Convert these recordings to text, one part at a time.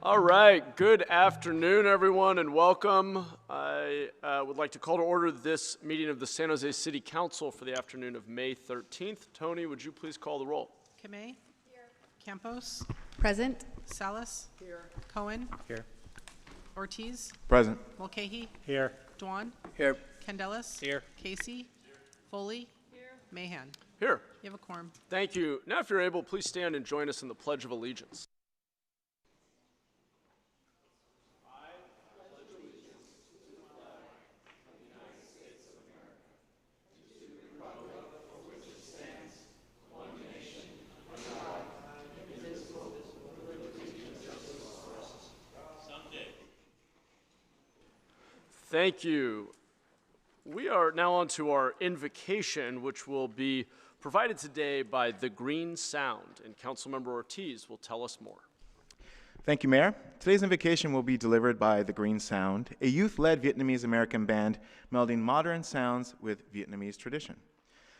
All right, good afternoon, everyone, and welcome. I would like to call to order this meeting of the San Jose City Council for the afternoon of May 13th. Tony, would you please call the roll? Kamei? Here. Campos? Present. Salas? Here. Cohen? Here. Ortiz? Present. Mulcahy? Here. Dwan? Here. Candelas? Here. Casey? Foley? Here. Mahan? Here. You have a quorum. Thank you. Now, if you're able, please stand and join us in the Pledge of Allegiance. Thank you. We are now on to our invocation, which will be provided today by The Green Sound, and Councilmember Ortiz will tell us more. Thank you, Mayor. Today's invocation will be delivered by The Green Sound, a youth-led Vietnamese-American band melding modern sounds with Vietnamese tradition.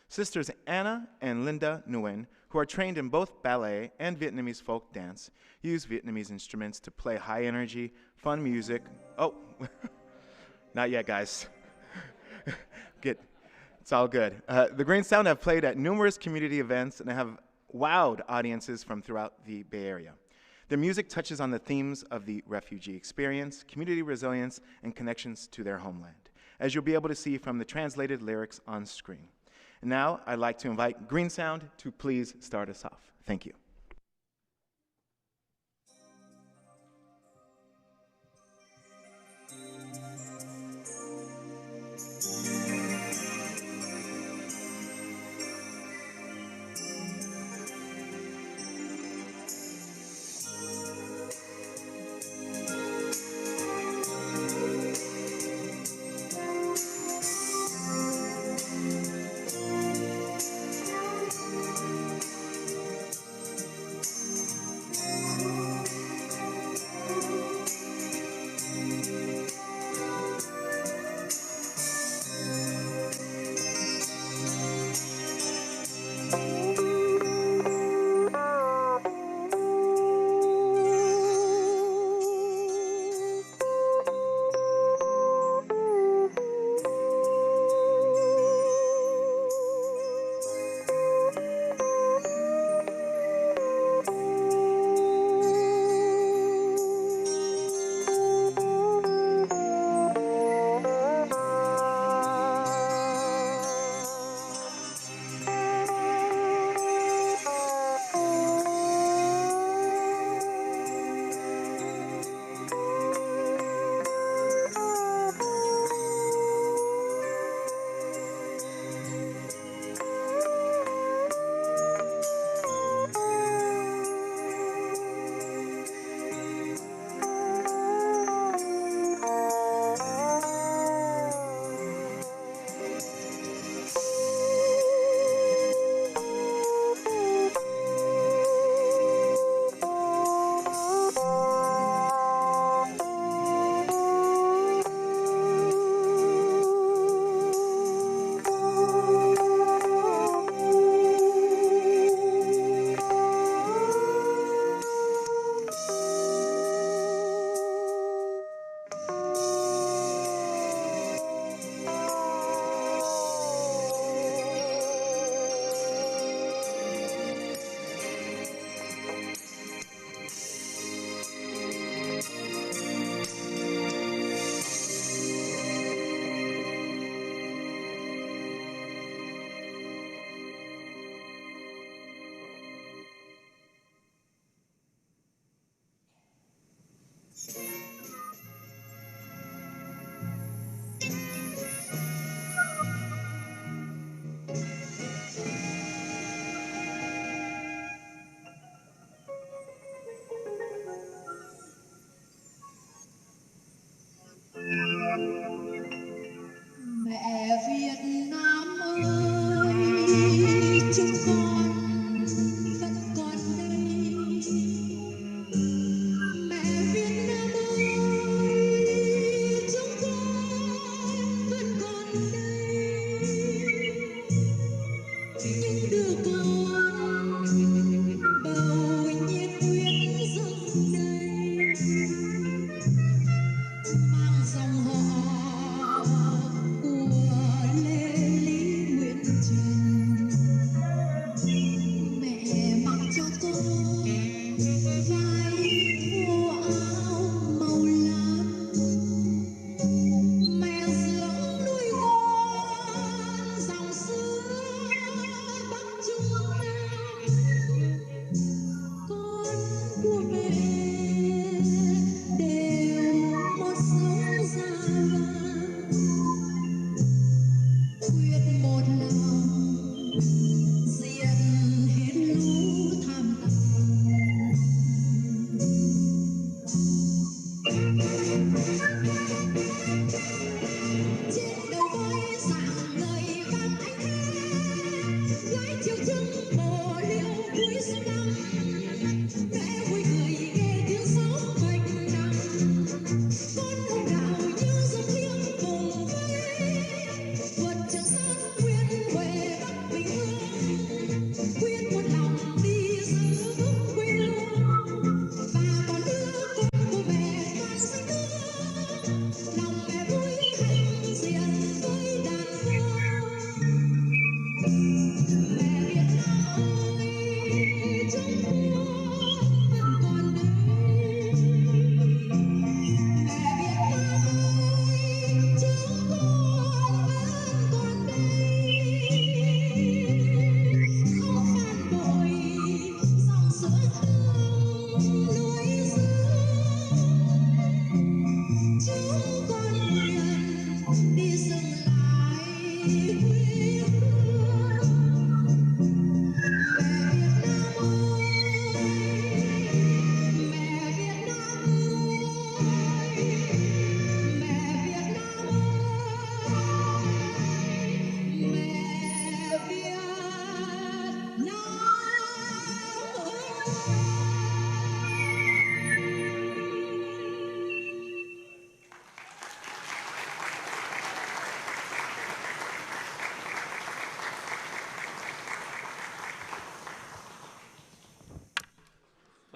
Sisters Anna and Linda Nguyen, who are trained in both ballet and Vietnamese folk dance, use Vietnamese instruments to play high-energy, fun music. Oh, not yet, guys. It's all good. The Green Sound have played at numerous community events and have wowed audiences from throughout the Bay Area. Their music touches on the themes of the refugee experience, community resilience, and connections to their homeland, as you'll be able to see from the translated lyrics on screen. And now, I'd like to invite Green Sound to please start us off. Thank you.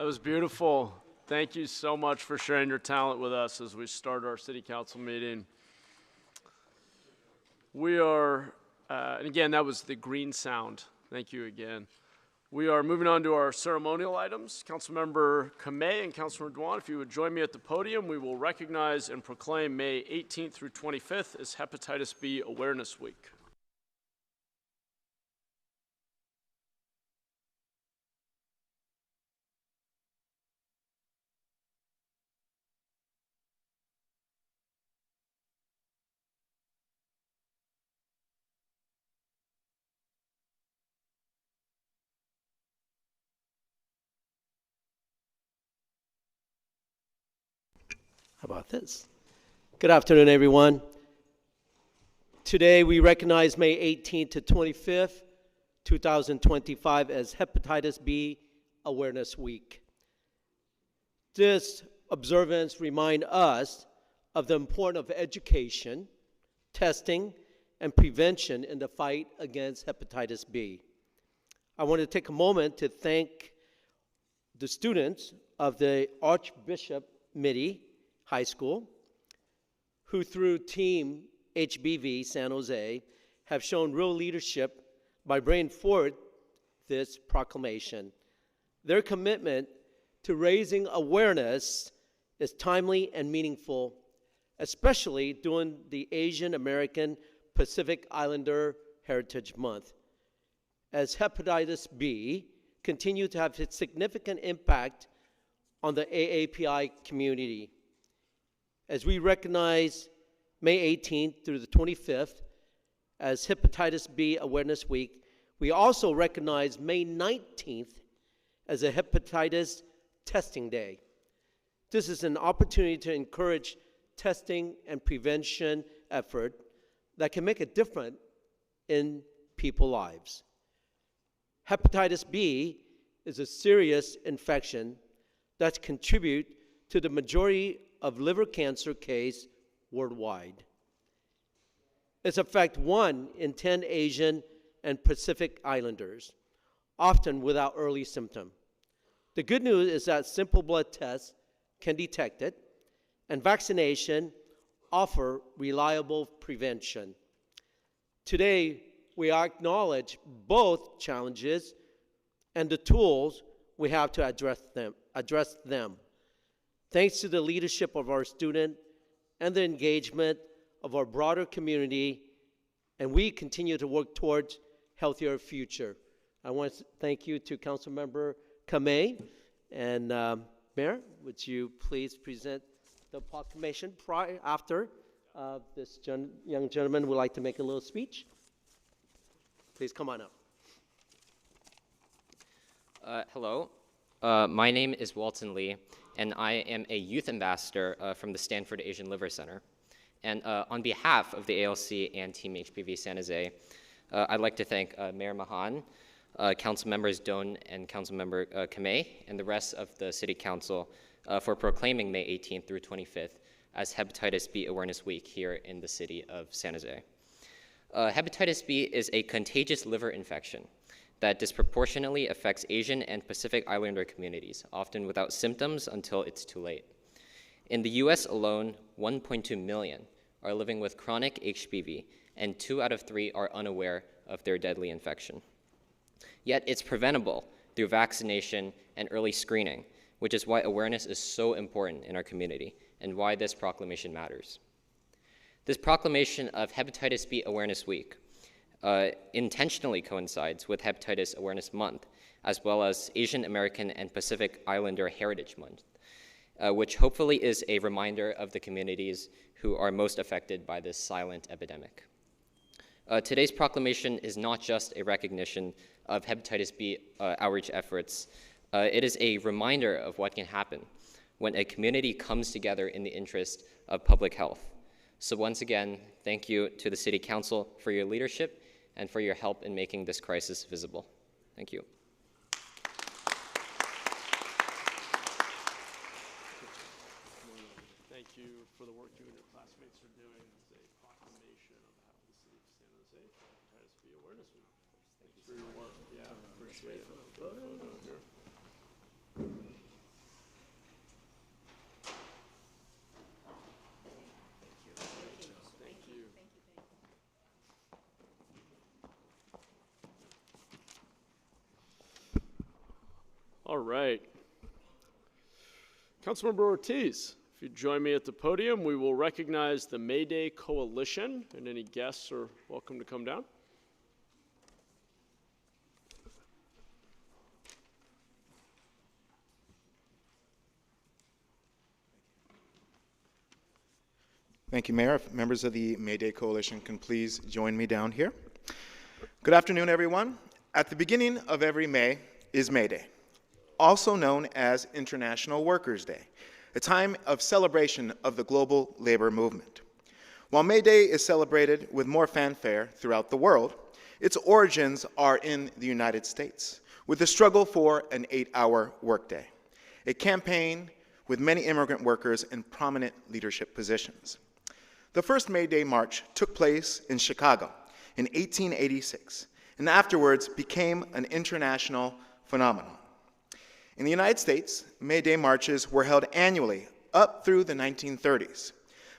was beautiful. Thank you so much for sharing your talent with us as we start our city council meeting. We are, and again, that was the green sound. Thank you again. We are moving on to our ceremonial items. Councilmember Kamei and Councilmember Dwan, if you would join me at the podium, we will recognize and proclaim May 18th through 25th as Hepatitis B Awareness Week. How about this? Good afternoon, everyone. Today we recognize May 18th to 25th, 2025 as Hepatitis B Awareness Week. This observance reminds us of the importance of education, testing, and prevention in the fight against hepatitis B. I want to take a moment to thank the students of the Archbishop Mitty High School, who through Team HBV San Jose have shown real leadership by bringing forward this proclamation. Their commitment to raising awareness is timely and meaningful, especially during the Asian American Pacific Islander Heritage Month, as hepatitis B continues to have a significant impact on the AAPI community. As we recognize May 18th through the 25th as Hepatitis B Awareness Week, we also recognize May 19th as a Hepatitis Testing Day. This is an opportunity to encourage testing and prevention effort that can make a difference in people's lives. Hepatitis B is a serious infection that contributes to the majority of liver cancer case worldwide. It affects 1 in 10 Asian and Pacific Islanders, often without early symptom. The good news is that simple blood tests can detect it, and vaccination offer reliable prevention. Today, we acknowledge both challenges and the tools we have to address them. Thanks to the leadership of our student and the engagement of our broader community, and we continue to work towards healthier future. I want to thank you to Councilmember Kamei, and Mayor, would you please present the proclamation after this young gentleman would like to make a little speech? Please come on up. Hello, my name is Walton Lee, and I am a youth ambassador from the Stanford Asian Liver Center. And on behalf of the ALC and Team HBV San Jose, I'd like to thank Mayor Mahan, Council Members Doan and Councilmember Kamei, and the rest of the City Council for proclaiming May 18th through 25th as Hepatitis B Awareness Week here in the city of San Jose. Hepatitis B is a contagious liver infection that disproportionately affects Asian and Pacific Islander communities, often without symptoms until it's too late. In the US alone, 1.2 million are living with chronic HBV, and 2 out of 3 are unaware of their deadly infection. Yet it's preventable through vaccination and early screening, which is why awareness is so important in our community and why this proclamation matters. This proclamation of Hepatitis B Awareness Week intentionally coincides with Hepatitis Awareness Month, as well as Asian American and Pacific Islander Heritage Month, which hopefully is a reminder of the communities who are most affected by this silent epidemic. Today's proclamation is not just a recognition of hepatitis B outreach efforts. It is a reminder of what can happen when a community comes together in the interest of public health. So once again, thank you to the City Council for your leadership and for your help in making this crisis visible. Thank you. Thank you for the work you and your classmates are doing. It's a proclamation on behalf of the City of San Jose for Hepatitis B Awareness Week. Thanks for your work. Yeah, appreciate it. All right. Councilmember Ortiz, if you join me at the podium, we will recognize the May Day Coalition, and any guests are welcome to come down. Thank you, Mayor. If members of the May Day Coalition can please join me down here. Good afternoon, everyone. At the beginning of every May is May Day, also known as International Workers' Day, a time of celebration of the global labor movement. While May Day is celebrated with more fanfare throughout the world, its origins are in the United States, with the struggle for an 8-hour workday, a campaign with many immigrant workers in prominent leadership positions. The first May Day march took place in Chicago in 1886, and afterwards became an international phenomenon. In the United States, May Day marches were held annually up through the 1930s,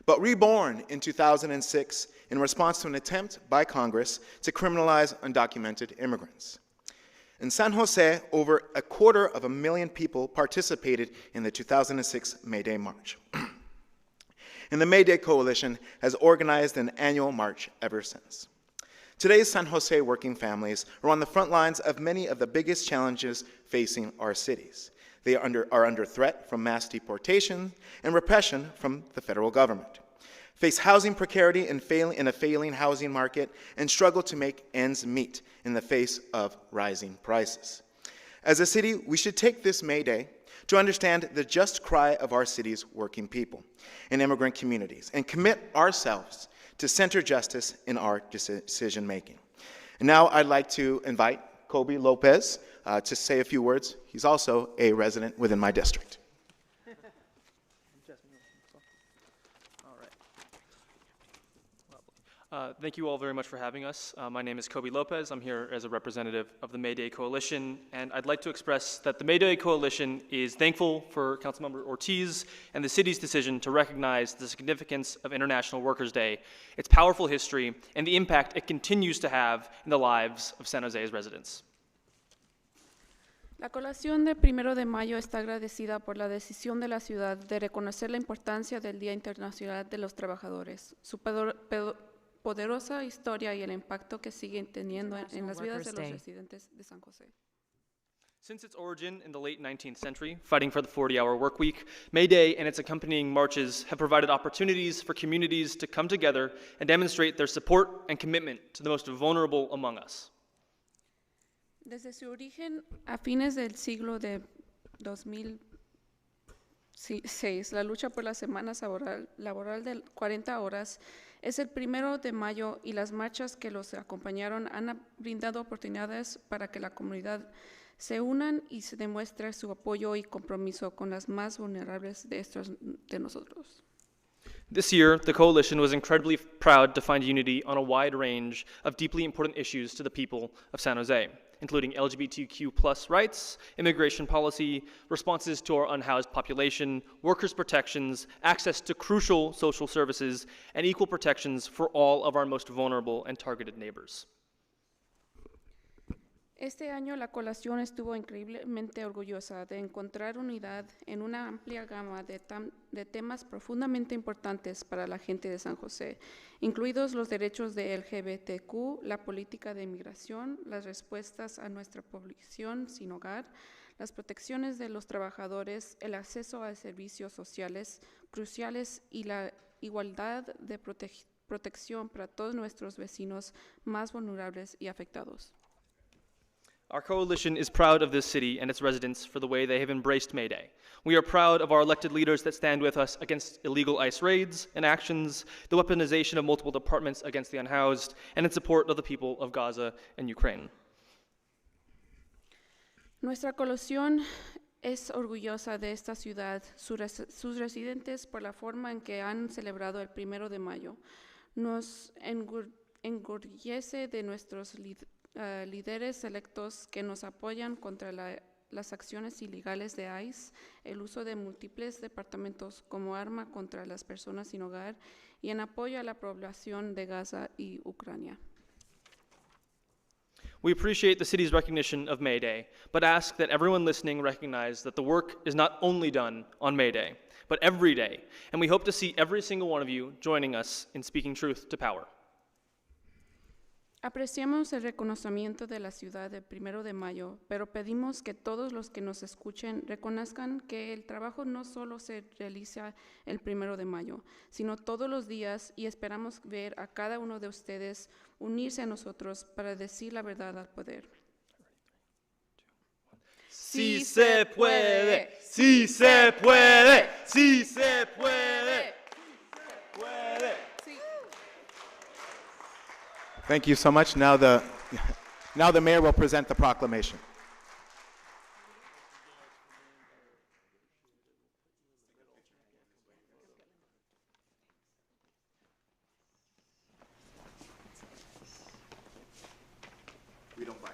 but reborn in 2006 in response to an attempt by Congress to criminalize undocumented immigrants. In San Jose, over 250,000 people participated in the 2006 May Day March. And the May Day Coalition has organized an annual march ever since. Today's San Jose working families are on the front lines of many of the biggest challenges facing our cities. They are under threat from mass deportation and repression from the federal government, face housing precarity in a failing housing market, and struggle to make ends meet in the face of rising prices. As a city, we should take this May Day to understand the just cry of our city's working people and immigrant communities, and commit ourselves to center justice in our decision-making. And now I'd like to invite Kobe Lopez to say a few words. He's also a resident within my district. Thank you all very much for having us. My name is Kobe Lopez. I'm here as a representative of the May Day Coalition, and I'd like to express that the May Day Coalition is thankful for Councilmember Ortiz and the city's decision to recognize the significance of International Workers' Day, its powerful history, and the impact it continues to have in the lives of San Jose's residents. La colación de 1 de mayo está agradecida por la decisión de la ciudad de reconocer la importancia del Día Internacional de los Trabajadores, su poderosa historia y el impacto que siguen teniendo en las vidas de los residentes de San José. Since its origin in the late 19th century, fighting for the 40-hour work week, May Day and its accompanying marches have provided opportunities for communities to come together and demonstrate their support and commitment to the most vulnerable among us. Desde su origen a fines del siglo de 2006, la lucha por la semana laboral de 40 horas es el 1 de mayo y las marchas que los acompañaron han brindado oportunidades para que la comunidad se unan y se demuestre su apoyo y compromiso con las más vulnerables de nosotros. This year, the Coalition was incredibly proud to find unity on a wide range of deeply important issues to the people of San Jose, including LGBTQ+ rights, immigration policy, responses to our unhoused population, workers' protections, access to crucial social services, and equal protections for all of our most vulnerable and targeted neighbors. Este año la colación estuvo increíblemente orgullosa de encontrar unidad en una amplia gama de temas profundamente importantes para la gente de San José, incluidos los derechos de LGBTQ, la política de inmigración, las respuestas a nuestra población sin hogar, las protecciones de los trabajadores, el acceso a servicios sociales cruciales y la igualdad de protección para todos nuestros vecinos más vulnerables y afectados. Our coalition is proud of this city and its residents for the way they have embraced May Day. We are proud of our elected leaders that stand with us against illegal ICE raids and actions, the weaponization of multiple departments against the unhoused, and in support of the people of Gaza and Ukraine. Nuestra coalición es orgullosa de esta ciudad, sus residentes, por la forma en que han celebrado el 1 de mayo. Nos enorgullece de nuestros líderes electos que nos apoyan contra las acciones ilegales de ICE, el uso de múltiples departamentos como arma contra las personas sin hogar y en apoyo a la población de Gaza y Ucrania. We appreciate the city's recognition of May Day, but ask that everyone listening recognize that the work is not only done on May Day, but every day, and we hope to see every single one of you joining us in speaking truth to power. Apreciamos el reconocimiento de la ciudad del 1 de mayo, pero pedimos que todos los que nos escuchen reconozcan que el trabajo no solo se realiza el 1 de mayo, sino todos los días, y esperamos ver a cada uno de ustedes unirse a nosotros para decir la verdad al poder. Sí se puede, sí se puede, sí se puede. Thank you so much. Now the mayor will present the proclamation. We don't bite.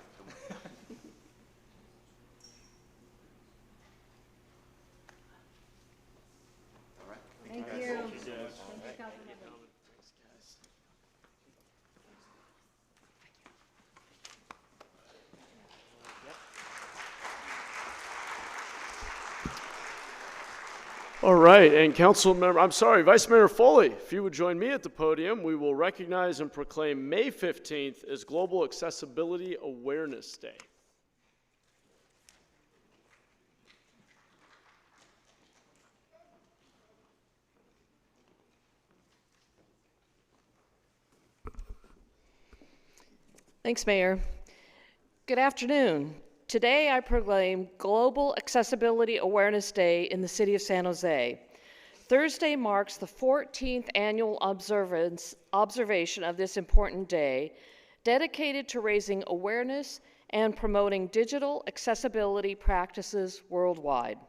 All right, and Vice Mayor Foley, if you would join me at the podium, we will recognize and proclaim May 15th as Global Accessibility Awareness Day. Thanks, Mayor. Good afternoon. Today I proclaim Global Accessibility Awareness Day in the city of San Jose. Thursday marks the 14th annual observation of this important day, dedicated to raising awareness and promoting digital accessibility practices worldwide.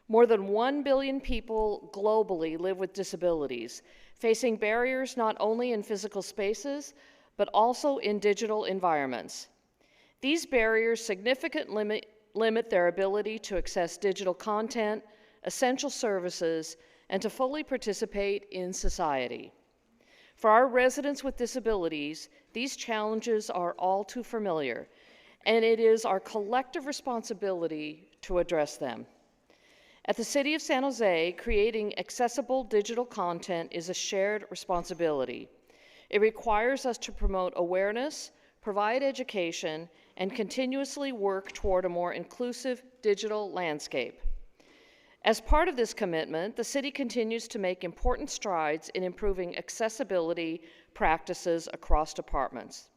More than 1 billion people globally live with disabilities, facing barriers not only in physical spaces, but also in digital environments. These barriers significantly limit their ability to access digital content, essential services, and to fully participate in society. For our residents with disabilities, these challenges are all too familiar, and it is our collective responsibility to address them. At the City of San Jose, creating accessible digital content is a shared responsibility. It requires us to promote awareness, provide education, and continuously work toward a more inclusive digital landscape. As part of this commitment, the city continues to make important strides in improving accessibility practices across departments.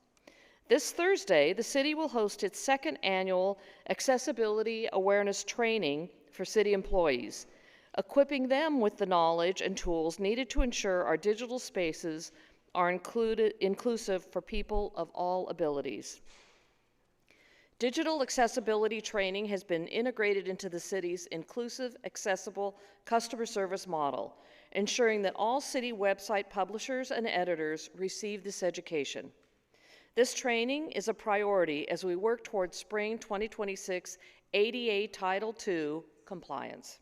This Thursday, the city will host its second annual Accessibility Awareness Training for city employees, equipping them with the knowledge and tools needed to ensure our digital spaces are inclusive for people of all abilities. Digital accessibility training has been integrated into the city's inclusive, accessible customer service model, ensuring that all city website publishers and editors receive this education. This training is a priority as we work towards spring 2026 ADA Title II compliance.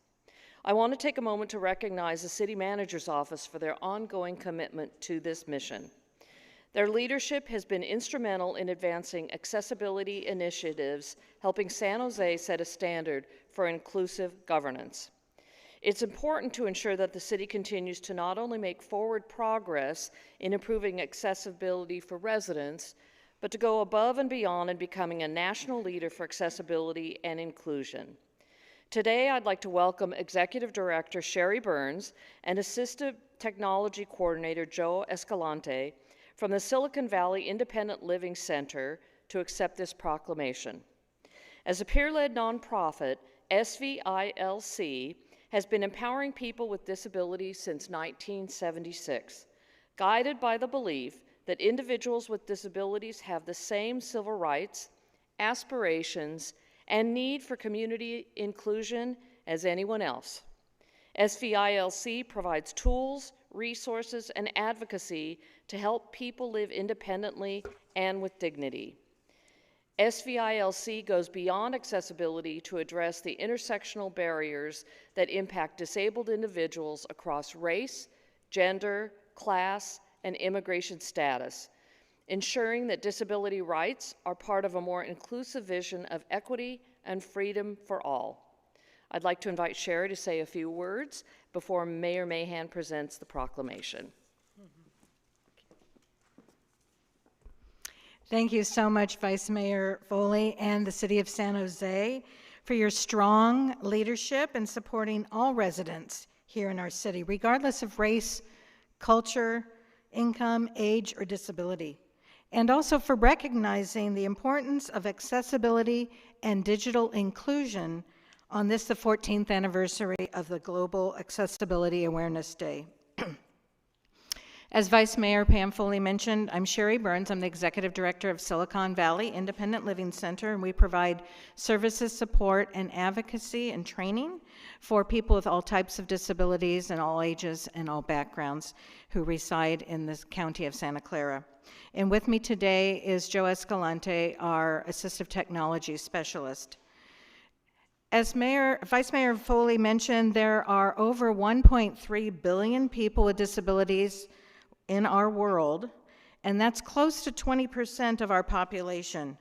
I want to take a moment to recognize the City Manager's Office for their ongoing commitment to this mission. Their leadership has been instrumental in advancing accessibility initiatives, helping San Jose set a standard for inclusive governance. It's important to ensure that the city continues to not only make forward progress in improving accessibility for residents, but to go above and beyond in becoming a national leader for accessibility and inclusion. Today, I'd like to welcome Executive Director Sherry Burns and Assistive Technology Coordinator Joe Escalante from the Silicon Valley Independent Living Center to accept this proclamation. As a peer-led nonprofit, SVILC has been empowering people with disabilities since 1976, guided by the belief that individuals with disabilities have the same civil rights, aspirations, and need for community inclusion as anyone else. SVILC provides tools, resources, and advocacy to help people live independently and with dignity. SVILC goes beyond accessibility to address the intersectional barriers that impact disabled individuals across race, gender, class, and immigration status. ensuring that disability rights are part of a more inclusive vision of equity and freedom for all. I'd like to invite Sherry to say a few words before Mayor Mahan presents the proclamation. Thank you so much, Vice Mayor Foley and the City of San Jose for your strong leadership in supporting all residents here in our city, regardless of race, culture, income, age, or disability, and also for recognizing the importance of accessibility and digital inclusion on this, the 14th anniversary of the Global Accessibility Awareness Day. As Vice Mayor Pam Foley mentioned, I'm Sherry Burns. I'm the Executive Director of Silicon Valley Independent Living Center, and we provide services, support, and advocacy and training for people with all types of disabilities and all ages and all backgrounds who reside in the county of Santa Clara. And with me today is Joe Escalante, our Assistive Technology Specialist. As Vice Mayor Foley mentioned, there are over 1.3 billion people with disabilities in our world, and that's close to 20% of our population.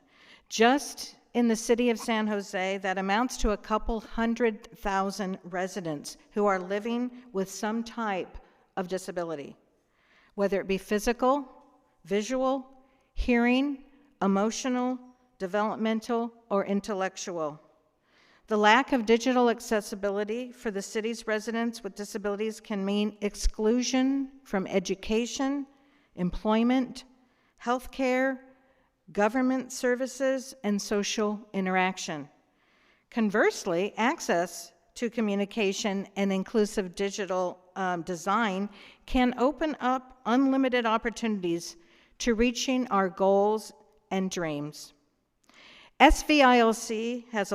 Just in the city of San Jose, that amounts to a couple 100,000 residents who are living with some type of disability, whether it be physical, visual, hearing, emotional, developmental, or intellectual. The lack of digital accessibility for the city's residents with disabilities can mean exclusion from education, employment, healthcare, government services, and social interaction. Conversely, access to communication and inclusive digital design can open up unlimited opportunities to reaching our goals and dreams. SVILC has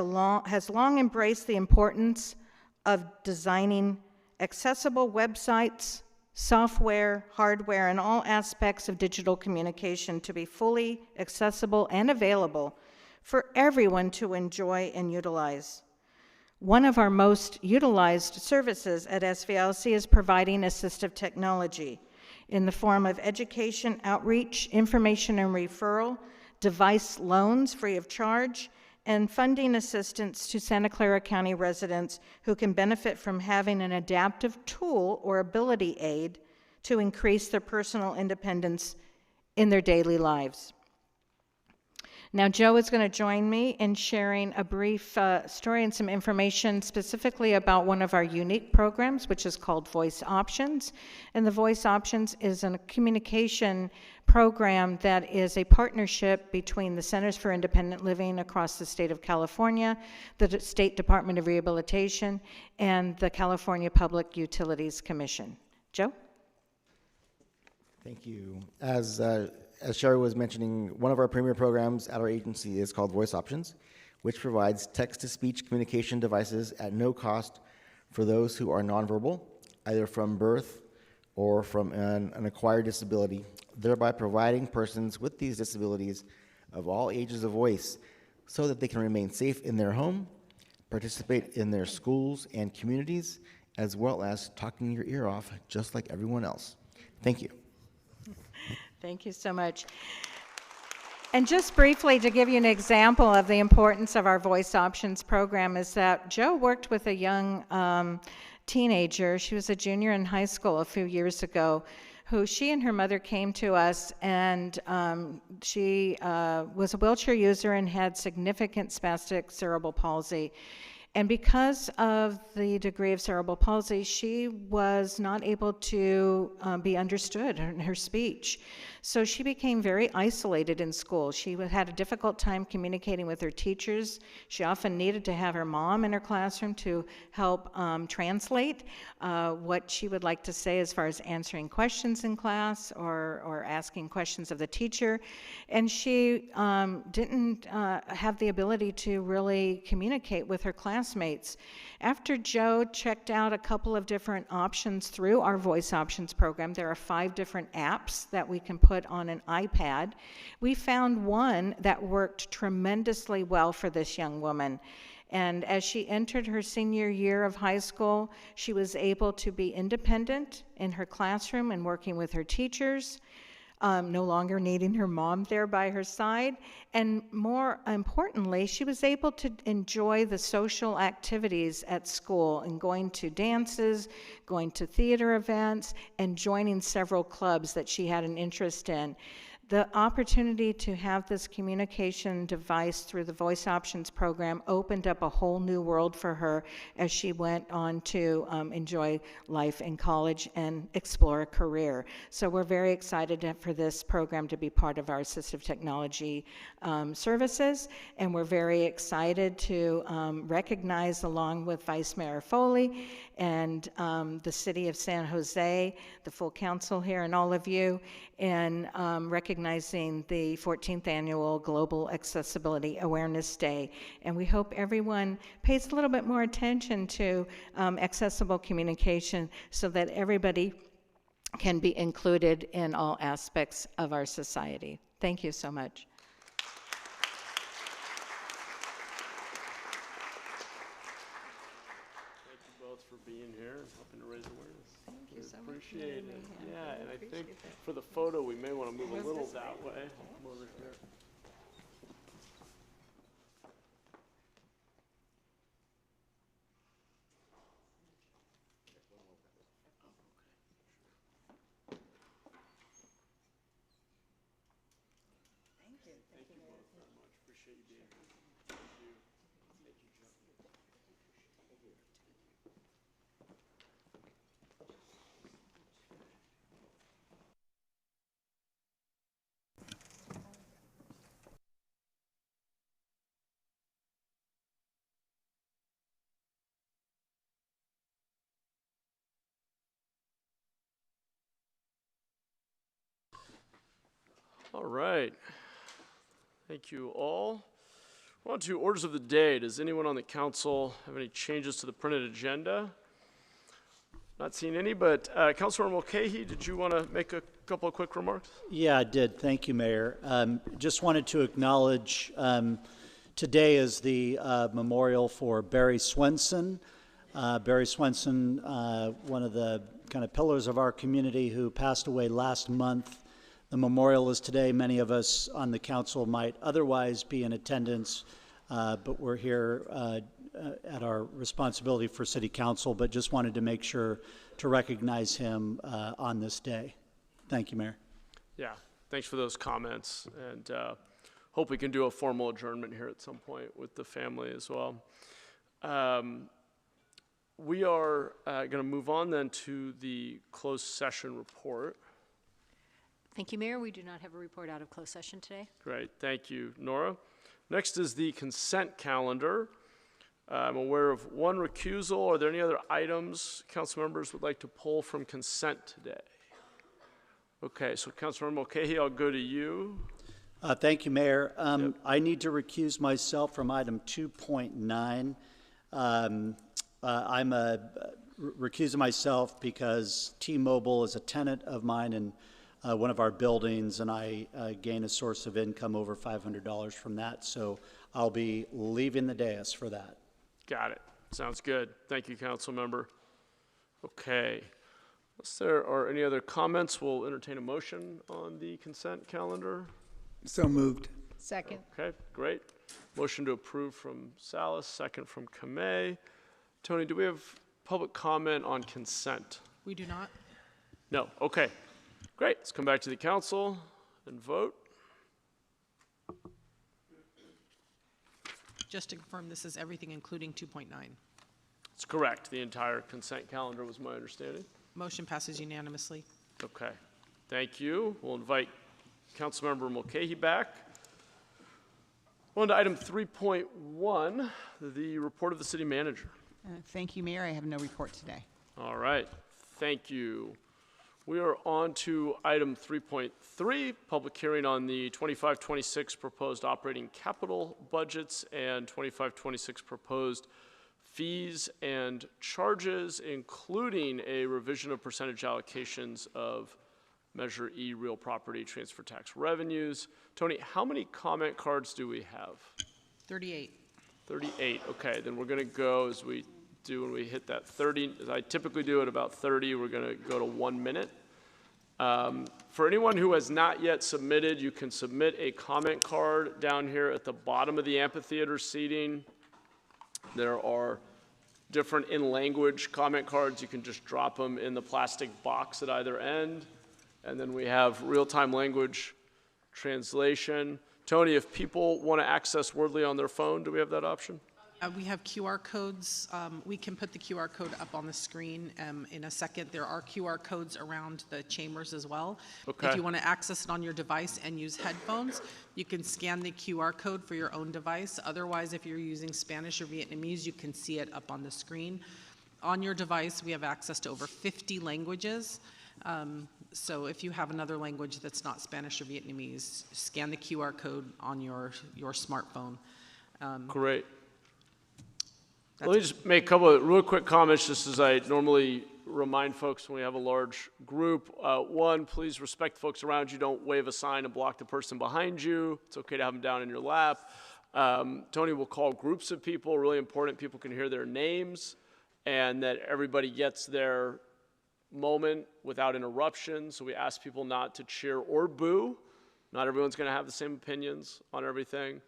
long embraced the importance of designing accessible websites, software, hardware, and all aspects of digital communication to be fully accessible and available for everyone to enjoy and utilize. One of our most utilized services at SVILC is providing assistive technology in the form of education, outreach, information and referral, device loans free of charge, and funding assistance to Santa Clara County residents who can benefit from having an adaptive tool or ability aid to increase their personal independence in their daily lives. Now, Joe is going to join me in sharing a brief story and some information specifically about one of our unique programs, which is called Voice Options. And the Voice Options is a communication program that is a partnership between the Centers for Independent Living across the state of California, the State Department of Rehabilitation, and the California Public Utilities Commission. Joe? Thank you. As Sherry was mentioning, one of our premier programs at our agency is called Voice Options, which provides text-to-speech communication devices at no cost for those who are nonverbal, either from birth or from an acquired disability, thereby providing persons with these disabilities of all ages a voice so that they can remain safe in their home, participate in their schools and communities, as well as talking your ear off just like everyone else. Thank you. Thank you so much. And just briefly to give you an example of the importance of our Voice Options program is that Joe worked with a young teenager. She was a junior in high school a few years ago, who she and her mother came to us, and she was a wheelchair user and had significant spastic cerebral palsy. And because of the degree of cerebral palsy, she was not able to be understood in her speech. So she became very isolated in school. She had a difficult time communicating with her teachers. She often needed to have her mom in her classroom to help translate what she would like to say as far as answering questions in class or asking questions of the teacher. And she didn't have the ability to really communicate with her classmates. After Joe checked out a couple of different options through our Voice Options program, there are 5 different apps that we can put on an iPad. We found one that worked tremendously well for this young woman. And as she entered her senior year of high school, she was able to be independent in her classroom and working with her teachers. no longer needing her mom there by her side. And more importantly, she was able to enjoy the social activities at school and going to dances, going to theater events, and joining several clubs that she had an interest in. The opportunity to have this communication device through the Voice Options program opened up a whole new world for her as she went on to enjoy life in college and explore a career. So we're very excited for this program to be part of our assistive technology services, and we're very excited to recognize, along with Vice Mayor Foley and the City of San Jose, the full council here, and all of you, in recognizing the 14th Annual Global Accessibility Awareness Day. And we hope everyone pays a little bit more attention to accessible communication so that everybody can be included in all aspects of our society. Thank you so much. Thank you both for being here and helping to raise awareness. Thank you so much. Appreciate it. Yeah, and I think appreciate that. for the photo, we may want to move a little that way. I'll come over here. All right. Thank you all. We're on to orders of the day. Does anyone on the council have any changes to the printed agenda? Not seeing any, but Councilor Mulcahy, did you want to make a couple of quick remarks? Yeah, I did. Thank you, Mayor. Just wanted to acknowledge today is the memorial for Barry Swenson. Barry Swenson, one of the kind of pillars of our community, who passed away last month. The memorial is today. Many of us on the council might otherwise be in attendance, but we're here at our responsibility for City Council, but just wanted to make sure to recognize him on this day. Thank you, Mayor. Yeah, thanks for those comments, and hope we can do a formal adjournment here at some point with the family as well. We are going to move on then to the closed session report. Thank you, Mayor. We do not have a report out of closed session today. Great, thank you, Nora. Next is the consent calendar. I'm aware of one recusal. Are there any other items council members would like to pull from consent today? Okay, so Councilmember Mulcahy, I'll go to you. Thank you, Mayor. I need to recuse myself from item 2.9. I'm recusing myself because T-Mobile is a tenant of mine in one of our buildings, and I gain a source of income over $500 from that, so I'll be leaving the dais for that. Got it. Sounds good. Thank you, council member. Okay. Unless there are any other comments, we'll entertain a motion on the consent calendar. So moved. Second. Okay, great. Motion to approve from Salas, second from Kamei. Tony, do we have public comment on consent? We do not. No. Okay. Great. Let's come back to the council and vote. Just to confirm, this is everything including 2.9. It's correct. The entire consent calendar was my understanding. Motion passes unanimously. Okay. Thank you. We'll invite Councilmember Mulcahy back. On to item 3.1, the report of the city manager. Thank you, Mayor. I have no report today. All right. Thank you. We are on to item 3.3, public hearing on the 25-26 proposed operating capital budgets and 25-26 proposed fees and charges, including a revision of percentage allocations of Measure E real property transfer tax revenues. Tony, how many comment cards do we have? 38. 38. Okay, then we're going to go as we do when we hit that 30. As I typically do at about 30, we're going to go to 1 minute. For anyone who has not yet submitted, you can submit a comment card down here at the bottom of the amphitheater seating. There are different in-language comment cards. You can just drop them in the plastic box at either end. And then we have real-time language translation. Tony, if people want to access Wordly on their phone, do we have that option? We have QR codes. We can put the QR code up on the screen in a second. There are QR codes around the chambers as well. Okay. If you want to access it on your device and use headphones, you can scan the QR code for your own device. Otherwise, if you're using Spanish or Vietnamese, you can see it up on the screen. On your device, we have access to over 50 languages. So if you have another language that's not Spanish or Vietnamese, scan the QR code on your smartphone. Great. Let me just make a couple of real quick comments, just as I normally remind folks when we have a large group. One, please respect the folks around you. Don't wave a sign and block the person behind you. It's okay to have them down in your lap. Tony will call groups of people, really important people can hear their names, and that everybody gets their moment without interruption. So we ask people not to cheer or boo. Not everyone's going to have the same opinions on everything,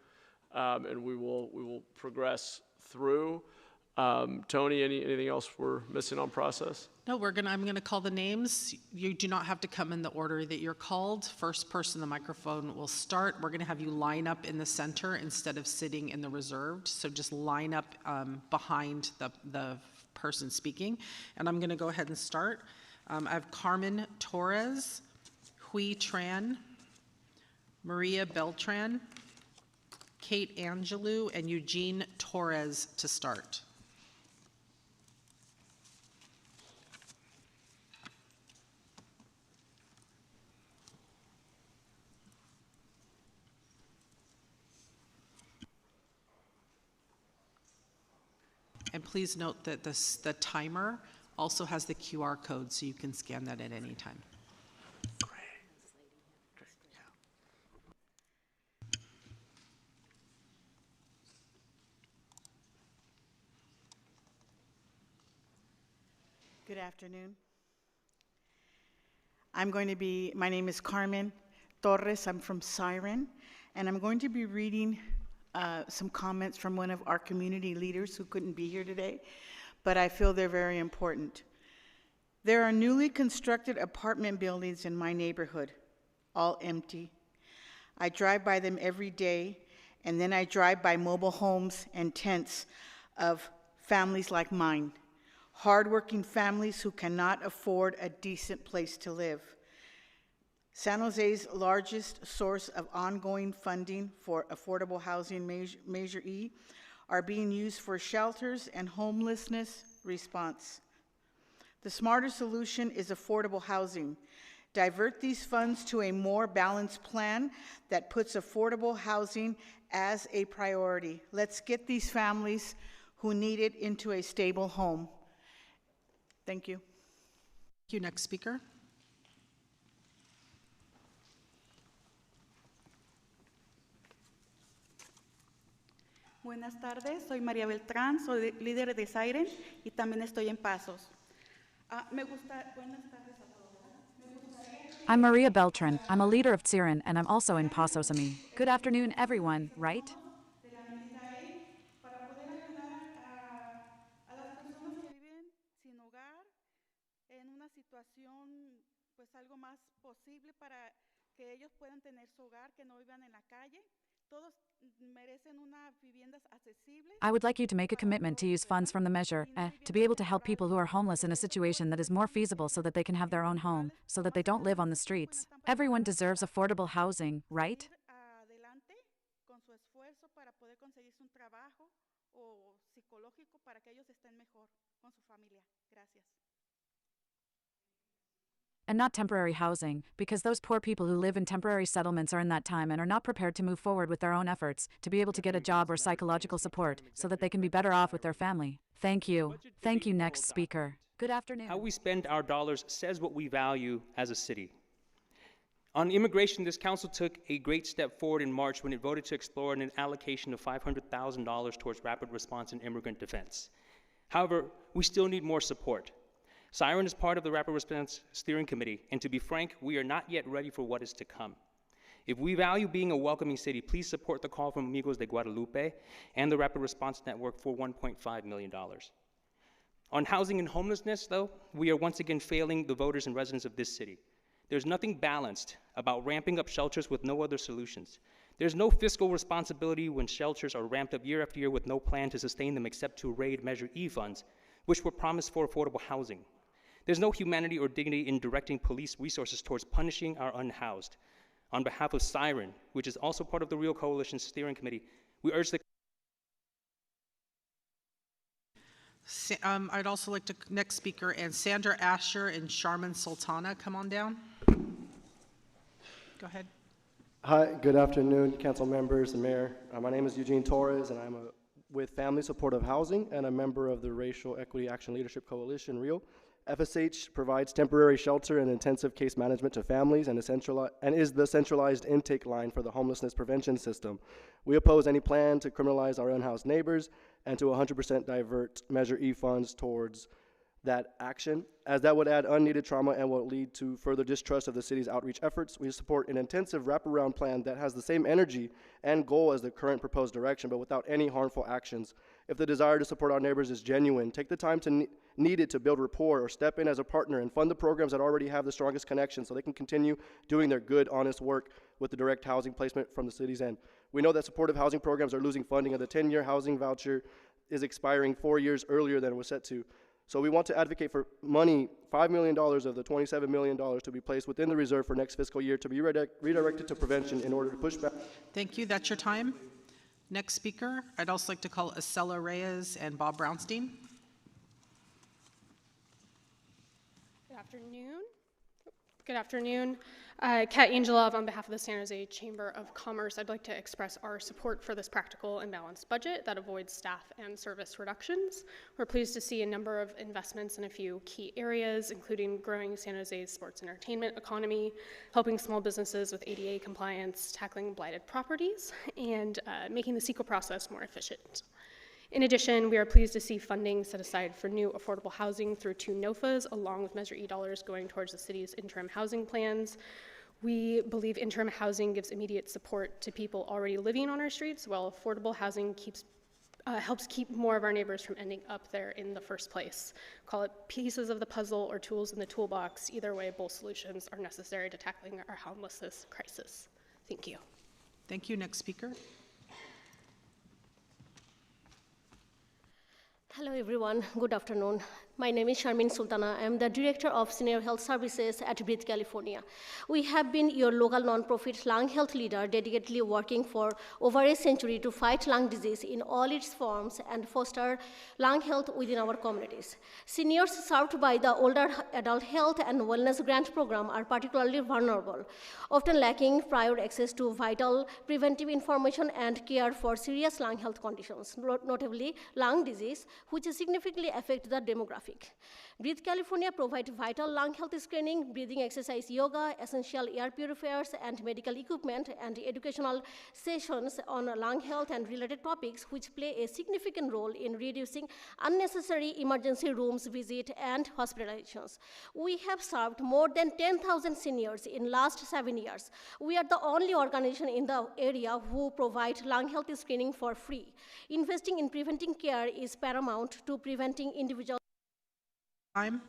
and we will progress through. Tony, anything else we're missing on process? No, I'm gonna call the names. You do not have to come in the order that you're called. First person, the microphone will start. We're gonna have you line up in the center instead of sitting in the reserved. So just line up behind the person speaking. And I'm gonna go ahead and start. I have Carmen Torres, Hui Tran, Maria Beltran, Kate Angelou, and Eugene Torres to start. And please note that the timer also has the QR code, so you can scan that at any time. Good afternoon. My name is Carmen Torres. I'm from Siren, and I'm going to be reading some comments from one of our community leaders who couldn't be here today, but I feel they're very important. There are newly constructed apartment buildings in my neighborhood, all empty. I drive by them every day, and then I drive by mobile homes and tents of families like mine, hardworking families who cannot afford a decent place to live. San Jose's largest source of ongoing funding for affordable housing, Measure E, are being used for shelters and homelessness response. The smarter solution is affordable housing. Divert these funds to a more balanced plan that puts affordable housing as a priority. Let's get these families who need it into a stable home. Thank you. Thank you. Next speaker. Buenas tardes, soy María Beltrán, soy líder de Siren y también estoy en Pasos. Buenas tardes a todos. I'm Maria Beltran. I'm a leader of Siren, and I'm also in Pasos, Ami. Good afternoon, everyone, right? Para poder ayudar a las personas que viven sin hogar en una situación, pues algo más posible para que ellos puedan tener su hogar, que no vivan en la calle. Todos merecen unas viviendas accesibles. I would like you to make a commitment to use funds from the measure to be able to help people who are homeless in a situation that is more feasible so that they can have their own home, so that they don't live on the streets. Everyone deserves affordable housing, right? Adelante con su esfuerzo para poder conseguirse un trabajo o psicológico para que ellos estén mejor con su familia. Gracias. And not temporary housing, because those poor people who live in temporary settlements are in that time and are not prepared to move forward with their own efforts to be able to get a job or psychological support so that they can be better off with their family. Thank you. Thank you, next speaker. Good afternoon. How we spend our dollars says what we value as a city. On immigration, this council took a great step forward in March when it voted to explore an allocation of $500,000 towards rapid response and immigrant defense. However, we still need more support. Siren is part of the Rapid Response Steering Committee, and to be frank, we are not yet ready for what is to come. If we value being a welcoming city, please support the call from Amigos de Guadalupe and the Rapid Response Network for $1.5 million. On housing and homelessness, though, we are once again failing the voters and residents of this city. There's nothing balanced about ramping up shelters with no other solutions. There's no fiscal responsibility when shelters are ramped up year after year with no plan to sustain them except to raid Measure E funds, which were promised for affordable housing. There's no humanity or dignity in directing police resources towards punishing our unhoused. On behalf of Siren, which is also part of the Real Coalition Steering Committee, we urge the I'd also like to, next speaker, and Sandra Asher and Sharman Sultana, come on down. Go ahead. Hi, good afternoon, council members and mayor. My name is Eugene Torres, and I'm with Family Supportive Housing and a member of the Racial Equity Action Leadership Coalition, REAL. FSH provides temporary shelter and intensive case management to families and is the centralized intake line for the homelessness prevention system. We oppose any plan to criminalize our unhoused neighbors and to 100% divert Measure E funds towards that action, as that would add unneeded trauma and will lead to further distrust of the city's outreach efforts. We support an intensive wraparound plan that has the same energy and goal as the current proposed direction, but without any harmful actions. If the desire to support our neighbors is genuine, take the time needed to build rapport or step in as a partner and fund the programs that already have the strongest connection so they can continue doing their good, honest work with the direct housing placement from the city's end. We know that supportive housing programs are losing funding, and the 10-year housing voucher is expiring 4 years earlier than it was set to. So we want to advocate for money, $5 million of the $27 million to be placed within the reserve for next fiscal year to be redirected to prevention in order to push back. Thank you, that's your time. Next speaker, I'd also like to call Acela Reyes and Bob Brownstein. Good afternoon. Good afternoon. Kat Angelov on behalf of the San Jose Chamber of Commerce. I'd like to express our support for this practical and balanced budget that avoids staff and service reductions. We're pleased to see a number of investments in a few key areas, including growing San Jose's sports entertainment economy, helping small businesses with ADA compliance, tackling blighted properties, and making the CEQA process more efficient. In addition, we are pleased to see funding set aside for new affordable housing through 2 NOFAs, along with Measure E dollars going towards the city's interim housing plans. We believe interim housing gives immediate support to people already living on our streets, while affordable housing helps keep more of our neighbors from ending up there in the first place. Call it pieces of the puzzle or tools in the toolbox. Either way, both solutions are necessary to tackling our homelessness crisis. Thank you. Thank you. Next speaker. Hello everyone, good afternoon. My name is Sharmin Sultana. I am the Director of Senior Health Services at Breathe California. We have been your local nonprofit lung health leader, dedicatedly working for over a century to fight lung disease in all its forms and foster lung health within our communities. Seniors served by the Older Adult Health and Wellness Grant Program are particularly vulnerable, often lacking prior access to vital preventive information and care for serious lung health conditions, notably lung disease, which significantly affect the demographic. Breathe California provides vital lung health screening, breathing exercise yoga, essential air purifiers, and medical equipment, and educational sessions on lung health and related topics, which play a significant role in reducing unnecessary emergency rooms visit and hospitalizations. We have served more than 10,000 seniors in last 7 years. We are the only organization in the area who provide lung health screening for free. Investing in preventing care is paramount to preventing individual. Time.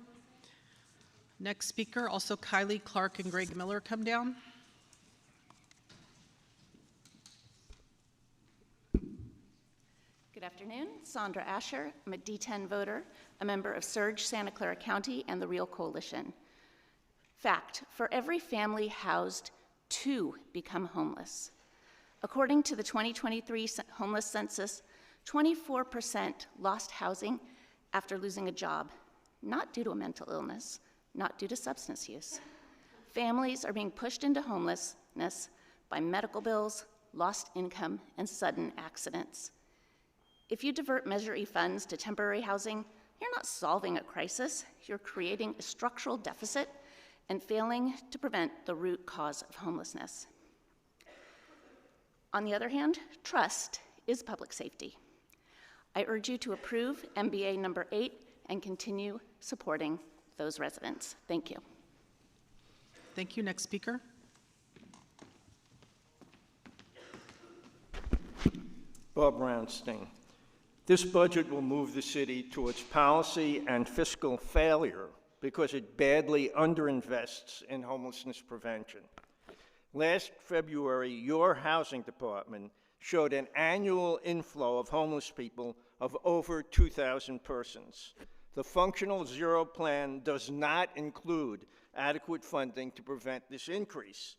Next speaker, also Kylie Clark and Greg Miller, come down. Good afternoon, Sandra Asher. I'm a D10 voter, a member of Surge Santa Clara County and the Real Coalition. Fact, for every family housed, 2 become homeless. According to the 2023 homeless census, 24% lost housing after losing a job. Not due to a mental illness, not due to substance use. Families are being pushed into homelessness by medical bills, lost income, and sudden accidents. If you divert Measure E funds to temporary housing, you're not solving a crisis, you're creating a structural deficit and failing to prevent the root cause of homelessness. On the other hand, trust is public safety. I urge you to approve MBA number 8 and continue supporting those residents. Thank you. Thank you. Next speaker. Bob Brownstein. This budget will move the city towards policy and fiscal failure because it badly underinvests in homelessness prevention. Last February, your housing department showed an annual inflow of homeless people of over 2,000 persons. The Functional Zero Plan does not include adequate funding to prevent this increase.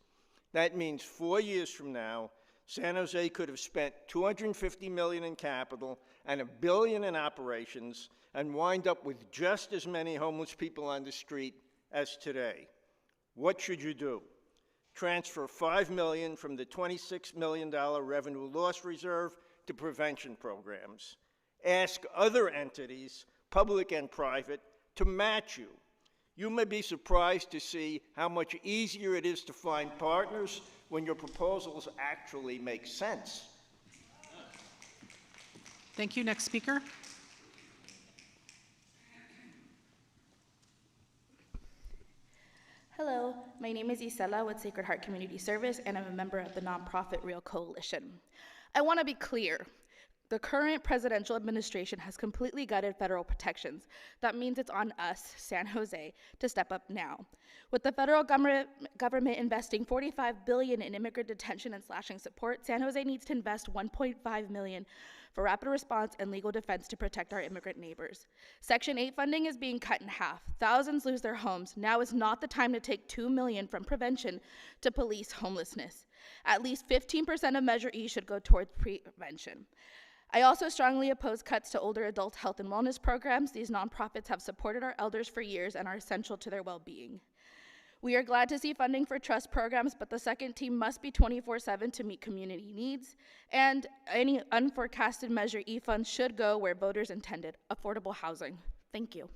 That means 4 years from now, San Jose could have spent $250 million in capital and $1 billion in operations and wind up with just as many homeless people on the street as today. What should you do? Transfer $5 million from the $26 million revenue loss reserve to prevention programs. Ask other entities, public and private, to match you. You may be surprised to see how much easier it is to find partners when your proposals actually make sense. Thank you. Next speaker. Hello, my name is Isela with Sacred Heart Community Service, and I'm a member of the nonprofit Real Coalition. I want to be clear. The current presidential administration has completely gutted federal protections. That means it's on us, San Jose, to step up now. With the federal government investing $45 billion in immigrant detention and slashing support, San Jose needs to invest $1.5 million for rapid response and legal defense to protect our immigrant neighbors. Section 8 funding is being cut in half. Thousands lose their homes. Now is not the time to take $2 million from prevention to police homelessness. At least 15% of Measure E should go towards prevention. I also strongly oppose cuts to older adult health and wellness programs. These nonprofits have supported our elders for years and are essential to their well-being. We are glad to see funding for trust programs, but the second team must be 24/7 to meet community needs, and any unforecasted Measure E funds should go where voters intended, affordable housing. Thank you.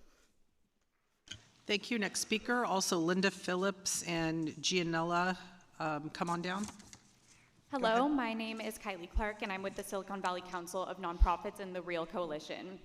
Thank you. Next speaker, also Linda Phillips and Gianella, come on down. Hello, my name is Kylie Clark, and I'm with the Silicon Valley Council of Nonprofits and the Real Coalition.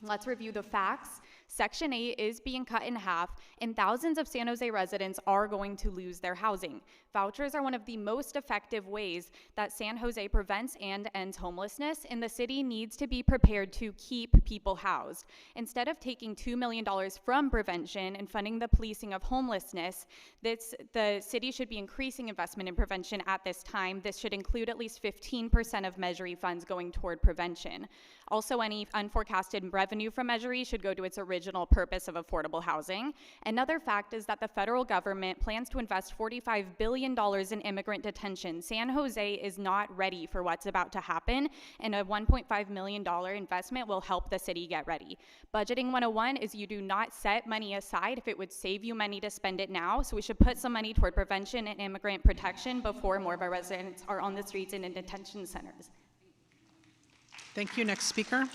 Let's review the facts. Section 8 is being cut in half, and thousands of San Jose residents are going to lose their housing. Vouchers are one of the most effective ways that San Jose prevents and ends homelessness, and the city needs to be prepared to keep people housed. Instead of taking $2 million from prevention and funding the policing of homelessness, the city should be increasing investment in prevention at this time. This should include at least 15% of Measure E funds going toward prevention. Also, any unforecasted revenue from Measure E should go to its original purpose of affordable housing. Another fact is that the federal government plans to invest $45 billion in immigrant detention. San Jose is not ready for what's about to happen, and a $1.5 million investment will help the city get ready. Budgeting 101 is you do not set money aside if it would save you money to spend it now, so we should put some money toward prevention and immigrant protection before more of our residents are on the streets and in detention centers. Thank you. Next speaker.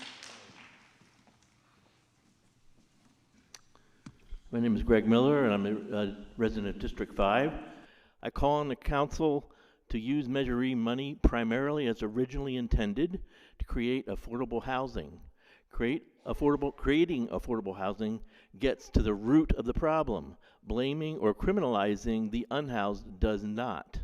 My name is Greg Miller, and I'm a resident of District 5. I call on the council to use Measure E money primarily as originally intended to create affordable housing. Creating affordable housing gets to the root of the problem. Blaming or criminalizing the unhoused does not.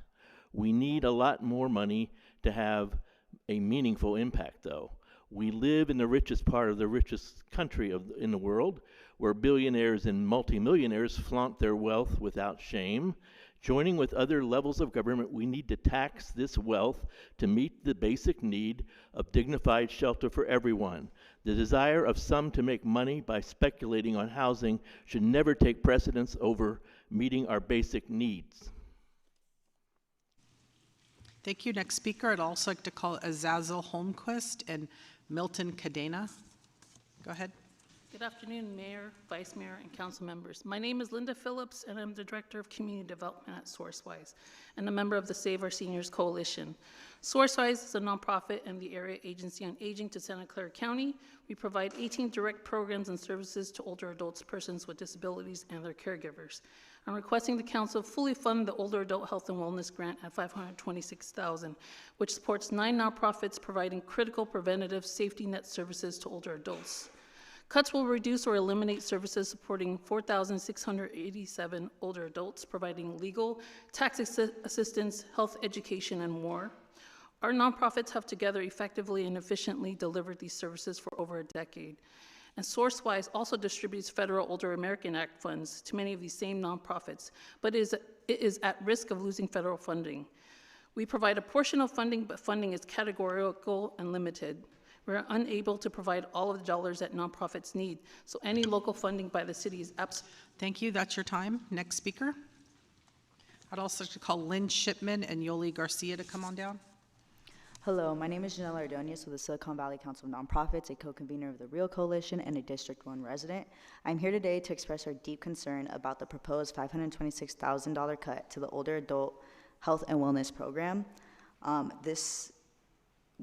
We need a lot more money to have a meaningful impact, though. We live in the richest part of the richest country in the world, where billionaires and multimillionaires flaunt their wealth without shame. Joining with other levels of government, we need to tax this wealth to meet the basic need of dignified shelter for everyone. The desire of some to make money by speculating on housing should never take precedence over meeting our basic needs. Thank you. Next speaker, I'd also like to call Azazel Holmquist and Milton Cadena. Go ahead. Good afternoon, Mayor, Vice Mayor, and Council members. My name is Linda Phillips, and I'm the Director of Community Development at SourceWise, and a member of the Save Our Seniors Coalition. SourceWise is a nonprofit and the Area Agency on Aging to Santa Clara County. We provide 18 direct programs and services to older adults, persons with disabilities, and their caregivers. I'm requesting the council fully fund the Older Adult Health and Wellness Grant at $526,000, which supports 9 nonprofits providing critical preventative safety net services to older adults. Cuts will reduce or eliminate services supporting 4,687 older adults, providing legal, tax assistance, health education, and more. Our nonprofits have together effectively and efficiently delivered these services for over a decade. And SourceWise also distributes federal Older American Act funds to many of these same nonprofits, but it is at risk of losing federal funding. We provide a portion of funding, but funding is categorical and limited. We're unable to provide all of the dollars that nonprofits need, so any local funding by the city is absolutely. Thank you, that's your time. Next speaker. I'd also like to call Lynn Shipman and Yoli Garcia to come on down. Hello, my name is Janelle Ordonez with the Silicon Valley Council of Nonprofits, a co-convener of the Real Coalition and a District 1 resident. I'm here today to express our deep concern about the proposed $526,000 cut to the older adult health and wellness program, this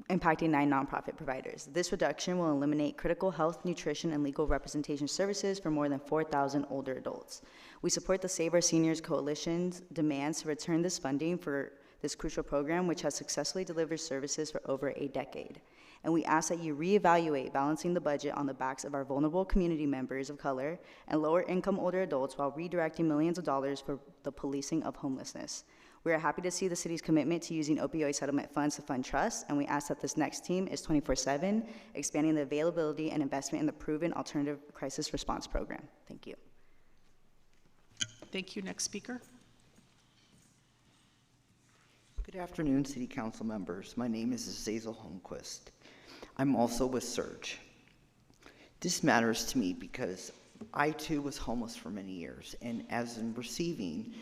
impacting 9 nonprofit providers. This reduction will eliminate critical health, nutrition, and legal representation services for more than 4,000 older adults. We support the Save Our Seniors Coalition's demands to return this funding for this crucial program, which has successfully delivered services for over a decade. And we ask that you reevaluate balancing the budget on the backs of our vulnerable community members of color and lower income older adults while redirecting millions of dollars for the policing of homelessness. We are happy to see the city's commitment to using opioid settlement funds to fund trusts, and we ask that this next team is 24/7, expanding the availability and investment in the proven alternative crisis response program. Thank you. Thank you. Next speaker. Good afternoon, City Council members. My name is Azazel Holmquist. I'm also with Surge. This matters to me because I too was homeless for many years, and as in receiving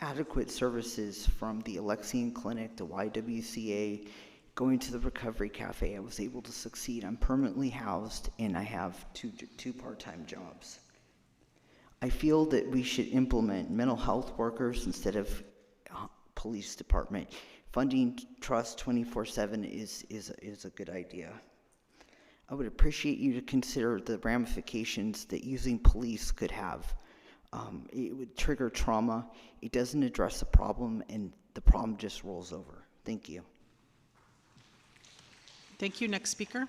adequate services from the Alexian Clinic, the YWCA, going to the Recovery Cafe, I was able to succeed. I'm permanently housed, and I have two part-time jobs. I feel that we should implement mental health workers instead of police department. Funding Trust 24/7 is a good idea. I would appreciate you to consider the ramifications that using police could have. It would trigger trauma. It doesn't address the problem, and the problem just rolls over. Thank you. Thank you. Next speaker.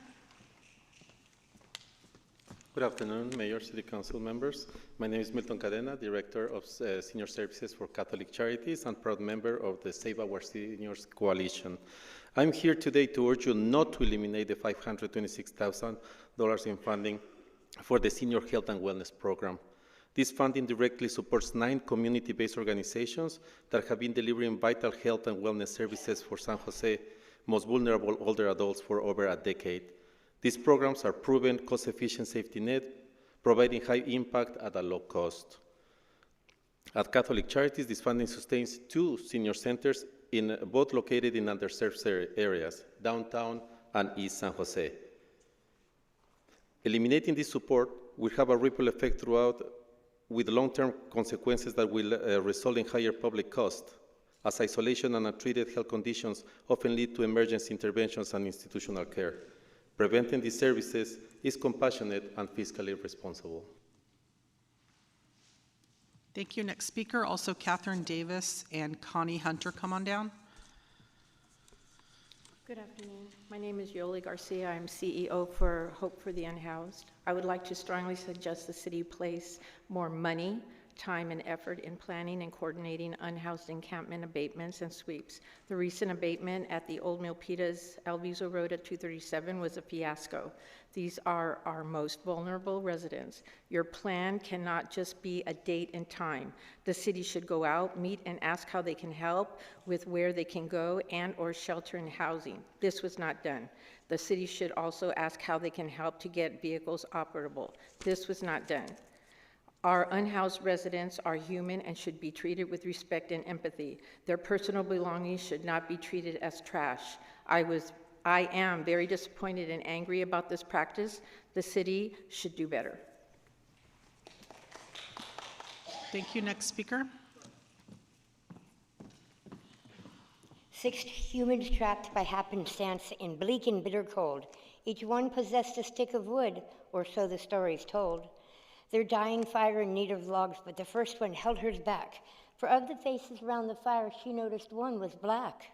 Good afternoon, Mayor, City Council members. My name is Milton Cadena, Director of Senior Services for Catholic Charities and proud member of the Save Our Seniors Coalition. I'm here today to urge you not to eliminate the $526,000 in funding for the Senior Health and Wellness Program. This funding directly supports 9 community-based organizations that have been delivering vital health and wellness services for San Jose most vulnerable older adults for over a decade. These programs are proven cost-efficient safety net, providing high impact at a low cost. At Catholic Charities, this funding sustains 2 senior centers, both located in underserved areas, downtown and East San Jose. Eliminating this support will have a ripple effect throughout, with long-term consequences that will result in higher public costs, as isolation and untreated health conditions often lead to emergency interventions and institutional care. Preventing these services is compassionate and fiscally responsible. Thank you. Next speaker, also Catherine Davis and Connie Hunter, come on down. Good afternoon. My name is Yoli Garcia. I'm CEO for Hope for the Unhoused. I would like to strongly suggest the city place more money, time, and effort in planning and coordinating unhoused encampment abatements and sweeps. The recent abatement at the Old Milpitas Alviso Road at 237 was a fiasco. These are our most vulnerable residents. Your plan cannot just be a date and time. The city should go out, meet, and ask how they can help with where they can go and or shelter and housing. This was not done. The city should also ask how they can help to get vehicles operable. This was not done. Our unhoused residents are human and should be treated with respect and empathy. Their personal belongings should not be treated as trash. I am very disappointed and angry about this practice. The city should do better. Thank you. Next speaker. 6 humans trapped by happenstance in bleak and bitter cold. Each one possessed a stick of wood, or so the story's told. Their dying fire in need of logs, but the first one held hers back. For of the faces around the fire, she noticed one was black.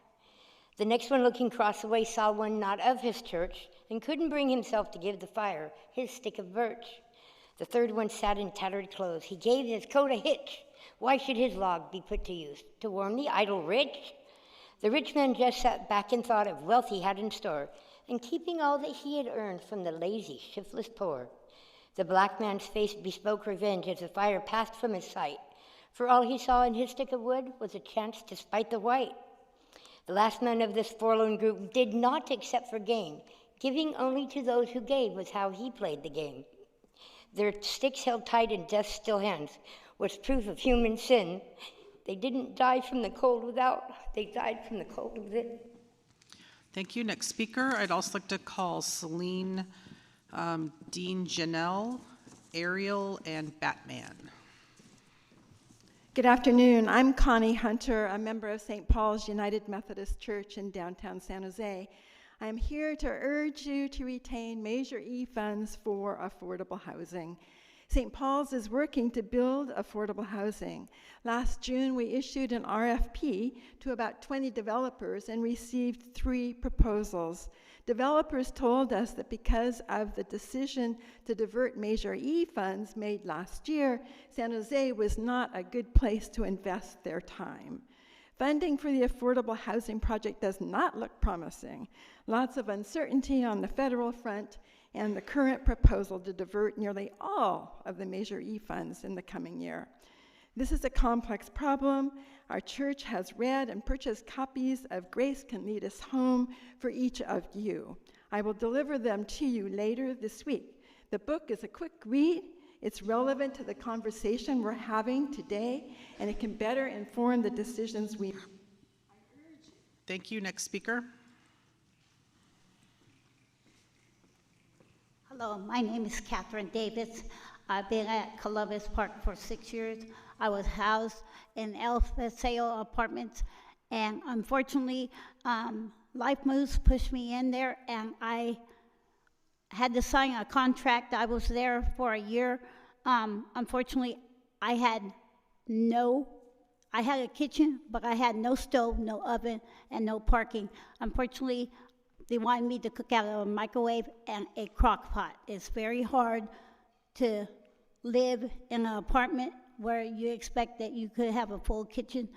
The next one, looking across the way, saw one not of his church and couldn't bring himself to give the fire his stick of birch. The third one sat in tattered clothes. He gave his coat a hitch. Why should his log be put to use? To warm the idle rich? The rich man just sat back and thought of wealth he had in store, and keeping all that he had earned from the lazy, shiftless poor. The black man's face bespoke revenge as the fire passed from his sight, for all he saw in his stick of wood was a chance to spite the white. The last man of this forlorn group did not accept for gain. Giving only to those who gave was how he played the game. Their sticks held tight in death's still hands was proof of human sin. They didn't die from the cold without, they died from the cold within. Thank you. Next speaker, I'd also like to call Celine, Dean Janelle, Ariel, and Batman. Good afternoon. I'm Connie Hunter, a member of St. Paul's United Methodist Church in downtown San Jose. I'm here to urge you to retain Measure E funds for affordable housing. St. Paul's is working to build affordable housing. Last June, we issued an RFP to about 20 developers and received 3 proposals. Developers told us that because of the decision to divert Measure E funds made last year, San Jose was not a good place to invest their time. Funding for the affordable housing project does not look promising. Lots of uncertainty on the federal front, and the current proposal to divert nearly all of the Measure E funds in the coming year. This is a complex problem. Our church has read and purchased copies of Grace Can Lead Us Home for each of you. I will deliver them to you later this week. The book is a quick read. It's relevant to the conversation we're having today, and it can better inform the decisions we make. Thank you. Next speaker. Hello, my name is Catherine Davis. I've been at Columbus Park for 6 years. I was housed in El Paseo apartments, and unfortunately, Life Moves pushed me in there, and I had to sign a contract. I was there for a year. Unfortunately, I had a kitchen, but I had no stove, no oven, and no parking. Unfortunately, they wanted me to cook out of a microwave and a crock pot. It's very hard to live in an apartment where you expect that you could have a full kitchen.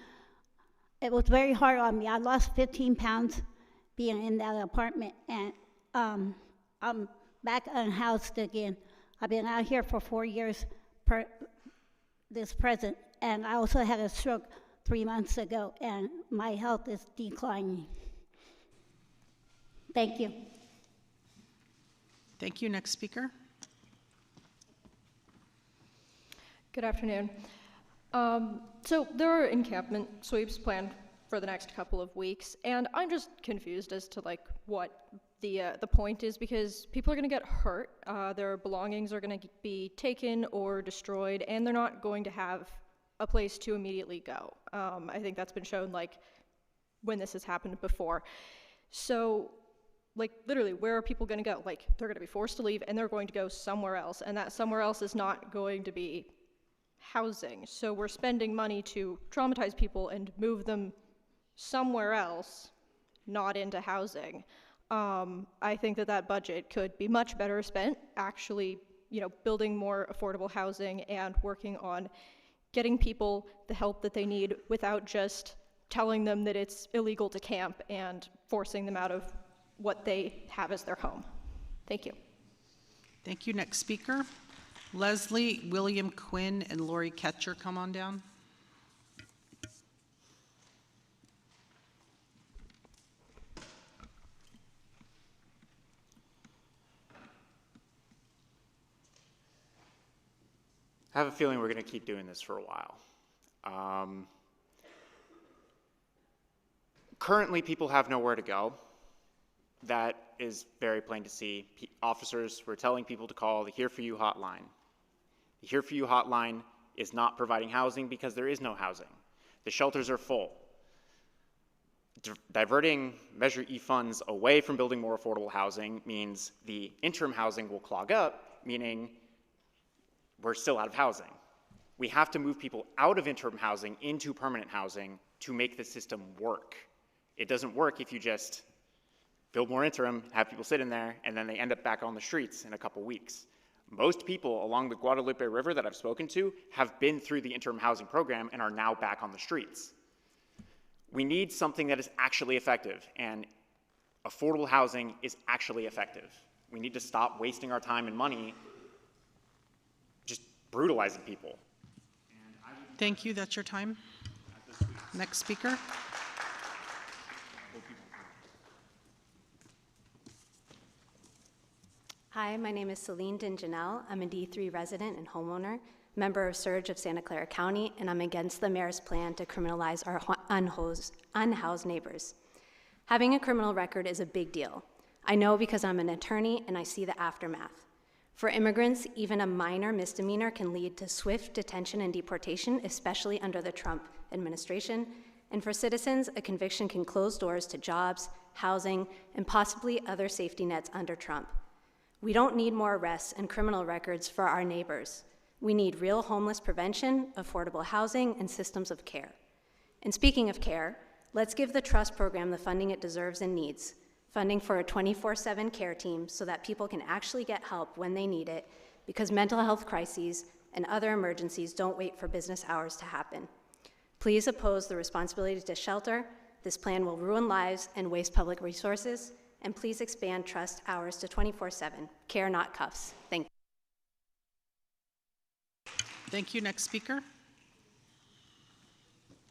It was very hard on me. I lost 15 pounds being in that apartment, and I'm back unhoused again. I've been out here for 4 years this present, and I also had a stroke 3 months ago, and my health is declining. Thank you. Thank you. Next speaker. Good afternoon. So there are encampment sweeps planned for the next couple of weeks, and I'm just confused as to what the point is, because people are going to get hurt, their belongings are going to be taken or destroyed, and they're not going to have a place to immediately go. I think that's been shown when this has happened before. So literally, where are people going to go? They're going to be forced to leave, and they're going to go somewhere else, and that somewhere else is not going to be housing. So we're spending money to traumatize people and move them somewhere else, not into housing. I think that budget could be much better spent actually, building more affordable housing and working on getting people the help that they need without just telling them that it's illegal to camp and forcing them out of what they have as their home. Thank you. Thank you. Next speaker. Leslie, William Quinn, and Lori Ketcher, come on down. I have a feeling we're going to keep doing this for a while. Currently, people have nowhere to go. That is very plain to see. Officers were telling people to call the Here For You hotline. The Here For You hotline is not providing housing because there is no housing. The shelters are full. Diverting Measure E funds away from building more affordable housing means the interim housing will clog up, meaning we're still out of housing. We have to move people out of interim housing into permanent housing to make the system work. It doesn't work if you just build more interim, have people sit in there, and then they end up back on the streets in a couple weeks. Most people along the Guadalupe River that I've spoken to have been through the interim housing program and are now back on the streets. We need something that is actually effective, and affordable housing is actually effective. We need to stop wasting our time and money just brutalizing people. Thank you, that's your time. Next speaker. Hi, my name is Celine Dinjanel. I'm a D3 resident and homeowner, member of Surge of Santa Clara County, and I'm against the mayor's plan to criminalize our unhoused neighbors. Having a criminal record is a big deal. I know because I'm an attorney and I see the aftermath. For immigrants, even a minor misdemeanor can lead to swift detention and deportation, especially under the Trump administration. And for citizens, a conviction can close doors to jobs, housing, and possibly other safety nets under Trump. We don't need more arrests and criminal records for our neighbors. We need real homeless prevention, affordable housing, and systems of care. And speaking of care, let's give the Trust program the funding it deserves and needs, funding for a 24/7 care team so that people can actually get help when they need it, because mental health crises and other emergencies don't wait for business hours to happen. Please oppose the responsibility to shelter. This plan will ruin lives and waste public resources. And please expand Trust hours to 24/7. Care, not cuffs. Thank you. Thank you. Next speaker.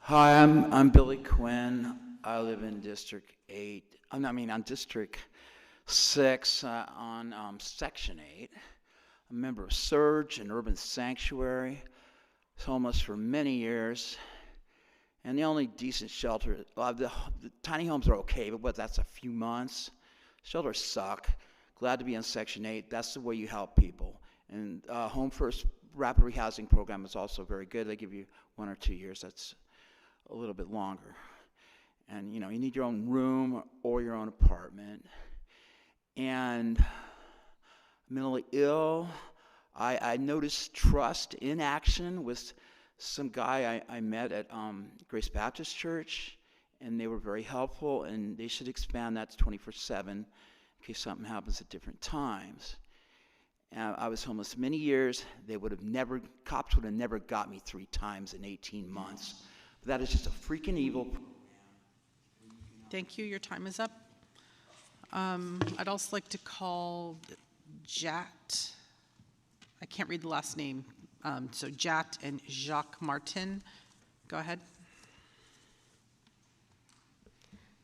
Hi, I'm Billy Quinn. I live in District 8. On District 6 on Section 8. I'm a member of Surge, an urban sanctuary. I was homeless for many years. And the only decent shelter, the tiny homes are okay, but that's a few months. Shelters suck. Glad to be on Section 8. That's the way you help people. And Home First Rapid Rehousing Program is also very good. They give you 1 or 2 years. That's a little bit longer. And you need your own room or your own apartment. And mentally ill, I noticed Trust in action with some guy I met at Grace Baptist Church, and they were very helpful, and they should expand that to 24/7 in case something happens at different times. I was homeless many years. Cops would have never got me 3 times in 18 months. But that is just a freaking evil. Thank you. Your time is up. I'd also like to call Jat. I can't read the last name. So Jat and Jacques Martin. Go ahead.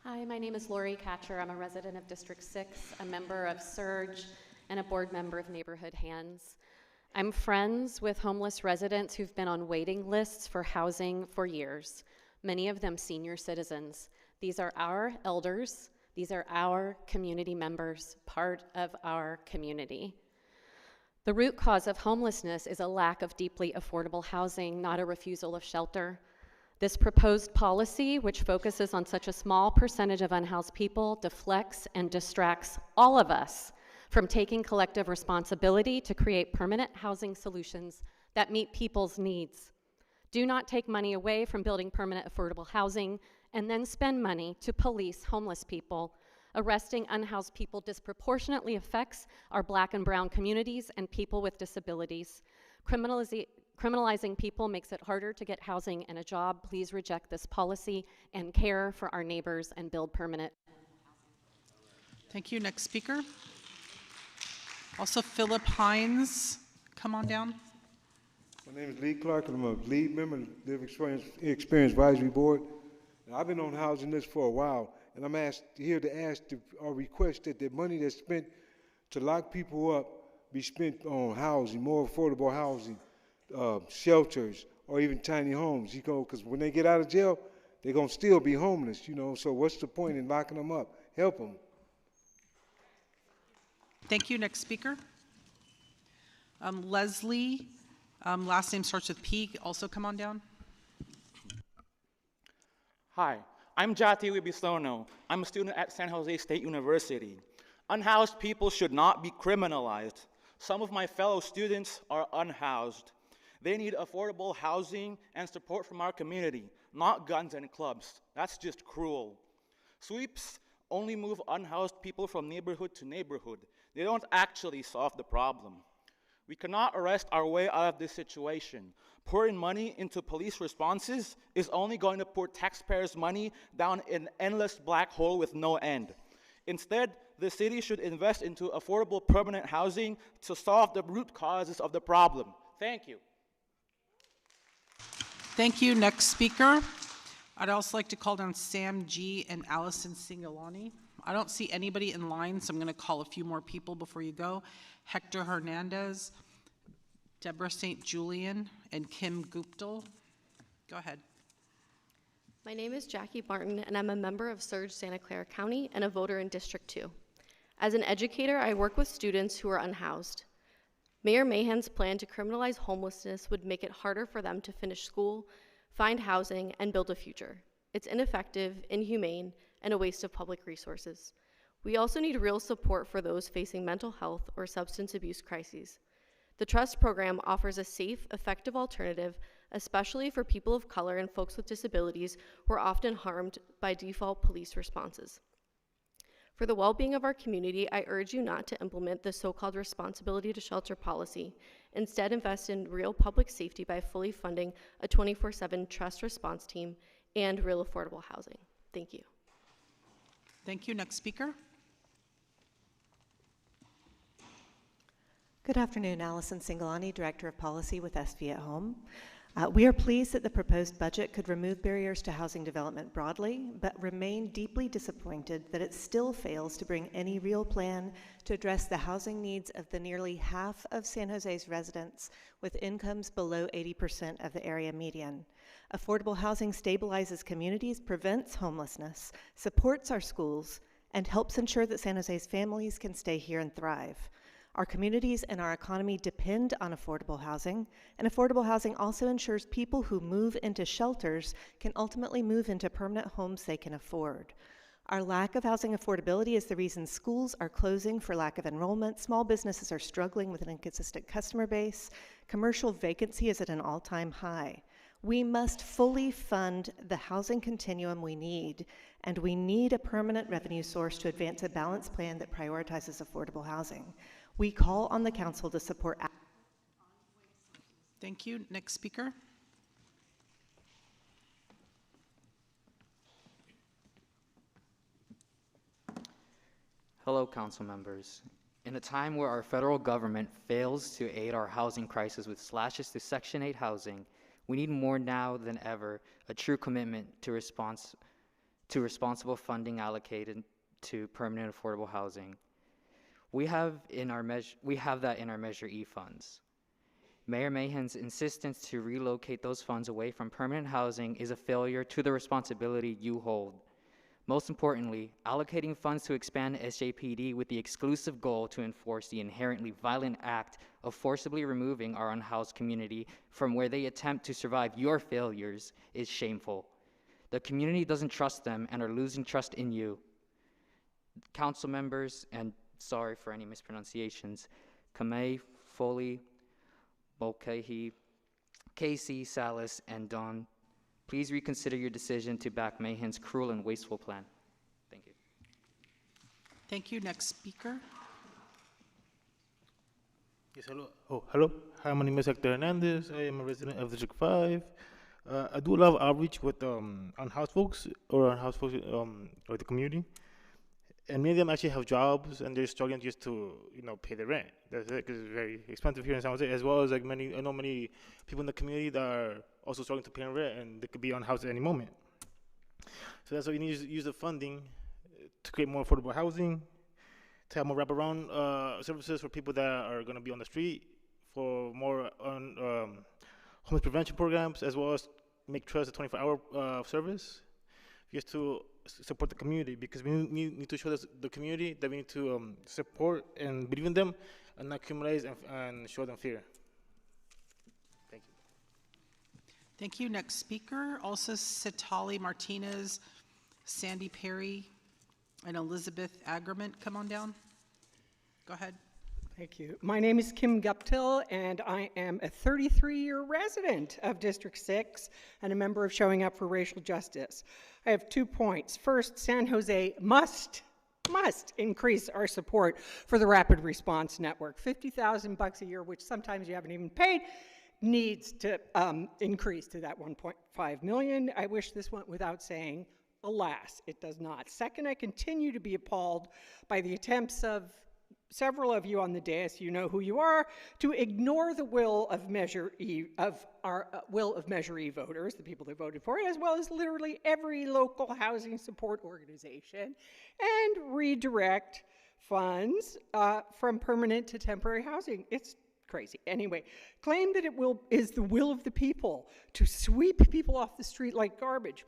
Hi, my name is Lori Catcher. I'm a resident of District 6, a member of Surge, and a board member of Neighborhood Hands. I'm friends with homeless residents who've been on waiting lists for housing for years, many of them senior citizens. These are our elders. These are our community members, part of our community. The root cause of homelessness is a lack of deeply affordable housing, not a refusal of shelter. This proposed policy, which focuses on such a small percentage of unhoused people, deflects and distracts all of us from taking collective responsibility to create permanent housing solutions that meet people's needs. Do not take money away from building permanent affordable housing and then spend money to police homeless people. Arresting unhoused people disproportionately affects our Black and brown communities and people with disabilities. Criminalizing people makes it harder to get housing and a job. Please reject this policy and care for our neighbors and build permanent. Thank you. Next speaker. Also, Philip Hines, come on down. My name is Lee Clark, and I'm a lead member of the Living Experience Advisory Board. And I've been on housing this for a while, and I'm here to request that the money that's spent to lock people up be spent on housing, more affordable housing, shelters, or even tiny homes. Because when they get out of jail, they're gonna still be homeless. So what's the point in locking them up? Help them. Thank you. Next speaker. Leslie, last name starts with P. Also come on down. Hi, I'm Jati Wibisono. I'm a student at San Jose State University. Unhoused people should not be criminalized. Some of my fellow students are unhoused. They need affordable housing and support from our community, not guns and clubs. That's just cruel. Sweeps only move unhoused people from neighborhood to neighborhood. They don't actually solve the problem. We cannot arrest our way out of this situation. Pouring money into police responses is only going to pour taxpayers' money down an endless black hole with no end. Instead, the city should invest into affordable permanent housing to solve the root causes of the problem. Thank you. Thank you. Next speaker. I'd also like to call down Sam G. and Allison Singalani. I don't see anybody in line, so I'm going to call a few more people before you go. Hector Hernandez, Deborah St. Julian, and Kim Guptal. Go ahead. My name is Jackie Martin, and I'm a member of Surge Santa Clara County and a voter in District 2. As an educator, I work with students who are unhoused. Mayor Mahan's plan to criminalize homelessness would make it harder for them to finish school, find housing, and build a future. It's ineffective, inhumane, and a waste of public resources. We also need real support for those facing mental health or substance abuse crises. The TRUST program offers a safe, effective alternative, especially for people of color and folks with disabilities who are often harmed by default police responses. For the well-being of our community, I urge you not to implement the so-called responsibility to shelter policy. Instead, invest in real public safety by fully funding a 24/7 TRUST response team and real affordable housing. Thank you. Thank you. Next speaker. Good afternoon, Allison Singalani, Director of Policy with SV at Home. We are pleased that the proposed budget could remove barriers to housing development broadly, but remain deeply disappointed that it still fails to bring any real plan to address the housing needs of the nearly half of San Jose's residents with incomes below 80% of the area median. Affordable housing stabilizes communities, prevents homelessness, supports our schools, and helps ensure that San Jose's families can stay here and thrive. Our communities and our economy depend on affordable housing, and affordable housing also ensures people who move into shelters can ultimately move into permanent homes they can afford. Our lack of housing affordability is the reason schools are closing for lack of enrollment, small businesses are struggling with an inconsistent customer base, commercial vacancy is at an all-time high. We must fully fund the housing continuum we need, and we need a permanent revenue source to advance a balanced plan that prioritizes affordable housing. We call on the council to support. Thank you. Next speaker. Hello, council members. In a time where our federal government fails to aid our housing crisis with slashes to Section 8 housing, we need more now than ever a true commitment to responsible funding allocated to permanent affordable housing. We have that in our Measure E funds. Mayor Mahan's insistence to relocate those funds away from permanent housing is a failure to the responsibility you hold. Most importantly, allocating funds to expand SJPD with the exclusive goal to enforce the inherently violent act of forcibly removing our unhoused community from where they attempt to survive your failures is shameful. The community doesn't trust them and are losing trust in you. Council members, and sorry for any mispronunciations, Kamei, Foley, Mulcahy, Casey, Salas, and Don, please reconsider your decision to back Mahan's cruel and wasteful plan. Thank you. Thank you. Next speaker. Yes, hello. Oh, hello. Hi, my name is Hector Hernandez. I am a resident of District 5. I do a lot of outreach with unhoused folks or the community. And many of them actually have jobs, and they're struggling just to, pay the rent. That's it, because it's very expensive here in San Jose, as well as I know many people in the community that are also struggling to pay rent, and they could be unhoused at any moment. So that's why we need to use the funding to create more affordable housing, to have more wraparound services for people that are going to be on the street, for more homeless prevention programs, as well as make TRUST a 24-hour service, just to support the community, because we need to show the community that we need to support and believe in them and not criminalize and show them fear. Thank you. Thank you. Next speaker, also Sitali Martinez, Sandy Perry, and Elizabeth Agrement. Come on down. Go ahead. Thank you. My name is Kim Guptill, and I am a 33-year resident of District 6 and a member of Showing Up for Racial Justice. I have 2 points. First, San Jose must increase our support for the Rapid Response Network. $50,000 a year, which sometimes you haven't even paid, needs to increase to that $1.5 million. I wish this went without saying. Alas, it does not. Second, I continue to be appalled by the attempts of several of you on the dais, you know who you are, to ignore the will of Measure E, will of Measure E voters, the people that voted for it, as well as literally every local housing support organization, and redirect funds from permanent to temporary housing. It's crazy. Anyway, claim that it is the will of the people to sweep people off the street like garbage.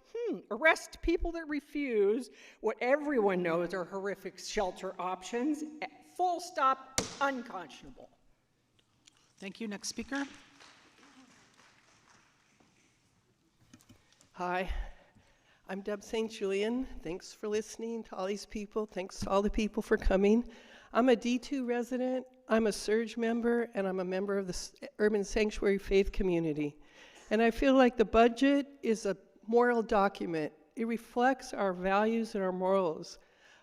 Arrest people that refuse what everyone knows are horrific shelter options. Full stop, unconscionable. Thank you. Next speaker. Hi, I'm Deb St. Julian. Thanks for listening to all these people. Thanks to all the people for coming. I'm a D2 resident, I'm a Surge member, and I'm a member of the Urban Sanctuary Faith Community. And I feel like the budget is a moral document. It reflects our values and our morals.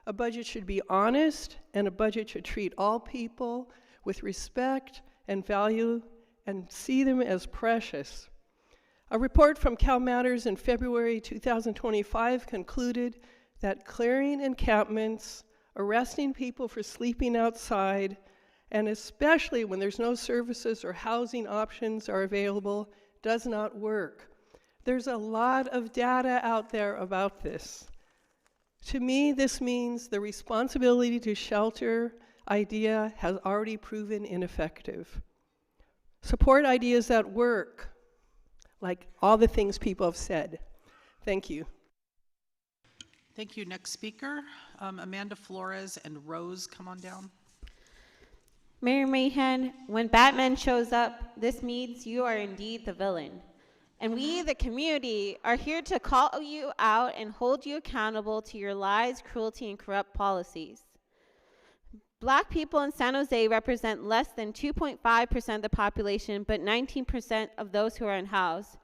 A budget should be honest, and a budget should treat all people with respect and value and see them as precious. A report from Cal Matters in February 2025 concluded that clearing encampments, arresting people for sleeping outside, and especially when there's no services or housing options are available, does not work. There's a lot of data out there about this. To me, this means the responsibility to shelter idea has already proven ineffective. Support ideas that work, like all the things people have said. Thank you. Thank you. Next speaker, Amanda Flores and Rose, come on down. Mayor Mahan, when Batman shows up, this means you are indeed the villain. And we, the community, are here to call you out and hold you accountable to your lies, cruelty, and corrupt policies. Black people in San Jose represent less than 2.5% of the population, but 19% of those who are unhoused.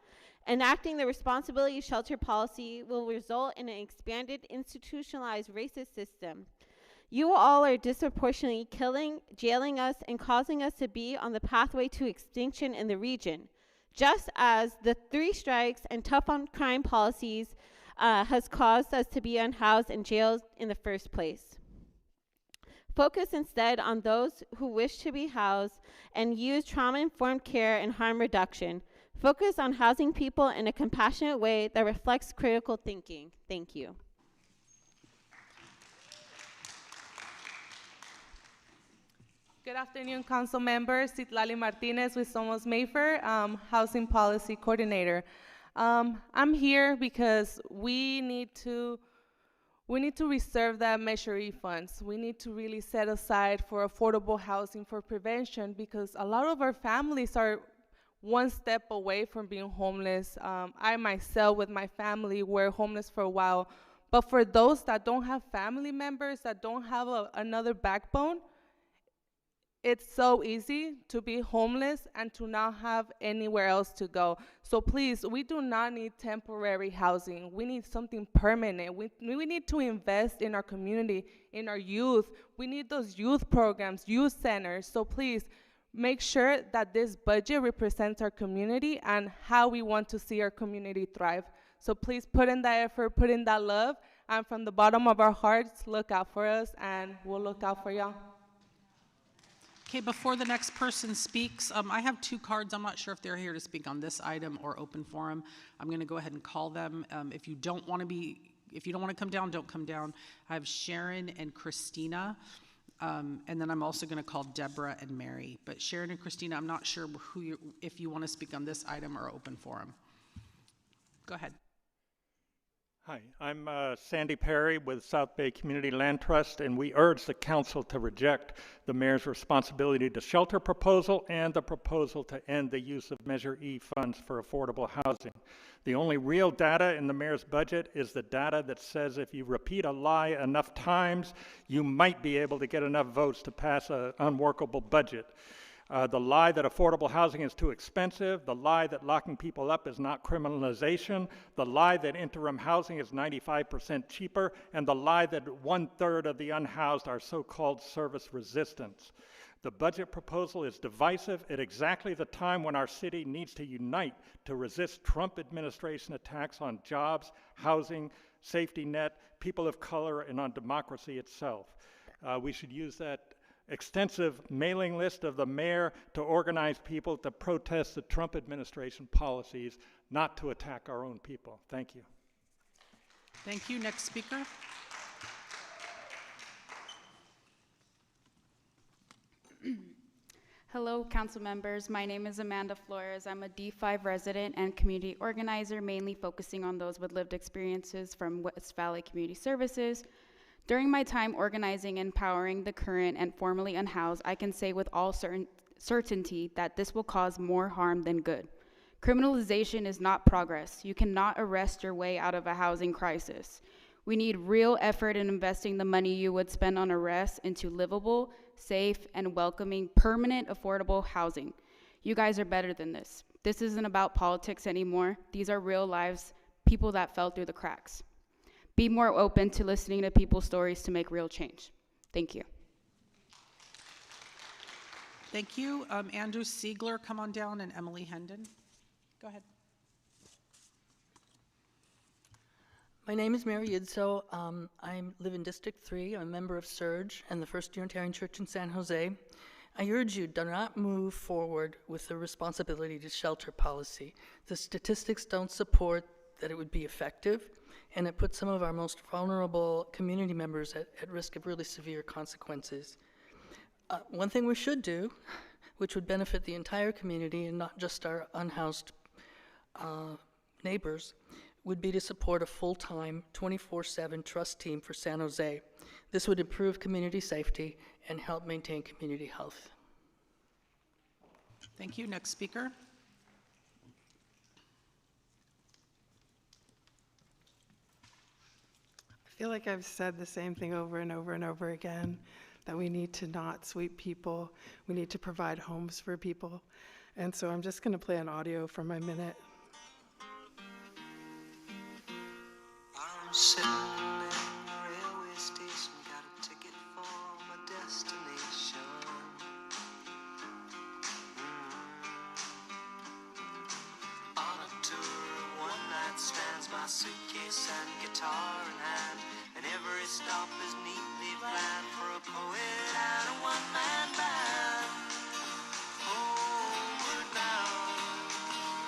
Enacting the responsibility shelter policy will result in an expanded, institutionalized racist system. You all are disproportionately killing, jailing us, and causing us to be on the pathway to extinction in the region, just as the 3 strikes and tough on crime policies has caused us to be unhoused and jailed in the first place. Focus instead on those who wish to be housed and use trauma-informed care and harm reduction. Focus on housing people in a compassionate way that reflects critical thinking. Thank you. Good afternoon, council members. Citlali Martinez with Somos Mayfair, Housing Policy Coordinator. I'm here because we need to reserve that Measure E funds. We need to really set aside for affordable housing for prevention, because a lot of our families are one step away from being homeless. I myself with my family were homeless for a while, but for those that don't have family members, that don't have another backbone, it's so easy to be homeless and to not have anywhere else to go. So please, we do not need temporary housing. We need something permanent. We need to invest in our community, in our youth. We need those youth programs, youth centers. So please, make sure that this budget represents our community and how we want to see our community thrive. So please put in that effort, put in that love, and from the bottom of our hearts, look out for us, and we'll look out for y'all. Okay, before the next person speaks, I have 2 cards. I'm not sure if they're here to speak on this item or open forum. I'm going to go ahead and call them. If you don't want to come down, don't come down. I have Sharon and Christina, and then I'm also going to call Deborah and Mary. But Sharon and Christina, I'm not sure if you want to speak on this item or open forum. Go ahead. Hi, I'm Sandy Perry with South Bay Community Land Trust, and we urge the council to reject the mayor's responsibility to shelter proposal and the proposal to end the use of Measure E funds for affordable housing. The only real data in the mayor's budget is the data that says if you repeat a lie enough times, you might be able to get enough votes to pass an unworkable budget. The lie that affordable housing is too expensive, the lie that locking people up is not criminalization, the lie that interim housing is 95% cheaper, and the lie that 1/3 of the unhoused are so-called service resistance. The budget proposal is divisive at exactly the time when our city needs to unite to resist Trump administration attacks on jobs, housing, safety net, people of color, and on democracy itself. We should use that extensive mailing list of the mayor to organize people to protest the Trump administration policies, not to attack our own people. Thank you. Thank you. Next speaker. Hello, council members. My name is Amanda Flores. I'm a D5 resident and community organizer, mainly focusing on those with lived experiences from West Valley Community Services. During my time organizing and empowering the current and formerly unhoused, I can say with all certainty that this will cause more harm than good. Criminalization is not progress. You cannot arrest your way out of a housing crisis. We need real effort in investing the money you would spend on arrests into livable, safe, and welcoming, permanent, affordable housing. You guys are better than this. This isn't about politics anymore. These are real lives, people that fell through the cracks. Be more open to listening to people's stories to make real change. Thank you. Thank you. Andrew Siegler, come on down, and Emily Hendon. Go ahead. My name is Mary Yidso. I live in District 3. I'm a member of Surge and the First Unitarian Church in San Jose. I urge you, do not move forward with the responsibility to shelter policy. The statistics don't support that it would be effective, and it puts some of our most vulnerable community members at risk of really severe consequences. One thing we should do, which would benefit the entire community and not just our unhoused neighbors, would be to support a full-time, 24/7 trust team for San Jose. This would improve community safety and help maintain community health. Thank you. Next speaker. I feel like I've said the same thing over and over and over again, that we need to not sweep people. We need to provide homes for people. And so I'm just going to play an audio from my minute. I'm sitting in the railway station, got a ticket for my destination. On a tour of one-night stands, my suitcase and guitar in hand, and every stop is neatly planned for a poet and a one-man band. Homeward bound,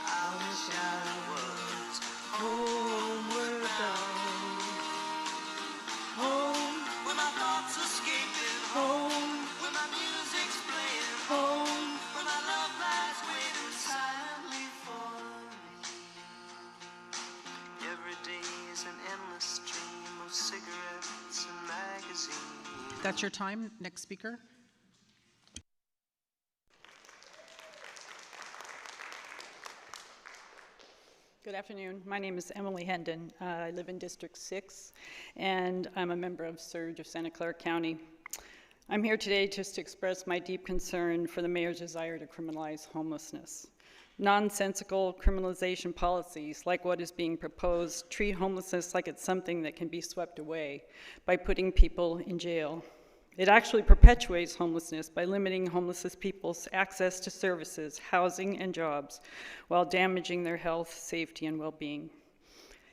I wish I was homeward bound. Home, where my thoughts escaping. Home, where my music's playing. Home, where my love lies waiting silently for me. Every day is an endless stream of cigarettes and magazines. That's your time. Next speaker. Good afternoon. My name is Emily Hendon. I live in District 6, and I'm a member of Surge of Santa Clara County. I'm here today just to express my deep concern for the mayor's desire to criminalize homelessness. Nonsensical criminalization policies, like what is being proposed, treat homelessness like it's something that can be swept away by putting people in jail. It actually perpetuates homelessness by limiting homeless people's access to services, housing, and jobs, while damaging their health, safety, and well-being.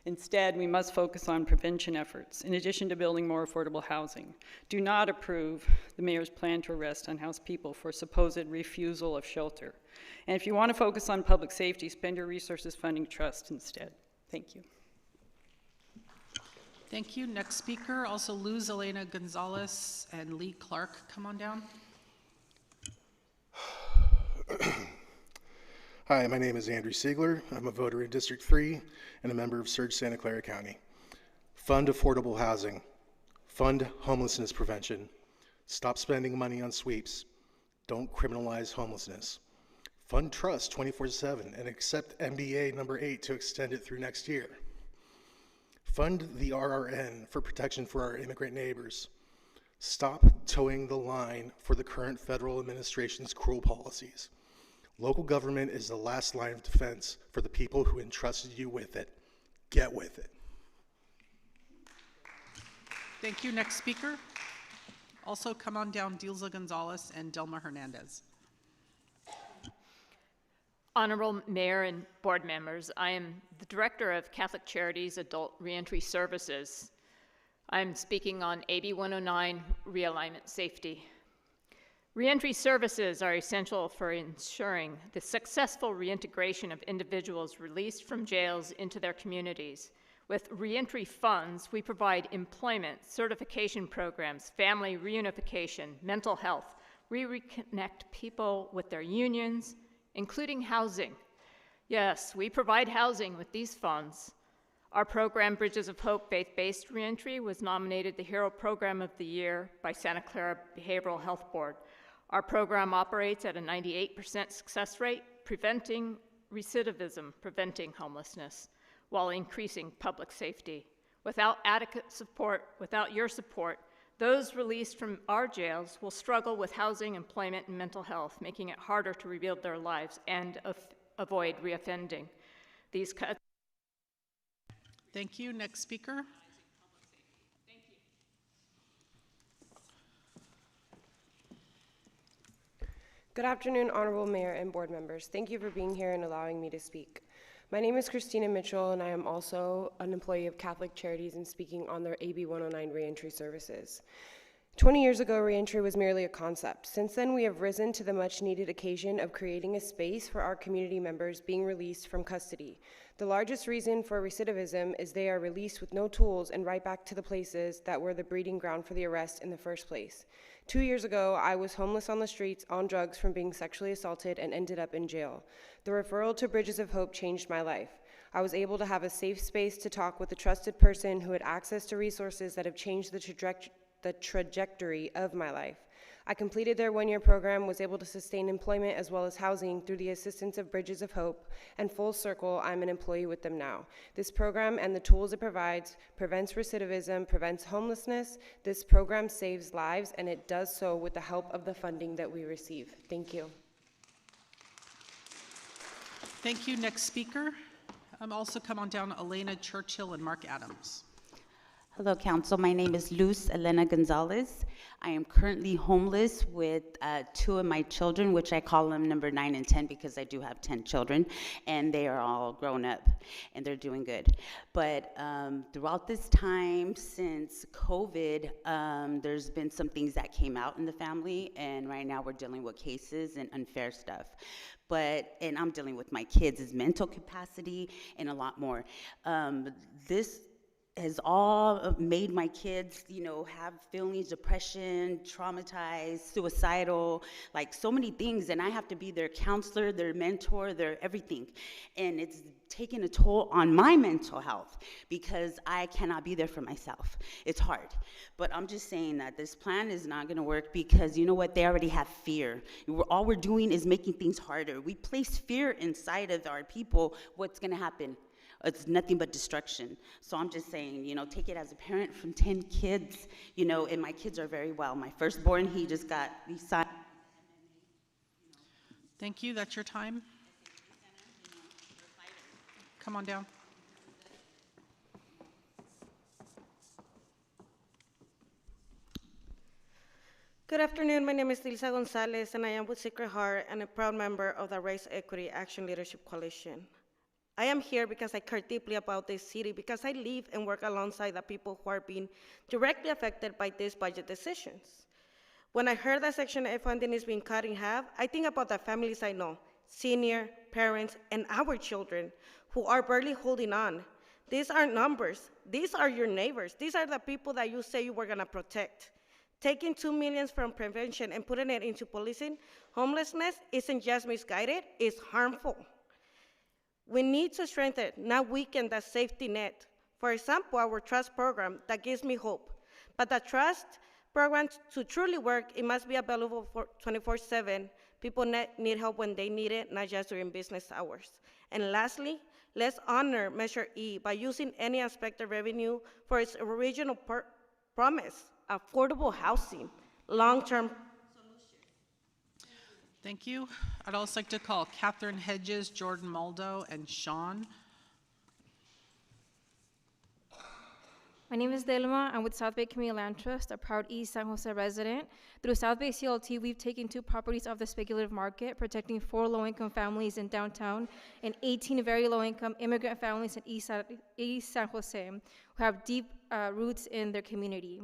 Instead, we must focus on prevention efforts, in addition to building more affordable housing. Do not approve the mayor's plan to arrest unhoused people for supposed refusal of shelter. And if you want to focus on public safety, spend your resources funding trust instead. Thank you. Thank you. Next speaker, also Luz Elena Gonzalez and Lee Clark, come on down. Hi, my name is Andrew Siegler. I'm a voter in District 3 and a member of Surge Santa Clara County. Fund affordable housing. Fund homelessness prevention. Stop spending money on sweeps. Don't criminalize homelessness. Fund trust 24/7 and accept MBA number 8 to extend it through next year. Fund the RRN for protection for our immigrant neighbors. Stop towing the line for the current federal administration's cruel policies. Local government is the last line of defense for the people who entrusted you with it. Get with it. Thank you. Next speaker. Also come on down, Dilza Gonzalez and Delma Hernandez. Honorable Mayor and board members, I am the Director of Catholic Charities Adult Reentry Services. I'm speaking on AB 109, Realignment Safety. Reentry services are essential for ensuring the successful reintegration of individuals released from jails into their communities. With reentry funds, we provide employment, certification programs, family reunification, mental health. We reconnect people with their unions, including housing. Yes, we provide housing with these funds. Our program, Bridges of Hope Faith-Based Reentry, was nominated the Hero Program of the Year by Santa Clara Behavioral Health Board. Our program operates at a 98% success rate, preventing recidivism, preventing homelessness, while increasing public safety. Without adequate support, without your support, those released from our jails will struggle with housing, employment, and mental health, making it harder to rebuild their lives and avoid reoffending. These cuts. Thank you. Next speaker. Good afternoon, Honorable Mayor and board members. Thank you for being here and allowing me to speak. My name is Christina Mitchell, and I am also an employee of Catholic Charities and speaking on their AB 109 reentry services. 20 years ago, reentry was merely a concept. Since then, we have risen to the much-needed occasion of creating a space for our community members being released from custody. The largest reason for recidivism is they are released with no tools and right back to the places that were the breeding ground for the arrest in the first place. 2 years ago, I was homeless on the streets on drugs from being sexually assaulted and ended up in jail. The referral to Bridges of Hope changed my life. I was able to have a safe space to talk with a trusted person who had access to resources that have changed the trajectory of my life. I completed their one-year program, was able to sustain employment as well as housing through the assistance of Bridges of Hope, and full circle, I'm an employee with them now. This program and the tools it provides prevents recidivism, prevents homelessness. This program saves lives, and it does so with the help of the funding that we receive. Thank you. Thank you. Next speaker. Also come on down, Elena Churchill and Mark Adams. Hello, Council. My name is Luz Elena Gonzalez. I am currently homeless with 2 of my children, which I call them number 9 and 10 because I do have 10 children, and they are all grown up, and they're doing good. But throughout this time, since COVID, there's been some things that came out in the family, and right now we're dealing with cases and unfair stuff. And I'm dealing with my kids' mental capacity and a lot more. This has all made my kids, have feelings, depression, traumatized, suicidal, like so many things. And I have to be their counselor, their mentor, their everything. And it's taken a toll on my mental health because I cannot be there for myself. It's hard. But I'm just saying that this plan is not going to work because you know what? They already have fear. All we're doing is making things harder. We place fear inside of our people. What's going to happen? It's nothing but destruction. So I'm just saying, take it as a parent from 10 kids, and my kids are very well. My firstborn, he signed. Thank you. That's your time. Come on down. Good afternoon. My name is Dilsa Gonzalez, and I am with Sacred Heart and a proud member of the Race Equity Action Leadership Coalition. I am here because I care deeply about this city, because I live and work alongside the people who are being directly affected by these budget decisions. When I heard that Section 8 funding is being cut in half, I think about the families I know, senior, parents, and our children who are barely holding on. These aren't numbers. These are your neighbors. These are the people that you say you were gonna protect. Taking $2 million from prevention and putting it into policing homelessness isn't just misguided, it's harmful. We need to strengthen, not weaken, the safety net For example, our trust program that gives me hope. But the trust program to truly work, it must be available for 24/7. People need help when they need it, not just during business hours. And lastly, let's honor Measure E by using any aspect of revenue for its original promise, affordable housing, long-term. Thank you. I'd also like to call Catherine Hedges, Jordan Maldo, and Sean. My name is Delma. I'm with South Bay Community Land Trust, a proud East San Jose resident. Through South Bay CLT, we've taken 2 properties off the speculative market, protecting 4 low-income families in downtown and 18 very low-income immigrant families in East San Jose who have deep roots in their community.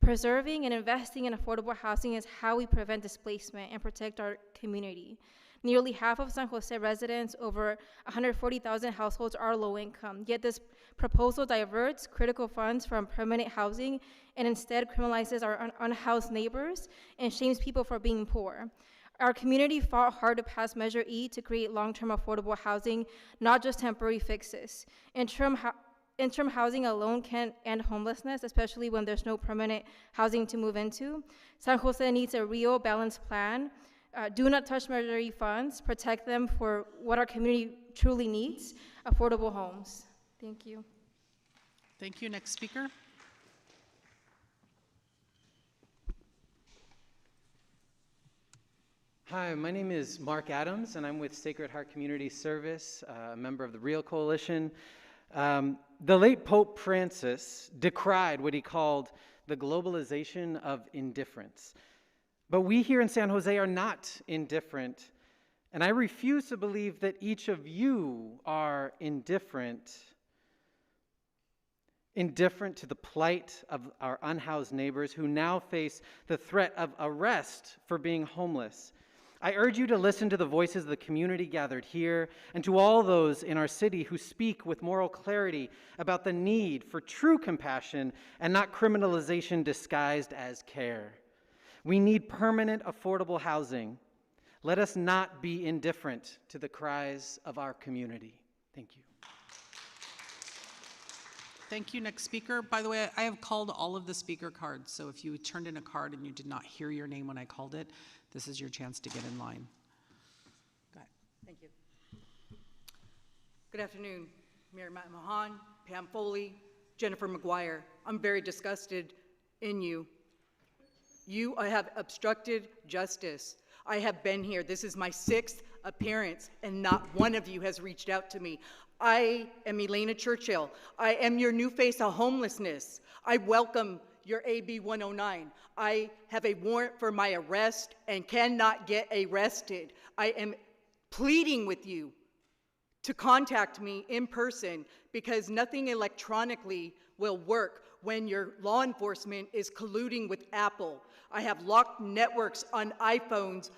Preserving and investing in affordable housing is how we prevent displacement and protect our community. Nearly half of San Jose residents, over 140,000 households, are low income, yet this proposal diverts critical funds from permanent housing and instead criminalizes our unhoused neighbors and shames people for being poor. Our community fought hard to pass Measure E to create long-term affordable housing, not just temporary fixes. Interim housing alone can't end homelessness, especially when there's no permanent housing to move into. San Jose needs a real balanced plan. Do not touch Measure E funds. Protect them for what our community truly needs, affordable homes. Thank you. Thank you. Next speaker. Hi, my name is Mark Adams, and I'm with Sacred Heart Community Service, a member of the Real Coalition. The late Pope Francis decried what he called the globalization of indifference. But we here in San Jose are not indifferent, and I refuse to believe that each of you are indifferent to the plight of our unhoused neighbors who now face the threat of arrest for being homeless. I urge you to listen to the voices of the community gathered here and to all those in our city who speak with moral clarity about the need for true compassion and not criminalization disguised as care. We need permanent, affordable housing. Let us not be indifferent to the cries of our community. Thank you. Thank you. Next speaker. By the way, I have called all of the speaker cards, so if you turned in a card and you did not hear your name when I called it, this is your chance to get in line. Go ahead. Thank you. Good afternoon, Mayor Matt Mahan, Pam Foley, Jennifer McGuire. I'm very disgusted in you. You have obstructed justice. I have been here. This is my 6th appearance, and not one of you has reached out to me. I am Elena Churchill. I am your new face of homelessness. I welcome your AB 109. I have a warrant for my arrest and cannot get arrested. I am pleading with you to contact me in person because nothing electronically will work when your law enforcement is colluding with Apple. I have locked networks on iPhones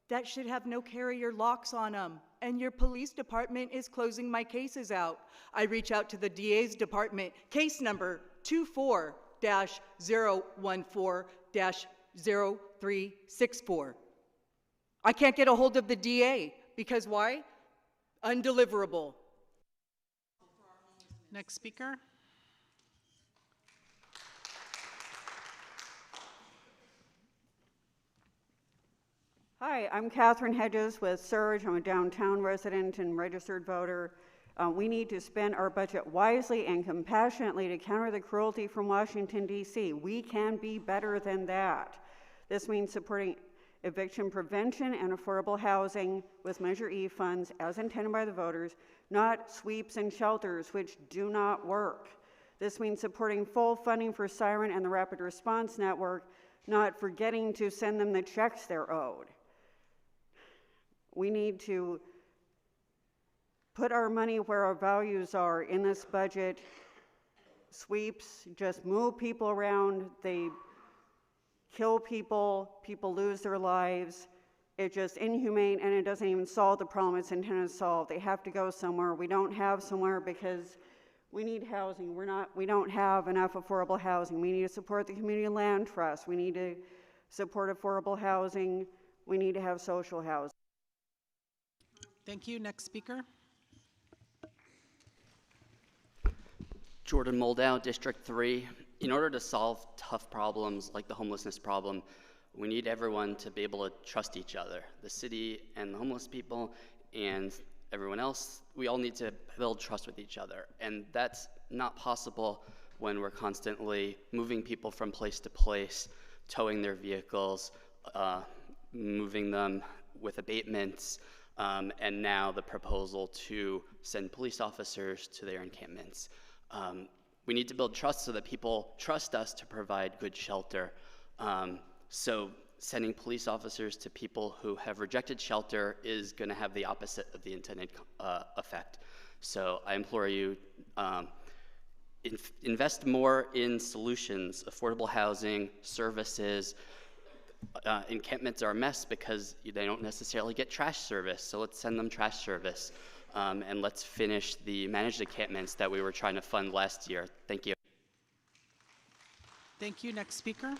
that should have no carrier locks on them, and your police department is closing my cases out. I reach out to the DA's department, case number 24-014-0364. I can't get a hold of the DA because why? Undeliverable. Next speaker. Hi, I'm Catherine Hedges with Surge. I'm a downtown resident and registered voter. We need to spend our budget wisely and compassionately to counter the cruelty from Washington, D.C. We can be better than that. This means supporting eviction prevention and affordable housing with Measure E funds as intended by the voters, not sweeps and shelters, which do not work. This means supporting full funding for Siren and the Rapid Response Network, not forgetting to send them the checks they're owed. We need to put our money where our values are in this budget. Sweeps just move people around, they kill people, people lose their lives. It's just inhumane, and it doesn't even solve the problem it's intended to solve. They have to go somewhere. We don't have somewhere because we need housing. We don't have enough affordable housing. We need to support the Community Land Trust. We need to support affordable housing. We need to have social housing. Thank you. Next speaker. Jordan Moldow, District 3. In order to solve tough problems like the homelessness problem, we need everyone to be able to trust each other. The city and the homeless people and everyone else, we all need to build trust with each other. And that's not possible when we're constantly moving people from place to place, towing their vehicles, moving them with abatements, and now the proposal to send police officers to their encampments. We need to build trust so that people trust us to provide good shelter. So sending police officers to people who have rejected shelter is going to have the opposite of the intended effect. So I implore you, invest more in solutions, affordable housing, services. Encampments are a mess because they don't necessarily get trash service, so let's send them trash service. And let's finish the managed encampments that we were trying to fund last year. Thank you. Thank you. Next speaker.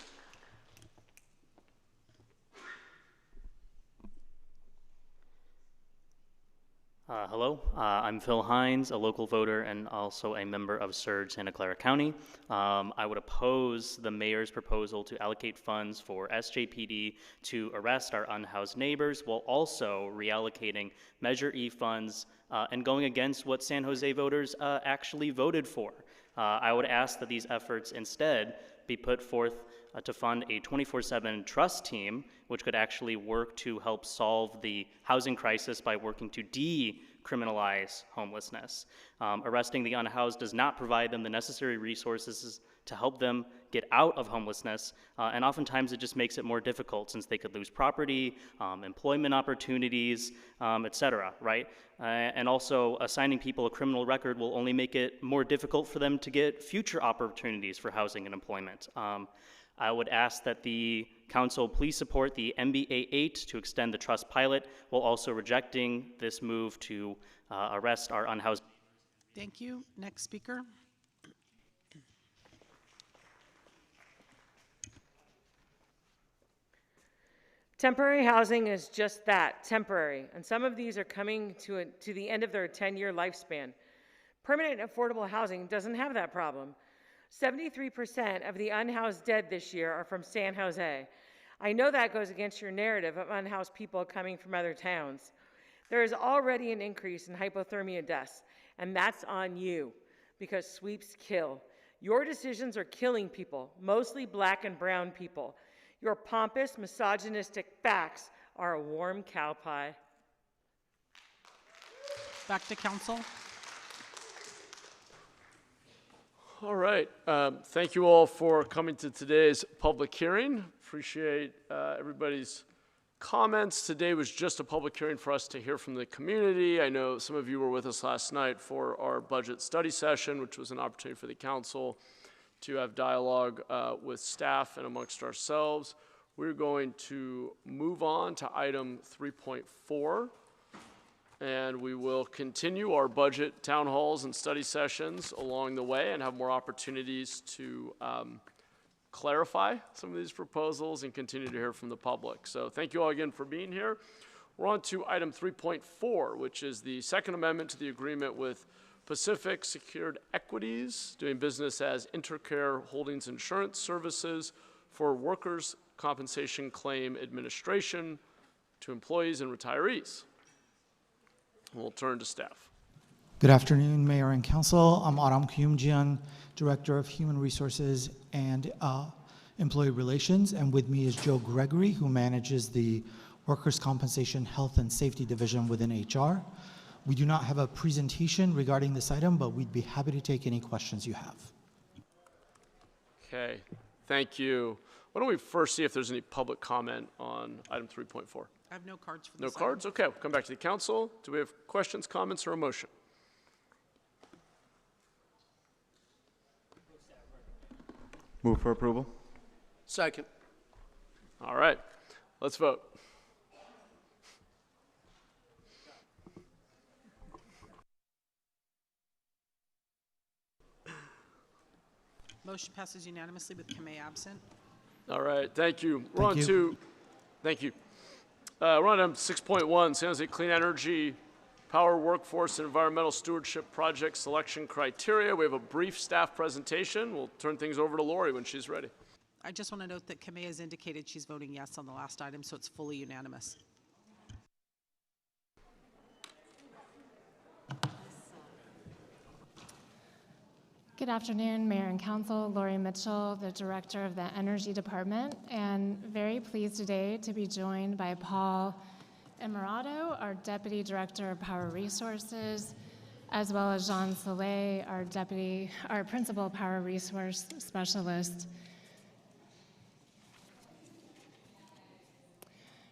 Hello, I'm Phil Hines, a local voter and also a member of Surge Santa Clara County. I would oppose the mayor's proposal to allocate funds for SJPD to arrest our unhoused neighbors while also reallocating Measure E funds and going against what San Jose voters actually voted for. I would ask that these efforts instead be put forth to fund a 24/7 trust team, which could actually work to help solve the housing crisis by working to decriminalize homelessness. Arresting the unhoused does not provide them the necessary resources to help them get out of homelessness, and oftentimes it just makes it more difficult since they could lose property, employment opportunities, etc., right? And also assigning people a criminal record will only make it more difficult for them to get future opportunities for housing and employment. I would ask that the council please support the MBA 8 to extend the trust pilot while also rejecting this move to arrest our unhoused. Thank you. Next speaker. Temporary housing is just that, temporary, and some of these are coming to the end of their 10-year lifespan. Permanent affordable housing doesn't have that problem. 73% of the unhoused dead this year are from San Jose. I know that goes against your narrative of unhoused people coming from other towns. There is already an increase in hypothermia deaths, and that's on you, because sweeps kill. Your decisions are killing people, mostly black and brown people. Your pompous, misogynistic facts are a warm cow pie. Back to council. All right. Thank you all for coming to today's public hearing. Appreciate everybody's comments. Today was just a public hearing for us to hear from the community. I know some of you were with us last night for our budget study session, which was an opportunity for the council to have dialogue with staff and amongst ourselves. We're going to move on to item 3.4. And we will continue our budget town halls and study sessions along the way and have more opportunities to clarify some of these proposals and continue to hear from the public. So thank you all again for being here. We're on to item 3.4, which is the second amendment to the agreement with Pacific Secured Equities, doing business as Intercare Holdings Insurance Services for workers' compensation claim administration to employees and retirees. We'll turn to staff. Good afternoon, Mayor and Council. I'm Aram Kuyumjian, Director of Human Resources and Employee Relations, and with me is Joe Gregory, who manages the Workers' Compensation Health and Safety Division within HR. We do not have a presentation regarding this item, but we'd be happy to take any questions you have. Okay, thank you. Why don't we first see if there's any public comment on item 3.4? I have no cards for this. No cards? Okay, we'll come back to the council. Do we have questions, comments, or a motion? Move for approval. Second. All right, let's vote. Motion passes unanimously with Kamei absent. All right, thank you. We're on to 6.1, San Jose Clean Energy Power Workforce and Environmental Stewardship Project Selection Criteria. We have a brief staff presentation. We'll turn things over to Lori when she's ready. I just want to note that Kamea has indicated she's voting yes on the last item, so it's fully unanimous. Good afternoon, Mayor and Council. Lori Mitchell, the Director of the Energy Department, and very pleased today to be joined by Paul Emirado, our Deputy Director of Power Resources, as well as Jean Soleil, our Principal Power Resource Specialist.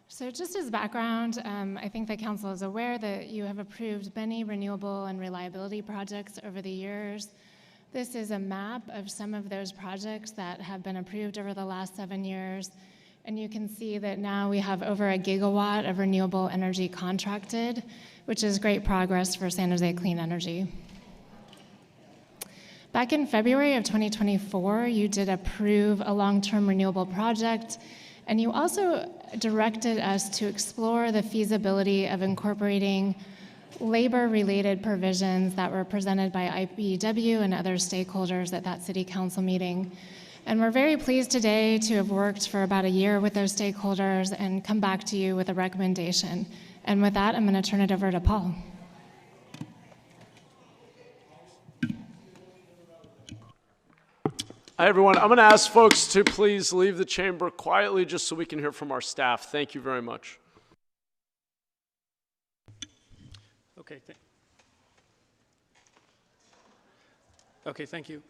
So just as background, I think the Council is aware that you have approved many renewable and reliability projects over the years. This is a map of some of those projects that have been approved over the last 7 years. And you can see that now we have over 1 gigawatt of renewable energy contracted, which is great progress for San Jose Clean Energy. Back in February of 2024, you did approve a long-term renewable project, and you also directed us to explore the feasibility of incorporating labor-related provisions that were presented by IBEW and other stakeholders at that City Council meeting. And we're very pleased today to have worked for about a year with those stakeholders and come back to you with a recommendation. And with that, I'm going to turn it over to Paul. Hi, everyone. I'm going to ask folks to please leave the chamber quietly just so we can hear from our staff. Thank you very much. Okay, thank you.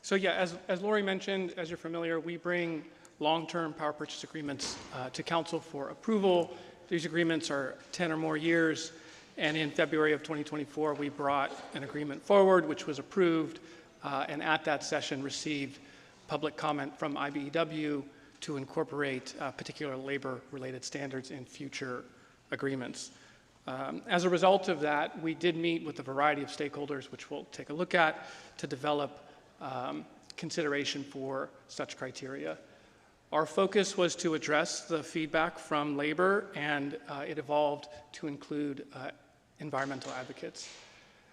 So yeah, as Lori mentioned, as you're familiar, we bring long-term power purchase agreements to council for approval. These agreements are 10 or more years, and in February of 2024, we brought an agreement forward, which was approved, and at that session received public comment from IBEW to incorporate particular labor-related standards in future agreements. As a result of that, we did meet with a variety of stakeholders, which we'll take a look at, to develop consideration for such criteria. Our focus was to address the feedback from labor, and it evolved to include environmental advocates.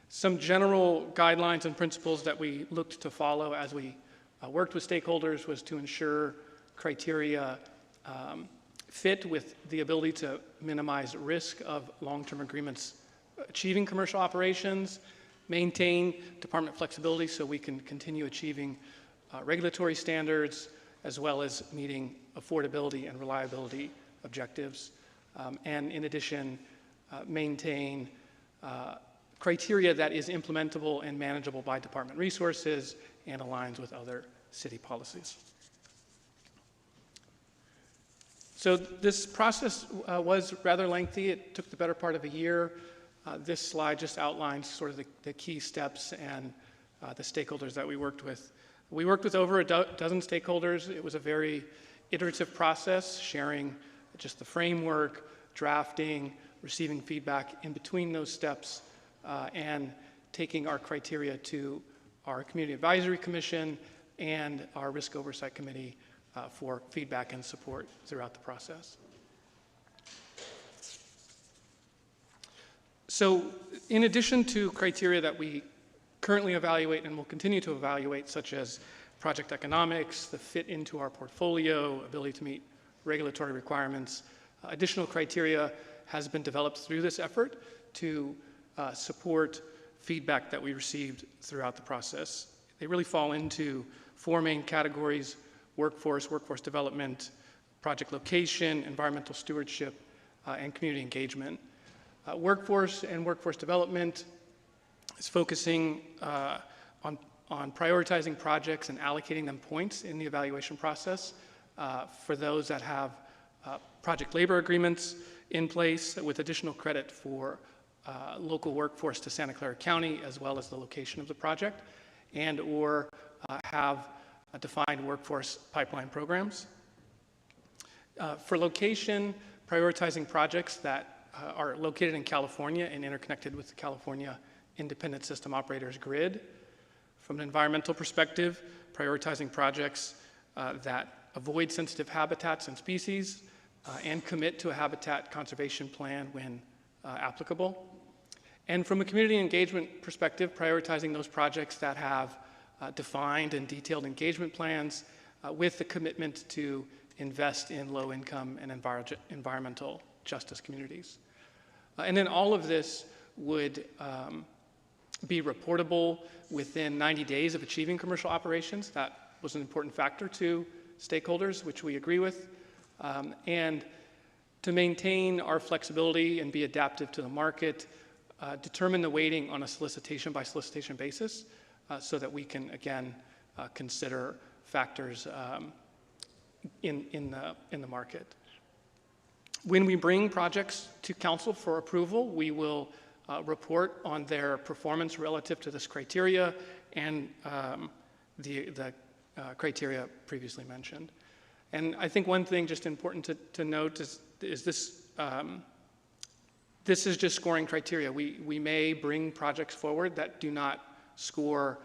Some general guidelines and principles that we looked to follow as we worked with stakeholders was to ensure criteria fit with the ability to minimize risk of long-term agreements achieving commercial operations, maintain department flexibility so we can continue achieving regulatory standards, as well as meeting affordability and reliability objectives, and in addition, maintain criteria that is implementable and manageable by department resources and aligns with other city policies. So this process was rather lengthy. It took the better part of a year. This slide just outlines sort of the key steps and the stakeholders that we worked with. We worked with over a dozen stakeholders. It was a very iterative process, sharing just the framework, drafting, receiving feedback in between those steps, and taking our criteria to our Community Advisory Commission and our Risk Oversight Committee for feedback and support throughout the process. So in addition to criteria that we currently evaluate and will continue to evaluate, such as project economics, the fit into our portfolio, ability to meet regulatory requirements, additional criteria has been developed through this effort to support feedback that we received throughout the process. They really fall into 4 main categories: workforce development, project location, environmental stewardship, and community engagement. Workforce and workforce development is focusing on prioritizing projects and allocating them points in the evaluation process for those that have project labor agreements in place, with additional credit for local workforce to Santa Clara County, as well as the location of the project, and or have defined workforce pipeline programs. For location, prioritizing projects that are located in California and interconnected with the California Independent System Operators grid. From an environmental perspective, prioritizing projects that avoid sensitive habitats and species and commit to a habitat conservation plan when applicable. And from a community engagement perspective, prioritizing those projects that have defined and detailed engagement plans with the commitment to invest in low-income and environmental justice communities. And then all of this would be reportable within 90 days of achieving commercial operations. That was an important factor to stakeholders, which we agree with. And to maintain our flexibility and be adaptive to the market, determine the weighting on a solicitation by solicitation basis so that we can, again, consider factors in the market. When we bring projects to council for approval, we will report on their performance relative to this criteria and the criteria previously mentioned. And I think one thing just important to note is this, this is just scoring criteria. We may bring projects forward that do not score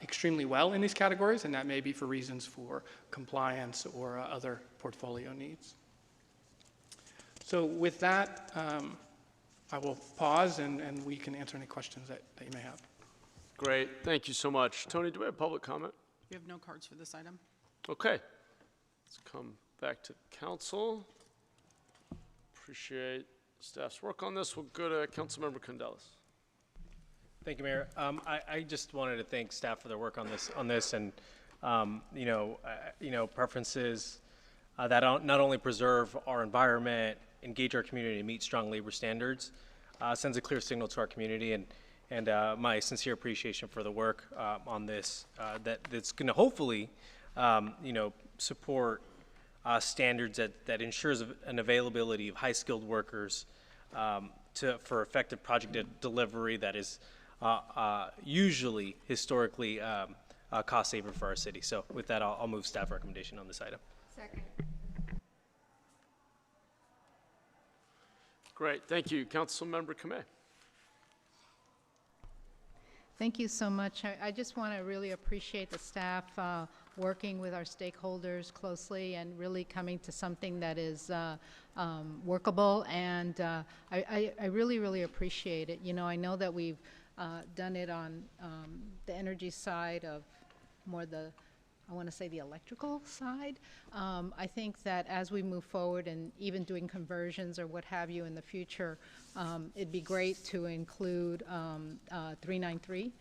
extremely well in these categories, and that may be for reasons for compliance or other portfolio needs. So with that, I will pause and we can answer any questions that you may have. Great, thank you so much. Tony, do we have public comment? We have no cards for this item. Okay, let's come back to council. Appreciate staff's work on this. We'll go to Councilmember Condellis. Thank you, Mayor. I just wanted to thank staff for their work on this, and preferences that not only preserve our environment, engage our community, and meet strong labor standards, sends a clear signal to our community, and my sincere appreciation for the work on this that's going to hopefully support standards that ensures an availability of high-skilled workers for effective project delivery that is usually historically cost saver for our city. So with that, I'll move staff recommendation on this item. Second. Great, thank you. Councilmember Kameh. Thank you so much. I just want to really appreciate the staff working with our stakeholders closely and really coming to something that is workable, and I really, really appreciate it. I know that we've done it on the energy side of more I want to say the electrical side. I think that as we move forward and even doing conversions or what have you in the future, it'd be great to include 393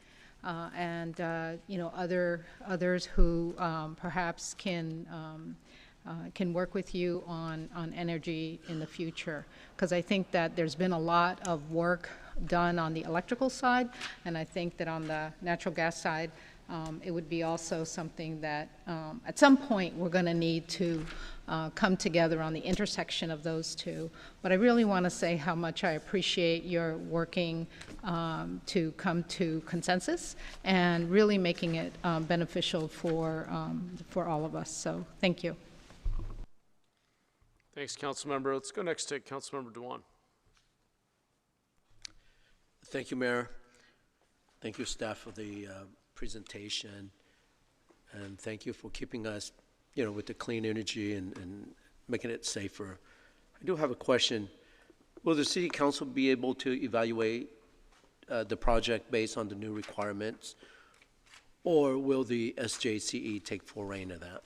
and others who perhaps can work with you on energy in the future, because I think that there's been a lot of work done on the electrical side, and I think that on the natural gas side, it would be also something that at some point we're going to need to come together on the intersection of those two. But I really want to say how much I appreciate your working to come to consensus and really making it beneficial for all of us. So thank you. Thanks, Councilmember. Let's go next to Councilmember Dewan. Thank you, Mayor. Thank you, staff, for the presentation, and thank you for keeping us, with the clean energy and making it safer. I do have a question. Will the City Council be able to evaluate the project based on the new requirements, or will the SJCE take full reign of that?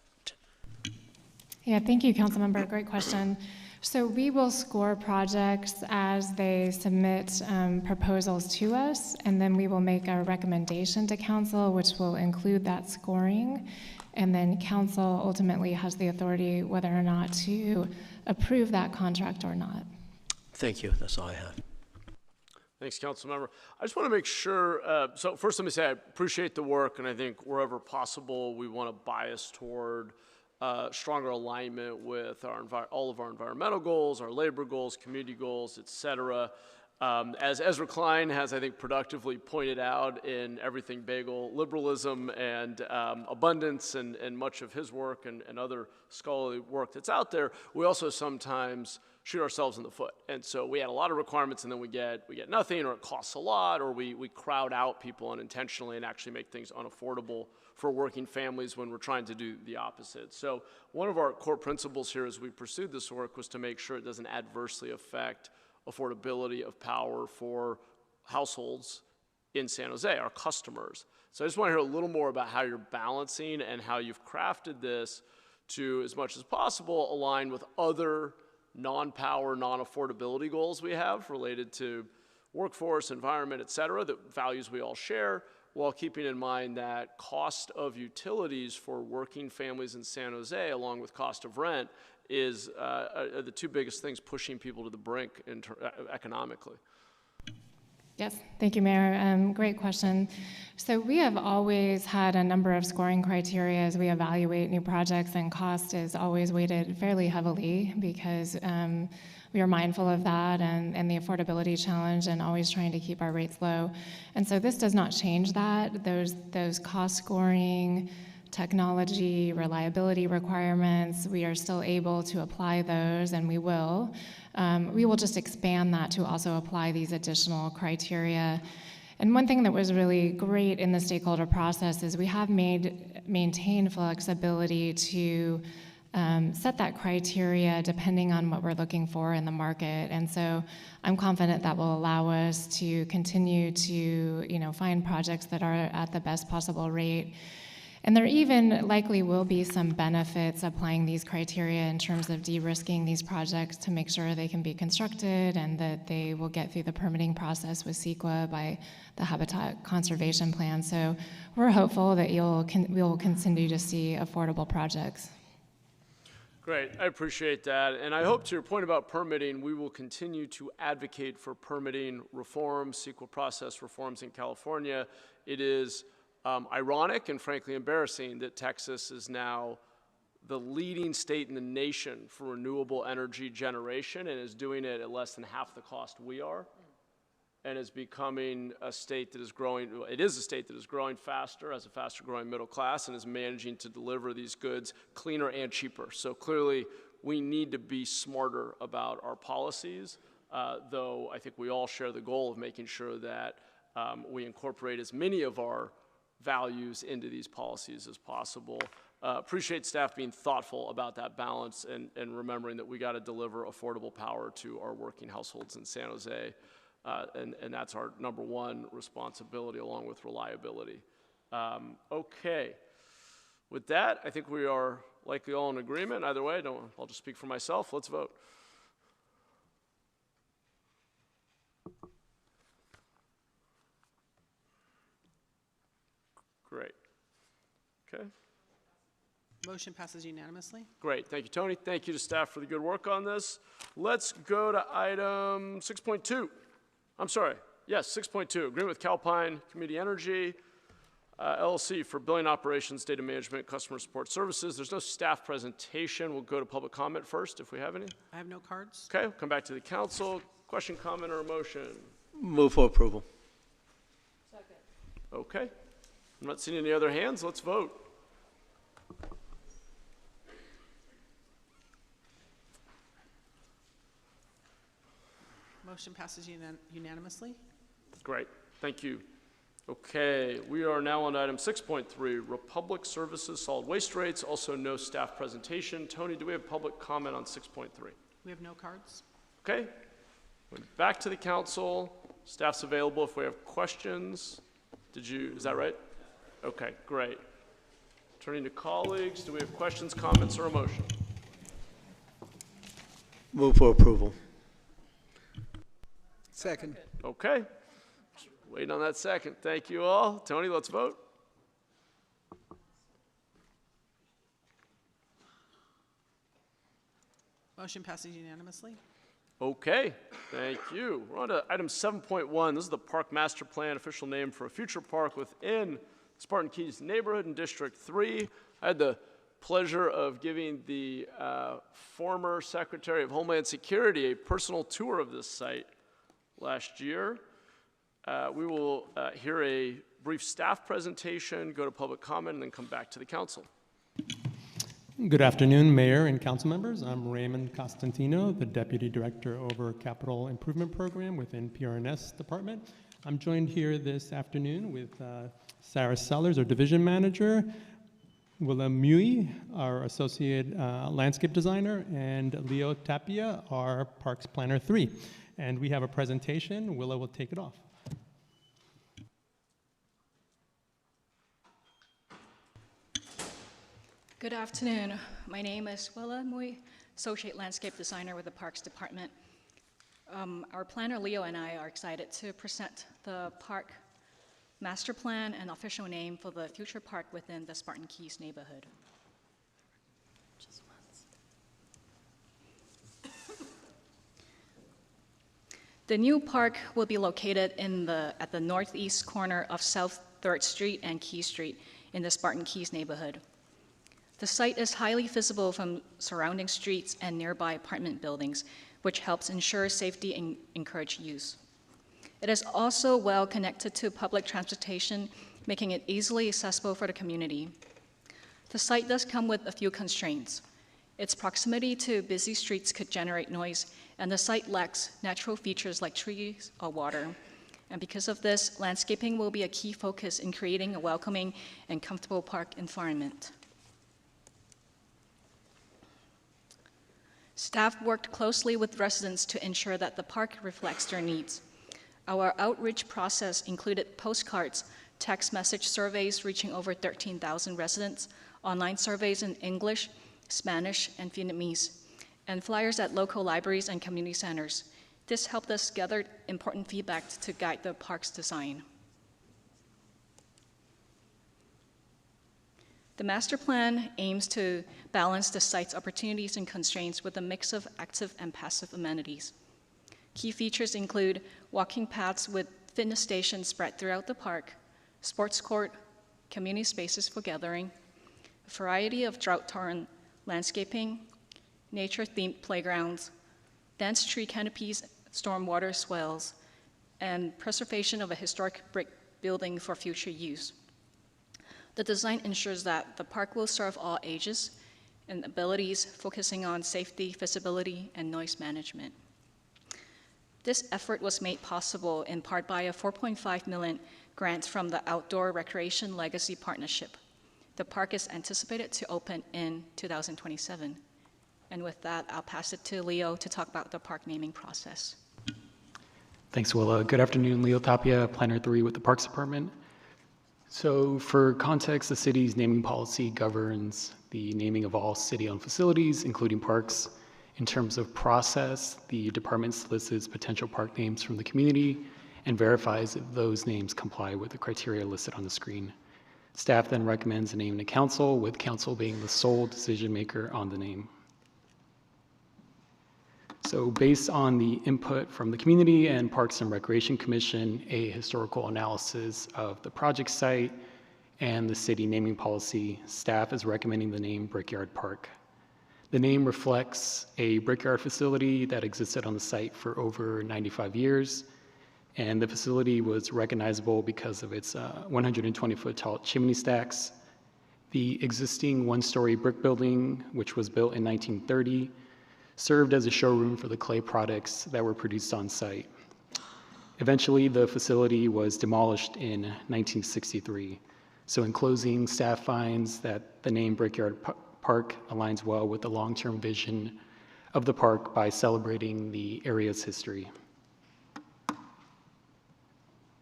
Yeah, thank you, Councilmember. Great question. So we will score projects as they submit proposals to us, and then we will make a recommendation to council, which will include that scoring. And then council ultimately has the authority whether or not to approve that contract or not. Thank you. That's all I have. Thanks, Councilmember. I just want to make sure, so first let me say I appreciate the work, and I think wherever possible we want to bias toward stronger alignment with all of our environmental goals, our labor goals, community goals, et cetera. As Ezra Klein has, I think, productively pointed out in Everything Bagel, liberalism and abundance and much of his work and other scholarly work that's out there, we also sometimes shoot ourselves in the foot. And so we had a lot of requirements and then we get nothing, or it costs a lot, or we crowd out people unintentionally and actually make things unaffordable for working families when we're trying to do the opposite. So one of our core principles here as we pursued this work was to make sure it doesn't adversely affect affordability of power for households in San Jose, our customers. So I just want to hear a little more about how you're balancing and how you've crafted this to, as much as possible, align with other non-power, non-affordability goals we have related to workforce, environment, et cetera, the values we all share, while keeping in mind that cost of utilities for working families in San Jose, along with cost of rent, is are the two biggest things pushing people to the brink economically. Yes, thank you, Mayor. Great question. So we have always had a number of scoring criteria as we evaluate new projects, and cost is always weighted fairly heavily because we are mindful of that and the affordability challenge and always trying to keep our rates low. And so this does not change that. Those cost scoring, technology, reliability requirements, we are still able to apply those, and we will. We will just expand that to also apply these additional criteria. And one thing that was really great in the stakeholder process is we have maintained flexibility to set that criteria depending on what we're looking for in the market. And so I'm confident that will allow us to continue to, find projects that are at the best possible rate. And there even likely will be some benefits applying these criteria in terms of de-risking these projects to make sure they can be constructed and that they will get through the permitting process with CEQA by the Habitat Conservation Plan. So we're hopeful that we will continue to see affordable projects. Great, I appreciate that. And I hope, to your point about permitting, we will continue to advocate for permitting reforms, CEQA process reforms in California. It is ironic and frankly embarrassing that Texas is now the leading state in the nation for renewable energy generation and is doing it at less than half the cost we are, and is becoming a state that is growing. It is a state that is growing faster, has a faster growing middle class, and is managing to deliver these goods cleaner and cheaper. So clearly we need to be smarter about our policies, though I think we all share the goal of making sure that we incorporate as many of our values into these policies as possible. Appreciate staff being thoughtful about that balance and remembering that we got to deliver affordable power to our working households in San Jose. And that's our number one responsibility, along with reliability. Okay. With that, I think we are likely all in agreement. Either way, I'll just speak for myself. Let's vote. Great. Okay. Motion passes unanimously. Great. Thank you, Tony. Thank you to staff for the good work on this. Let's go to item 6.2. I'm sorry. Yes, 6.2. Agreement with Calpine Community Energy, LLC for billing operations, data management, customer support services. There's no staff presentation. We'll go to public comment first if we have any. I have no cards. Okay, we'll come back to the council. Question, comment, or a motion? Move for approval. Second. Okay. I'm not seeing any other hands. Let's vote. Motion passes unanimously. Great. Thank you. Okay, we are now on item 6.3, Republic Services Solid Waste Rates. Also no staff presentation. Tony, do we have public comment on 6.3? We have no cards. Okay. Back to the council. Staff's available if we have questions. Is that right? Okay, great. Turning to colleagues, do we have questions, comments, or a motion? Move for approval. Second. Okay. Just waiting on that second. Thank you all. Tony, let's vote. Motion passes unanimously. Okay, thank you. We're on to item 7.1. This is the Park Master Plan, official name for a future park within Spartan Keys neighborhood in District 3. I had the pleasure of giving the former Secretary of Homeland Security a personal tour of this site last year. We will hear a brief staff presentation, go to public comment, and then come back to the council. Good afternoon, Mayor and council members. I'm Raymond Costantino, the Deputy Director over Capital Improvement Program within PRNS Department. I'm joined here this afternoon with Sarah Sellers, our Division Manager, Willem Mui, our Associate Landscape Designer, and Leo Tapia, our Parks Planner 3. And we have a presentation. Willa will take it off. Good afternoon. My name is Willa Mui, Associate Landscape Designer with the Parks Department. Our planner Leo and I are excited to present the park master plan and official name for the future park within the Spartan Keys neighborhood. The new park will be located at the northeast corner of South 3rd Street and Key Street in the Spartan Keys neighborhood. The site is highly visible from surrounding streets and nearby apartment buildings, which helps ensure safety and encourage use. It is also well connected to public transportation, making it easily accessible for the community. The site does come with a few constraints. Its proximity to busy streets could generate noise, and the site lacks natural features like trees or water. And because of this, landscaping will be a key focus in creating a welcoming and comfortable park environment. Staff worked closely with residents to ensure that the park reflects their needs. Our outreach process included postcards, text message surveys reaching over 13,000 residents, online surveys in English, Spanish, and Vietnamese, and flyers at local libraries and community centers. This helped us gather important feedback to guide the park's design. The master plan aims to balance the site's opportunities and constraints with a mix of active and passive amenities. Key features include walking paths with fitness stations spread throughout the park, sports court, community spaces for gathering, a variety of drought-tolerant landscaping, nature-themed playgrounds, dense tree canopies, stormwater swells, and preservation of a historic brick building for future use. The design ensures that the park will serve all ages and abilities, focusing on safety, visibility, and noise management. This effort was made possible in part by a $4.5 million grant from the Outdoor Recreation Legacy Partnership. The park is anticipated to open in 2027. And with that, I'll pass it to Leo to talk about the park naming process. Thanks, Willa. Good afternoon, Leo Tapia, Planner 3 with the Parks Department. So for context, the city's naming policy governs the naming of all city-owned facilities, including parks. In terms of process, the department solicits potential park names from the community and verifies if those names comply with the criteria listed on the screen. Staff then recommends a name to council, with council being the sole decision maker on the name. So based on the input from the community and Parks and Recreation Commission, a historical analysis of the project site, and the city naming policy, staff is recommending the name Brickyard Park. The name reflects a brickyard facility that existed on the site for over 95 years, and the facility was recognizable because of its 120-foot tall chimney stacks. The existing one-story brick building, which was built in 1930, served as a showroom for the clay products that were produced on site. Eventually, the facility was demolished in 1963. So in closing, staff finds that the name Brickyard Park aligns well with the long-term vision of the park by celebrating the area's history.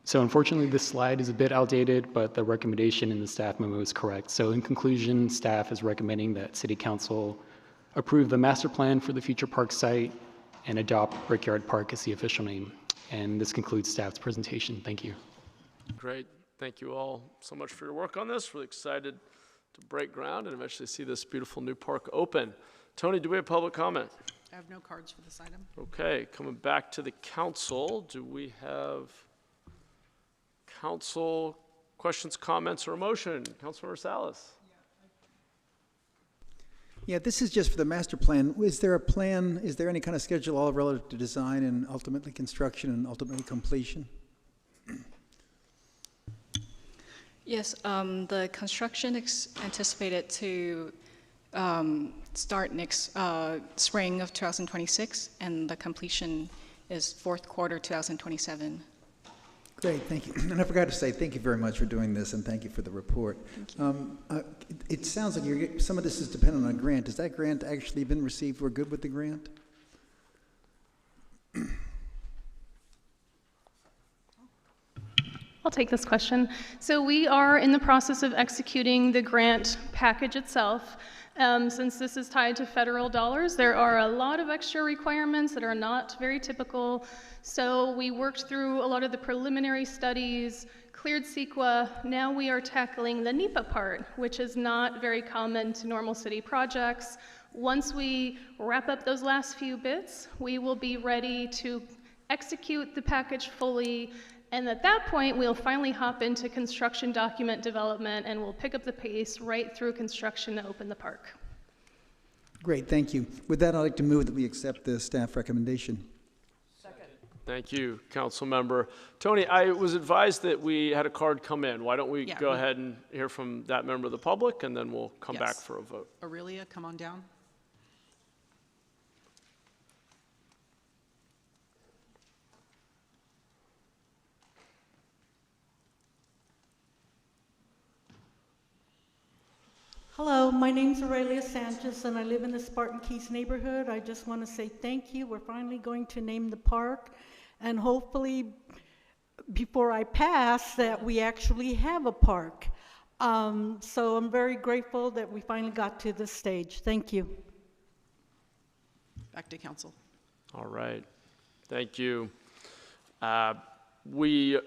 So unfortunately, this slide is a bit outdated, but the recommendation in the staff memo is correct. So in conclusion, staff is recommending that City Council approve the master plan for the future park site and adopt Brickyard Park as the official name. And this concludes staff's presentation. Thank you. Great. Thank you all so much for your work on this. Really excited to break ground and eventually see this beautiful new park open. Tony, do we have public comment? I have no cards for this item. Okay, coming back to the council, do we have council questions, comments, or a motion? Councilmember Salas. Yeah, this is just for the master plan. Is there a plan, is there any kind of schedule all relative to design and ultimately construction and ultimately completion? Yes, the construction is anticipated to start next spring of 2026, and the completion is fourth quarter 2027. Great, thank you. And I forgot to say thank you very much for doing this, and thank you for the report. It sounds like some of this is dependent on a grant. Has that grant actually been received? We're good with the grant? I'll take this question. So we are in the process of executing the grant package itself. Since this is tied to federal dollars, there are a lot of extra requirements that are not very typical. So we worked through a lot of the preliminary studies, cleared CEQA. Now we are tackling the NEPA part, which is not very common to normal city projects. Once we wrap up those last few bits, we will be ready to execute the package fully. And at that point, we'll finally hop into construction document development, and we'll pick up the pace right through construction to open the park. Great, thank you. With that, I'd like to move that we accept the staff recommendation. Thank you, Council Member. Tony, I was advised that we had a card come in. Why don't we go ahead and hear from that member of the public, and then we'll come back for a vote. Aurelia, come on down. Hello, my name's Aurelia Sanchez, and I live in the Spartan Keys neighborhood. I just want to say thank you. We're finally going to name the park, and hopefully before I pass that we actually have a park. So I'm very grateful that we finally got to this stage. Thank you. Back to council. All right, thank you. We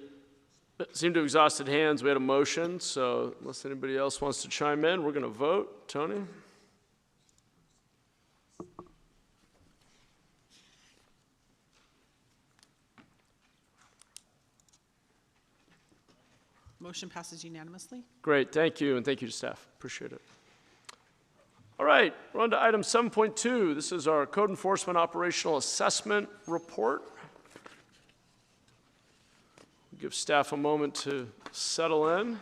seem to have exhausted hands. We had a motion, so unless anybody else wants to chime in, we're going to vote. Tony? Motion passes unanimously. Great, thank you, and thank you to staff. Appreciate it. All right, we're on to item 7.2. This is our Code Enforcement Operational Assessment Report. Give staff a moment to settle in.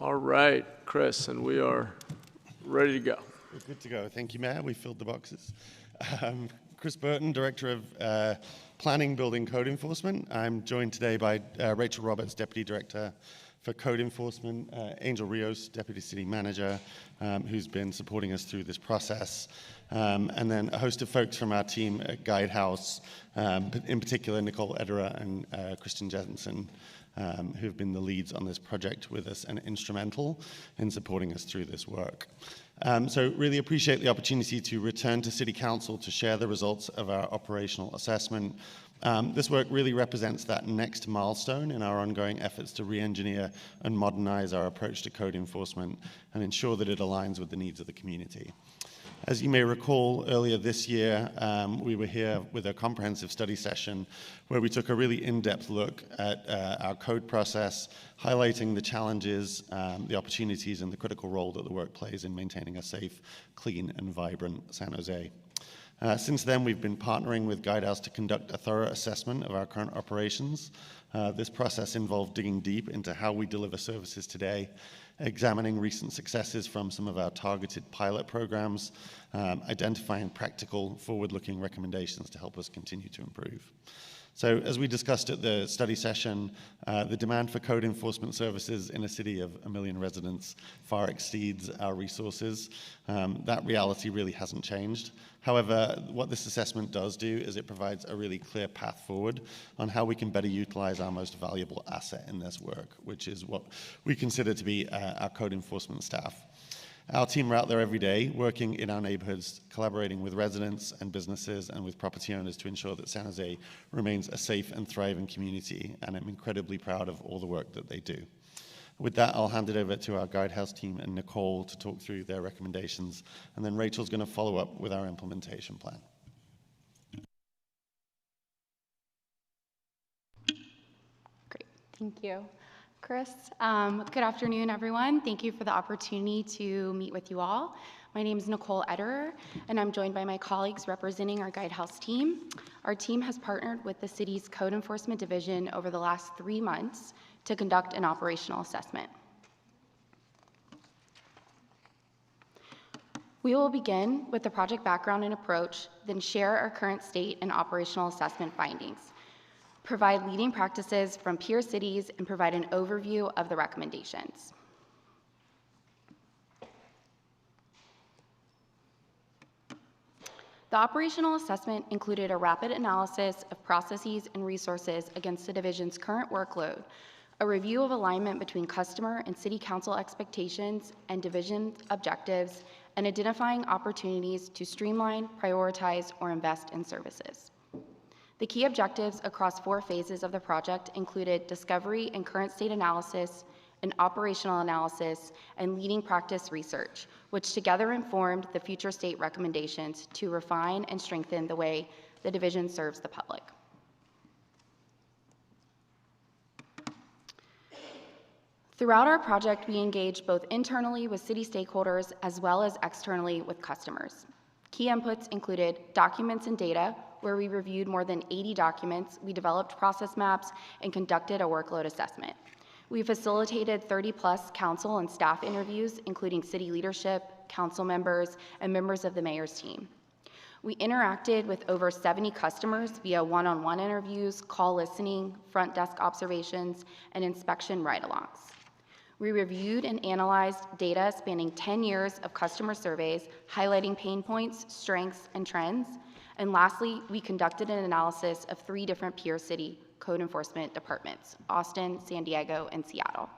All right, Chris, and we are ready to go. We're good to go. Thank you, Mayor. We filled the boxes. Chris Burton, Director of Planning, Building, Code Enforcement. I'm joined today by Rachel Roberts, Deputy Director for Code Enforcement, Angel Rios, Deputy City Manager, who's been supporting us through this process, and then a host of folks from our team at Guidehouse, in particular Nicole Ederer and Christian Jensen, who've been the leads on this project with us and instrumental in supporting us through this work. So really appreciate the opportunity to return to City Council to share the results of our operational assessment. This work really represents that next milestone in our ongoing efforts to re-engineer and modernize our approach to code enforcement and ensure that it aligns with the needs of the community. As you may recall, earlier this year, we were here with a comprehensive study session where we took a really in-depth look at our code process, highlighting the challenges, the opportunities, and the critical role that the work plays in maintaining a safe, clean, and vibrant San Jose. Since then, we've been partnering with Guidehouse to conduct a thorough assessment of our current operations. This process involved digging deep into how we deliver services today, examining recent successes from some of our targeted pilot programs, identifying practical, forward-looking recommendations to help us continue to improve. So as we discussed at the study session, the demand for code enforcement services in a city of 1 million residents far exceeds our resources. That reality really hasn't changed. However, what this assessment does do is it provides a really clear path forward on how we can better utilize our most valuable asset in this work, which is what we consider to be our code enforcement staff. Our team are out there every day, working in our neighborhoods, collaborating with residents and businesses and with property owners to ensure that San Jose remains a safe and thriving community, and I'm incredibly proud of all the work that they do. With that, I'll hand it over to our Guidehouse team and Nicole to talk through their recommendations, and then Rachel's going to follow up with our implementation plan. Great, thank you. Chris. Good afternoon, everyone. Thank you for the opportunity to meet with you all. My name is Nicole Ederer, and I'm joined by my colleagues representing our Guidehouse team. Our team has partnered with the city's Code Enforcement Division over the last 3 months to conduct an operational assessment. We will begin with the project background and approach, then share our current state and operational assessment findings, provide leading practices from peer cities, and provide an overview of the recommendations. The operational assessment included a rapid analysis of processes and resources against the division's current workload, a review of alignment between customer and city council expectations and division objectives, and identifying opportunities to streamline, prioritize, or invest in services. The key objectives across 4 phases of the project included discovery and current state analysis, an operational analysis, and leading practice research, which together informed the future state recommendations to refine and strengthen the way the division serves the public. Throughout our project, we engaged both internally with city stakeholders as well as externally with customers. Key inputs included documents and data, where we reviewed more than 80 documents, we developed process maps, and conducted a workload assessment. We facilitated 30+ council and staff interviews, including city leadership, council members, and members of the mayor's team. We interacted with over 70 customers via one-on-one interviews, call listening, front desk observations, and inspection ride-alongs. We reviewed and analyzed data spanning 10 years of customer surveys, highlighting pain points, strengths, and trends. And lastly, we conducted an analysis of 3 different peer city code enforcement departments: Austin, San Diego, and Seattle.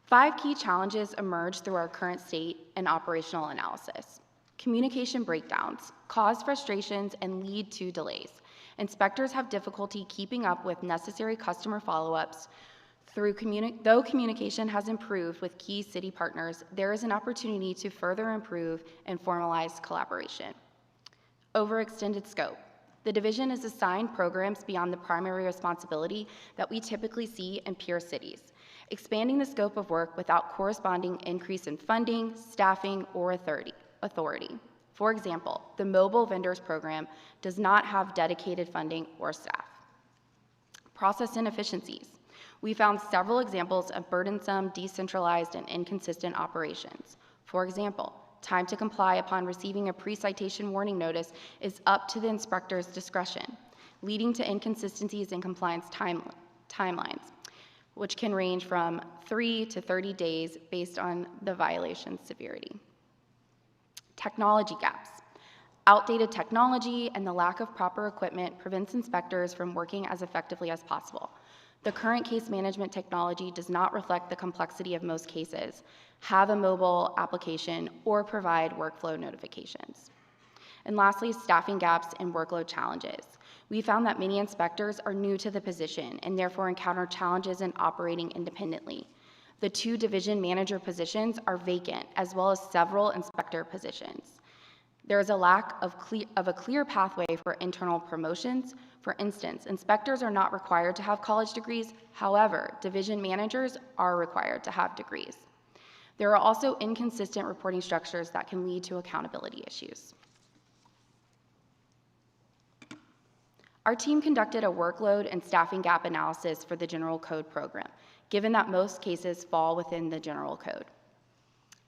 Five key challenges emerged through our current state and operational analysis. Communication breakdowns cause frustrations and lead to delays. Inspectors have difficulty keeping up with necessary customer follow-ups. Though communication has improved with key city partners, there is an opportunity to further improve and formalize collaboration. Overextended scope. The division is assigned programs beyond the primary responsibility that we typically see in peer cities, expanding the scope of work without corresponding increase in funding, staffing, or authority. For example, the Mobile Vendors Program does not have dedicated funding or staff. Process inefficiencies. We found several examples of burdensome, decentralized, and inconsistent operations. For example, time to comply upon receiving a pre-citation warning notice is up to the inspector's discretion, leading to inconsistencies in compliance timelines, which can range from 3 to 30 days based on the violation's severity. Technology gaps. Outdated technology and the lack of proper equipment prevents inspectors from working as effectively as possible. The current case management technology does not reflect the complexity of most cases, have a mobile application, or provide workflow notifications. And lastly, staffing gaps and workload challenges. We found that many inspectors are new to the position and therefore encounter challenges in operating independently. The 2 division manager positions are vacant, as well as several inspector positions. There is a lack of a clear pathway for internal promotions. For instance, inspectors are not required to have college degrees. However, division managers are required to have degrees. There are also inconsistent reporting structures that can lead to accountability issues. Our team conducted a workload and staffing gap analysis for the General Code program, given that most cases fall within the General Code.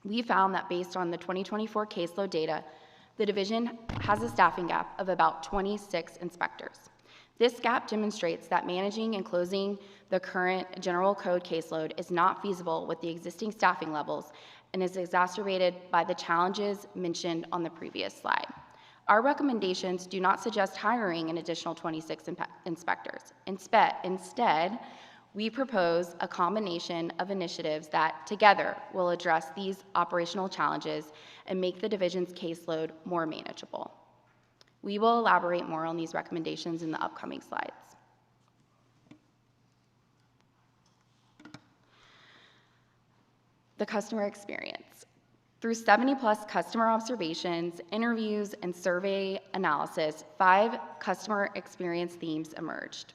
We found that based on the 2024 caseload data, the division has a staffing gap of about 26 inspectors. This gap demonstrates that managing and closing the current General Code caseload is not feasible with the existing staffing levels and is exacerbated by the challenges mentioned on the previous slide. Our recommendations do not suggest hiring an additional 26 inspectors. Instead, we propose a combination of initiatives that together will address these operational challenges and make the division's caseload more manageable. We will elaborate more on these recommendations in the upcoming slides. The customer experience. Through 70+ customer observations, interviews, and survey analysis, 5 customer experience themes emerged.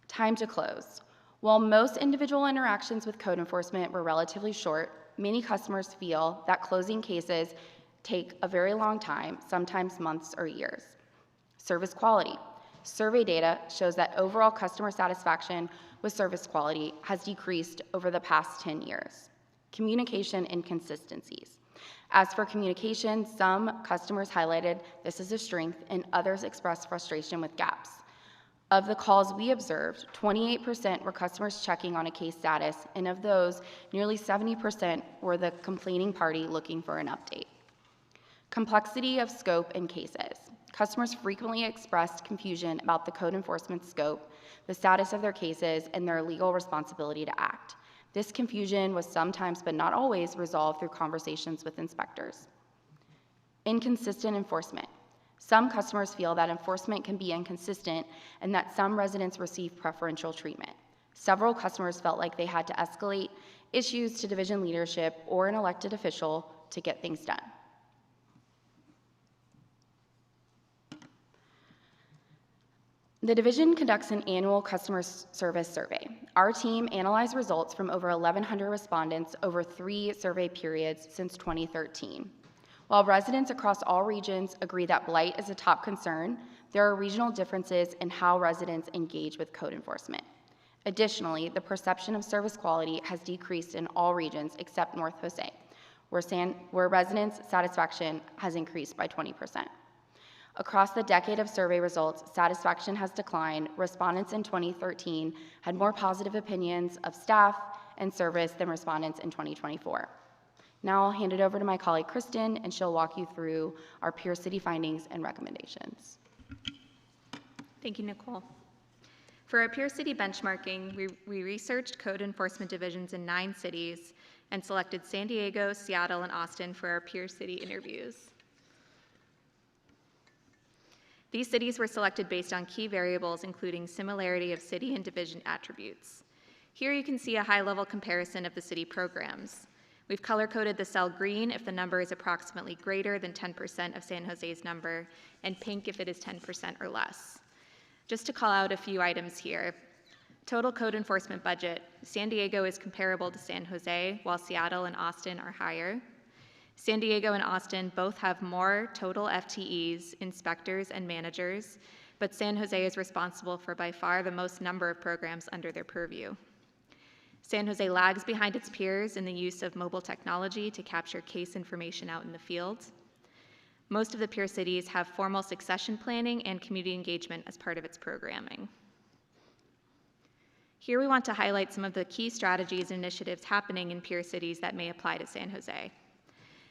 Time to close. While most individual interactions with code enforcement were relatively short, many customers feel that closing cases take a very long time, sometimes months or years. Service quality. Survey data shows that overall customer satisfaction with service quality has decreased over the past 10 years. Communication inconsistencies. As for communication, some customers highlighted this as a strength and others expressed frustration with gaps. Of the calls we observed, 28% were customers checking on a case status, and of those, nearly 70% were the complaining party looking for an update. Complexity of scope and cases. Customers frequently expressed confusion about the code enforcement scope, the status of their cases, and their legal responsibility to act. This confusion was sometimes, but not always, resolved through conversations with inspectors. Inconsistent enforcement. Some customers feel that enforcement can be inconsistent and that some residents receive preferential treatment. Several customers felt like they had to escalate issues to division leadership or an elected official to get things done. The division conducts an annual customer service survey. Our team analyzed results from over 1,100 respondents over 3 survey periods since 2013. While residents across all regions agree that blight is a top concern, there are regional differences in how residents engage with code enforcement. Additionally, the perception of service quality has decreased in all regions except North Jose, where residents' satisfaction has increased by 20%. Across the decade of survey results, satisfaction has declined. Respondents in 2013 had more positive opinions of staff and service than respondents in 2024. Now I'll hand it over to my colleague Kristen, and she'll walk you through our Pierce City findings and recommendations. Thank you, Nicole. For our Pierce City benchmarking, we researched code enforcement divisions in 9 cities and selected San Diego, Seattle, and Austin for our Pierce City interviews. These cities were selected based on key variables, including similarity of city and division attributes. Here you can see a high-level comparison of the city programs. We've color-coded the cell green if the number is approximately greater than 10% of San Jose's number, and pink if it is 10% or less. Just to call out a few items here. Total code enforcement budget, San Diego is comparable to San Jose, while Seattle and Austin are higher. San Diego and Austin both have more total FTEs, inspectors, and managers, but San Jose is responsible for by far the most number of programs under their purview. San Jose lags behind its peers in the use of mobile technology to capture case information out in the field. Most of the peer cities have formal succession planning and community engagement as part of its programming. Here we want to highlight some of the key strategies and initiatives happening in peer cities that may apply to San Jose.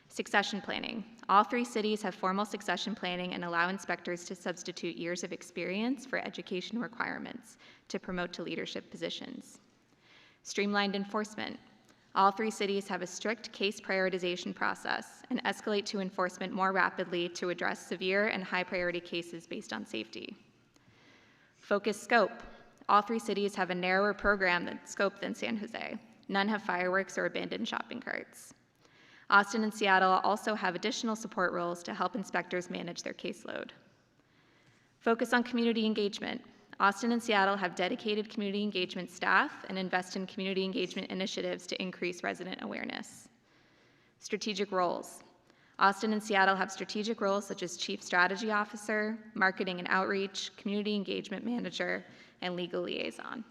Succession planning. All 3 cities have formal succession planning and allow inspectors to substitute years of experience for education requirements to promote to leadership positions. Streamlined enforcement. All 3 cities have a strict case prioritization process and escalate to enforcement more rapidly to address severe and high priority cases based on safety. Focused scope. All 3 cities have a narrower program scope than San Jose. None have fireworks or abandoned shopping carts. Austin and Seattle also have additional support roles to help inspectors manage their caseload. Focus on community engagement. Austin and Seattle have dedicated community engagement staff and invest in community engagement initiatives to increase resident awareness. Strategic roles. Austin and Seattle have strategic roles such as Chief Strategy Officer, Marketing and Outreach, Community Engagement Manager, and Legal Liaison.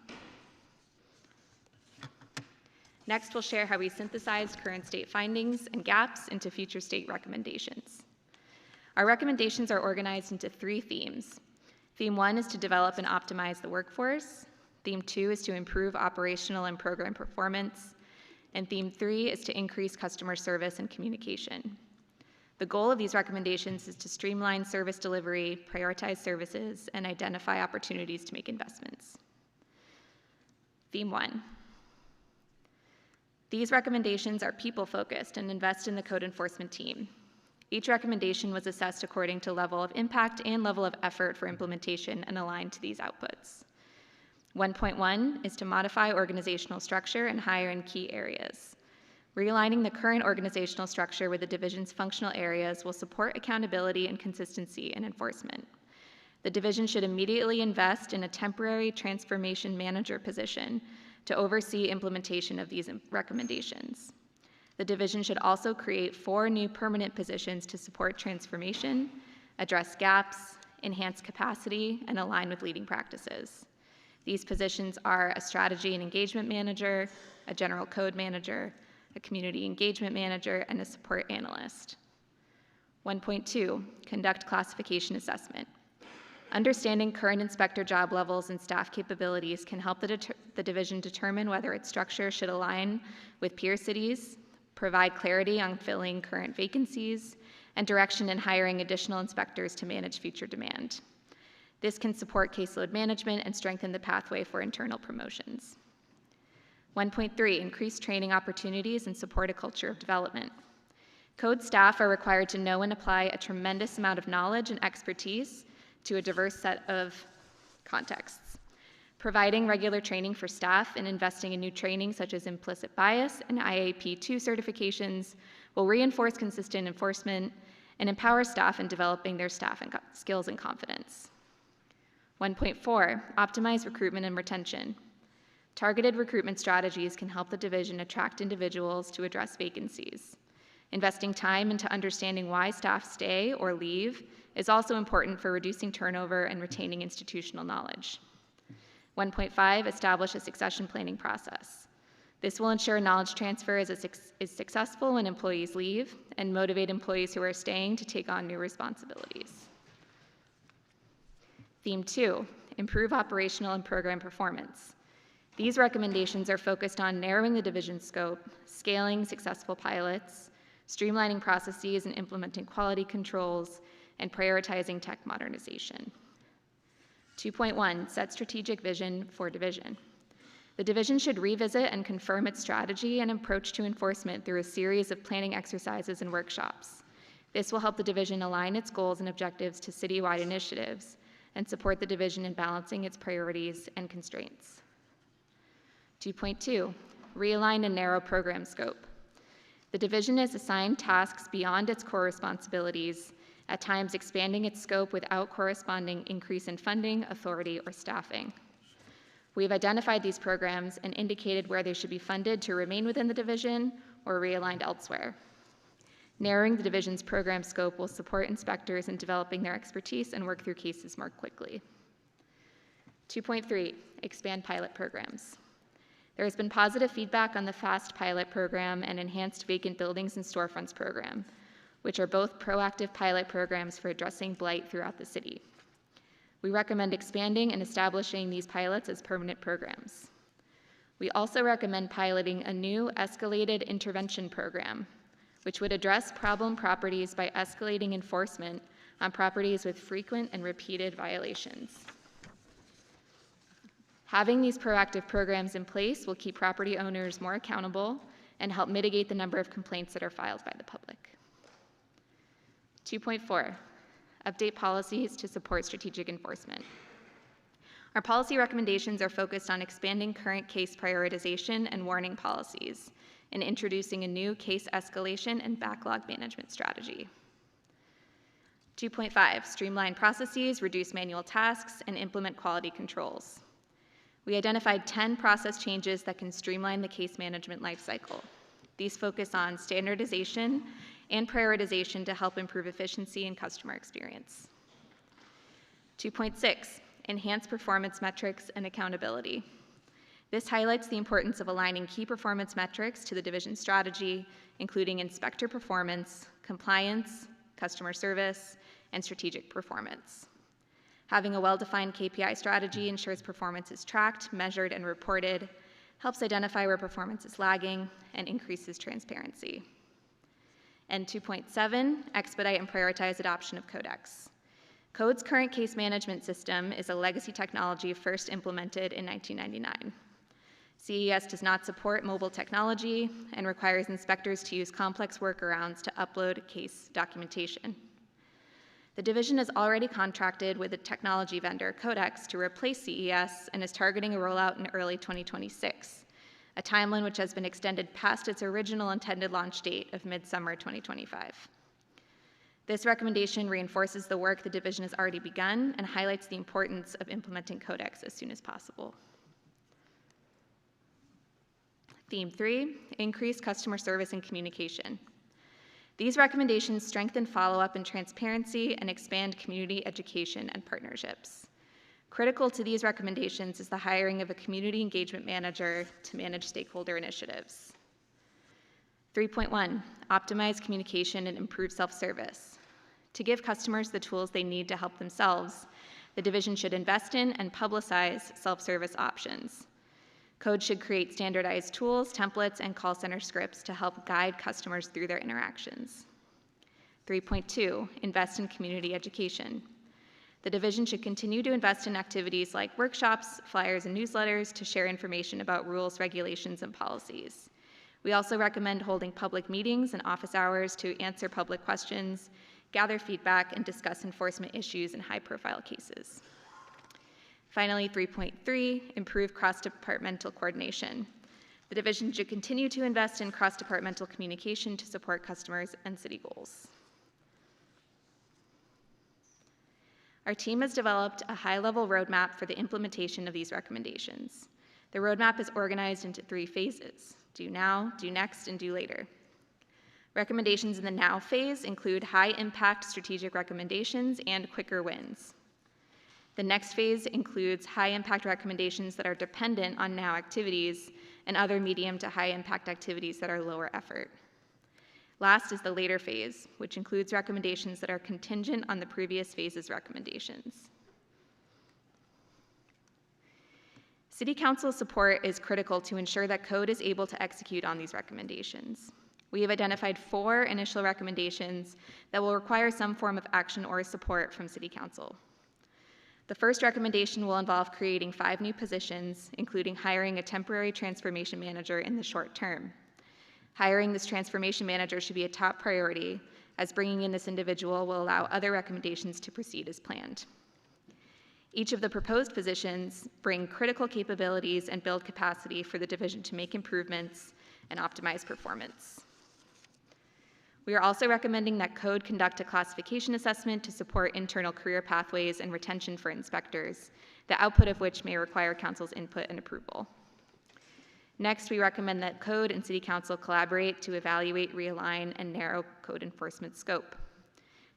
Next, we'll share how we synthesized current state findings and gaps into future state recommendations. Our recommendations are organized into 3 themes. Theme 1 is to develop and optimize the workforce. Theme 2 is to improve operational and program performance. And Theme 3 is to increase customer service and communication. The goal of these recommendations is to streamline service delivery, prioritize services, and identify opportunities to make investments. Theme 1. These recommendations are people-focused and invest in the code enforcement team. Each recommendation was assessed according to level of impact and level of effort for implementation and aligned to these outputs. 1.1 is to modify organizational structure and hire in key areas. Realigning the current organizational structure with the division's functional areas will support accountability and consistency in enforcement. The division should immediately invest in a temporary transformation manager position to oversee implementation of these recommendations. The division should also create 4 new permanent positions to support transformation, address gaps, enhance capacity, and align with leading practices. These positions are a strategy and engagement manager, a general code manager, a community engagement manager, and a support analyst. 1.2, conduct classification assessment. Understanding current inspector job levels and staff capabilities can help the division determine whether its structure should align with peer cities, provide clarity on filling current vacancies, and direction in hiring additional inspectors to manage future demand. This can support caseload management and strengthen the pathway for internal promotions. 1.3, increase training opportunities and support a culture of development. Code staff are required to know and apply a tremendous amount of knowledge and expertise to a diverse set of contexts. Providing regular training for staff and investing in new training such as implicit bias and IAP2 certifications will reinforce consistent enforcement and empower staff in developing their staff and skills and confidence. 1.4, optimize recruitment and retention. Targeted recruitment strategies can help the division attract individuals to address vacancies. Investing time into understanding why staff stay or leave is also important for reducing turnover and retaining institutional knowledge. 1.5, establish a succession planning process. This will ensure knowledge transfer is successful when employees leave and motivate employees who are staying to take on new responsibilities. Theme 2, improve operational and program performance. These recommendations are focused on narrowing the division's scope, scaling successful pilots, streamlining processes and implementing quality controls, and prioritizing tech modernization. 2.1, set strategic vision for division. The division should revisit and confirm its strategy and approach to enforcement through a series of planning exercises and workshops. This will help the division align its goals and objectives to citywide initiatives and support the division in balancing its priorities and constraints. 2.2, realign and narrow program scope. The division is assigned tasks beyond its core responsibilities, at times expanding its scope without corresponding increase in funding, authority, or staffing. We have identified these programs and indicated where they should be funded to remain within the division or realigned elsewhere. Narrowing the division's program scope will support inspectors in developing their expertise and work through cases more quickly. 2.3, expand pilot programs. There has been positive feedback on the FAST pilot program and enhanced vacant buildings and storefronts program, which are both proactive pilot programs for addressing blight throughout the city. We recommend expanding and establishing these pilots as permanent programs. We also recommend piloting a new escalated intervention program, which would address problem properties by escalating enforcement on properties with frequent and repeated violations. Having these proactive programs in place will keep property owners more accountable and help mitigate the number of complaints that are filed by the public. 2.4, update policies to support strategic enforcement. Our policy recommendations are focused on expanding current case prioritization and warning policies and introducing a new case escalation and backlog management strategy. 2.5, streamline processes, reduce manual tasks, and implement quality controls. We identified 10 process changes that can streamline the case management lifecycle. These focus on standardization and prioritization to help improve efficiency and customer experience. 2.6, enhance performance metrics and accountability. This highlights the importance of aligning key performance metrics to the division strategy, including inspector performance, compliance, customer service, and strategic performance. Having a well-defined KPI strategy ensures performance is tracked, measured, and reported, helps identify where performance is lagging, and increases transparency. And 2.7, expedite and prioritize adoption of Codex. Code's current case management system is a legacy technology first implemented in 1999. CES does not support mobile technology and requires inspectors to use complex workarounds to upload case documentation. The division has already contracted with a technology vendor, Codex, to replace CES and is targeting a rollout in early 2026, a timeline which has been extended past its original intended launch date of midsummer 2025. This recommendation reinforces the work the division has already begun and highlights the importance of implementing Codex as soon as possible. Theme 3, increase customer service and communication. These recommendations strengthen follow-up and transparency and expand community education and partnerships. Critical to these recommendations is the hiring of a community engagement manager to manage stakeholder initiatives. 3.1, optimize communication and improve self-service. To give customers the tools they need to help themselves, the division should invest in and publicize self-service options. Code should create standardized tools, templates, and call center scripts to help guide customers through their interactions. 3.2, invest in community education. The division should continue to invest in activities like workshops, flyers, and newsletters to share information about rules, regulations, and policies. We also recommend holding public meetings and office hours to answer public questions, gather feedback, and discuss enforcement issues in high-profile cases. Finally, 3.3, improve cross-departmental coordination. The division should continue to invest in cross-departmental communication to support customers and city goals. Our team has developed a high-level roadmap for the implementation of these recommendations. The roadmap is organized into 3 phases: do now, do next, and do later. Recommendations in the now phase include high-impact strategic recommendations and quicker wins. The next phase includes high-impact recommendations that are dependent on now activities and other medium to high-impact activities that are lower effort. Last is the later phase, which includes recommendations that are contingent on the previous phase's recommendations. City Council support is critical to ensure that Code is able to execute on these recommendations. We have identified 4 initial recommendations that will require some form of action or support from City Council. The first recommendation will involve creating 5 new positions, including hiring a temporary transformation manager in the short term. Hiring this transformation manager should be a top priority, as bringing in this individual will allow other recommendations to proceed as planned. Each of the proposed positions bring critical capabilities and build capacity for the division to make improvements and optimize performance. We are also recommending that Code conduct a classification assessment to support internal career pathways and retention for inspectors, the output of which may require Council's input and approval. Next, we recommend that Code and City Council collaborate to evaluate, realign, and narrow Code enforcement scope.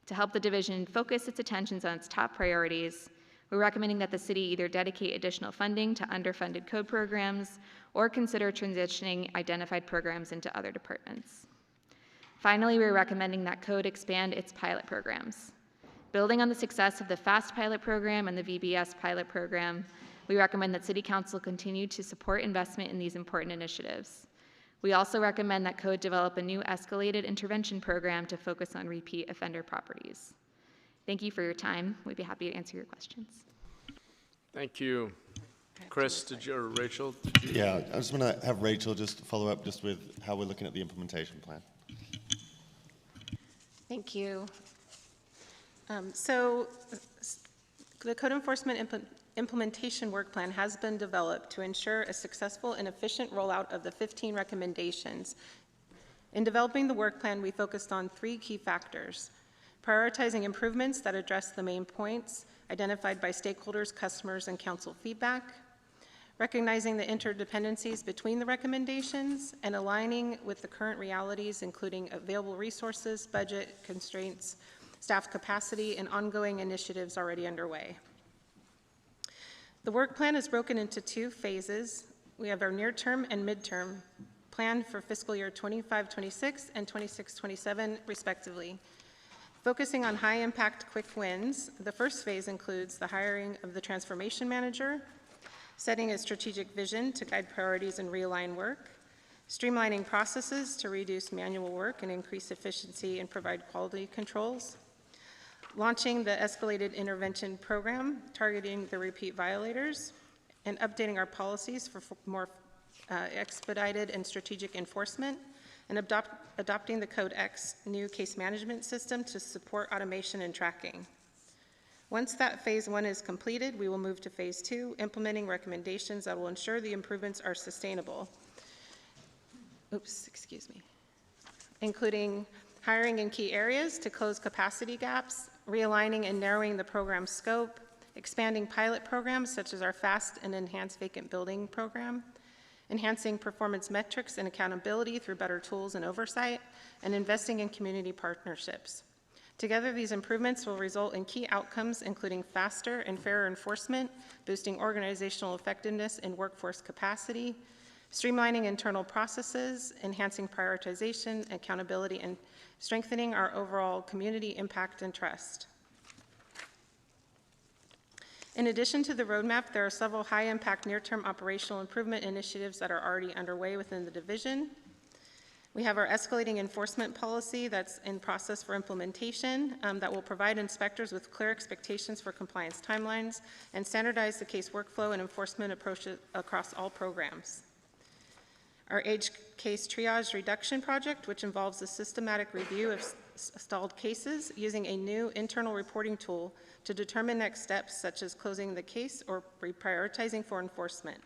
To help the division focus its attentions on its top priorities, we're recommending that the city either dedicate additional funding to underfunded Code programs or consider transitioning identified programs into other departments. Finally, we're recommending that Code expand its pilot programs. Building on the success of the FAST pilot program and the VBS pilot program, we recommend that City Council continue to support investment in these important initiatives. We also recommend that Code develop a new escalated intervention program to focus on repeat offender properties. Thank you for your time. We'd be happy to answer your questions. Thank you. Chris, or Rachel? Yeah, I just want to have Rachel just follow up just with how we're looking at the implementation plan. Thank you. So the Code Enforcement Implementation Work Plan has been developed to ensure a successful and efficient rollout of the 15 recommendations. In developing the work plan, we focused on 3 key factors: prioritizing improvements that address the main points identified by stakeholders, customers, and council feedback, recognizing the interdependencies between the recommendations, and aligning with the current realities, including available resources, budget constraints, staff capacity, and ongoing initiatives already underway. The work plan is broken into 2 phases. We have our near-term and mid-term plan for fiscal year 25-26 and 26-27, respectively. Focusing on high-impact quick wins, the first phase includes the hiring of the transformation manager, setting a strategic vision to guide priorities and realign work, streamlining processes to reduce manual work and increase efficiency and provide quality controls, launching the escalated intervention program targeting the repeat violators, and updating our policies for more expedited and strategic enforcement, and adopting the Code X new case management system to support automation and tracking. Once that phase 1 is completed, we will move to phase 2, implementing recommendations that will ensure the improvements are sustainable. Including hiring in key areas to close capacity gaps, realigning and narrowing the program scope, expanding pilot programs such as our FAST and Enhanced Vacant Building program, enhancing performance metrics and accountability through better tools and oversight, and investing in community partnerships. Together, these improvements will result in key outcomes, including faster and fairer enforcement, boosting organizational effectiveness and workforce capacity, streamlining internal processes, enhancing prioritization, accountability, and strengthening our overall community impact and trust. In addition to the roadmap, there are several high-impact near-term operational improvement initiatives that are already underway within the division. We have our escalating enforcement policy that's in process for implementation that will provide inspectors with clear expectations for compliance timelines and standardize the case workflow and enforcement approaches across all programs. Our age case triage reduction project, which involves a systematic review of stalled cases using a new internal reporting tool to determine next steps, such as closing the case or reprioritizing for enforcement,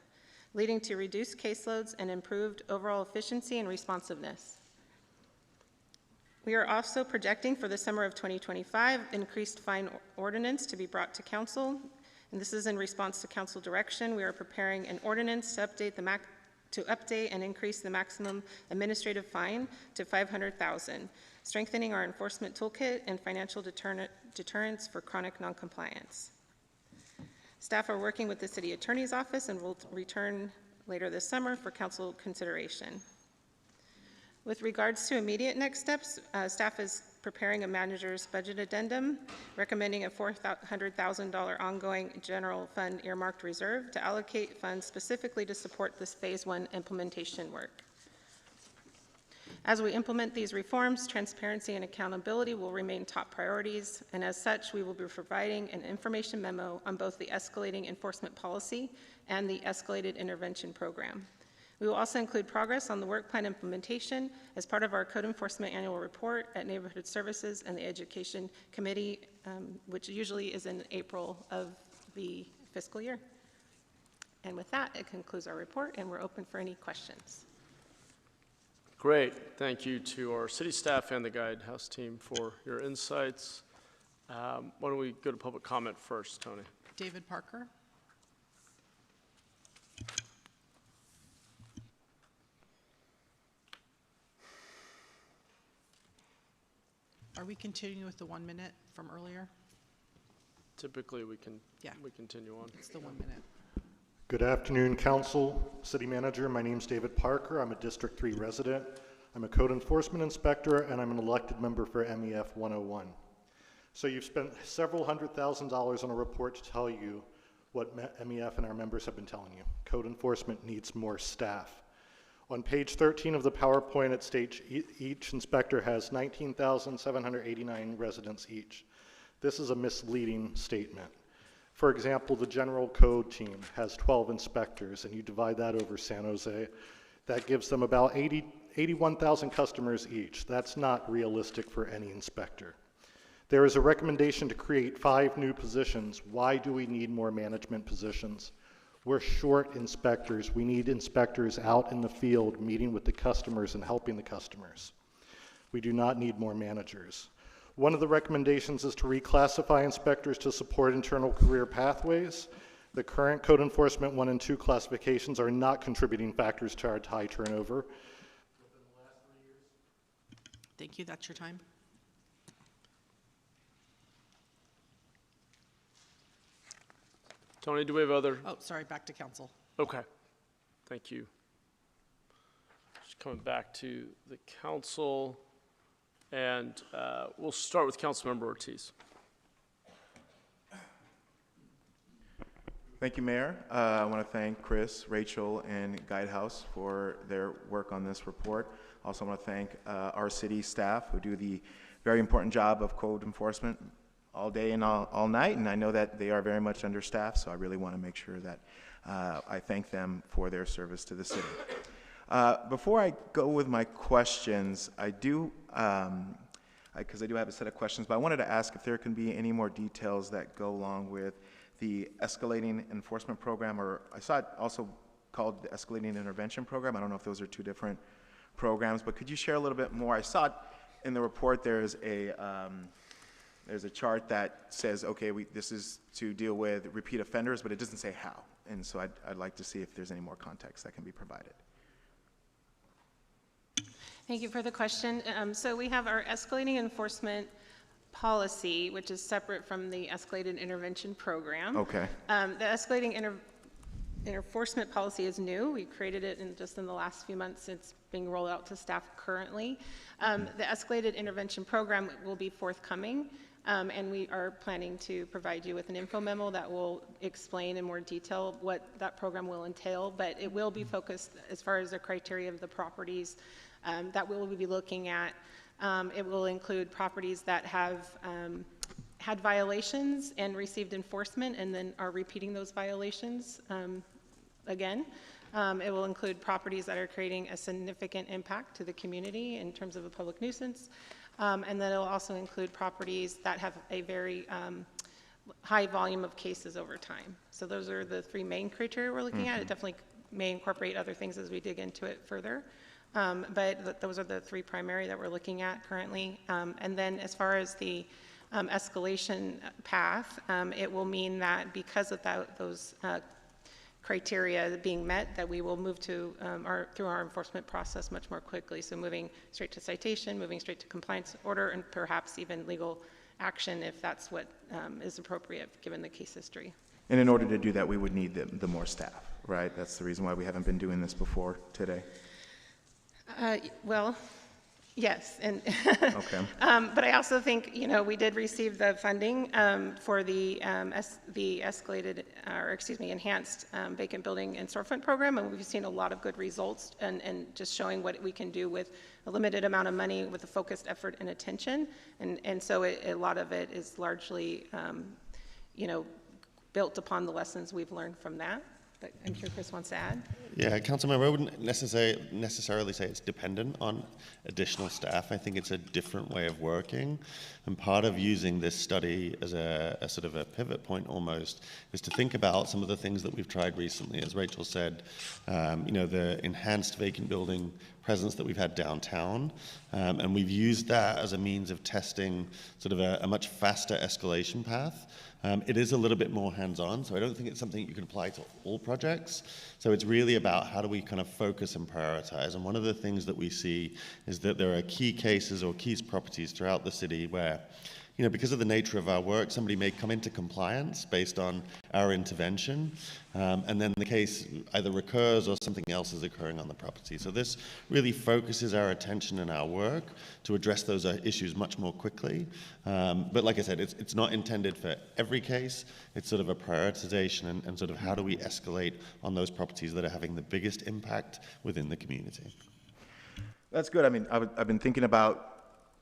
leading to reduced caseloads and improved overall efficiency and responsiveness. We are also projecting for the summer of 2025 increased fine ordinance to be brought to council, and this is in response to council direction. We are preparing an ordinance to update and increase the maximum administrative fine to $500,000, strengthening our enforcement toolkit and financial deterrence for chronic noncompliance. Staff are working with the City Attorney's Office and will return later this summer for council consideration. With regards to immediate next steps, staff is preparing a manager's budget addendum, recommending a $400,000 ongoing general fund earmarked reserve to allocate funds specifically to support this phase 1 implementation work. As we implement these reforms, transparency and accountability will remain top priorities, and as such, we will be providing an information memo on both the escalating enforcement policy and the escalated intervention program. We will also include progress on the work plan implementation as part of our code enforcement annual report at Neighborhood Services and the Education Committee, which usually is in April of the fiscal year. And with that, it concludes our report, and we're open for any questions. Great. Thank you to our city staff and the Guidehouse team for your insights. Why don't we go to public comment first, Tony? David Parker. Are we continuing with the 1 minute from earlier? Typically, we continue on. It's the 1 minute. Good afternoon, Council, City Manager. My name's David Parker. I'm a District 3 resident. I'm a code enforcement inspector, and I'm an elected member for MEF 101. So you've spent several $100,000 on a report to tell you what MEF and our members have been telling you. Code enforcement needs more staff. On page 13 of the PowerPoint, it states each inspector has 19,789 residents each. This is a misleading statement. For example, the general code team has 12 inspectors, and you divide that over San Jose. That gives them about 81,000 customers each. That's not realistic for any inspector. There is a recommendation to create 5 new positions. Why do we need more management positions? We're short inspectors. We need inspectors out in the field meeting with the customers and helping the customers. We do not need more managers. One of the recommendations is to reclassify inspectors to support internal career pathways. The current code enforcement 1 and 2 classifications are not contributing factors to our high turnover. Thank you. That's your time. Tony, do we have other? Oh, sorry, back to council. Okay, thank you. Just coming back to the council, and we'll start with Councilmember Ortiz. Thank you, Mayor. I want to thank Chris, Rachel, and Guidehouse for their work on this report. Also want to thank our city staff who do the very important job of code enforcement all day and all night, and I know that they are very much understaffed, so I really want to make sure that I thank them for their service to the city. Before I go with my questions, I do, because I do have a set of questions, but I wanted to ask if there can be any more details that go along with the escalating enforcement program, or I saw it also called the escalating intervention program. I don't know if those are 2 different programs, but could you share a little bit more? I saw it in the report. There's a chart that says, okay, this is to deal with repeat offenders, but it doesn't say how. And so I'd like to see if there's any more context that can be provided. Thank you for the question. So we have our escalating enforcement policy, which is separate from the escalated intervention program. Okay. The escalating enforcement policy is new. We created it just in the last few months. It's being rolled out to staff currently. The escalated intervention program will be forthcoming, and we are planning to provide you with an info memo that will explain in more detail what that program will entail, but it will be focused as far as the criteria of the properties that we will be looking at. It will include properties that have had violations and received enforcement and then are repeating those violations again. It will include properties that are creating a significant impact to the community in terms of a public nuisance. And then it will also include properties that have a very high volume of cases over time. So those are the three main criteria we're looking at. It definitely may incorporate other things as we dig into it further. But those are the three primary that we're looking at currently. And then as far as the escalation path, it will mean that because of those criteria being met, that we will move to through our enforcement process much more quickly. So moving straight to citation, moving straight to compliance order, and perhaps even legal action if that's what is appropriate given the case history. And in order to do that, we would need the more staff, right? That's the reason why we haven't been doing this before today. Well, yes, and okay. But I also think, you know, we did receive the funding for the escalated, or excuse me, enhanced vacant building and storefront program, and we've seen a lot of good results, and just showing what we can do with a limited amount of money with a focused effort and attention, and so a lot of it is largely, you know, built upon the lessons we've learned from that. But I'm sure Chris wants to add. Yeah, Councilmember, I wouldn't necessarily say it's dependent on additional staff. I think it's a different way of working. And part of using this study as a sort of a pivot point almost is to think about some of the things that we've tried recently. As Rachel said, you know, the enhanced vacant building presence that we've had downtown. And we've used that as a means of testing sort of a much faster escalation path. It is a little bit more hands-on, so I don't think it's something you can apply to all projects. So it's really about how do we kind of focus and prioritize. And one of the things that we see is that there are key cases or key properties throughout the city where, you know, because of the nature of our work, somebody may come into compliance based on our intervention, and then the case either recurs or something else is occurring on the property. So this really focuses our attention and our work to address those issues much more quickly. But like I said, it's not intended for every case. It's sort of a prioritization and sort of how do we escalate on those properties that are having the biggest impact within the community. That's good. I mean, I've been thinking about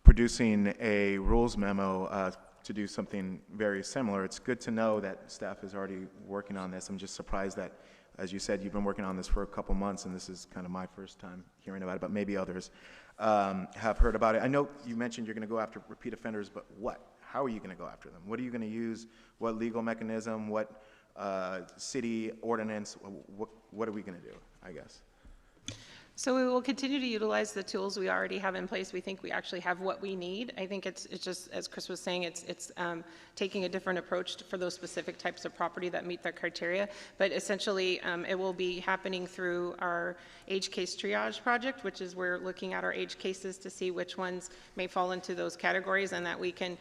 producing a rules memo to do something very similar. It's good to know that staff is already working on this. I'm just surprised that, as you said, you've been working on this for a couple months, and this is kind of my first time hearing about it, but maybe others have heard about it. I know you mentioned you're going to go after repeat offenders, but what? How are you going to go after them? What are you going to use? What legal mechanism? What city ordinance? What are we going to do, I guess? So we will continue to utilize the tools we already have in place. We think we actually have what we need. I think it's just, as Chris was saying, it's taking a different approach for those specific types of property that meet that criteria. But essentially, it will be happening through our age case triage project, which is we're looking at our age cases to see which ones may fall into those categories, and that we can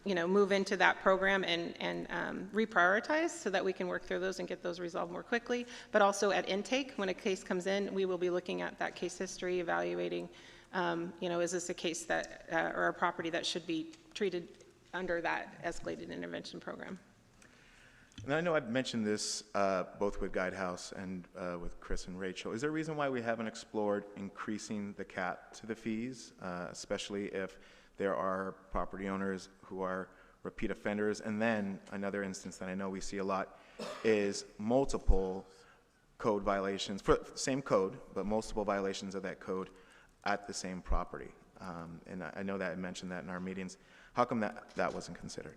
you know, move into that program and reprioritize so that we can work through those and get those resolved more quickly. But also at intake, when a case comes in, we will be looking at that case history, evaluating, you know, is this a case that, or a property that should be treated under that escalated intervention program. And I know I've mentioned this both with Guidehouse and with Chris and Rachel. Is there a reason why we haven't explored increasing the cap to the fees, especially if there are property owners who are repeat offenders? And then another instance that I know we see a lot is multiple code violations, for same code, but multiple violations of that code at the same property. And I know that I mentioned that in our meetings. How come that wasn't considered?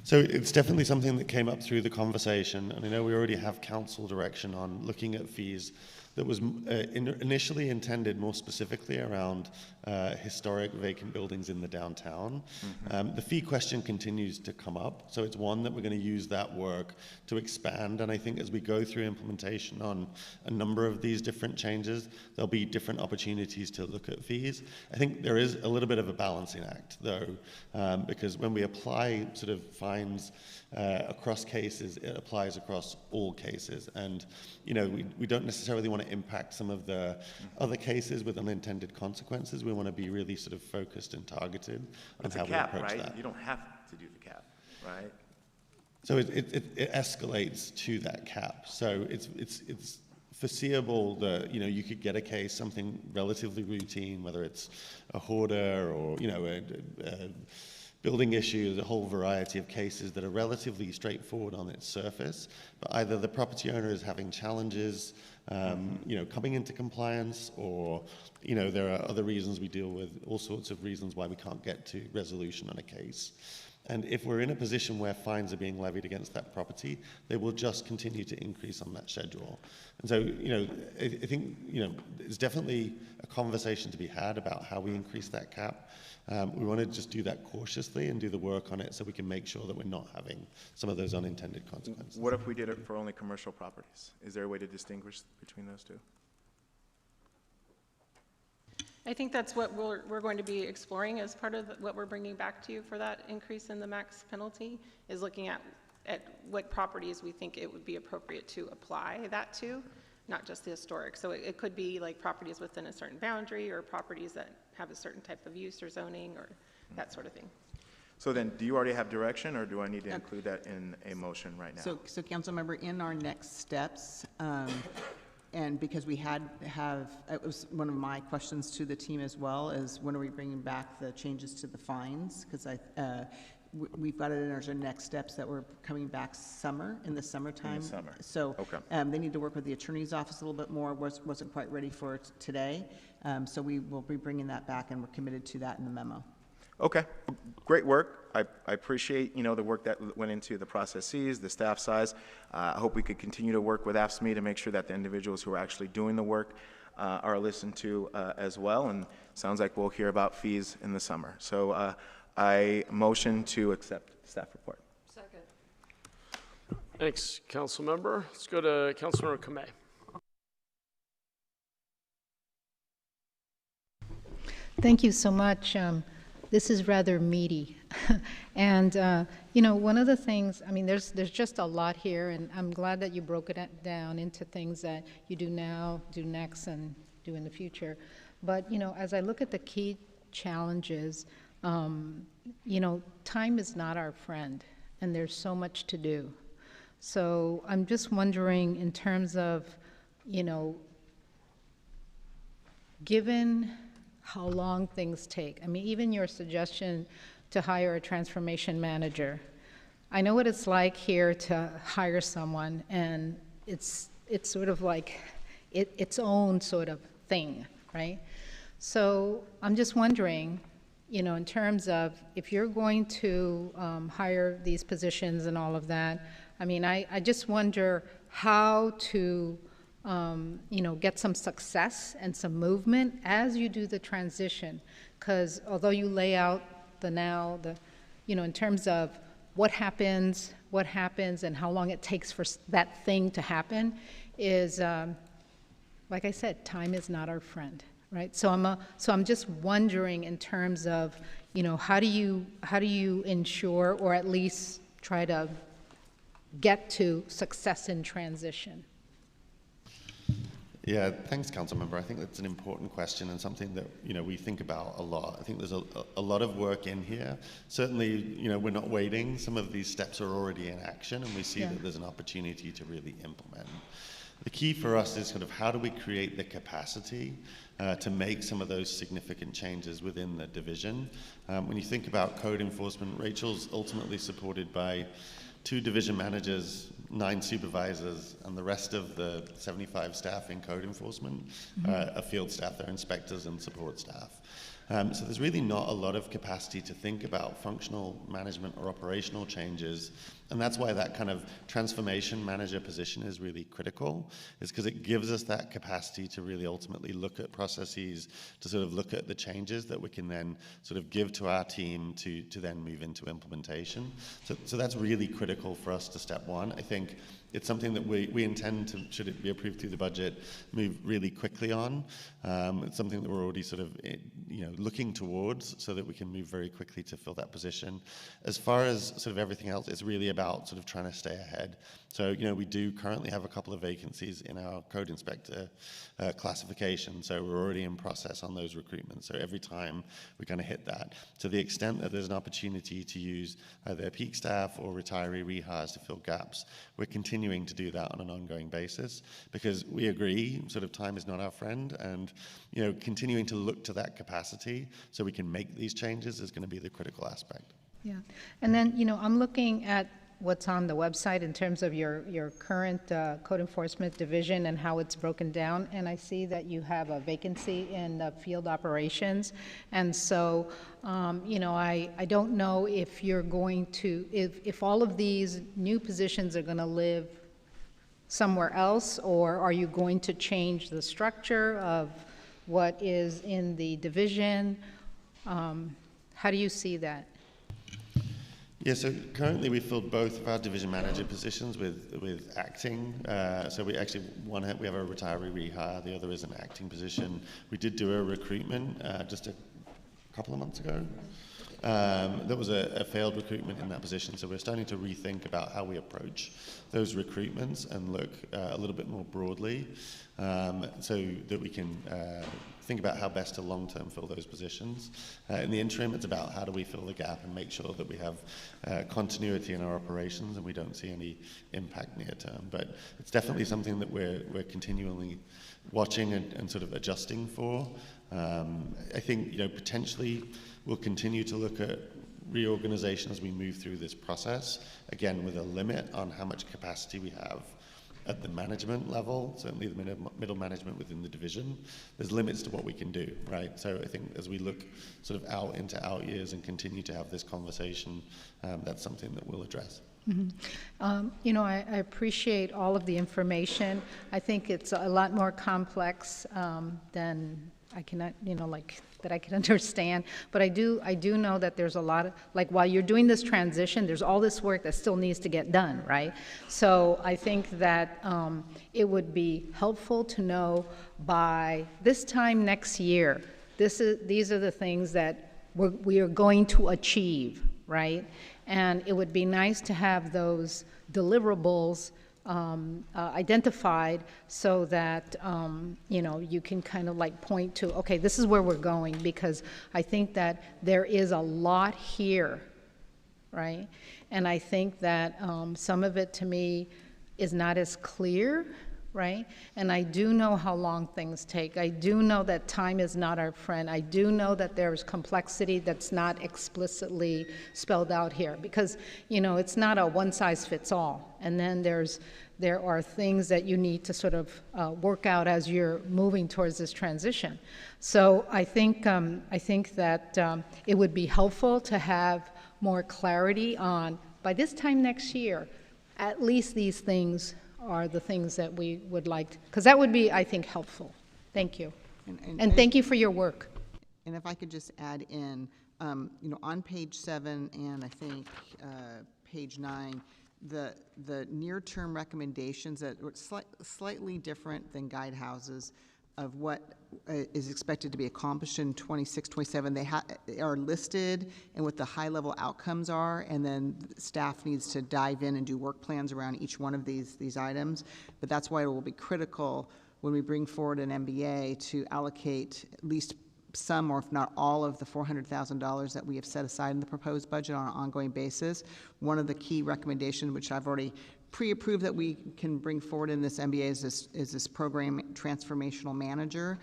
So it's definitely something that came up through the conversation, and I know we already have council direction on looking at fees that was initially intended more specifically around historic vacant buildings in the downtown. The fee question continues to come up, so it's one that we're going to use that work to expand, and I think as we go through implementation on a number of these different changes, there'll be different opportunities to look at fees. I think there is a little bit of a balancing act, though, because when we apply sort of fines across cases, it applies across all cases, and we don't necessarily want to impact some of the other cases with unintended consequences. We want to be really sort of focused and targeted on how we approach that. You don't have to do the cap, right? So it escalates to that cap. So it's foreseeable that you could get a case, something relatively routine, whether it's a hoarder or a building issues, a whole variety of cases that are relatively straightforward on its surface, but either the property owner is having challenges, coming into compliance, or there are other reasons. We deal with all sorts of reasons why we can't get to resolution on a case. And if we're in a position where fines are being levied against that property, they will just continue to increase on that schedule. And so, I think, it's definitely a conversation to be had about how we increase that cap. We want to just do that cautiously and do the work on it so we can make sure that we're not having some of those unintended consequences. What if we did it for only commercial properties? Is there a way to distinguish between those two? I think that's what we're going to be exploring as part of what we're bringing back to you for that increase in the max penalty, is looking at what properties we think it would be appropriate to apply that to, not just the historic. So it could be like properties within a certain boundary, or properties that have a certain type of use or zoning, or that sort of thing. So then, do you already have direction, or do I need to include that in a motion right now? So council member, in our next steps, and because we it was one of my questions to the team as well, is when are we bringing back the changes to the fines? Because we've got it in our next steps that we're coming back in the summertime. In the summer. So okay. They need to work with the attorney's office a little bit more. Wasn't quite ready for it today. So we will be bringing that back, and we're committed to that in the memo. Okay, great work. I appreciate, the work that went into the processes, the staff size. I hope we could continue to work with AFSCME to make sure that the individuals who are actually doing the work are listened to as well. And sounds like we'll hear about fees in the summer. So I motion to accept staff report. Second. Thanks, council member. Let's go to Councilmember Kamei. Thank you so much. This is rather meaty. And, one of the things, there's just a lot here, and I'm glad that you broke it down into things that you do now, do next, and do in the future. But, as I look at the key challenges, time is not our friend, and there's so much to do. So I'm just wondering, in terms of, given how long things take. Even your suggestion to hire a transformation manager. I know what it's like here to hire someone, and it's sort of like its own sort of thing, right? So I'm just wondering, in terms of if you're going to hire these positions and all of that, I just wonder how to get some success and some movement as you do the transition. Because although you lay out in terms of what happens and how long it takes for that thing to happen is, like I said, time is not our friend, right? So I'm just wondering, in terms of, how do you ensure, or at least try to get to success in transition? Yeah, thanks, Councilmember. I think that's an important question and something that we think about a lot. I think there's a lot of work in here. Certainly, we're not waiting. Some of these steps are already in action, and we see that there's an opportunity to really implement. The key for us is kind of how do we create the capacity to make some of those significant changes within the division. When you think about code enforcement, Rachel's ultimately supported by 2 division managers, 9 supervisors, and the rest of the 75 staff in code enforcement are field staff. They're inspectors and support staff. So there's really not a lot of capacity to think about functional management or operational changes. And that's why that kind of transformation manager position is really critical, is because it gives us that capacity to really ultimately look at processes, to sort of look at the changes that we can then sort of give to our team to then move into implementation. So that's really critical for us to step one. I think it's something that we intend to, should it be approved through the budget, move really quickly on. It's something that we're already sort of looking towards so that we can move very quickly to fill that position. As far as sort of everything else, it's really about sort of trying to stay ahead. So, we do currently have a couple of vacancies in our code inspector classification, so we're already in process on those recruitments. So every time we kind of hit that. To the extent that there's an opportunity to use either peak staff or retiree rehires to fill gaps, we're continuing to do that on an ongoing basis, because we agree sort of time is not our friend, and continuing to look to that capacity so we can make these changes is going to be the critical aspect. Yeah, and then I'm looking at what's on the website in terms of your current code enforcement division and how it's broken down, and I see that you have a vacancy in field operations, and so I don't know if you're going to, if all of these new positions are going to live somewhere else, or are you going to change the structure of what is in the division? How do you see that? Yeah, so currently we filled both of our division manager positions with acting. So we actually, we have a retiree rehire, the other is an acting position. We did do a recruitment just a couple of months ago. There was a failed recruitment in that position, so we're starting to rethink about how we approach those recruitments and look a little bit more broadly, so that we can think about how best to long-term fill those positions. In the interim, it's about how do we fill the gap and make sure that we have continuity in our operations and we don't see any impact near term. But it's definitely something that we're continually watching and sort of adjusting for. I think potentially we'll continue to look at reorganization as we move through this process, again with a limit on how much capacity we have at the management level, certainly the middle management within the division. There's limits to what we can do, right? So I think as we look sort of out into out years and continue to have this conversation, that's something that we'll address. Mm-hmm. I appreciate all of the information. I think it's a lot more complex than I cannot, that I can understand. But I do know that there's a lot of, while you're doing this transition, there's all this work that still needs to get done, right? So I think that it would be helpful to know by this time next year, these are the things that we are going to achieve, right? And it would be nice to have those deliverables identified so that you can kind of point to, okay, this is where we're going, because I think that there is a lot here, right? And I think that some of it to me is not as clear, right? And I do know how long things take. I do know that time is not our friend. I do know that there's complexity that's not explicitly spelled out here, because it's not a one-size-fits-all. And then there are things that you need to sort of work out as you're moving towards this transition. So I think that it would be helpful to have more clarity on, by this time next year, at least these things are the things that we would like, because that would be, I think, helpful. Thank you. And thank you for your work. And if I could just add in, on page 7 and I think page 9, the near-term recommendations that were slightly different than guidehouses of what is expected to be accomplished in 26, 27. They are listed and what the high-level outcomes are, and then staff needs to dive in and do work plans around each one of these items. But that's why it will be critical when we bring forward an MBA to allocate at least some, or if not all, of the $400,000 that we have set aside in the proposed budget on an ongoing basis. One of the key recommendations, which I've already pre-approved that we can bring forward in this MBA, is this program transformational manager.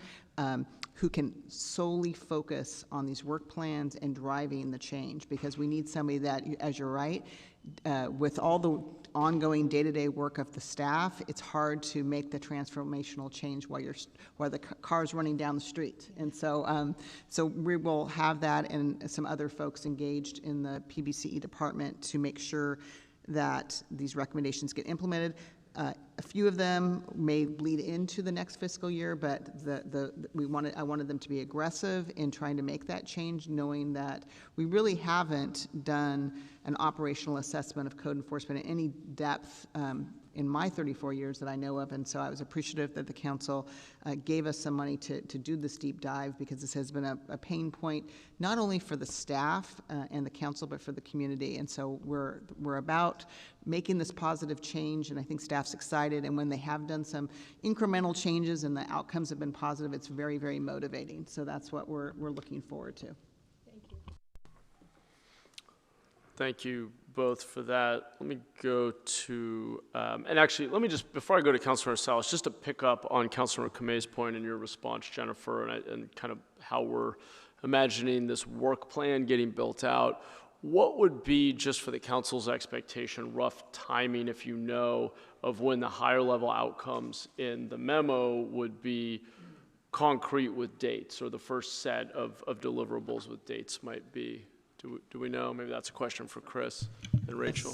who can solely focus on these work plans and driving the change, because we need somebody that, as you're right, with all the ongoing day-to-day work of the staff, it's hard to make the transformational change while the car's running down the street. And so, so we will have that and some other folks engaged in the PBCE department to make sure that these recommendations get implemented. A few of them may bleed into the next fiscal year, but I wanted them to be aggressive in trying to make that change, knowing that we really haven't done an operational assessment of code enforcement in any depth in my 34 years that I know of, and so I was appreciative that the council gave us some money to do this deep dive, because this has been a pain point, not only for the staff and the council, but for the community. And so we're about making this positive change, and I think staff's excited, and when they have done some incremental changes and the outcomes have been positive, it's very, very motivating. So that's what we're looking forward to. Thank you. Thank you both for that. Let me go to, and actually, let me just, before I go to Councilor Salas, just to pick up on Councilor Kamei's point in your response, Jennifer, and kind of how we're imagining this work plan getting built out. What would be, just for the council's expectation, rough timing, if you know, of when the higher level outcomes in the memo would be concrete with dates, or the first set of deliverables with dates might be? Do we know? Maybe that's a question for Chris and Rachel.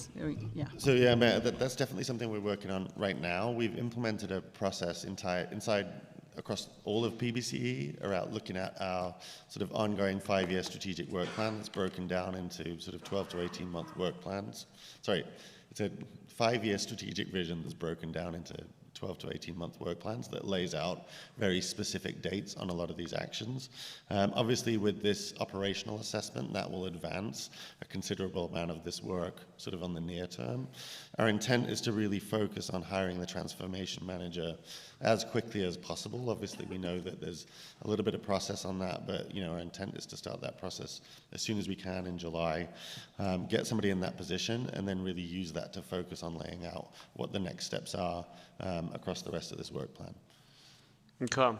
Yeah. So yeah, Mayor, that's definitely something we're working on right now. We've implemented a process inside across all of PBCE around looking at our sort of ongoing 5-year strategic work plan that's broken down into sort of 12 to 18 month work plans. Sorry, it's a 5-year strategic vision that's broken down into 12 to 18 month work plans that lays out very specific dates on a lot of these actions. Obviously, with this operational assessment, that will advance a considerable amount of this work sort of on the near term. Our intent is to really focus on hiring the transformation manager as quickly as possible. Obviously, we know that there's a little bit of process on that, but our intent is to start that process as soon as we can in July, get somebody in that position, and then really use that to focus on laying out what the next steps are across the rest of this work plan. Okay.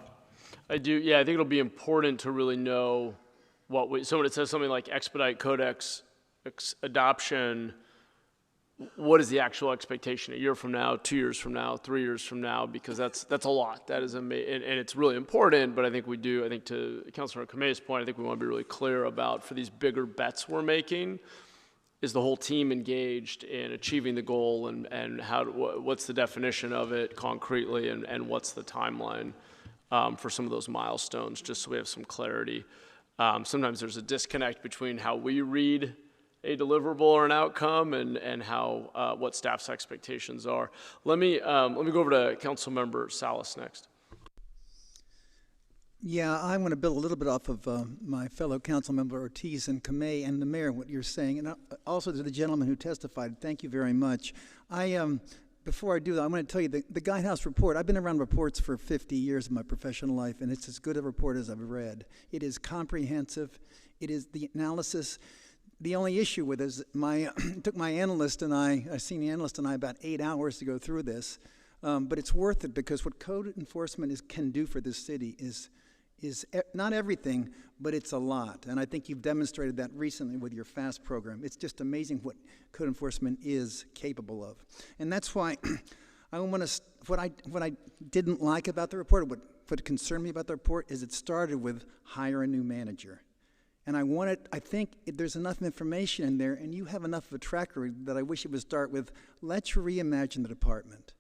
I think it'll be important to really know so when it says something like expedite codex adoption, what is the actual expectation a year from now, 2 years from now, 3 years from now? Because that's a lot. That is and it's really important, but I think to Councilor Kamei's point, I think we want to be really clear about, for these bigger bets we're making, is the whole team engaged in achieving the goal, and what's the definition of it concretely, and what's the timeline for some of those milestones, just so we have some clarity. Sometimes there's a disconnect between how we read a deliverable or an outcome and how what staff's expectations are. Let me go over to Councilmember Salas next. Yeah, I want to build a little bit off of my fellow council member Ortiz and Kamei and the mayor, what you're saying, and also to the gentleman who testified. Thank you very much. Before I do that, I want to tell you the Guidehouse report. I've been around reports for 50 years of my professional life, and it's as good a report as I've read. It is comprehensive. It is the analysis. The only issue with it is it took my analyst and a senior analyst and I about 8 hours to go through this, but it's worth it, because what code enforcement can do for this city is not everything, but it's a lot. And I think you've demonstrated that recently with your FAST program. It's just amazing what code enforcement is capable of. And that's why what I didn't like about the report, what concerned me about the report, is it started with hire a new manager. And I think there's enough information in there, and you have enough of a track record that I wish it would start with, let's reimagine the department.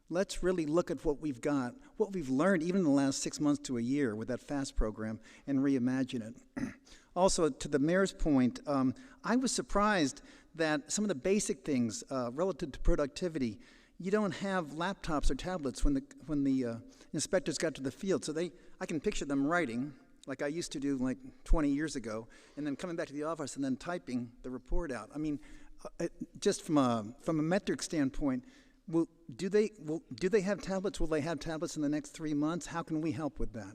Let's really look at what we've got, what we've learned even in the last 6 months to a year with that FAST program, and reimagine it. Also, to the mayor's point, I was surprised that some of the basic things relative to productivity, you don't have laptops or tablets when the inspectors got to the field. So I can picture them writing, like I used to do like 20 years ago, and then coming back to the office and then typing the report out. I mean, just from a metric standpoint, do they have tablets? Will they have tablets in the next 3 months? How can we help with that?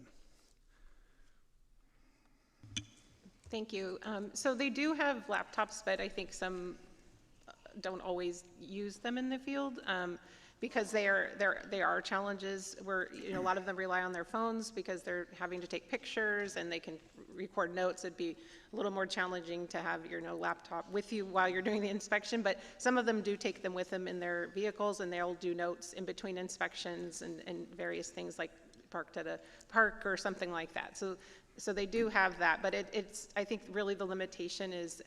Thank you. So they do have laptops, but I think some don't always use them in the field. because they are challenges where, you know, a lot of them rely on their phones because they're having to take pictures and they can record notes. It'd be a little more challenging to have your laptop with you while you're doing the inspection, but some of them do take them with them in their vehicles, and they'll do notes in between inspections and various things like parked at a park or something like that. So they do have that, but it's I think really the limitation is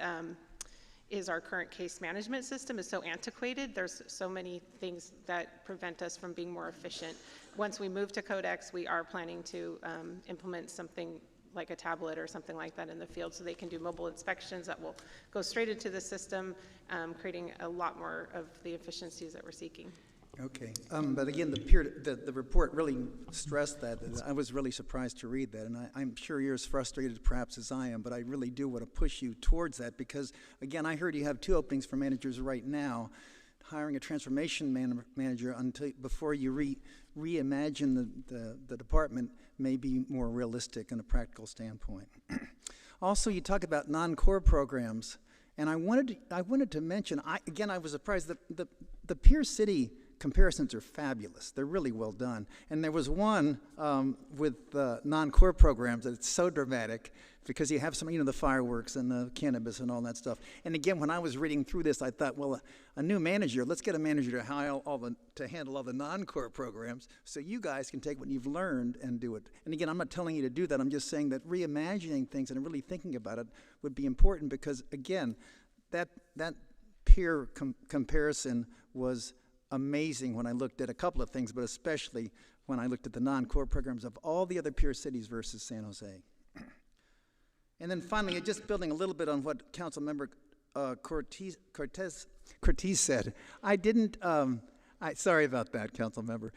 our current case management system is so antiquated. There's so many things that prevent us from being more efficient. Once we move to Codex, we are planning to implement something like a tablet or something like that in the field, so they can do mobile inspections that will go straight into the system, creating a lot more of the efficiencies that we're seeking. Okay, but again, the report really stressed that. I was really surprised to read that, and I'm sure you're as frustrated perhaps as I am, but I really do want to push you towards that because, again, I heard you have 2 openings for managers right now. Hiring a transformation manager before you reimagine the department may be more realistic in a practical standpoint. Also, you talk about non-core programs, and I wanted to mention, I was surprised that the Pierce City comparisons are fabulous. They're really well done. And there was one with non-core programs that's so dramatic because you have some, the fireworks and the cannabis and all that stuff. And again, when I was reading through this, I thought, well, a new manager, let's get a manager to handle all the non-core programs so you guys can take what you've learned and do it. And again, I'm not telling you to do that. I'm just saying that reimagining things and really thinking about it would be important because, again, that peer comparison was amazing when I looked at a couple of things, but especially when I looked at the non-core programs of all the other peer cities versus San Jose. And then finally, just building a little bit on what Councilmember Cortez said. I didn't, sorry about that, Councilmember.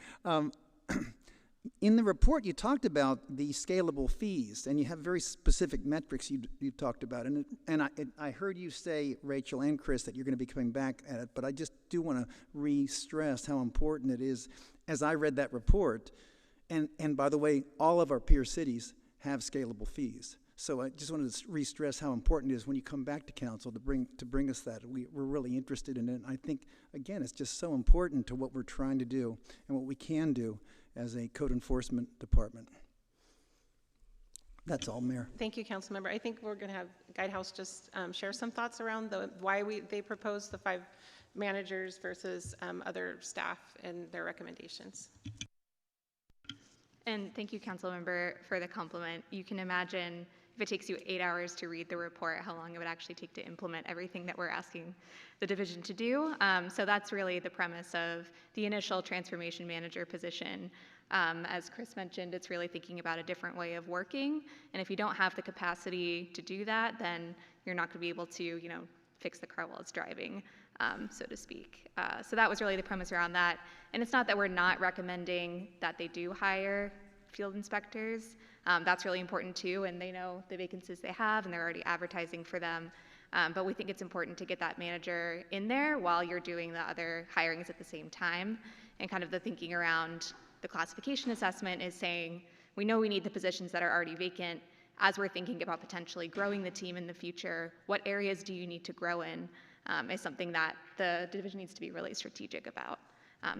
In the report, you talked about the scalable fees, and you have very specific metrics you talked about. And I heard you say, Rachel and Chris, that you're going to be coming back at it, but I just do want to re-stress how important it is. As I read that report, and by the way, all of our peer cities have scalable fees. So I just wanted to re-stress how important it is when you come back to council to bring us that. We're really interested in it. And I think, again, it's just so important to what we're trying to do and what we can do as a code enforcement department. That's all, Mayor. Thank you, Councilmember. I think we're going to have Guidehouse just share some thoughts around why they proposed the 5 managers versus other staff and their recommendations. And thank you, Councilmember, for the compliment. You can imagine if it takes you 8 hours to read the report, how long it would actually take to implement everything that we're asking the division to do. So that's really the premise of the initial transformation manager position. As Chris mentioned, it's really thinking about a different way of working. And if you don't have the capacity to do that, then you're not going to be able to, fix the car while it's driving, so to speak. So that was really the premise around that. And it's not that we're not recommending that they do hire field inspectors. That's really important too, and they know the vacancies they have, and they're already advertising for them. But we think it's important to get that manager in there while you're doing the other hirings at the same time. And kind of the thinking around the classification assessment is saying, we know we need the positions that are already vacant. As we're thinking about potentially growing the team in the future, what areas do you need to grow in is something that the division needs to be really strategic about.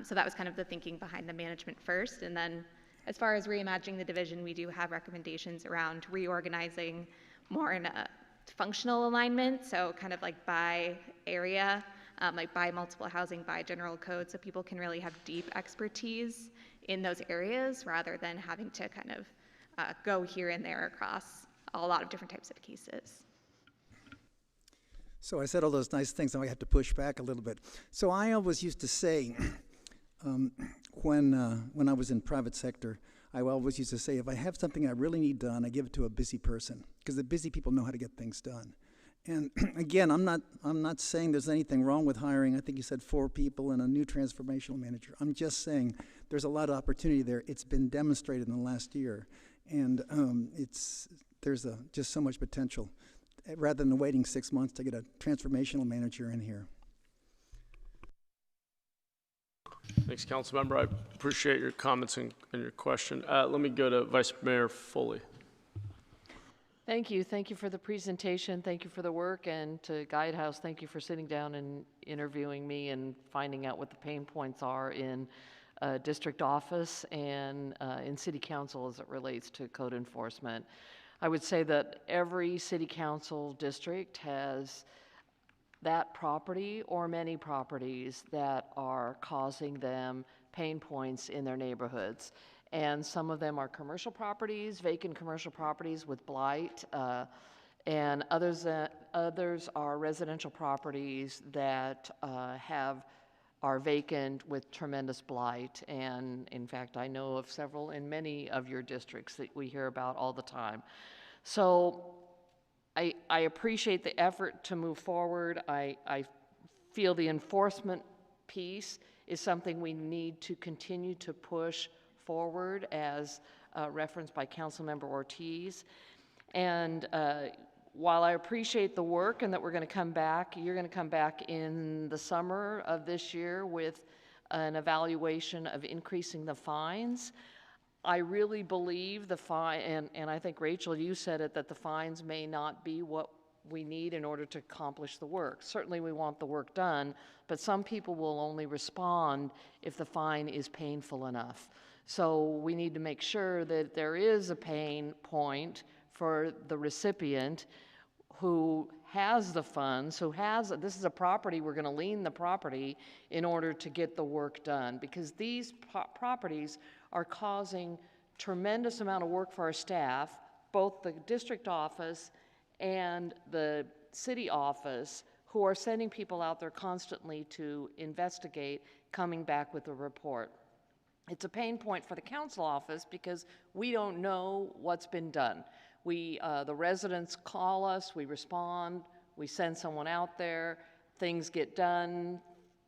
So that was kind of the thinking behind the management first. And then as far as reimagining the division, we do have recommendations around reorganizing more in a functional alignment, so kind of like by area, like by multiple housing, by general code, so people can really have deep expertise in those areas rather than having to kind of go here and there across a lot of different types of cases. So I said all those nice things, and I have to push back a little bit. So I always used to say, when I was in private sector, I always used to say, if I have something I really need done, I give it to a busy person, because the busy people know how to get things done. And again, I'm not saying there's anything wrong with hiring. I think you said 4 people and a new transformational manager. I'm just saying there's a lot of opportunity there. It's been demonstrated in the last year, and there's just so much potential, rather than waiting 6 months to get a transformational manager in here. Thanks, Councilmember. I appreciate your comments and your question. Let me go to Vice Mayor Foley. Thank you. Thank you for the presentation. Thank you for the work. And to Guidehouse, thank you for sitting down and interviewing me and finding out what the pain points are in district office and in city council as it relates to code enforcement. I would say that every city council district has that property or many properties that are causing them pain points in their neighborhoods. And some of them are commercial properties, vacant commercial properties with blight, and others are residential properties that are vacant with tremendous blight. And in fact, I know of several in many of your districts that we hear about all the time. So I appreciate the effort to move forward. I feel the enforcement piece is something we need to continue to push forward, as referenced by Councilmember Ortiz. And while I appreciate the work and that we're going to come back, you're going to come back in the summer of this year with an evaluation of increasing the fines. I really believe the fine, and I think, Rachel, you said it, that the fines may not be what we need in order to accomplish the work. Certainly we want the work done, but some people will only respond if the fine is painful enough. So we need to make sure that there is a pain point for the recipient who has the funds, this is a property, we're going to lien the property in order to get the work done, because these properties are causing tremendous amount of work for our staff, both the district office and the city office, who are sending people out there constantly to investigate, coming back with a report. It's a pain point for the council office because we don't know what's been done. The residents call us, we respond, we send someone out there, things get done,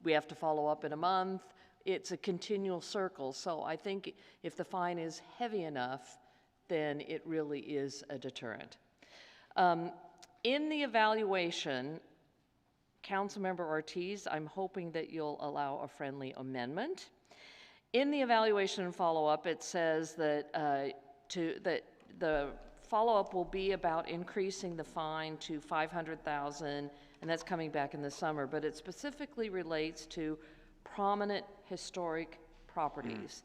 we have to follow up in a month. It's a continual circle. So I think if the fine is heavy enough, then it really is a deterrent. In the evaluation, Councilmember Ortiz, I'm hoping that you'll allow a friendly amendment. In the evaluation and follow-up, it says that that the follow-up will be about increasing the fine to $500,000, and that's coming back in the summer, but it specifically relates to prominent historic properties.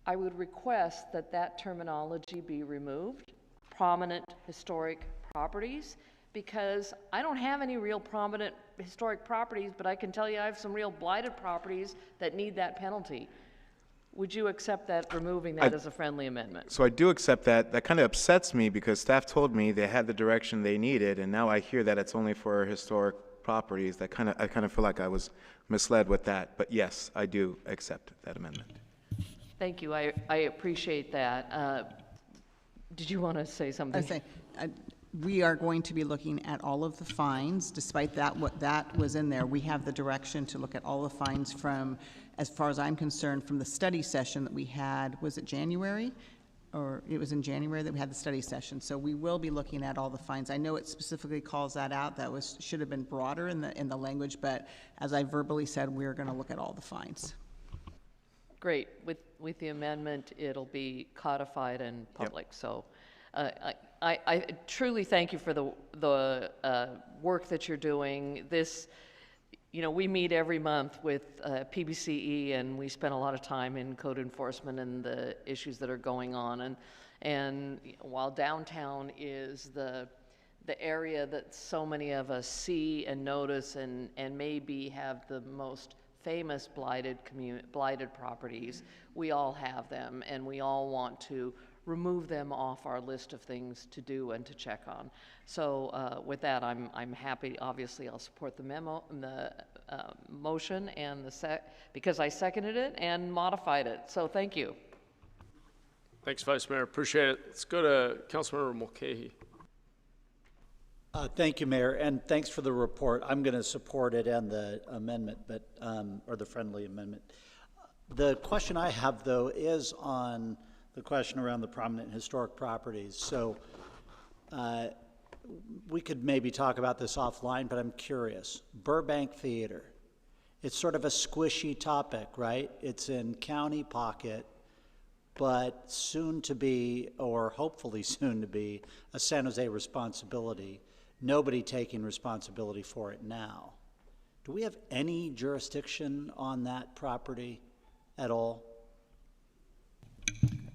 I would request that that terminology be removed, prominent historic properties, because I don't have any real prominent historic properties, but I can tell you I have some real blighted properties that need that penalty. Would you accept that, removing that as a friendly amendment? So I do accept that. That kind of upsets me because staff told me they had the direction they needed, and now I hear that it's only for historic properties. I kind of feel like I was misled with that. But yes, I do accept that amendment. Thank you. I appreciate that. Did you want to say something? I was saying, we are going to be looking at all of the fines. Despite that, what that was in there, we have the direction to look at all the fines from, as far as I'm concerned, from the study session that we had, was it January? Or it was in January that we had the study session. So we will be looking at all the fines. I know it specifically calls that out. That should have been broader in the language, but as I verbally said, we're going to look at all the fines. Great. With the amendment, it'll be codified and public. Yep. So I truly thank you for the work that you're doing. This, we meet every month with PBCE, and we spend a lot of time in code enforcement and the issues that are going on. And while downtown is the area that so many of us see and notice and maybe have the most famous blighted properties, we all have them, and we all want to remove them off our list of things to do and to check on. So with that, I'm happy. Obviously, I'll support the motion and because I seconded it and modified it. So thank you. Thanks, Vice Mayor. Appreciate it. Let's go to Councilmember Mulcahy. Thank you, Mayor, and thanks for the report. I'm going to support it and the amendment, or the friendly amendment. The question I have, though, is on the question around the prominent historic properties. So we could maybe talk about this offline, but I'm curious. Burbank Theater, it's sort of a squishy topic, right? It's in county pocket. but soon to be, or hopefully soon to be, a San Jose responsibility, nobody taking responsibility for it now. Do we have any jurisdiction on that property at all?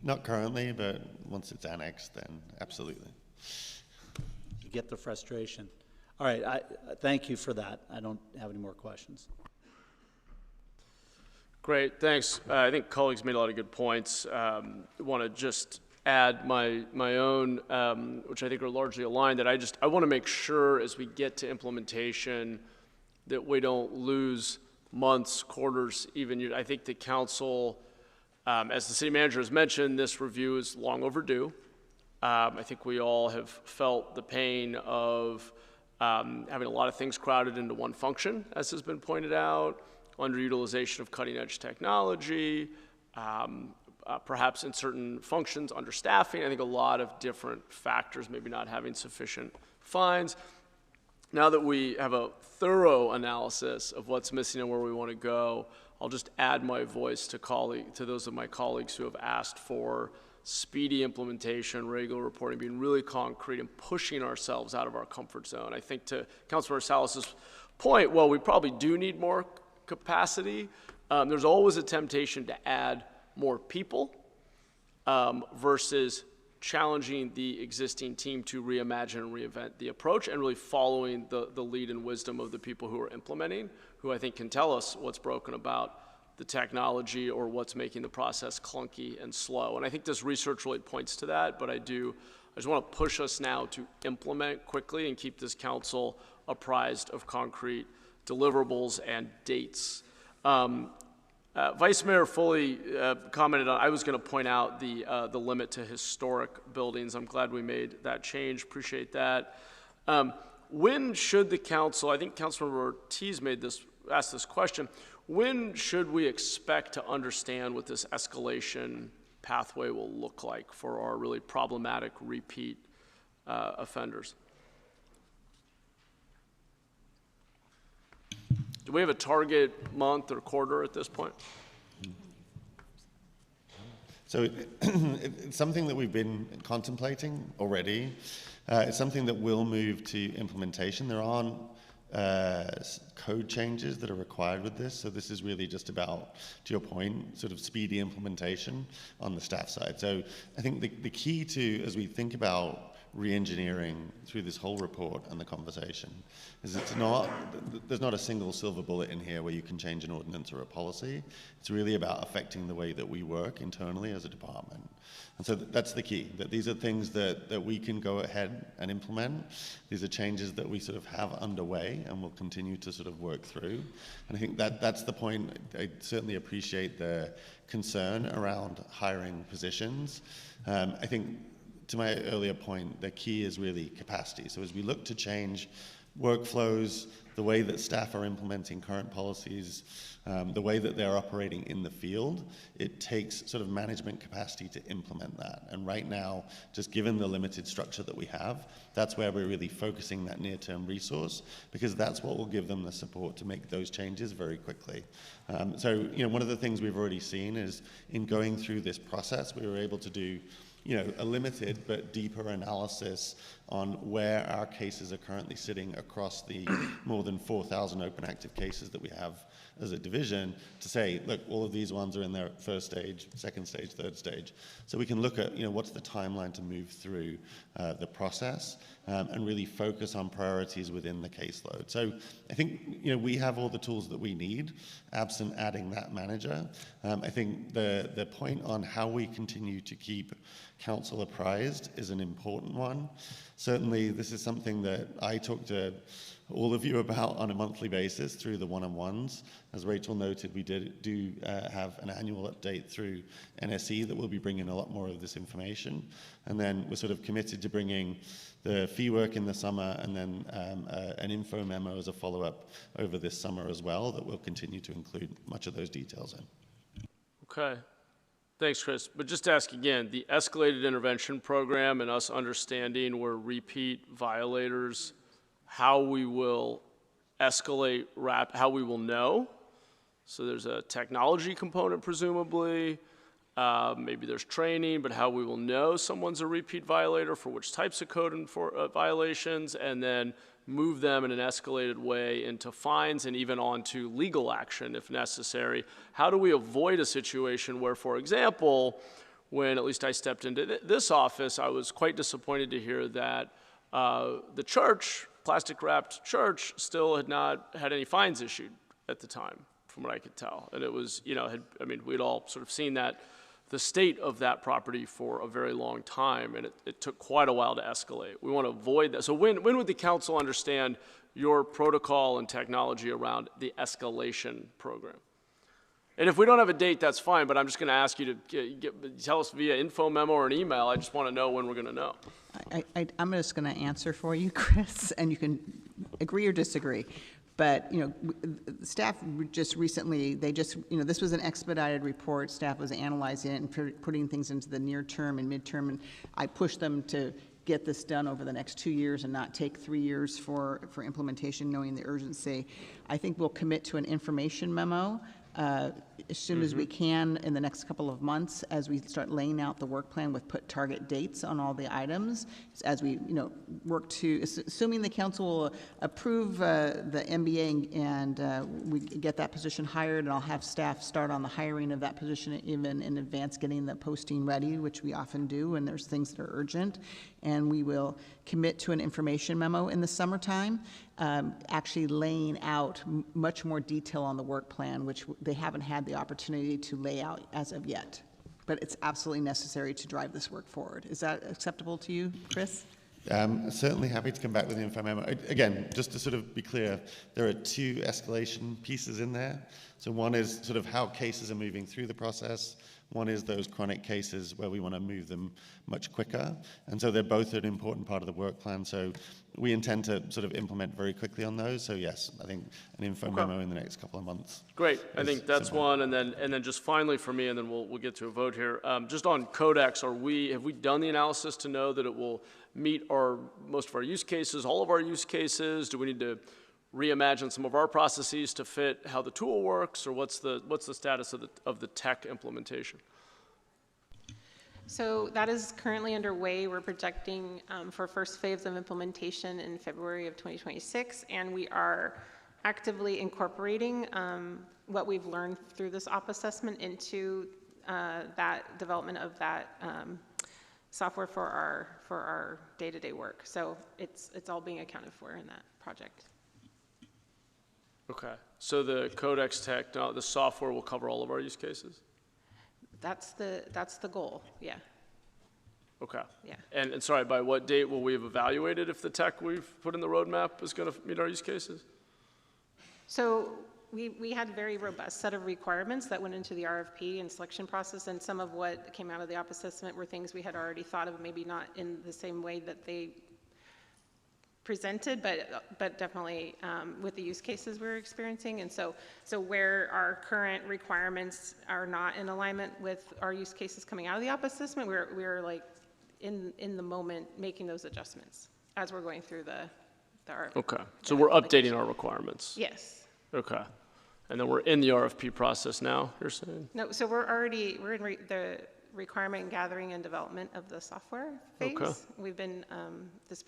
Not currently, but once it's annexed, then absolutely. You get the frustration. All right, I thank you for that. I don't have any more questions. Great, thanks. I think colleagues made a lot of good points. Want to just add my own, which I think are largely aligned, that I want to make sure as we get to implementation that we don't lose months, quarters, even years. I think the council, as the city manager has mentioned, this review is long overdue. I think we all have felt the pain of having a lot of things crowded into one function, as has been pointed out, underutilization of cutting edge technology, perhaps in certain functions, understaffing. I think a lot of different factors, maybe not having sufficient funds. Now that we have a thorough analysis of what's missing and where we want to go, I'll just add my voice to those of my colleagues who have asked for speedy implementation, regular reporting, being really concrete and pushing ourselves out of our comfort zone. I think to Councilmember Salas's point, while we probably do need more capacity, there's always a temptation to add more people versus challenging the existing team to reimagine and reinvent the approach and really following the lead and wisdom of the people who are implementing, who I think can tell us what's broken about the technology or what's making the process clunky and slow. And I think this research really points to that, but I just want to push us now to implement quickly and keep this council apprised of concrete deliverables and dates. Vice Mayor Foley commented on, I was going to point out the limit to historic buildings. I'm glad we made that change, appreciate that. When should the council, I think Councilmember Ortiz asked this question, when should we expect to understand what this escalation pathway will look like for our really problematic repeat offenders? Do we have a target month or quarter at this point? So it's something that we've been contemplating already. It's something that will move to implementation. There aren't code changes that are required with this. So this is really just about, to your point, sort of speedy implementation on the staff side. So I think the key to, as we think about re-engineering through this whole report and the conversation, is there's not a single silver bullet in here where you can change an ordinance or a policy. It's really about affecting the way that we work internally as a department. And so that's the key, that these are things that we can go ahead and implement. These are changes that we sort of have underway and will continue to sort of work through. And I think that's the point. I certainly appreciate the concern around hiring positions. I think to my earlier point, the key is really capacity. So as we look to change workflows, the way that staff are implementing current policies, the way that they're operating in the field, it takes sort of management capacity to implement that. And right now, just given the limited structure that we have, that's where we're really focusing that near-term resource, because that's what will give them the support to make those changes very quickly. So, one of the things we've already seen is in going through this process, we were able to do a limited but deeper analysis on where our cases are currently sitting across the more than 4,000 open active cases that we have as a division, to say, look, all of these ones are in their first stage, second stage, third stage. So we can look at, what's the timeline to move through the process and really focus on priorities within the caseload. So I think, we have all the tools that we need, absent adding that manager. I think the point on how we continue to keep council apprised is an important one. Certainly, this is something that I talk to all of you about on a monthly basis through the one-on-ones. As Rachel noted, we do have an annual update through NSE that will be bringing a lot more of this information. And then we're sort of committed to bringing the fee work in the summer and then an info memo as a follow-up over this summer as well that will continue to include much of those details in. Okay. Thanks, Chris. But just to ask again, the escalated intervention program and us understanding where repeat violators, how we will escalate, how we will know. So there's a technology component, presumably. maybe there's training, but how we will know someone's a repeat violator, for which types of code violations, and then move them in an escalated way into fines and even onto legal action if necessary. How do we avoid a situation where, for example, when at least I stepped into this office, I was quite disappointed to hear that the church, plastic-wrapped church, still had not had any fines issued at the time, from what I could tell. And it was, we'd all sort of seen that, the state of that property for a very long time, and it took quite a while to escalate. We want to avoid that. So when would the council understand your protocol and technology around the escalation program? And if we don't have a date, that's fine, but I'm just going to ask you to tell us via info memo or an email. I just want to know when we're going to know. I'm just going to answer for you, Chris, and you can agree or disagree. But, staff just recently, this was an expedited report. Staff was analyzing it and putting things into the near term and midterm, and I pushed them to get this done over the next 2 years and not take 3 years for implementation, knowing the urgency. I think we'll commit to an information memo as soon as we can in the next couple of months, as we start laying out the work plan with put target dates on all the items, as we work to, assuming the council will approve the MBA and we get that position hired, and I'll have staff start on the hiring of that position even in advance, getting the posting ready, which we often do when there's things that are urgent. And we will commit to an information memo in the summertime, actually laying out much more detail on the work plan, which they haven't had the opportunity to lay out as of yet. But it's absolutely necessary to drive this work forward. Is that acceptable to you, Chris? Certainly happy to come back with the info memo. Again, just to sort of be clear, there are 2 escalation pieces in there. So one is sort of how cases are moving through the process. One is those chronic cases where we want to move them much quicker. And so they're both an important part of the work plan. So we intend to sort of implement very quickly on those. So yes, I think an info memo in the next couple of months. Great. I think that's one. And then just finally for me, and then we'll get to a vote here. Just on Codex, have we done the analysis to know that it will meet most of our use cases, all of our use cases? Do we need to reimagine some of our processes to fit how the tool works, or what's the status of the tech implementation? So that is currently underway. We're projecting for first phase of implementation in February of 2026, and we are actively incorporating what we've learned through this op assessment into that development of that software for our day-to-day work. So it's all being accounted for in that project. Okay, so the Codex tech, the software will cover all of our use cases? That's the goal, yeah. Okay. Yeah. And sorry, by what date will we have evaluated if the tech we've put in the roadmap is going to meet our use cases? So we had a very robust set of requirements that went into the RFP and selection process, and some of what came out of the op assessment were things we had already thought of, maybe not in the same way that they presented, but definitely with the use cases we're experiencing. And so where our current requirements are not in alignment with our use cases coming out of the op assessment, we're like in the moment making those adjustments as we're going through the RFP. Okay, so we're updating our requirements? Yes. Okay, and then we're in the RFP process now, you're saying? No, so we're in the requirement gathering and development of the software phase. Okay. We've been, this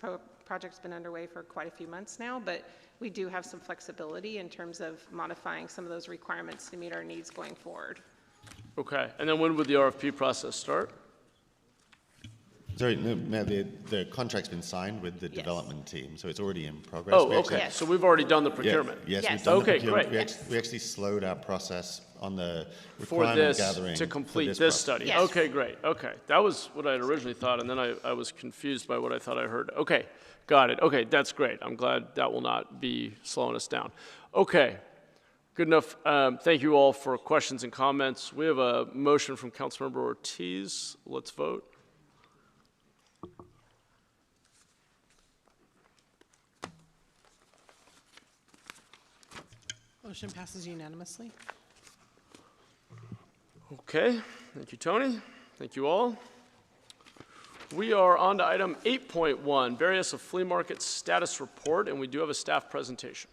project's been underway for quite a few months now, but we do have some flexibility in terms of modifying some of those requirements to meet our needs going forward. Okay, and then when would the RFP process start? Sorry, no, the contract's been signed with the development team, so it's already in progress. Oh, okay, so we've already done the procurement? Yes, we've done the procurement. Great. We actually slowed our process on the For requirement this, gathering. to complete this process. study? Yes. Okay, great, okay. That was what I had originally thought, and then I was confused by what I thought I heard. Okay, got it. Okay, that's great. I'm glad that will not be slowing us down. Okay, good enough. Thank you all for questions and comments. We have a motion from Councilmember Ortiz. Let's vote. Motion passes unanimously. Okay, thank you, Tony. Thank you all. We are on to item 8.1, various of flea market status report, and we do have a staff presentation.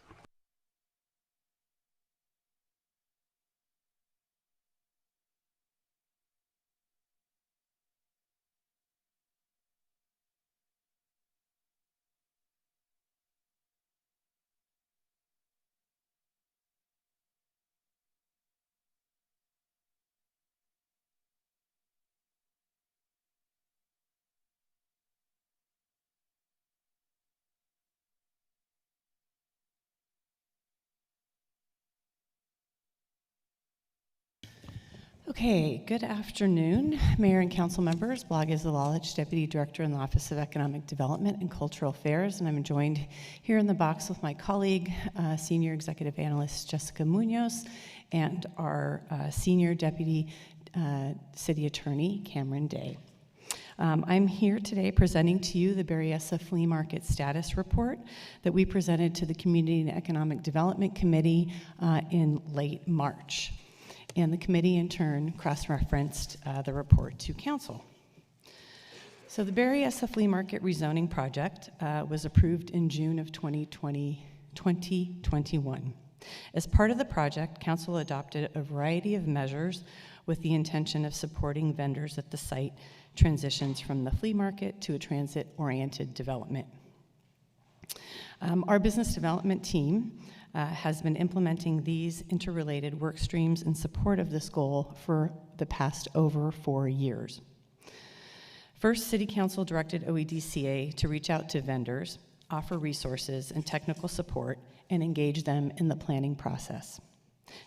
Okay, good afternoon, Mayor and Council members. Blagis Zalalic, Deputy Director in the Office of Economic Development and Cultural Affairs, and I'm joined here in the box with my colleague, Senior Executive Analyst Jessica Munoz, and our Senior Deputy City Attorney, Cameron Day. I'm here today presenting to you the Berryessa Flea Market Status Report that we presented to the Community and Economic Development Committee in late March. And the committee, in turn, cross-referenced the report to Council. So the Berryessa Flea Market Rezoning Project was approved in June of 2021. As part of the project, Council adopted a variety of measures with the intention of supporting vendors at the site transitions from the flea market to a transit-oriented development. Our business development team has been implementing these interrelated work streams in support of this goal for the past over 4 years. First, City Council directed OEDCA to reach out to vendors, offer resources and technical support, and engage them in the planning process.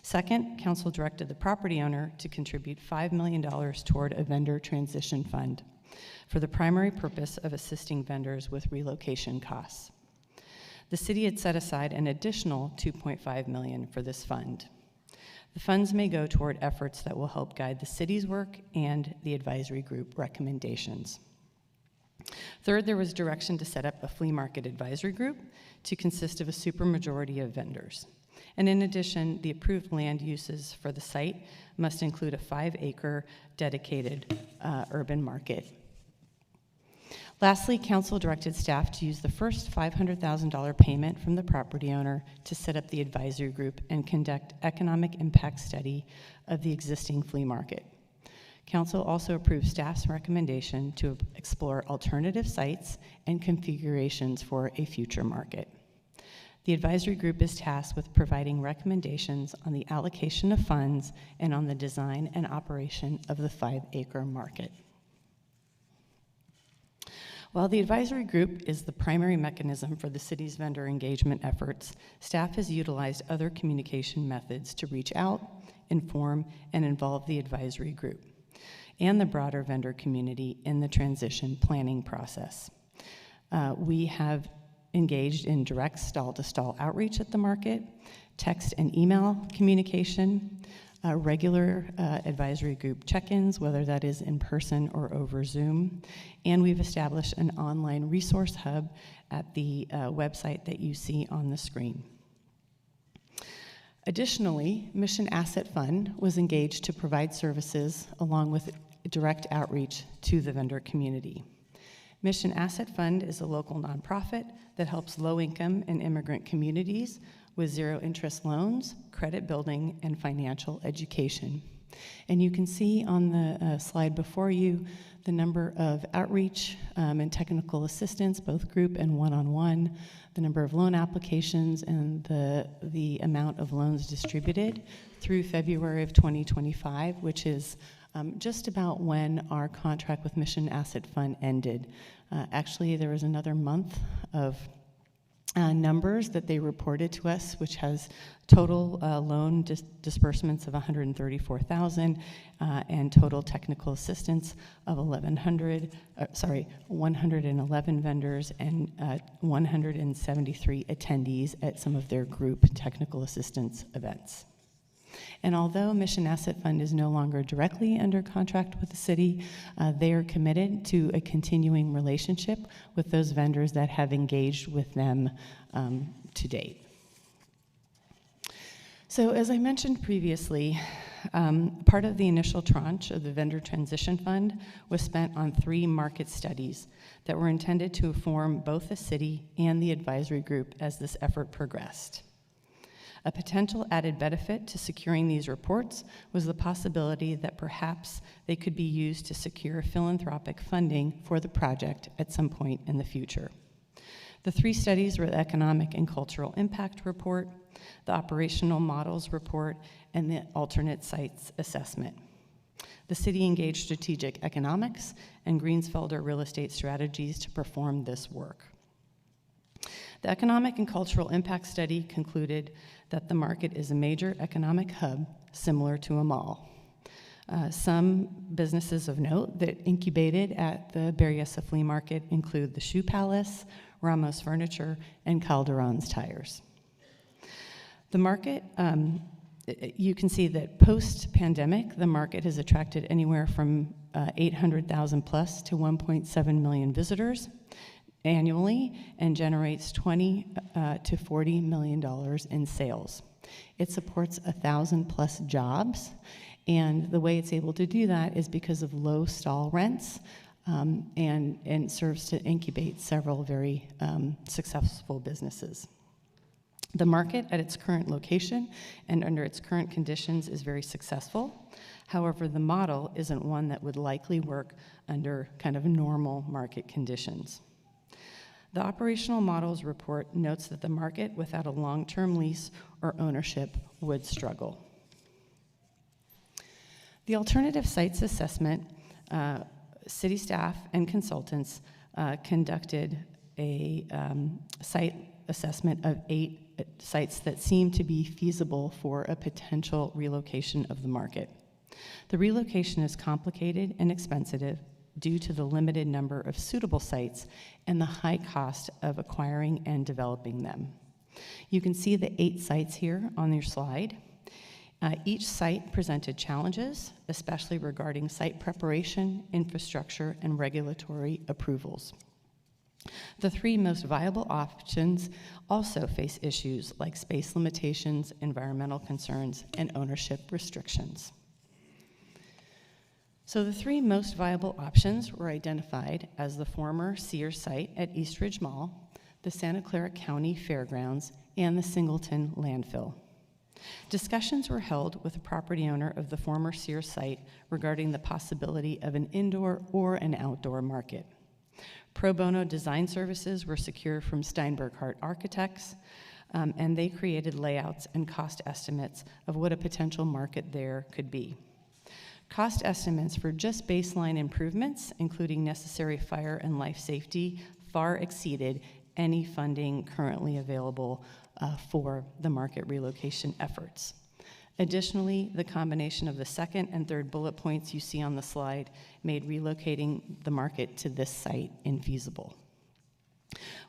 Second, Council directed the property owner to contribute $5 million toward a vendor transition fund for the primary purpose of assisting vendors with relocation costs. The city had set aside an additional $2.5 million for this fund. The funds may go toward efforts that will help guide the city's work and the advisory group recommendations. Third, there was direction to set up a flea market advisory group to consist of a supermajority of vendors. And in addition, the approved land uses for the site must include a 5-acre dedicated urban market. Lastly, Council directed staff to use the first $500,000 payment from the property owner to set up the advisory group and conduct economic impact study of the existing flea market. Council also approved staff's recommendation to explore alternative sites and configurations for a future market. The advisory group is tasked with providing recommendations on the allocation of funds and on the design and operation of the 5-acre market. While the advisory group is the primary mechanism for the city's vendor engagement efforts, staff has utilized other communication methods to reach out, inform, and involve the advisory group and the broader vendor community in the transition planning process. We have engaged in direct stall-to-stall outreach at the market, text and email communication, regular advisory group check-ins, whether that is in person or over Zoom, and we've established an online resource hub at the website that you see on the screen. Additionally, Mission Asset Fund was engaged to provide services along with direct outreach to the vendor community. Mission Asset Fund is a local nonprofit that helps low-income and immigrant communities with zero-interest loans, credit building, and financial education. And you can see on the slide before you the number of outreach and technical assistance, both group and one-on-one, the number of loan applications, and the amount of loans distributed through February of 2025, which is just about when our contract with Mission Asset Fund ended. Actually, there was another month of numbers that they reported to us, which has total loan disbursements of $134,000 and total technical assistance of 111 vendors and 173 attendees at some of their group technical assistance events. And although Mission Asset Fund is no longer directly under contract with the city, they are committed to a continuing relationship with those vendors that have engaged with them to date. So as I mentioned previously, part of the initial tranche of the Vendor Transition Fund was spent on 3 market studies that were intended to inform both the city and the advisory group as this effort progressed. A potential added benefit to securing these reports was the possibility that perhaps they could be used to secure philanthropic funding for the project at some point in the future. The 3 studies were the Economic and Cultural Impact Report, the Operational Models Report, and the Alternate Sites Assessment. The city engaged Strategic Economics and Greensfelder Real Estate Strategies to perform this work. The Economic and Cultural Impact Study concluded that the market is a major economic hub similar to a mall. Some businesses of note that incubated at the Berryessa Flea Market include the Shoe Palace, Ramos Furniture, and Calderon's Tires. The market, you can see that post-pandemic, the market has attracted anywhere from 800,000 plus to 1.7 million visitors annually and generates $20 to $40 million in sales. It supports 1,000 plus jobs, and the way it's able to do that is because of low stall rents, and serves to incubate several very successful businesses. The market at its current location and under its current conditions is very successful. However, the model isn't one that would likely work under kind of normal market conditions. The operational models report notes that the market without a long-term lease or ownership would struggle. The alternative sites assessment, city staff and consultants conducted a site assessment of 8 sites that seem to be feasible for a potential relocation of the market. The relocation is complicated and expensive due to the limited number of suitable sites and the high cost of acquiring and developing them. You can see the 8 sites here on your slide. Each site presented challenges, especially regarding site preparation, infrastructure, and regulatory approvals. The 3 most viable options also face issues like space limitations, environmental concerns, and ownership restrictions. So the 3 most viable options were identified as the former Sears site at East Ridge Mall, the Santa Clara County Fairgrounds, and the Singleton landfill. Discussions were held with the property owner of the former Sears site regarding the possibility of an indoor or an outdoor market. Pro bono design services were secured from Steinberg Hart Architects, and they created layouts and cost estimates of what a potential market there could be. Cost estimates for just baseline improvements, including necessary fire and life safety, far exceeded any funding currently available for the market relocation efforts. Additionally, the combination of the second and third bullet points you see on the slide made relocating the market to this site infeasible.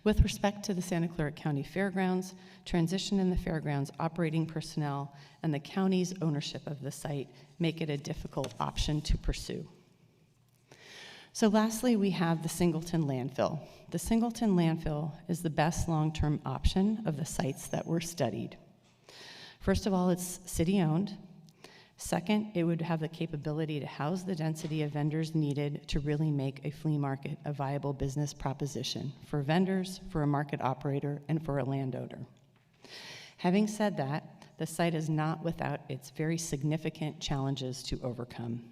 With respect to the Santa Clara County Fairgrounds, transition in the fairgrounds operating personnel and the county's ownership of the site make it a difficult option to pursue. So lastly, we have the Singleton landfill. The Singleton landfill is the best long-term option of the sites that were studied. First of all, it's city-owned. Second, it would have the capability to house the density of vendors needed to really make a flea market a viable business proposition for vendors, for a market operator, and for a landowner. Having said that, the site is not without its very significant challenges to overcome.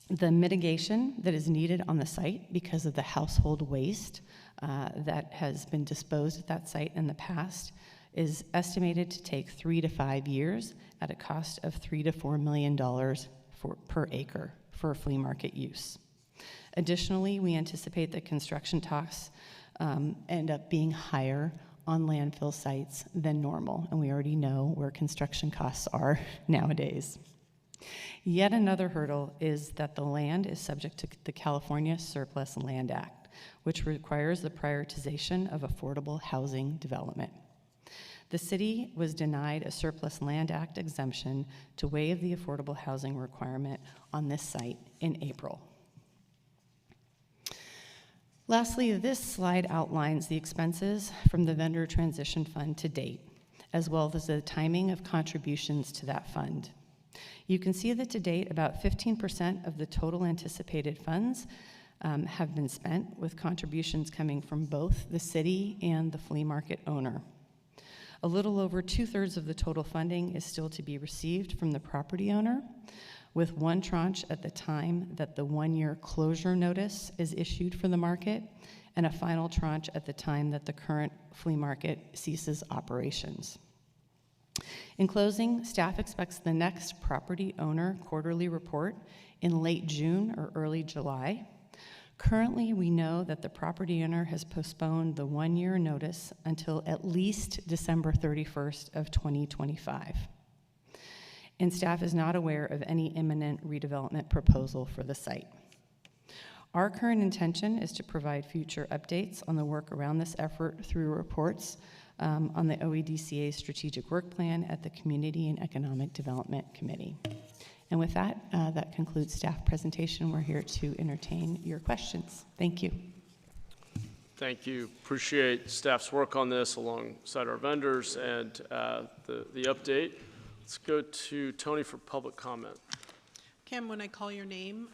The mitigation that is needed on the site because of the household waste that has been disposed at that site in the past is estimated to take 3 to 5 years at a cost of $3 to $4 million per acre for flea market use. Additionally, we anticipate that construction costs end up being higher on landfill sites than normal, and we already know where construction costs are nowadays. Yet another hurdle is that the land is subject to the California Surplus Land Act, which requires the prioritization of affordable housing development. The city was denied a Surplus Land Act exemption to waive the affordable housing requirement on this site in April. Lastly, this slide outlines the expenses from the Vendor Transition Fund to date, as well as the timing of contributions to that fund. You can see that to date, about 15% of the total anticipated funds have been spent, with contributions coming from both the city and the flea market owner. A little over 2/3 of the total funding is still to be received from the property owner, with 1 tranche at the time that the 1-year closure notice is issued for the market, and a final tranche at the time that the current flea market ceases operations. In closing, staff expects the next property owner quarterly report in late June or early July. Currently, we know that the property owner has postponed the 1-year notice until at least December 31st of 2025. and staff is not aware of any imminent redevelopment proposal for the site. Our current intention is to provide future updates on the work around this effort through reports on the OEDCA's strategic work plan at the Community and Economic Development Committee. And with that, that concludes staff presentation. We're here to entertain your questions. Thank you. Thank you. Appreciate staff's work on this alongside our vendors and the update. Let's go to Tony for public comment. Kim, when I call your name,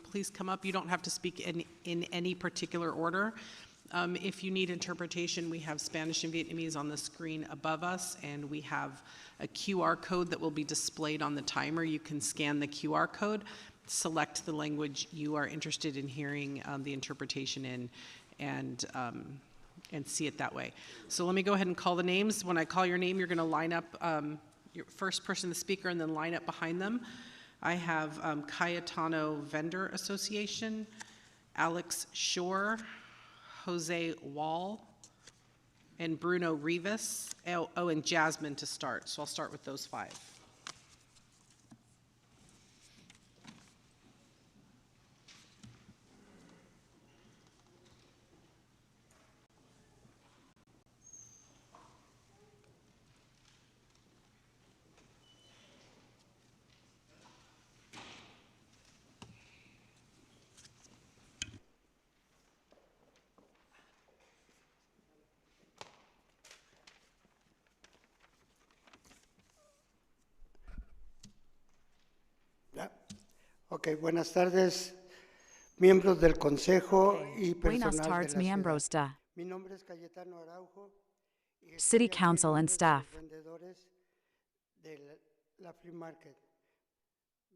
please come up. You don't have to speak in any particular order. If you need interpretation, we have Spanish and Vietnamese on the screen above us, and we have a QR code that will be displayed on the timer. You can scan the QR code, select the language you are interested in hearing the interpretation in, and see it that way. So let me go ahead and call the names. When I call your name, you're going to line up your first person, the speaker, and then line up behind them. I have Cayetano Vendor Association, Alex Shore, Jose Wall, and Bruno Rivas. Oh, and Jasmine to start. So I'll start with those 5. Ok, buenas tardes, miembros del Consejo y Buenas personal tardes, de la miembros ciudad. de Mi nombre es Cayetano Araujo. Y City estoy aquí Council en and nombre de staff. los vendedores de la Flea Market,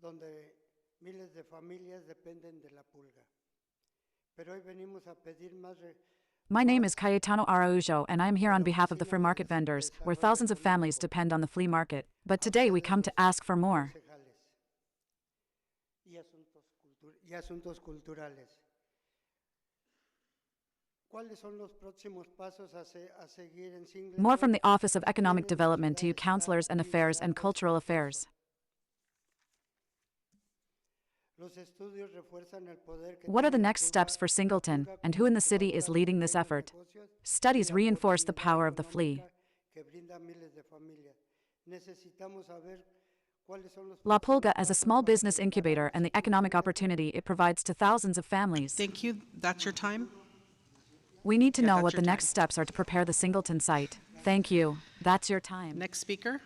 donde miles de familias dependen de la pulga. Pero hoy venimos a pedir más. My name is Cayetano Araujo, and I am here on behalf of the free market vendors, where thousands of families depend on the flea market. But today we come to ask for more. Y asuntos culturales. ¿Cuáles son los próximos pasos a seguir en Singleton? More from the Office of Economic Development to you, Councilors and Affairs and Cultural Affairs. Los estudios refuerzan el poder que What are the tiene la next pulga steps for Singleton, and who in the city is leading this effort? Studies reinforce the power of the flea. que brinda a miles de familias. Necesitamos saber cuáles son los La Pulga as a small business incubator and the economic opportunity it provides to thousands of families. Thank you. That's your time. We need to Yeah, know that's what the your next steps are to prepare the Singleton site. Thank you. That's your time. Next speaker.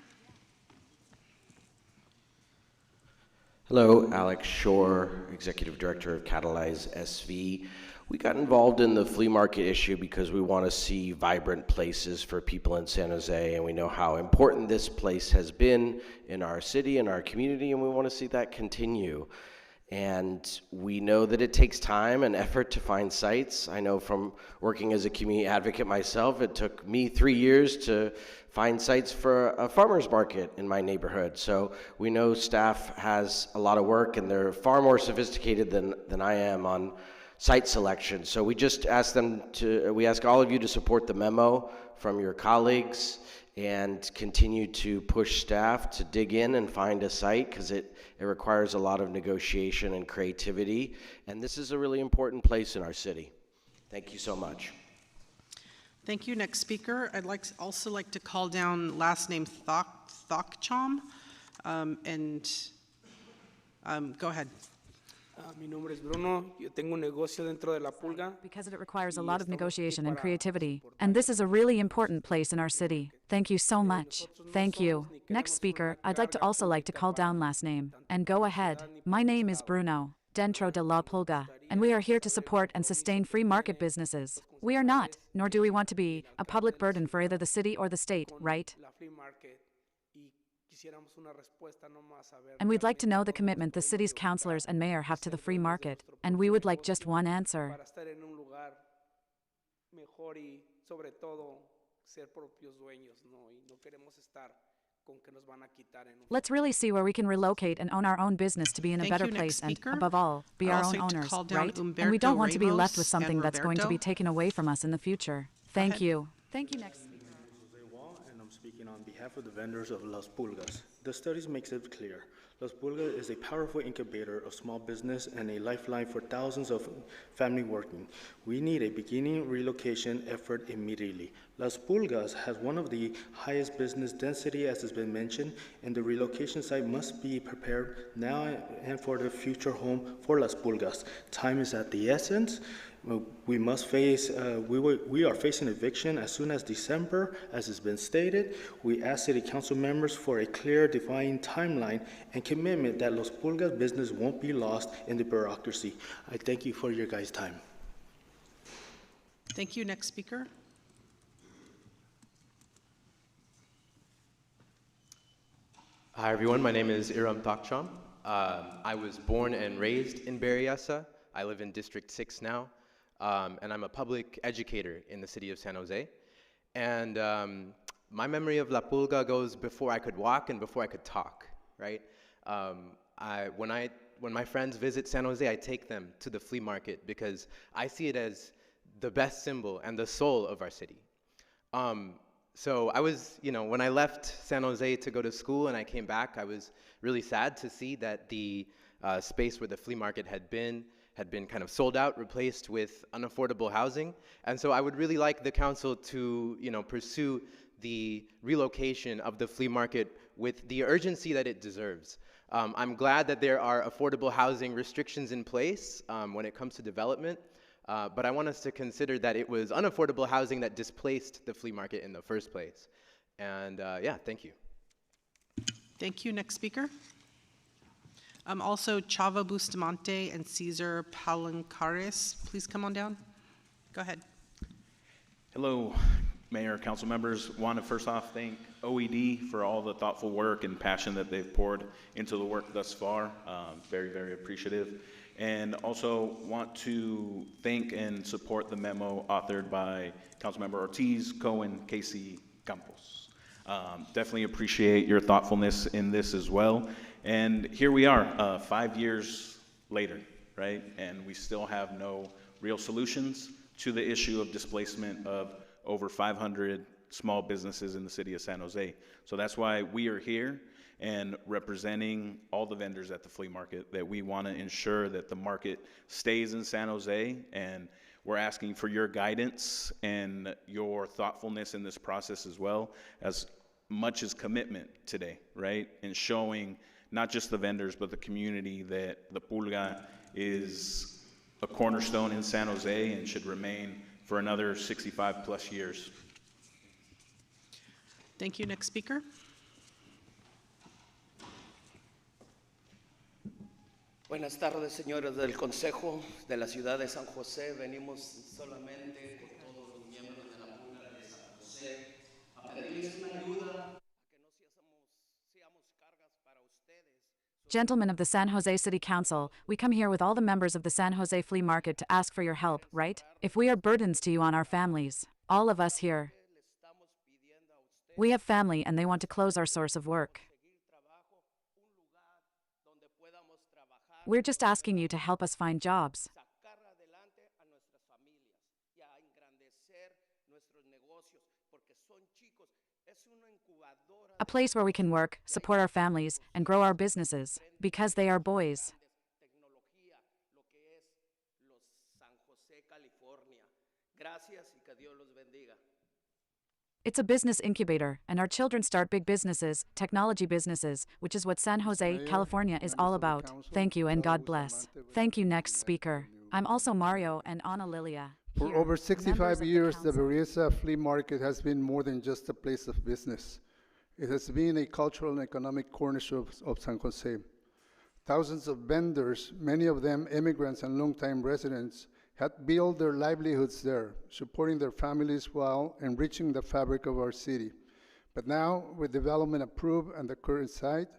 Hello, Alex Shore, Executive Director of Catalyze SV. We got involved in the flea market issue because we want to see vibrant places for people in San Jose, and we know how important this place has been in our city and our community, and we want to see that continue. And we know that it takes time and effort to find sites. I know from working as a community advocate myself, it took me 3 years to find sites for a farmer's market in my neighborhood. So we know staff has a lot of work, and they're far more sophisticated than I am on site selection. So we just ask we ask all of you to support the memo from your colleagues and continue to push staff to dig in and find a site, because it requires a lot of negotiation and creativity. And this is a really important place in our city. Thank you so much. Thank you. Next speaker. I'd also like to call down last name Thokchom. Go ahead. Mi nombre es Bruno. Yo tengo un negocio dentro de La Pulga. Because it requires a lot of negotiation and creativity. And this is a really important place in our city. Thank you so much. Thank you. Next speaker, I'd like to call down last name. And go ahead. My name is Bruno, dentro de La Pulga, and we are here to support and sustain free market businesses. We are not, nor do we want to be, a public burden for either the city or the state, right? And we'd like to know the commitment the city's councilors and mayor have to the free market, and we would like just one answer. Let's really see where we can relocate and own our own business to be in a Thank better you. Next place and, speaker. above all, be I'd our also own like to owners, call down right? And we Humberto don't want to be left Ramos with something and that's going to be Roberto. taken away from us in the future. Thank you. Thank you. Next speaker. And I'm speaking on behalf of the vendors of Las Pulgas. The studies makes it clear. Las Pulgas is a powerful incubator of small business and a lifeline for thousands of family working. We need a beginning relocation effort immediately. Las Pulgas has one of the highest business density, as has been mentioned, and the relocation site must be prepared now and for the future home for Las Pulgas. Time is at the essence. We must face, we are facing eviction as soon as December, as has been stated. We ask City Council members for a clear, defined timeline and commitment that Las Pulgas business won't be lost in the bureaucracy. I thank you for your guys' time. Thank you. Next speaker. Hi, everyone. My name is Iram Takcham. I was born and raised in Berryessa. I live in District 6 now. And I'm a public educator in the city of San Jose. And my memory of La Pulga goes before I could walk and before I could talk, right? When my friends visit San Jose, I take them to the flea market because I see it as the best symbol and the soul of our city. So I was, when I left San Jose to go to school and I came back, I was really sad to see that the space where the flea market had been kind of sold out, replaced with unaffordable housing. And so I would really like the council to, pursue the relocation of the flea market with the urgency that it deserves. I'm glad that there are affordable housing restrictions in place when it comes to development, but I want us to consider that it was unaffordable housing that displaced the flea market in the first place. And yeah, thank you. Thank you. Next speaker. Also, Chava Bustamante and Cesar Palancares, please come on down. Go ahead. Hello, Mayor, council members. Want to first off thank OED for all the thoughtful work and passion that they've poured into the work thus far. Very, very appreciative. And also want to thank and support the memo authored by Councilmember Ortiz, Cohen, Casey, Campos. Definitely appreciate your thoughtfulness in this as well. And here we are, 5 years later, right? And we still have no real solutions to the issue of displacement of over 500 small businesses in the city of San Jose. So that's why we are here and representing all the vendors at the flea market, that we want to ensure that the market stays in San Jose, and we're asking for your guidance and your thoughtfulness in this process as well, as much as commitment today, right? And showing not just the vendors, but the community that the Pulga is a cornerstone in San Jose and should remain for another 65 plus years. Thank you. Next speaker. Buenas tardes, señores del Consejo de la Ciudad de San José. Venimos solamente con todos los miembros de la Pulga de San José a pedirles una ayuda. Gentlemen of the San Jose City Council, we come here with all the members of the San Jose Flea Market to ask for your help, right? If we are burdens to you on our families, all of us here, we have family and they want to close our source of work. We're just asking you to help us find jobs. A place where we can work, support our families, and grow our businesses, because they are boys. It's a business incubator, and our children start big businesses, technology businesses, which is what San Jose, California is all about. Thank you and God bless. Thank you. Next speaker. I'm also Mario and Ana Lilia. For over 65 years, the Berryessa Flea Market has been more than just a place of business. It has been a cultural and economic cornerstone of San Jose. Thousands of vendors, many of them immigrants and longtime residents, had built their livelihoods there, supporting their families while enriching the fabric of our city. But now, with development approved and the current site,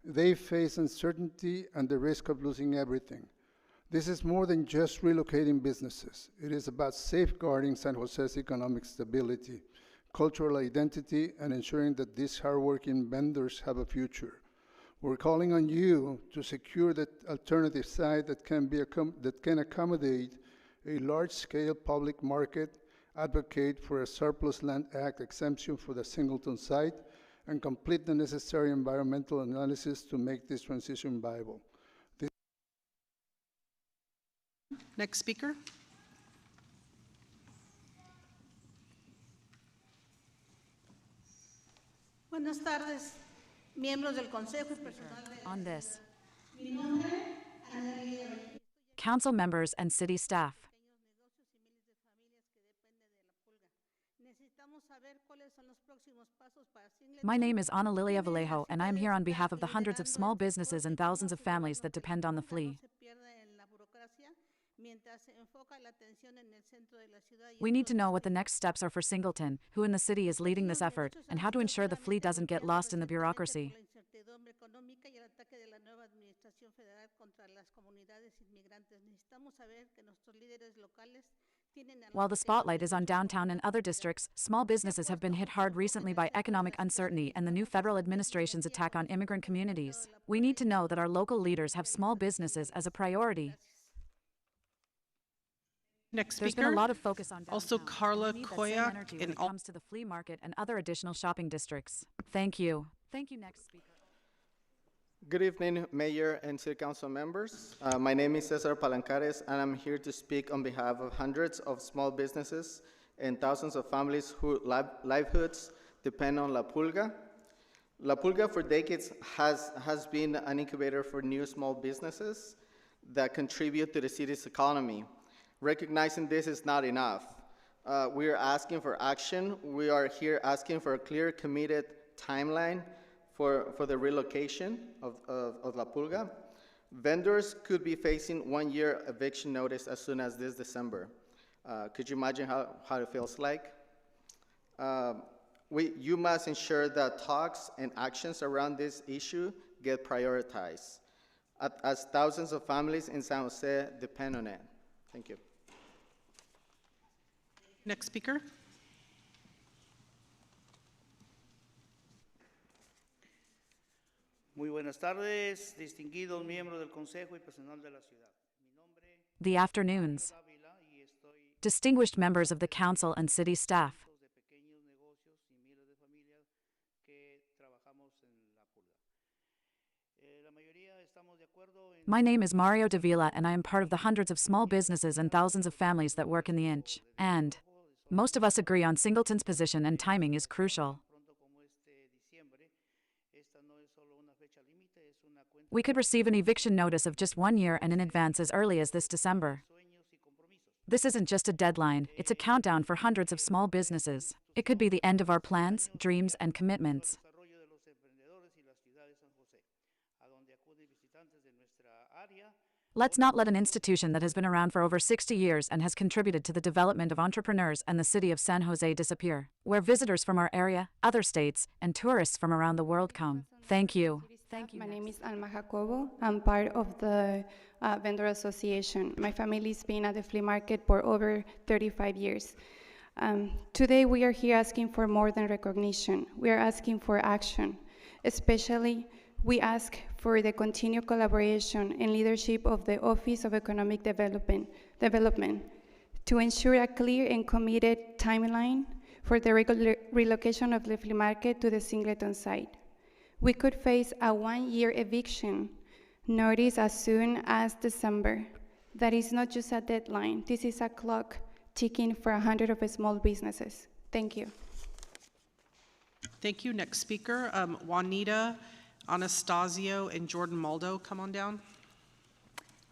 they face uncertainty and the risk of losing everything. This is more than just relocating businesses. It is about safeguarding San Jose's economic stability, cultural identity, and ensuring that these hardworking vendors have a future. We're calling on you to secure that alternative site that can accommodate a large-scale public market, advocate for a Surplus Land Act exemption for the Singleton site, and complete the necessary environmental analysis to make this transition viable. Next speaker. Buenas tardes, miembros del Consejo y personal de On this, mi nombre, Ana Lilia Valle. council members and city staff. Necesitamos saber cuáles son los próximos pasos para Singleton. My name is Ana Lilia Vallejo, and I am here on behalf of the hundreds of small businesses and thousands of families that depend on the flea. We need to know what the next steps are for Singleton, who in the city is leading this effort, and how to ensure the flea doesn't get lost in the bureaucracy. While the spotlight is on downtown and other districts, small businesses have been hit hard recently by economic uncertainty and the new federal administration's attack on immigrant communities. We need to know that our local leaders have small businesses as a priority. Next There's speaker. been a lot of focus on downtown. Also Carla We need that same Koyak energy when and it comes to the flea market and other additional shopping districts. Thank you. Thank you, next speaker. Good evening, Mayor and City Council members. My name is Cesar Palancares, and I'm here to speak on behalf of hundreds of small businesses and thousands of families whose livelihoods depend on La Pulga. La Pulga for decades has been an incubator for new small businesses that contribute to the city's economy. Recognizing this is not enough. We are asking for action. We are here asking for a clear, committed timeline for the relocation of La Pulga. Vendors could be facing 1-year eviction notice as soon as this December. Could you imagine how it feels like? You must ensure that talks and actions around this issue get prioritized, as thousands of families in San Jose depend on it. Thank you. Next speaker. Muy buenas tardes, distinguidos miembros del Consejo y personal de la ciudad. The afternoons. Distinguished members of the council and city staff. My name is Mario Davila, and I am part of the hundreds of small businesses and thousands of families that work in the inch. And most of us agree on Singleton's position, and timing is crucial. We could receive an eviction notice of just 1 year and in advance as early as this December. This isn't just a deadline, it's a countdown for hundreds of small businesses. It could be the end of our plans, dreams, and commitments. Let's not let an institution that has been around for over 60 years and has contributed to the development of entrepreneurs and the city of San Jose disappear, where visitors from our area, other states, and tourists from around the world come. Thank you. My name is Alma Jacobo. I'm part of the Vendor Association. My family's been at the flea market for over 35 years. Today we are here asking for more than recognition. We are asking for action. Especially, we ask for the continued collaboration and leadership of the Office of Economic Development to ensure a clear and committed timeline for the relocation of the flea market to the Singleton site. We could face a 1-year eviction notice as soon as December. That is not just a deadline. This is a clock ticking for 100 of small businesses. Thank you. Thank you. Next speaker, Juanita, Anastasio, and Jordan Maldo, come on down.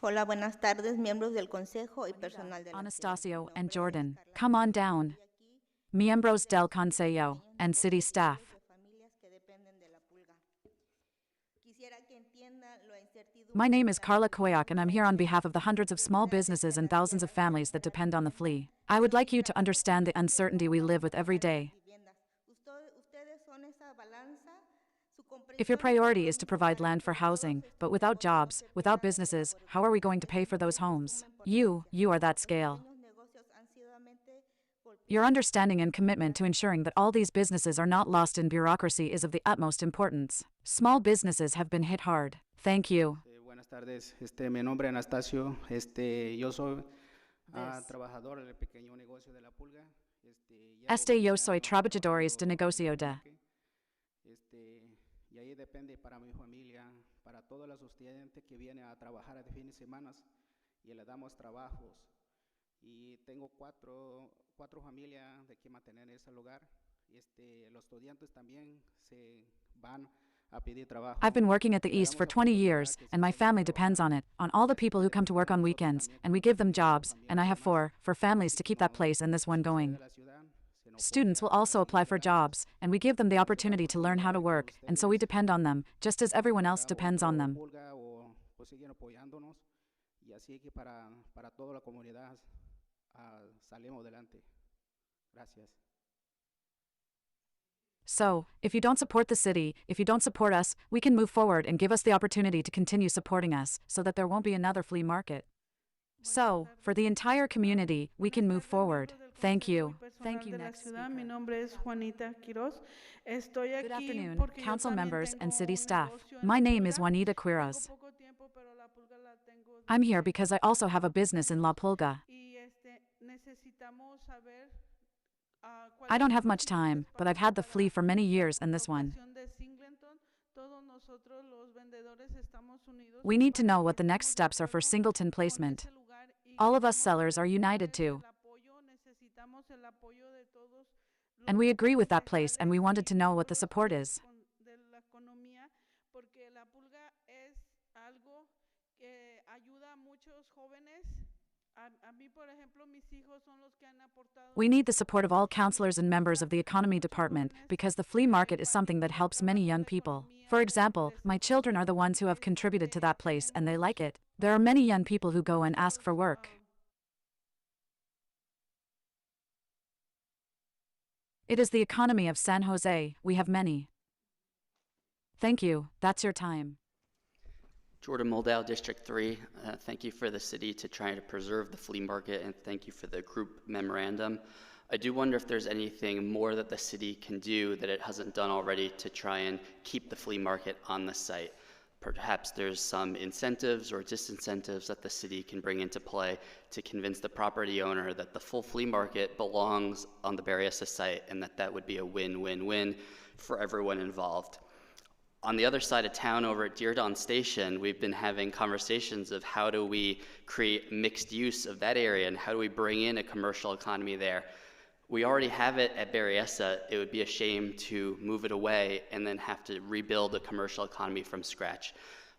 Hola, buenas tardes, miembros del Consejo y personal de la Anastasio and Jordan, come on down. Miembros del Consejo and city staff. My name is Carla Koyak, and I'm here on behalf of the hundreds of small businesses and thousands of families that depend on the flea. I would like you to understand the uncertainty we live with every day. If your priority is to provide land for housing, but without jobs, without businesses, how are we going to pay for those homes? You are that scale. Your understanding and commitment to ensuring that all these businesses are not lost in bureaucracy is of the utmost importance. Small businesses have been hit hard. Thank you. Buenas tardes, mi nombre es Anastasio, yo soy trabajador del pequeño negocio de La Pulga. Yo soy trabajadores de negocio de depende para mi familia, para todos los estudiantes que vienen a trabajar de fines de semana y le damos trabajos. Y tengo cuatro familias de que mantener ese lugar. Los estudiantes también se van a pedir trabajo. I've been working at the East for 20 years, and my family depends on it, on all the people who come to work on weekends, and we give them jobs, and I have four, for families to keep that place and this one going. Students will also apply for jobs, and we give them the opportunity to learn how to work, and so we depend on them, just as everyone else depends on them. Siguen apoyándonos y así que para toda la comunidad salimos adelante. Gracias. So, if you don't support the city, if you don't support us, we can move forward and give us the opportunity to continue supporting us, so that there won't be another flea market. So, for the entire community, we can move forward. Thank you. Thank you, next speaker. Mi nombre es Juanita Quiroz. Estoy Good aquí afternoon, porque yo council también members and tengo city un staff. negocio en My La name is Pulga. Juanita Quiroz. Tengo poco tiempo, pero La Pulga la tengo I'm here because I also have a business in La Pulga. y necesitamos saber I don't have much time, but I've had the flea for many years and this one. de Singleton. Todos nosotros los vendedores estamos unidos. We need to know what the next steps are for Singleton placement. All of us sellers are united too. Necesitamos el apoyo de todos And we agree with that place, and we wanted to know what the support is. de la economía porque La Pulga es algo que ayuda a muchos jóvenes. A mí, por ejemplo, mis hijos son los que han aportado. We need the support of all counselors and members of the economy department, because the flea market is something that helps many young people. For example, my children are the ones who have contributed to that place, and they like it. There are many young people who go and ask for work. It is the economy of San Jose. We have many. Thank you. That's your time. Jordan Moldow, District 3. Thank you for the city to try to preserve the flea market, and thank you for the group memorandum. I do wonder if there's anything more that the city can do that it hasn't done already to try and keep the flea market on the site. Perhaps there's some incentives or disincentives that the city can bring into play to convince the property owner that the full flea market belongs on the Berryessa site and that would be a win-win-win for everyone involved. On the other side of town over at Deardawn Station, we've been having conversations of how do we create mixed use of that area and how do we bring in a commercial economy there. We already have it at Berryessa. It would be a shame to move it away and then have to rebuild a commercial economy from scratch.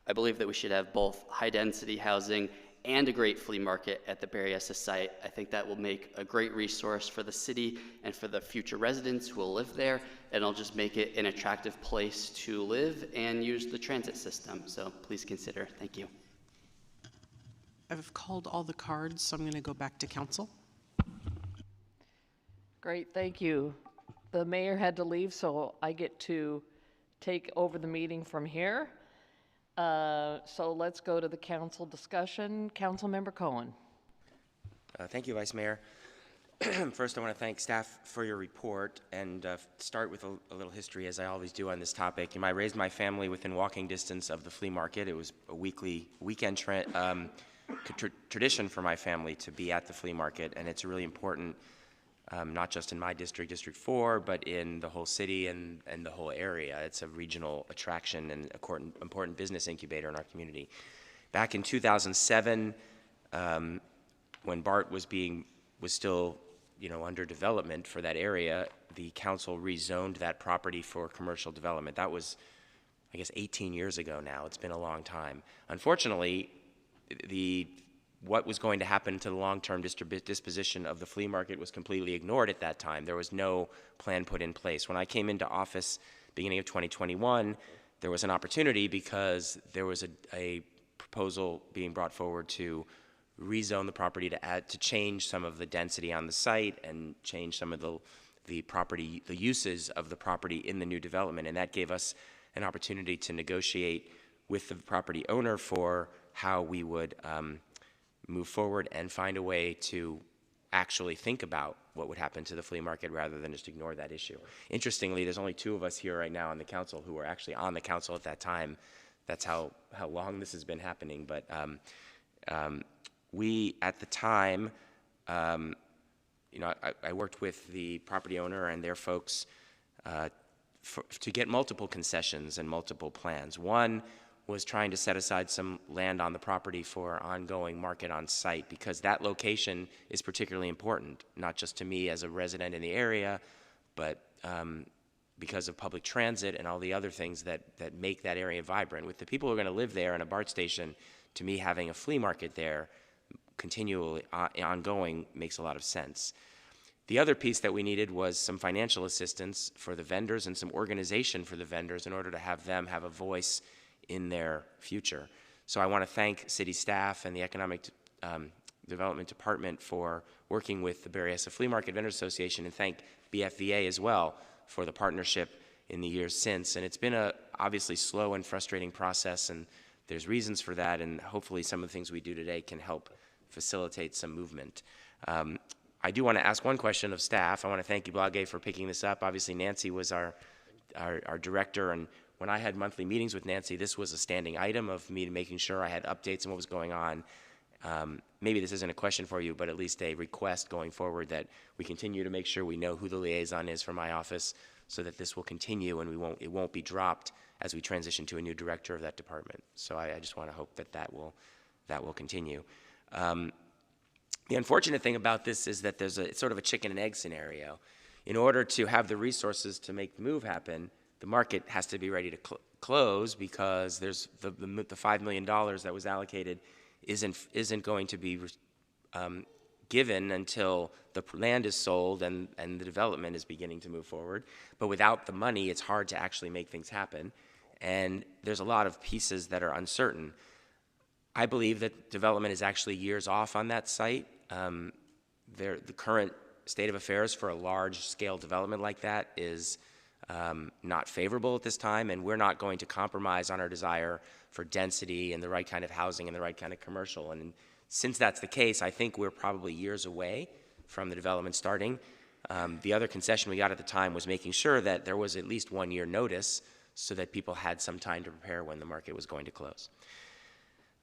I believe that we should have both high density housing and a great flea market at the Berryessa site. I think that will make a great resource for the city and for the future residents who will live there, and it'll just make it an attractive place to live and use the transit system. So please consider. Thank you. I've called all the cards, so I'm going to go back to council. Great, thank you. The mayor had to leave, so I get to take over the meeting from here. So let's go to the council discussion. Councilmember Cohen. Thank you, Vice Mayor. First, I want to thank staff for your report and start with a little history, as I always do on this topic. I raised my family within walking distance of the flea market. It was a weekend tradition for my family to be at the flea market, and it's really important, not just in my district, District 4, but in the whole city and the whole area. It's a regional attraction and important business incubator in our community. Back in 2007, when BART was still under development for that area, the council rezoned that property for commercial development. That was, I guess, 18 years ago now. It's been a long time. Unfortunately, what was going to happen to the long-term disposition of the flea market was completely ignored at that time. There was no plan put in place. When I came into office beginning of 2021, there was an opportunity because there was a proposal being brought forward to rezone the property to change some of the density on the site and change some of the uses of the property in the new development. And that gave us an opportunity to negotiate with the property owner for how we would move forward and find a way to actually think about what would happen to the flea market rather than just ignore that issue. Interestingly, there's only 2 of us here right now on the council who were actually on the council at that time. That's how long this has been happening. But we, at the time, I worked with the property owner and their folks to get multiple concessions and multiple plans. One was trying to set aside some land on the property for ongoing market on site, because that location is particularly important, not just to me as a resident in the area, but because of public transit and all the other things that make that area vibrant. With the people who are going to live there in a BART station, to me having a flea market there continually ongoing makes a lot of sense. The other piece that we needed was some financial assistance for the vendors and some organization for the vendors in order to have them have a voice in their future. So I want to thank city staff and the Economic Development Department for working with the Berryessa Flea Market Vendors Association, and thank BFVA as well for the partnership in the years since. And it's been a obviously slow and frustrating process, and there's reasons for that, and hopefully some of the things we do today can help facilitate some movement. I do want to ask one question of staff. I want to thank Iblage for picking this up. Obviously, Nancy was our director, and when I had monthly meetings with Nancy, this was a standing item of me making sure I had updates on what was going on. Maybe this isn't a question for you, but at least a request going forward that we continue to make sure we know who the liaison is for my office, so that this will continue and it won't be dropped as we transition to a new director of that department. So I just want to hope that will continue. The unfortunate thing about this is that it's sort of a chicken and egg scenario. In order to have the resources to make the move happen, the market has to be ready to close, because there's the $5 million that was allocated isn't going to be given until the land is sold and the development is beginning to move forward. But without the money, it's hard to actually make things happen. And there's a lot of pieces that are uncertain. I believe that development is actually years off on that site. The current state of affairs for a large-scale development like that is not favorable at this time, and we're not going to compromise on our desire for density and the right kind of housing and the right kind of commercial. And since that's the case, I think we're probably years away from the development starting. The other concession we got at the time was making sure that there was at least 1 year notice so that people had some time to prepare when the market was going to close.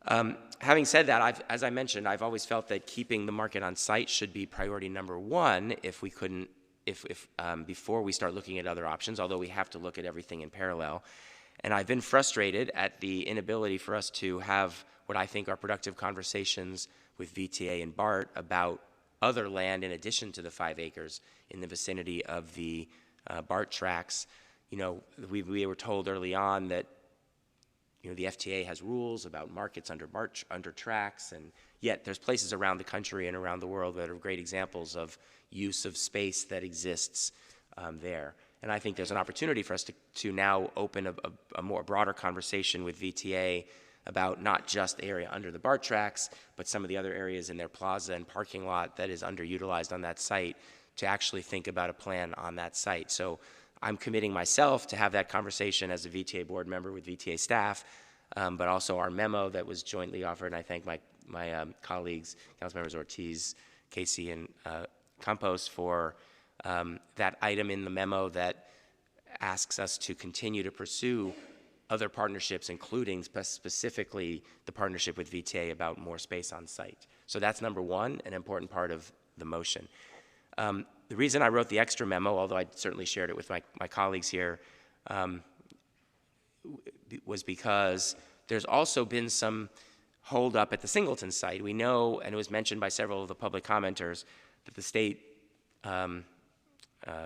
Having said that, as I mentioned, I've always felt that keeping the market on site should be priority number one before we start looking at other options, although we have to look at everything in parallel. And I've been frustrated at the inability for us to have what I think are productive conversations with VTA and BART about other land in addition to the 5 acres in the vicinity of the BART tracks. You know, we were told early on that the FTA has rules about markets under tracks, and yet there's places around the country and around the world that are great examples of use of space that exists there. And I think there's an opportunity for us to now open a more broader conversation with VTA about not just the area under the BART tracks, but some of the other areas in their plaza and parking lot that is underutilized on that site, to actually think about a plan on that site. So I'm committing myself to have that conversation as a VTA board member with VTA staff, but also our memo that was jointly offered, and I thank my colleagues, Councilmembers Ortiz, Casey, and Campos for that item in the memo that asks us to continue to pursue other partnerships, including specifically the partnership with VTA about more space on site. So that's number one, an important part of the motion. The reason I wrote the extra memo, although I certainly shared it with my colleagues here, was because there's also been some hold up at the Singleton site. We know, and it was mentioned by several of the public commenters, that the state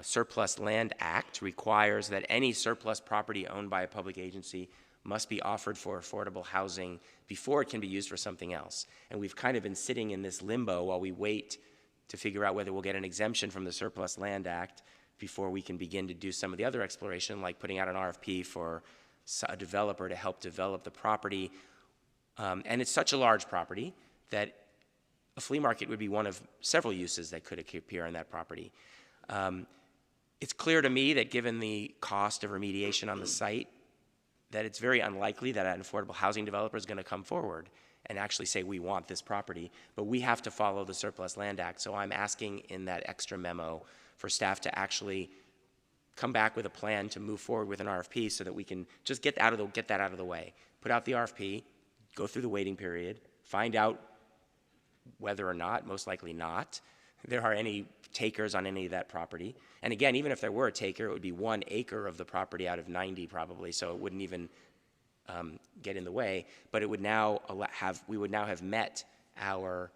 Surplus Land Act requires that any surplus property owned by a public agency must be offered for affordable housing before it can be used for something else. And we've kind of been sitting in this limbo while we wait to figure out whether we'll get an exemption from the Surplus Land Act before we can begin to do some of the other exploration, like putting out an RFP for a developer to help develop the property. And it's such a large property that a flea market would be one of several uses that could appear on that property. It's clear to me that given the cost of remediation on the site, that it's very unlikely that an affordable housing developer is going to come forward and actually say, we want this property, but we have to follow the Surplus Land Act. So I'm asking in that extra memo for staff to actually come back with a plan to move forward with an RFP so that we can just get that out of the way. Put out the RFP, go through the waiting period, find out whether or not, most likely not, there are any takers on any of that property. And again, even if there were a taker, it would be 1 acre of the property out of 90 probably, so it wouldn't even get in the way. But it would now we would now have met our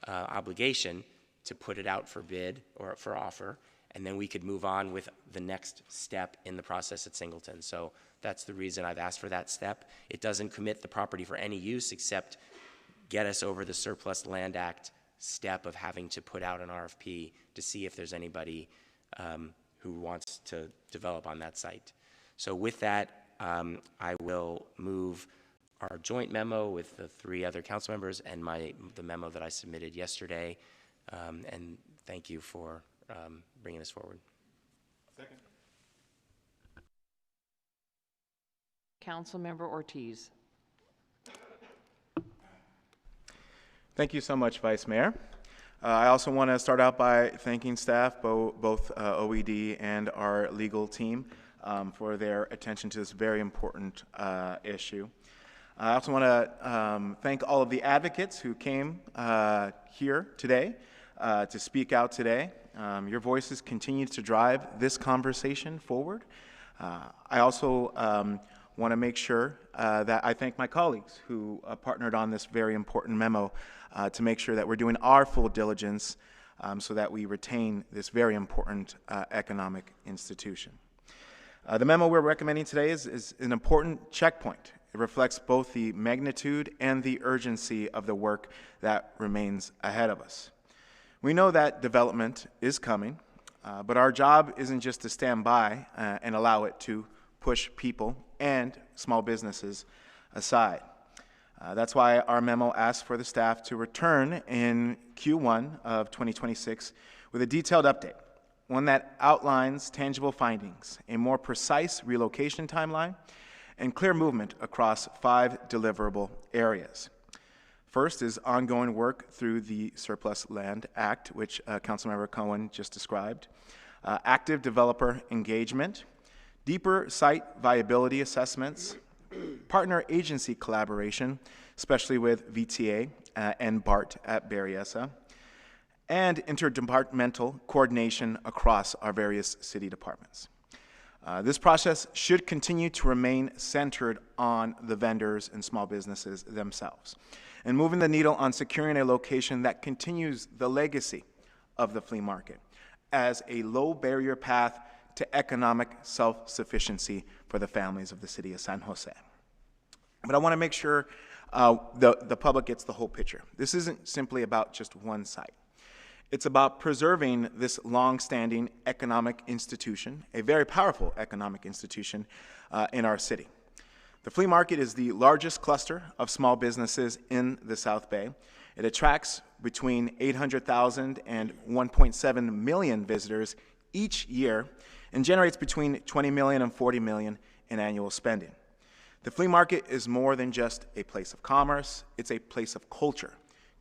obligation to put it out for bid or for offer, and then we could move on with the next step in the process at Singleton. So that's the reason I've asked for that step. It doesn't commit the property for any use except get us over the Surplus Land Act step of having to put out an RFP to see if there's anybody who wants to develop on that site. So with that, I will move our joint memo with the 3 other council members and the memo that I submitted yesterday. And thank you for bringing this forward. Second. Councilmember Ortiz. Thank you so much, Vice Mayor. I also want to start out by thanking staff, both OED and our legal team, for their attention to this very important issue. I also want to thank all of the advocates who came here today to speak out today. Your voices continue to drive this conversation forward. I also want to make sure that I thank my colleagues who partnered on this very important memo to make sure that we're doing our full diligence so that we retain this very important economic institution. The memo we're recommending today is an important checkpoint. It reflects both the magnitude and the urgency of the work that remains ahead of us. We know that development is coming, but our job isn't just to stand by and allow it to push people and small businesses aside. That's why our memo asks for the staff to return in Q1 of 2026 with a detailed update, one that outlines tangible findings, a more precise relocation timeline, and clear movement across 5 deliverable areas. First is ongoing work through the Surplus Land Act, which Councilmember Cohen just described, active developer engagement, deeper site viability assessments, partner agency collaboration, especially with VTA and BART at Berryessa, and interdepartmental coordination across our various city departments. This process should continue to remain centered on the vendors and small businesses themselves, and moving the needle on securing a location that continues the legacy of the flea market as a low-barrier path to economic self-sufficiency for the families of the city of San Jose. But I want to make sure the public gets the whole picture. This isn't simply about just one site. It's about preserving this long-standing economic institution, a very powerful economic institution in our city. The flea market is the largest cluster of small businesses in the South Bay. It attracts between 800,000 and 1.7 million visitors each year and generates between 20 million and 40 million in annual spending. The flea market is more than just a place of commerce. It's a place of culture,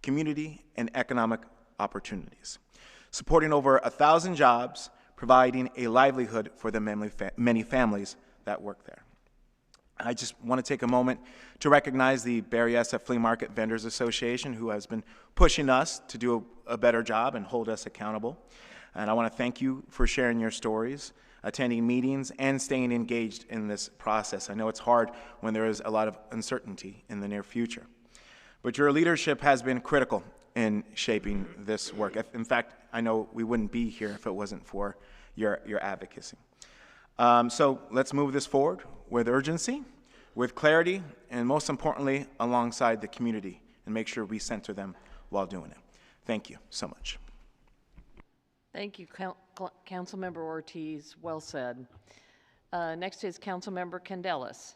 community, and economic opportunities, supporting over 1,000 jobs, providing a livelihood for the many families that work there. I just want to take a moment to recognize the Berryessa Flea Market Vendors Association, who has been pushing us to do a better job and hold us accountable. And I want to thank you for sharing your stories, attending meetings, and staying engaged in this process. I know it's hard when there is a lot of uncertainty in the near future. But your leadership has been critical in shaping this work. In fact, I know we wouldn't be here if it wasn't for your advocacy. So let's move this forward with urgency, with clarity, and most importantly, alongside the community, and make sure we center them while doing it. Thank you so much. Thank you, Councilmember Ortiz. Well said. Next is Councilmember Candelas.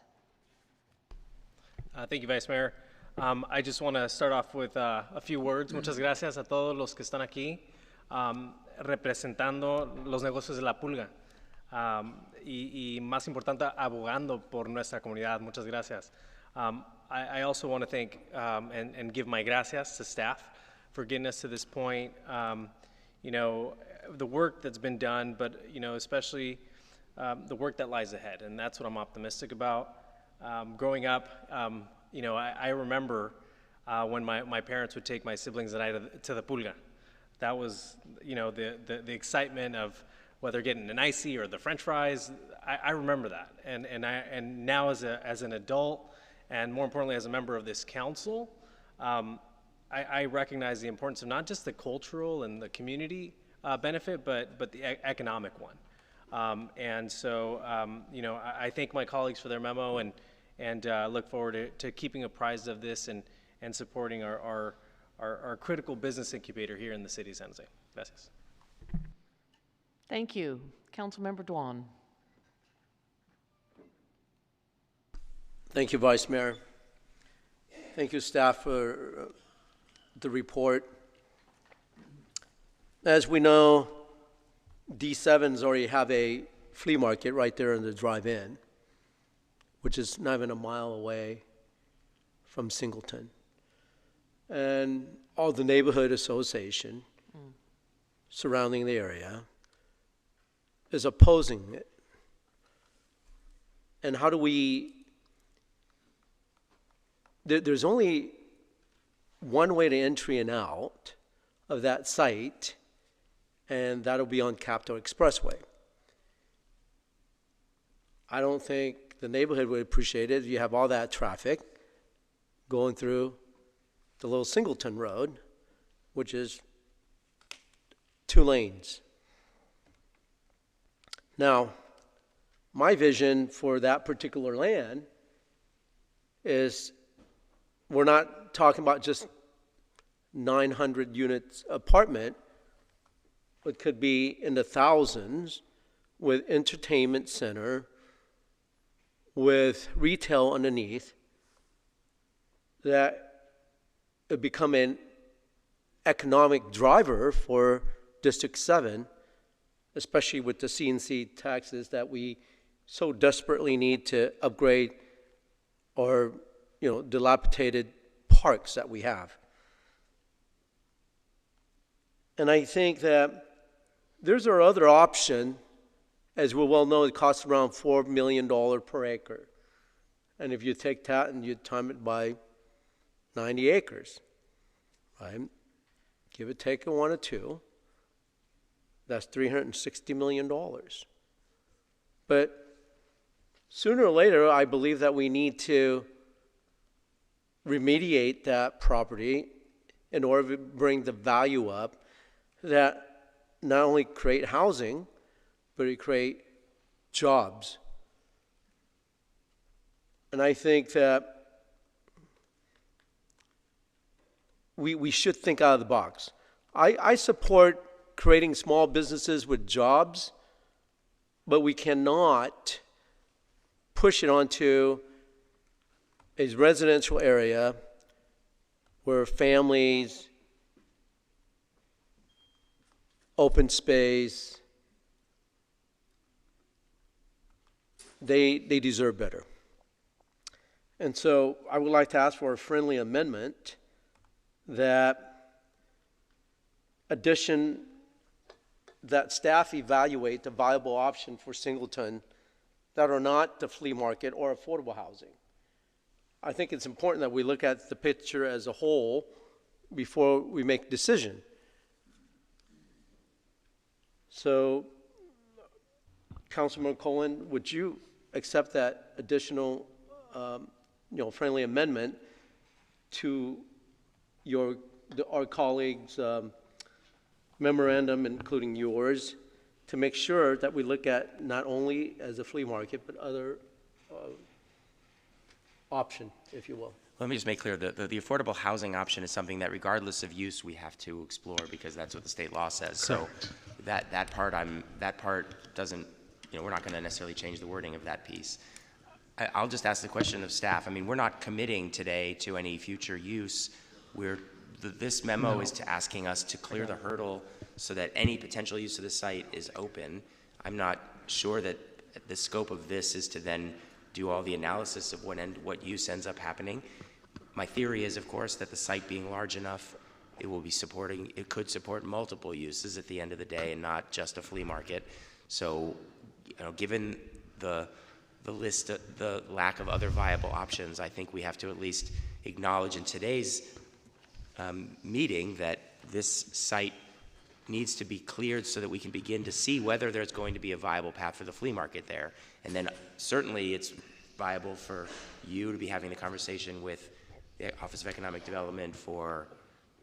Thank you, Vice Mayor. I just want to start off with a few words. Muchas gracias a todos los que están aquí representando los negocios de La Pulga y más importante, abogando por nuestra comunidad. Muchas gracias. I also want to thank and give my gracias to staff for getting us to this point. You know, the work that's been done, but, you know, especially the work that lies ahead, and that's what I'm optimistic about. Growing up, you know, I remember when my parents would take my siblings and I to the Pulga. that was, you know, the excitement of whether getting an icy or the French fries. I remember that, and now as an adult, and more importantly as a member of this council, I recognize the importance of not just the cultural and the community benefit, but the economic one. And so, you know, I thank my colleagues for their memo, and look forward to keeping apprised of this and supporting our critical business incubator here in the city of San Jose. Gracias. Thank you. Councilmember Dwan. Thank you, Vice Mayor. Thank you, staff, for the report. As we know, D7s already have a flea market right there in the drive-in, which is not even a mile away from Singleton. And all the neighborhood association surrounding the area is opposing it. And how do we, there's only one way to entry and out of that site, and that'll be on Capitol Expressway. I don't think the neighborhood would appreciate it if you have all that traffic going through the little Singleton Road, which is 2 lanes. Now, my vision for that particular land is we're not talking about just 900 units apartment. It could be in the thousands with entertainment center, with retail underneath, that would become an economic driver for District 7, especially with the CNC taxes that we so desperately need to upgrade our, you know, dilapidated parks that we have. And I think that there's our other option. As we well know, it costs around $4 million per acre. And if you take that and you time it by 90 acres, right? Give or take a 1 or 2, that's $360 million. But sooner or later, I believe that we need to remediate that property in order to bring the value up, that not only create housing, but it create jobs. And I think that we should think out of the box. I support creating small businesses with jobs, but we cannot push it onto a residential area where families, open space, they deserve better. And so I would like to ask for a friendly amendment that staff evaluate the viable option for Singleton that are not the flea market or affordable housing. I think it's important that we look at the picture as a whole before we make a decision. So, Councilman Cohen, would you accept that additional, friendly amendment to our colleagues' memorandum, including yours, to make sure that we look at not only as a flea market, but other option, if you will? Let me just make clear that the affordable housing option is something that regardless of use, we have to explore because that's what the state law says. Correct. So that part doesn't, we're not going to necessarily change the wording of that piece. I'll just ask the question of staff. I mean, we're not committing today to any future use. This memo is to asking us to clear the hurdle so that any potential use of the site is open. I'm not sure that the scope of this is to then do all the analysis of what use ends up happening. My theory is, of course, that the site being large enough, it could support multiple uses at the end of the day and not just a flea market. So, given the list, the lack of other viable options, I think we have to at least acknowledge in today's meeting that this site needs to be cleared so that we can begin to see whether there's going to be a viable path for the flea market there. And then certainly it's viable for you to be having the conversation with the Office of Economic Development for,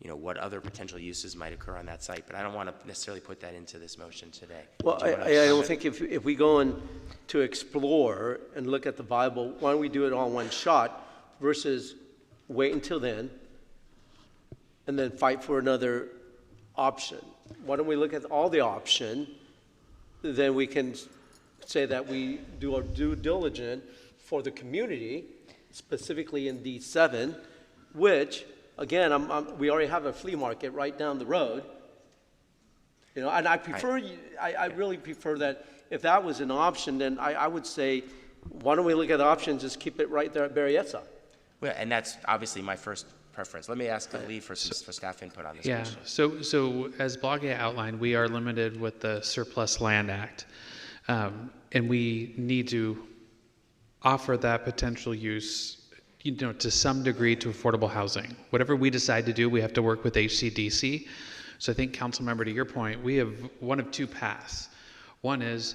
you know, what other potential uses might occur on that site. But I don't want to necessarily put that into this motion today. Well, Do you wanna I don't comment? think if we go in to explore and look at the viable, why don't we do it all in one shot versus wait until then and then fight for another option? Why don't we look at all the option, then we can say that we do our due diligence for the community, specifically in D7, which, again, we already have a flea market right down the road. You know, and I prefer, I really prefer that if that was an option, then I would say, why don't we look at options, just keep it right there at Berryessa. Well, and that's obviously my first preference. Let me ask Lee for staff input on this Yeah, question. so as Blagaya outlined, we are limited with the Surplus Land Act, and we need to offer that potential use, you know, to some degree to affordable housing. Whatever we decide to do, we have to work with HCDC. So I think, council member, to your point, we have one of two paths. One is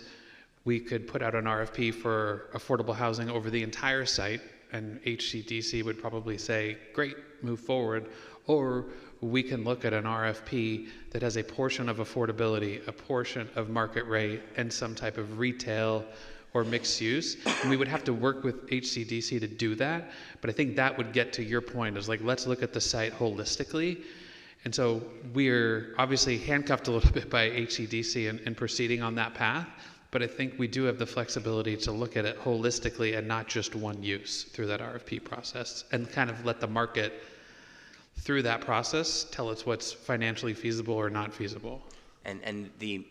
we could put out an RFP for affordable housing over the entire site, and HCDC would probably say, great, move forward. Or we can look at an RFP that has a portion of affordability, a portion of market rate, and some type of retail or mixed use. And we would have to work with HCDC to do that. But I think that would get to your point, is like, let's look at the site holistically. And so we're obviously handcuffed a little bit by HCDC in proceeding on that path. But I think we do have the flexibility to look at it holistically and not just one use through that RFP process, and kind of let the market, through that process, tell us what's financially feasible or not feasible. And the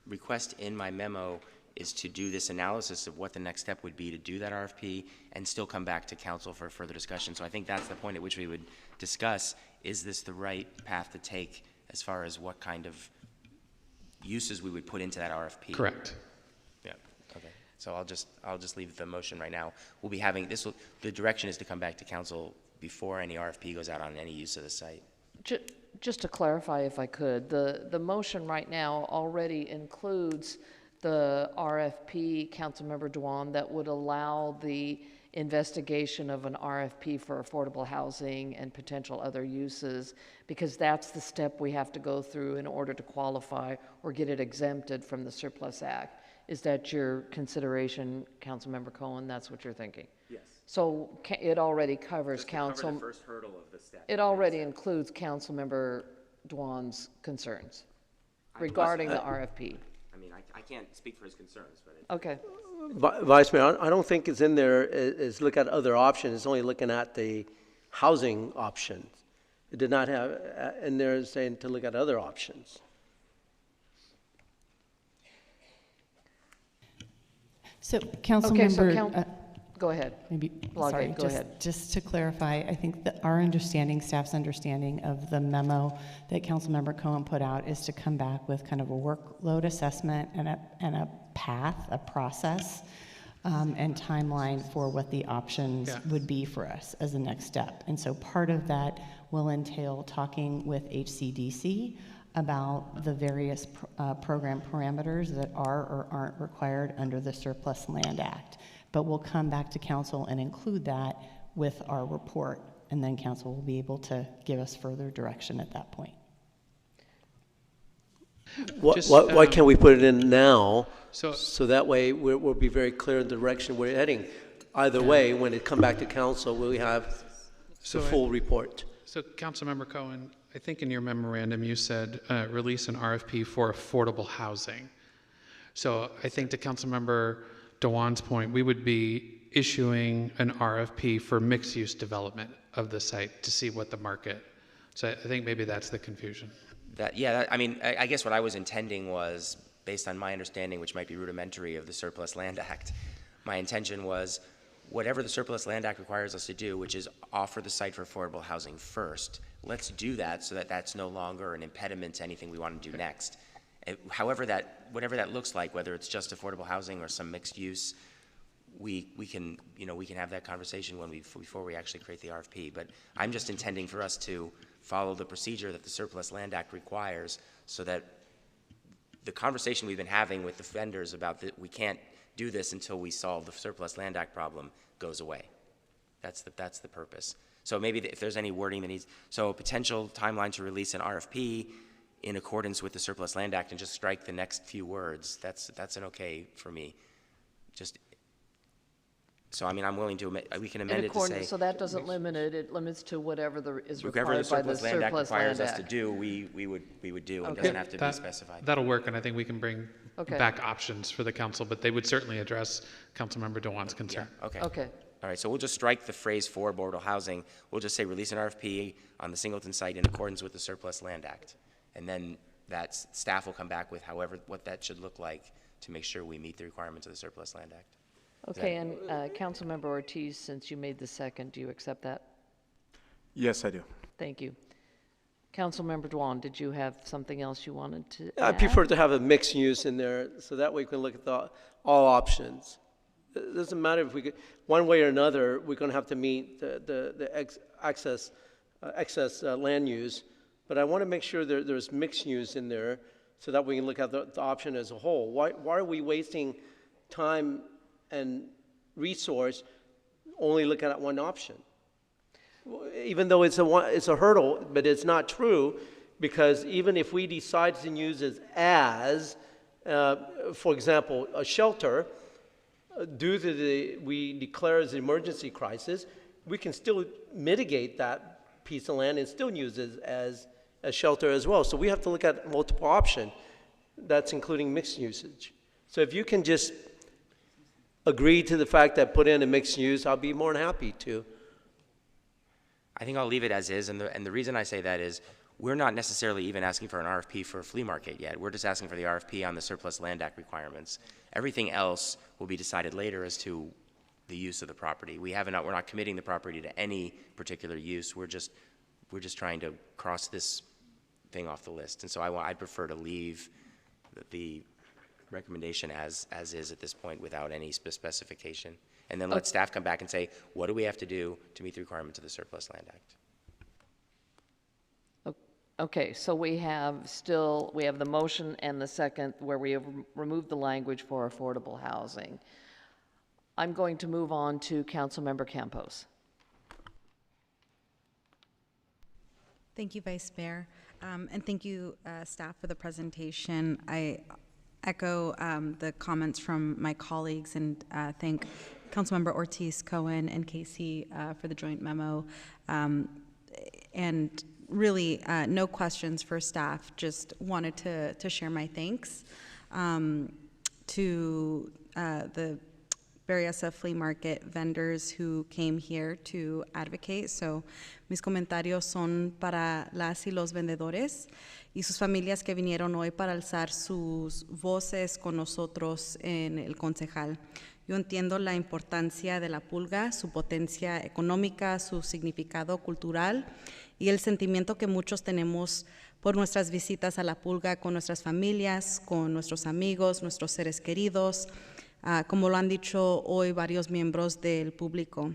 request in my memo is to do this analysis of what the next step would be to do that RFP and still come back to council for further discussion. So I think that's the point at which we would discuss, is this the right path to take as far as what kind of uses we would put into that RFP? Correct. Yeah, okay. So I'll just leave the motion right now. We'll be having, the direction is to come back to council before any RFP goes out on any use of the site. Just to clarify, if I could, the motion right now already includes the RFP, Councilmember Dewan, that would allow the investigation of an RFP for affordable housing and potential other uses, because that's the step we have to go through in order to qualify or get it exempted from the Surplus Act. Is that your consideration, Councilmember Cohen? That's what you're thinking? Yes. So it already covers Cover the first hurdle of the step. It already includes Councilmember Dewan's concerns regarding the RFP. I mean, I can't speak for his concerns, but Okay. Vice Mayor, I don't think it's in there is look at other options. It's only looking at the housing options. It did not have in there saying to look at other options. So, Council Okay, Member, so go ahead. Maybe, Blagaya, sorry, go ahead. just to clarify, I think that our understanding, staff's understanding of the memo that Councilmember Cohen put out is to come back with kind of a workload assessment and a path, a process, and timeline for what the options would be for us as the next step. And so part of that will entail talking with HCDC about the various program parameters that are or aren't required under the Surplus Land Act. But we'll come back to council and include that with our report, and then council will be able to give us further direction at that point. Why can't we put it in now, so that way we'll be very clear in the direction we're heading? Either way, when it come back to council, we'll have the full report. So, Councilmember Cohen, I think in your memorandum you said release an RFP for affordable housing. So I think to Councilmember Dewan's point, we would be issuing an RFP for mixed-use development of the site to see what the market. So I think maybe that's the confusion. I mean, I guess what I was intending was, based on my understanding, which might be rudimentary of the Surplus Land Act, my intention was whatever the Surplus Land Act requires us to do, which is offer the site for affordable housing first, let's do that so that that's no longer an impediment to anything we want to do next. Whatever that looks like, whether it's just affordable housing or some mixed use, we can have that conversation before we actually create the RFP. But I'm just intending for us to follow the procedure that the Surplus Land Act requires, so that the conversation we've been having with the vendors about that we can't do this until we solve the Surplus Land Act problem goes away. That's the purpose. So maybe if there's any wording that needs, so a potential timeline to release an RFP in accordance with the Surplus Land Act, and just strike the next few words, that's an okay for me. Just, so I mean, I'm willing to, we can amend it to say. So that doesn't limit it, it limits to whatever is whatever required the by the Surplus Land Act Surplus requires Land us to Act. do, we would do. It Okay. doesn't have to be specified. That'll work, and I think we can bring Okay. back options for the council, but they would certainly address Councilmember Dewan's concern. Yeah, okay. Okay. All right, so we'll just strike the phrase for affordable housing. We'll just say release an RFP on the Singleton site in accordance with the Surplus Land Act. And then staff will come back with what that should look like to make sure we meet the requirements of the Surplus Land Act. Okay, and Councilmember Ortiz, since you made the second, do you accept that? Yes, I do. Thank you. Councilmember Dewan, did you have something else you wanted to I add? prefer to have a mixed use in there, so that way we can look at all options. It doesn't matter if we one way or another, we're going to have to meet the excess land use, but I want to make sure there's mixed use in there, so that we can look at the option as a whole. Why are we wasting time and resource only looking at one option? Even though it's a hurdle, but it's not true, because even if we decide to use it as, for example, a shelter, due to we declare as an emergency crisis, we can still mitigate that piece of land and still use it as a shelter as well. So we have to look at multiple options. That's including mixed usage. So if you can just agree to the fact that put in a mixed use, I'll be more than happy to. I think I'll leave it as is, and the reason I say that is we're not necessarily even asking for an RFP for a flea market yet. We're just asking for the RFP on the Surplus Land Act requirements. Everything else will be decided later as to the use of the property. We're not committing the property to any particular use. We're just trying to cross this thing off the list. And so I'd prefer to leave the recommendation as is at this point without any specification. And then let staff come back and say, what do we have to do to meet the requirements of the Surplus Land Act? Okay, so we have the motion and the second where we have removed the language for affordable housing. I'm going to move on to Councilmember Campos. Thank you, Vice Mayor, and thank you, staff, for the presentation. I echo the comments from my colleagues and thank Councilmember Ortiz, Cohen, and Casey for the joint memo. And really, no questions for staff, just wanted to share my thanks to the Berryessa Flea Market vendors who came here to advocate. So, mis comentarios son para las y los vendedores y sus familias que vinieron hoy para alzar sus voces con nosotros en el concejal. Yo entiendo la importancia de la pulga, su potencia económica, su significado cultural y el sentimiento que muchos tenemos por nuestras visitas a la pulga con nuestras familias, con nuestros amigos, nuestros seres queridos, como lo han dicho hoy varios miembros del público.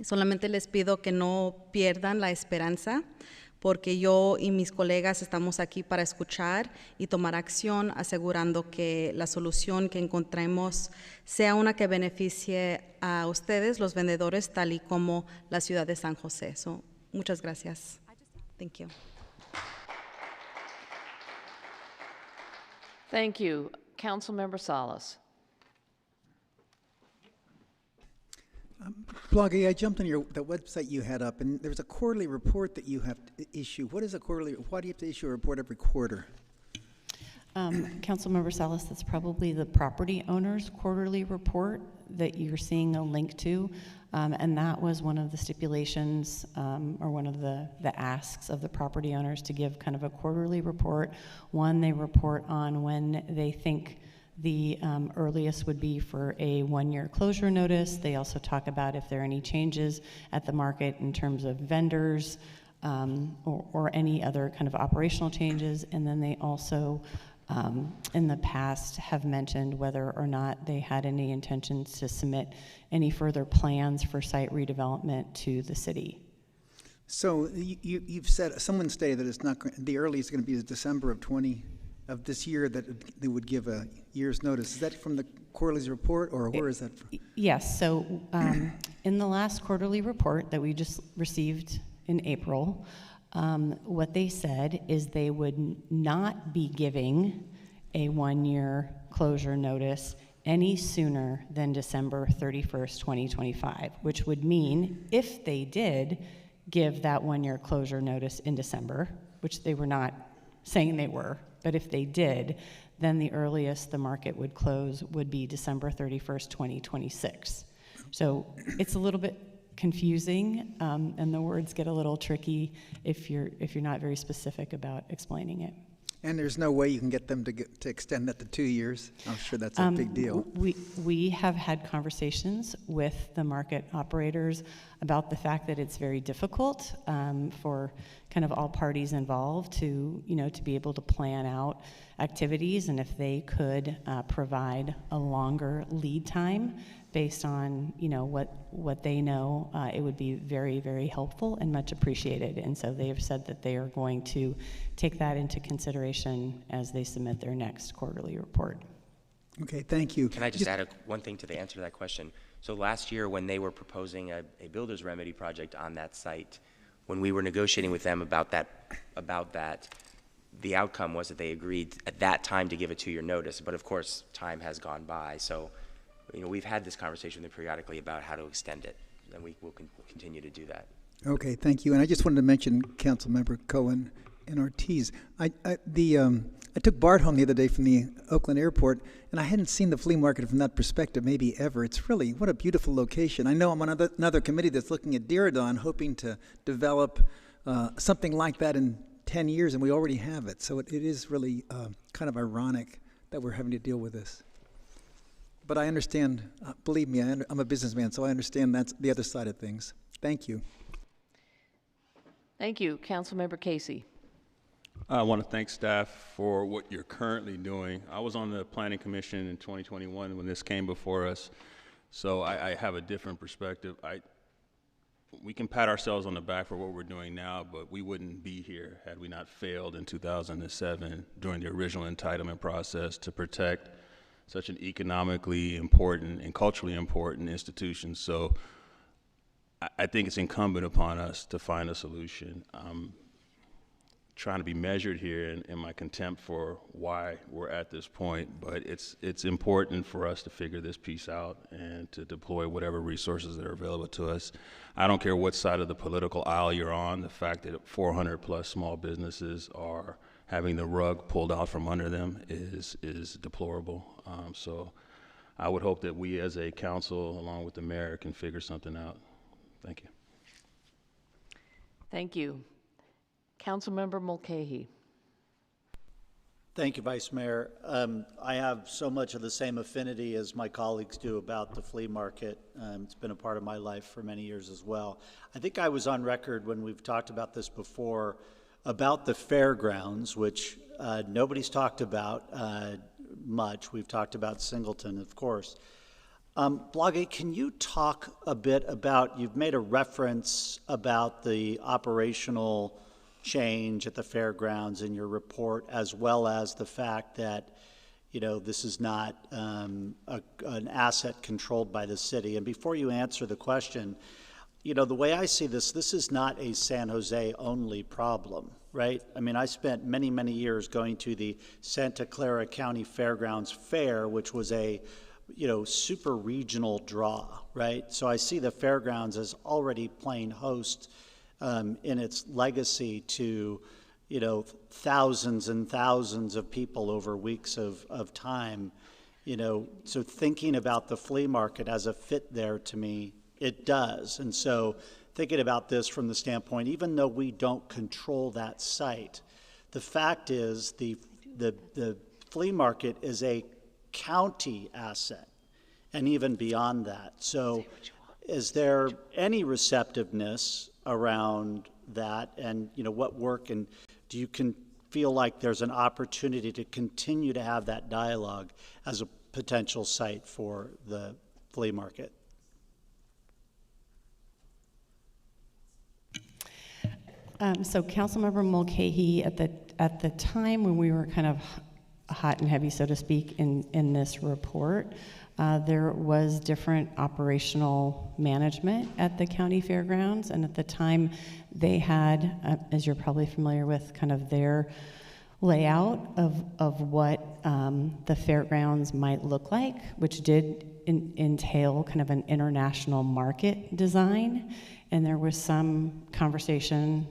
Solamente les pido que no pierdan la esperanza, porque yo y mis colegas estamos aquí para escuchar y tomar acción, asegurando que la solución que encontremos sea una que beneficie a ustedes, los vendedores, tal y como la ciudad de San José. So, muchas gracias. Thank you. Thank you. Councilmember Salas. Bloggy, I jumped on the website you had up, and there's a quarterly report that you have to issue. What is a quarterly? Why do you have to issue a report every quarter? Councilmember Salas, that's probably the property owner's quarterly report that you're seeing a link to, and that was one of the stipulations or one of the asks of the property owners to give kind of a quarterly report. One, they report on when they think the earliest would be for a one-year closure notice. They also talk about if there are any changes at the market in terms of vendors or any other kind of operational changes. And then they also, in the past, have mentioned whether or not they had any intentions to submit any further plans for site redevelopment to the city. So you've said, someone stated that it's not, the earliest is going to be December of this year that they would give a year's notice. Is that from the quarterly report, or where is that from? Yes, so in the last quarterly report that we just received in April, what they said is they would not be giving a 1-year closure notice any sooner than December 31st, 2025, which would mean if they did give that 1-year closure notice in December, which they were not saying they were, but if they did, then the earliest the market would close would be December 31st, 2026. So it's a little bit confusing, and the words get a little tricky if you're not very specific about explaining it. And there's no way you can get them to extend that to 2 years? I'm sure that's a big deal. We have had conversations with the market operators about the fact that it's very difficult for kind of all parties involved to be able to plan out activities, and if they could provide a longer lead time based on what they know, it would be very, very helpful and much appreciated. And so they have said that they are going to take that into consideration as they submit their next quarterly report. Okay, thank you. Can I just add one thing to the answer to that question? So last year, when they were proposing a builder's remedy project on that site, when we were negotiating with them about that, the outcome was that they agreed at that time to give a 2-year notice. But of course, time has gone by. So, we've had this conversation with them periodically about how to extend it, and we will continue to do that. Okay, thank you. And I just wanted to mention Councilmember Cohen and Ortiz. I took Bart home the other day from the Oakland airport, and I hadn't seen the flea market from that perspective maybe ever. It's really, what a beautiful location. I know I'm on another committee that's looking at Diridon, hoping to develop something like that in 10 years, and we already have it. So it is really kind of ironic that we're having to deal with this. But I understand, believe me, I'm a businessman, so I understand that's the other side of things. Thank you. Thank you. Councilmember Casey. I want to thank staff for what you're currently doing. I was on the Planning Commission in 2021 when this came before us, so I have a different perspective. We can pat ourselves on the back for what we're doing now, but we wouldn't be here had we not failed in 2007 during the original entitlement process to protect such an economically important and culturally important institution. So I think it's incumbent upon us to find a solution. I'm trying to be measured here in my contempt for why we're at this point, but it's important for us to figure this piece out and to deploy whatever resources that are available to us. I don't care what side of the political aisle you're on, the fact that 400 plus small businesses are having the rug pulled out from under them is deplorable. So I would hope that we as a council, along with the mayor, can figure something out. Thank you. Thank you. Councilmember Mulcahy. Thank you, Vice Mayor. I have so much of the same affinity as my colleagues do about the flea market. It's been a part of my life for many years as well. I think I was on record when we've talked about this before about the fairgrounds, which nobody's talked about much. We've talked about Singleton, of course. Blage, can you talk a bit about, you've made a reference about the operational change at the fairgrounds in your report, as well as the fact that, this is not an asset controlled by the city. And before you answer the question, the way I see this is not a San Jose only problem, right? I mean, I spent many, many years going to the Santa Clara County Fairgrounds Fair, which was a, super regional draw, right? So I see the fairgrounds as already playing host in its legacy to, thousands and thousands of people over weeks of time, so thinking about the flea market as a fit there, to me, it does. And so thinking about this from the standpoint, even though we don't control that site, the fact is the flea market is a county asset, and even beyond that. So is there any receptiveness around that, and what work, and do you feel like there's an opportunity to continue to have that dialogue as a potential site for the flea market? So Councilmember Mulcahy, at the time when we were kind of hot and heavy, so to speak, in this report, there was different operational management at the county fairgrounds, and at the time they had, as you're probably familiar with, kind of their layout of what the fairgrounds might look like, which did entail kind of an international market design, and there was some conversation,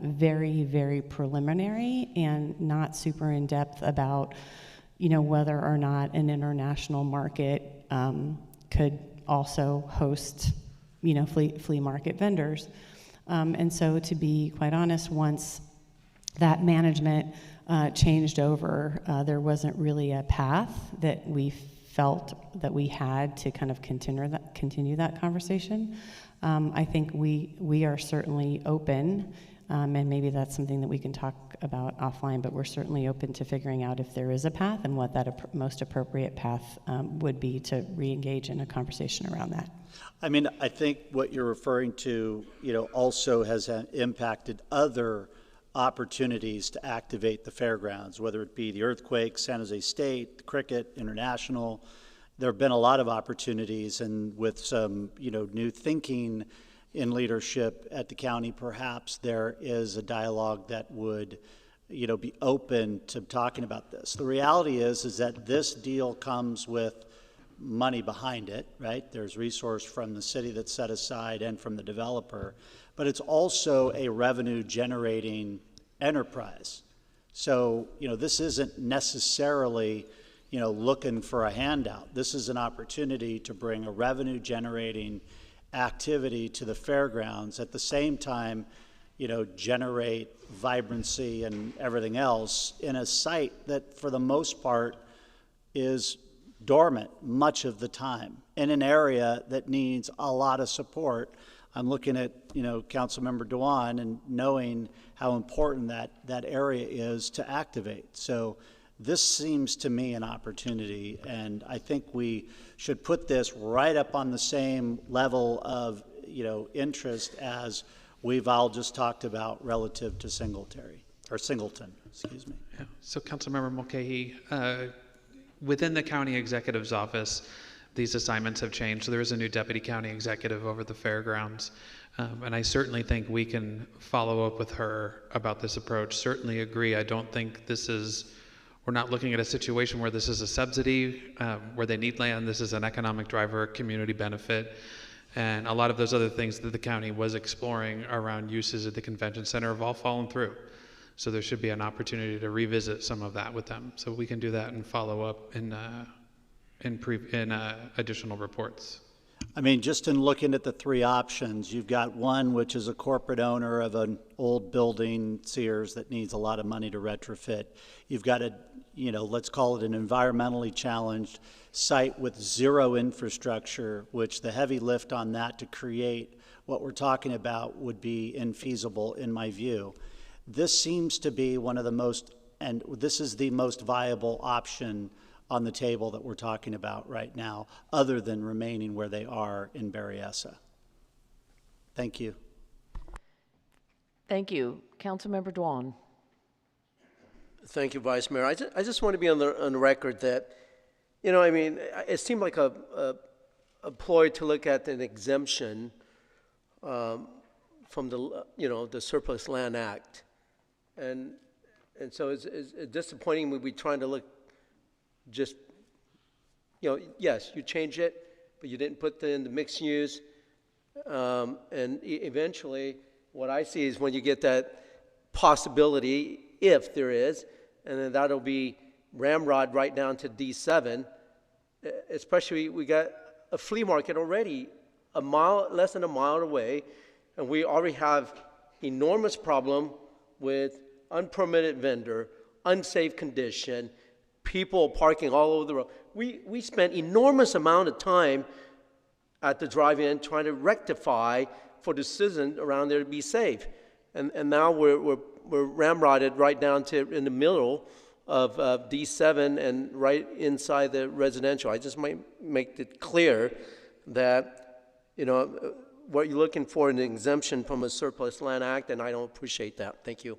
very, very preliminary and not super in depth about, you know, whether or not an international market could also host, you know, flea market vendors. And so, to be quite honest, once that management changed over, there wasn't really a path that we felt that we had to kind of continue that conversation. I think we are certainly open, and maybe that's something that we can talk about offline, but we're certainly open to figuring out if there is a path and what that most appropriate path would be to re-engage in a conversation around that. I mean, I think what you're referring to, you know, also has impacted other opportunities to activate the fairgrounds, whether it be the Earthquake, San Jose State, the Cricket, International. There have been a lot of opportunities, and with some, you know, new thinking in leadership at the county, perhaps there is a dialogue that would, you know, be open to talking about this. The reality is that this deal comes with money behind it, right? There's resource from the city that's set aside and from the developer, but it's also a revenue generating enterprise. So, you know, this isn't necessarily, you know, looking for a handout. This is an opportunity to bring a revenue generating activity to the fairgrounds, at the same time, you know, generate vibrancy and everything else in a site that for the most part is dormant much of the time in an area that needs a lot of support. I'm looking at, you know, Councilmember Dewan and knowing how important that area is to activate. So this seems to me an opportunity, and I think we should put this right up on the same level of, you know, interest as we've all just talked about relative to Singleton, excuse me. Yeah. So Councilmember Mulcahy, within the county executive's office, these assignments have changed. So there is a new deputy county executive over the fairgrounds. And I certainly think we can follow up with her about this approach. Certainly agree. I don't think we're not looking at a situation where this is a subsidy, where they need land. This is an economic driver, community benefit. And a lot of those other things that the county was exploring around uses at the convention center have all fallen through. So there should be an opportunity to revisit some of that with them. So we can do that and follow up in additional reports. I mean, just in looking at the three options, you've got one which is a corporate owner of an old building, Sears, that needs a lot of money to retrofit. You've got a, you know, let's call it an environmentally challenged site with zero infrastructure, which the heavy lift on that to create what we're talking about would be infeasible in my view. This seems to be one of the most, and this is the most viable option on the table that we're talking about right now, other than remaining where they are in Berryessa. Thank you. Thank you. Councilmember Dewan. Thank you, Vice Mayor. I just want to be on the record that, you know, I mean, it seemed like a ploy to look at an exemption from the, you know, the Surplus Land Act, and so it's disappointing when we're trying to look. Just, you know, yes, you change it, but you didn't put in the mixed use. And eventually, what I see is when you get that possibility, if there is, and then that'll be ramrod right down to D7, especially we got a flea market already less than a mile away, and we already have enormous problem with unpermitted vendor, unsafe condition, people parking all over the road. We spent enormous amount of time at the drive-in trying to rectify for the citizens around there to be safe. And now we're ramrodded right down to in the middle of D7 and right inside the residential. I just might make it clear that, you know, what you're looking for, an exemption from a Surplus Land Act, and I don't appreciate that. Thank you.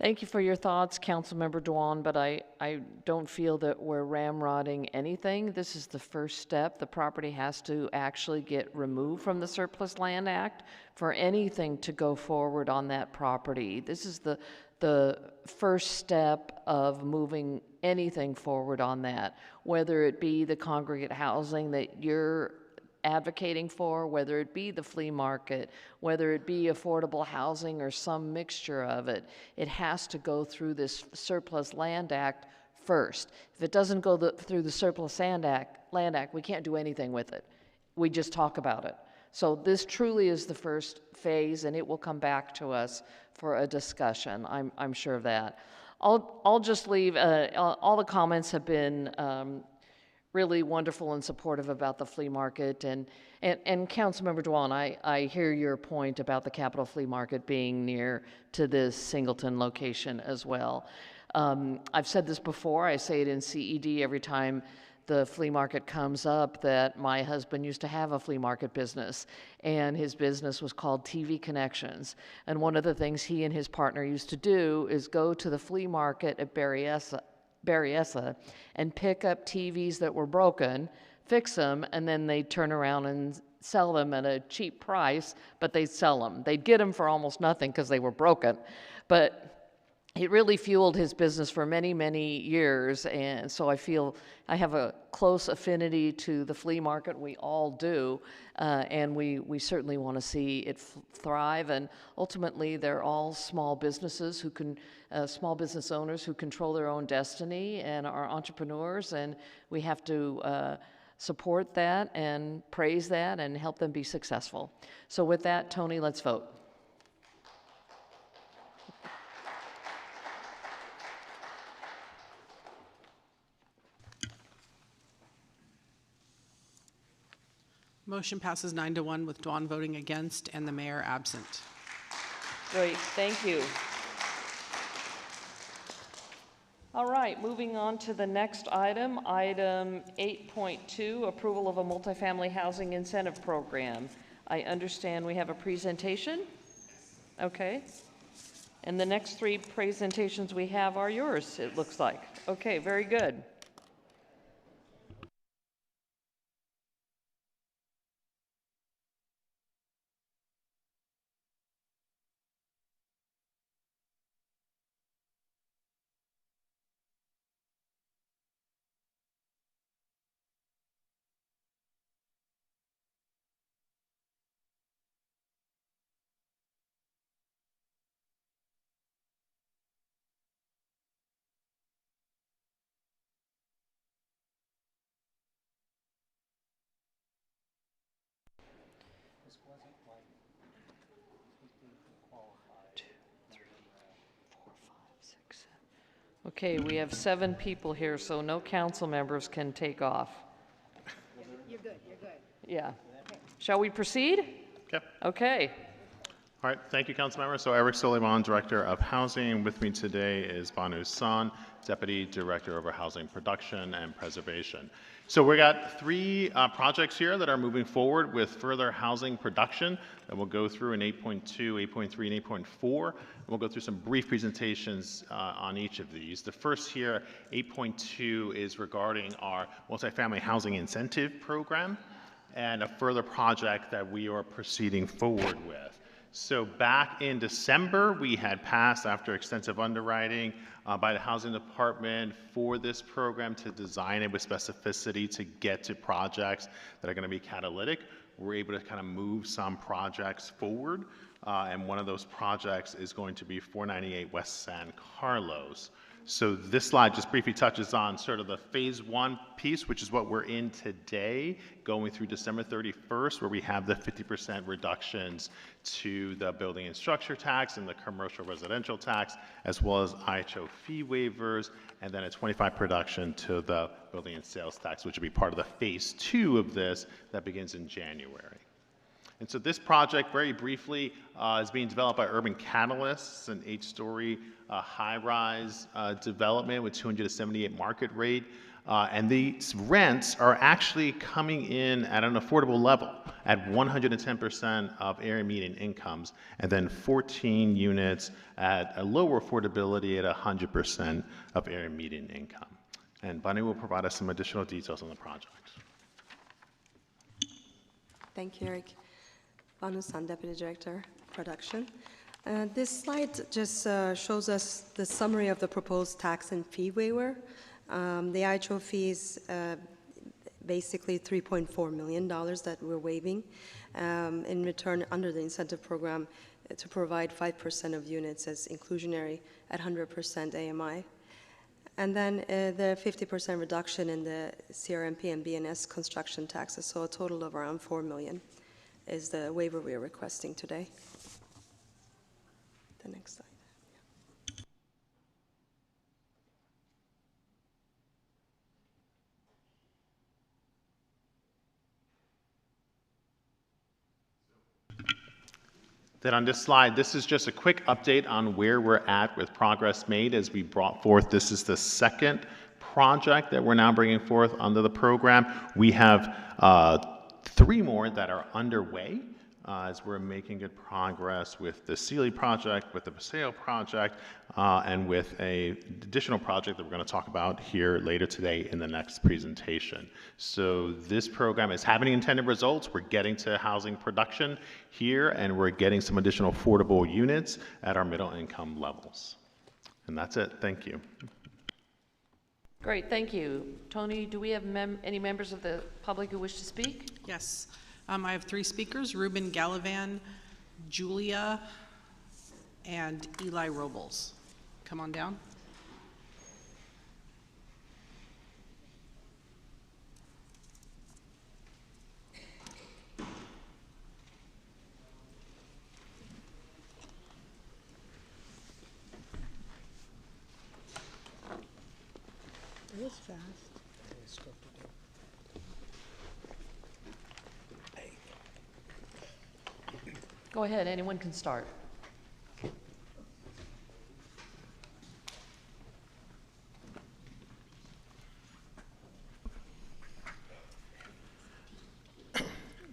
Thank you for your thoughts, Councilmember Dwan, but I don't feel that we're ramrodding anything. This is the first step. The property has to actually get removed from the Surplus Land Act for anything to go forward on that property. This is the first step of moving anything forward on that, whether it be the congregate housing that you're advocating for, whether it be the flea market, whether it be affordable housing or some mixture of it. It has to go through this Surplus Land Act first. If it doesn't go through the Surplus Land Act, we can't do anything with it. We just talk about it. So this truly is the first phase, and it will come back to us for a discussion. I'm sure of that. I'll just leave, all the comments have been really wonderful and supportive about the flea market. And Councilmember Dwan, I hear your point about the Capitol Flea Market being near to this Singleton location as well. I've said this before, I say it in CED every time the flea market comes up, that my husband used to have a flea market business, and his business was called TV Connections. And one of the things he and his partner used to do is go to the flea market at Berryessa and pick up TVs that were broken, fix them, and then they'd turn around and sell them at a cheap price, but they'd sell them. They'd get them for almost nothing because they were broken. But it really fueled his business for many, many years, and so I feel I have a close affinity to the flea market. We all do, and we certainly want to see it thrive. And ultimately, they're all small businesses who can, small business owners who control their own destiny and are entrepreneurs, and we have to support that and praise that and help them be successful. So with that, Tony, let's vote. Motion passes 9-1 with Dwan voting against and the mayor absent. Great, thank you. All right, moving on to the next item, item 8.2, approval of a multifamily housing incentive program. I understand we have a presentation. Okay. And the next three presentations we have are yours, it looks like. Okay, very good. Okay, we have 7 people here, so no council members can take off. You're good, you're good. Yeah. Shall we proceed? Okay. Okay. All right, thank you, council members. So Eric Soliman, Director of Housing. With me today is Banu San, Deputy Director over Housing Production and Preservation. So we got 3 projects here that are moving forward with further housing production that we'll go through in 8.2, 8.3, and 8.4. And we'll go through some brief presentations on each of these. The first here, 8.2, is regarding our multifamily housing incentive program and a further project that we are proceeding forward with. So back in December, we had passed, after extensive underwriting by the Housing Department, for this program to design it with specificity to get to projects that are going to be catalytic. We're able to kind of move some projects forward, and one of those projects is going to be 498 West San Carlos. So this slide just briefly touches on sort of the phase 1 piece, which is what we're in today, going through December 31st, where we have the 50% reductions to the building and structure tax and the commercial residential tax, as well as IHO fee waivers, and then a 25% reduction to the building and sales tax, which will be part of the phase 2 of this that begins in January. And so this project, very briefly, is being developed by Urban Catalysts, an 8-story high-rise development with 278 market rate. And these rents are actually coming in at an affordable level at 110% of area median incomes, and then 14 units at a lower affordability at 100% of area median income. And Bunny will provide us some additional details on the project. Thank you, Eric. Banu San, Deputy Director, Production. This slide just shows us the summary of the proposed tax and fee waiver. The IHO fees, basically $3.4 million that we're waiving in return under the incentive program to provide 5% of units as inclusionary at 100% AMI. And then the 50% reduction in the CRMP and BNS construction taxes, so a total of around $4 million is the waiver we are requesting today. The next slide. Then on this slide, this is just a quick update on where we're at with progress made as we brought forth. This is the second project that we're now bringing forth under the program. We have 3 more that are underway as we're making good progress with the Sealy project, with the Paseo project, and with an additional project that we're going to talk about here later today in the next presentation. So this program is having intended results. We're getting to housing production here, and we're getting some additional affordable units at our middle income levels. And that's it. Thank you. Great, thank you. Tony, do we have any members of the public who wish to speak? Yes. I have 3 speakers, Ruben Gallivan, Julia, and Eli Robles. Come on down. It was fast. Go ahead, anyone can start.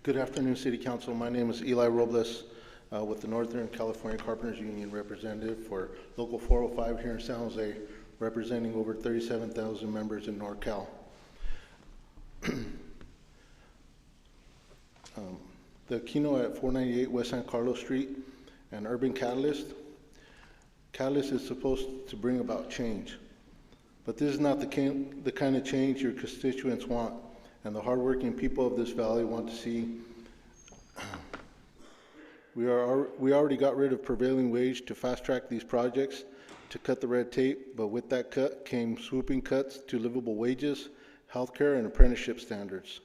Good afternoon, City Council. My name is Eli Robles with the Northern California Carpenters Union representative for Local 405 here in San Jose, representing over 37,000 members in NorCal. The Kino at 498 West San Carlos Street, an urban catalyst. Catalyst is supposed to bring about change, but this is not the kind of change your constituents want and the hardworking people of this valley want to see. We already got rid of prevailing wage to fast track these projects to cut the red tape, but with that cut came swooping cuts to livable wages, healthcare, and apprenticeship standards.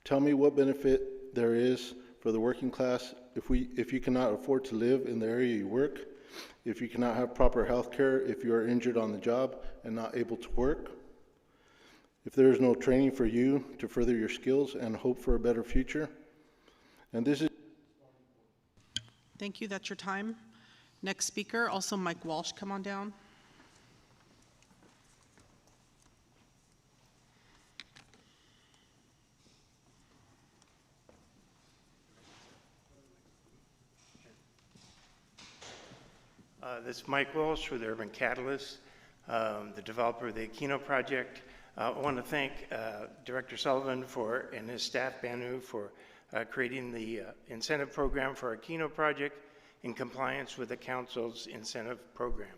Tell me what benefit there is for the working class if you cannot afford to live in the area you work, if you cannot have proper health care, if you are injured on the job and not able to work, if there is no training for you to further your skills and hope for a better future. And this is... Thank you, that's your time. Next speaker, also Mike Walsh, come on down. This is Mike Walsh with Urban Catalyst, the developer of the Aquino project. I want to thank Director Sullivan and his staff, Banu, for creating the incentive program for our Aquino project in compliance with the council's incentive program.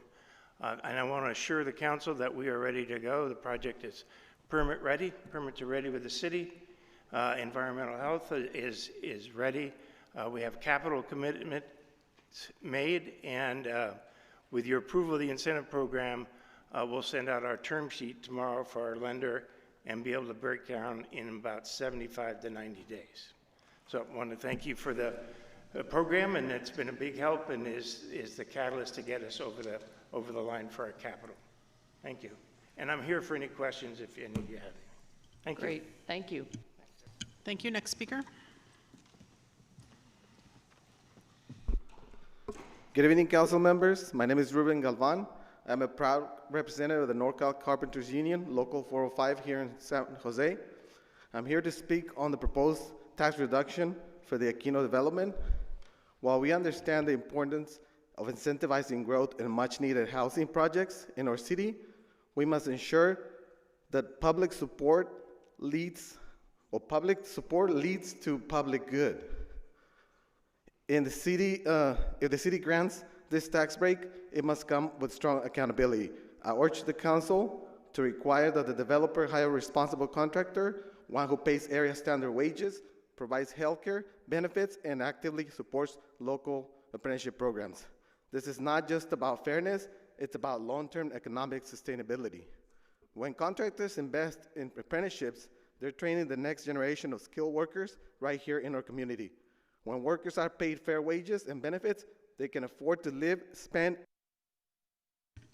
And I want to assure the council that we are ready to go. The project is permit ready. Permits are ready with the city. Environmental health is ready. We have capital commitment made, and with your approval of the incentive program, we'll send out our term sheet tomorrow for our lender and be able to break down in about 75 to 90 days. So I want to thank you for the program, and it's been a big help and is the catalyst to get us over the line for our capital. Thank you. And I'm here for any questions if any of you have any. Thank you. Great, thank you. Thank you, next speaker. Good evening, council members. My name is Ruben Galvan I'm a proud representative of the NorCal Carpenters Union, Local 405 here in San Jose. I'm here to speak on the proposed tax reduction for the Aquino development. While we understand the importance of incentivizing growth in much-needed housing projects in our city, we must ensure that public support leads to public good. In the city, if the city grants this tax break, it must come with strong accountability. I urge the council to require that the developer hire a responsible contractor, one who pays area standard wages, provides healthcare benefits, and actively supports local apprenticeship programs. This is not just about fairness, it's about long-term economic sustainability. When contractors invest in apprenticeships, they're training the next generation of skilled workers right here in our community. When workers are paid fair wages and benefits, they can afford to live, spend.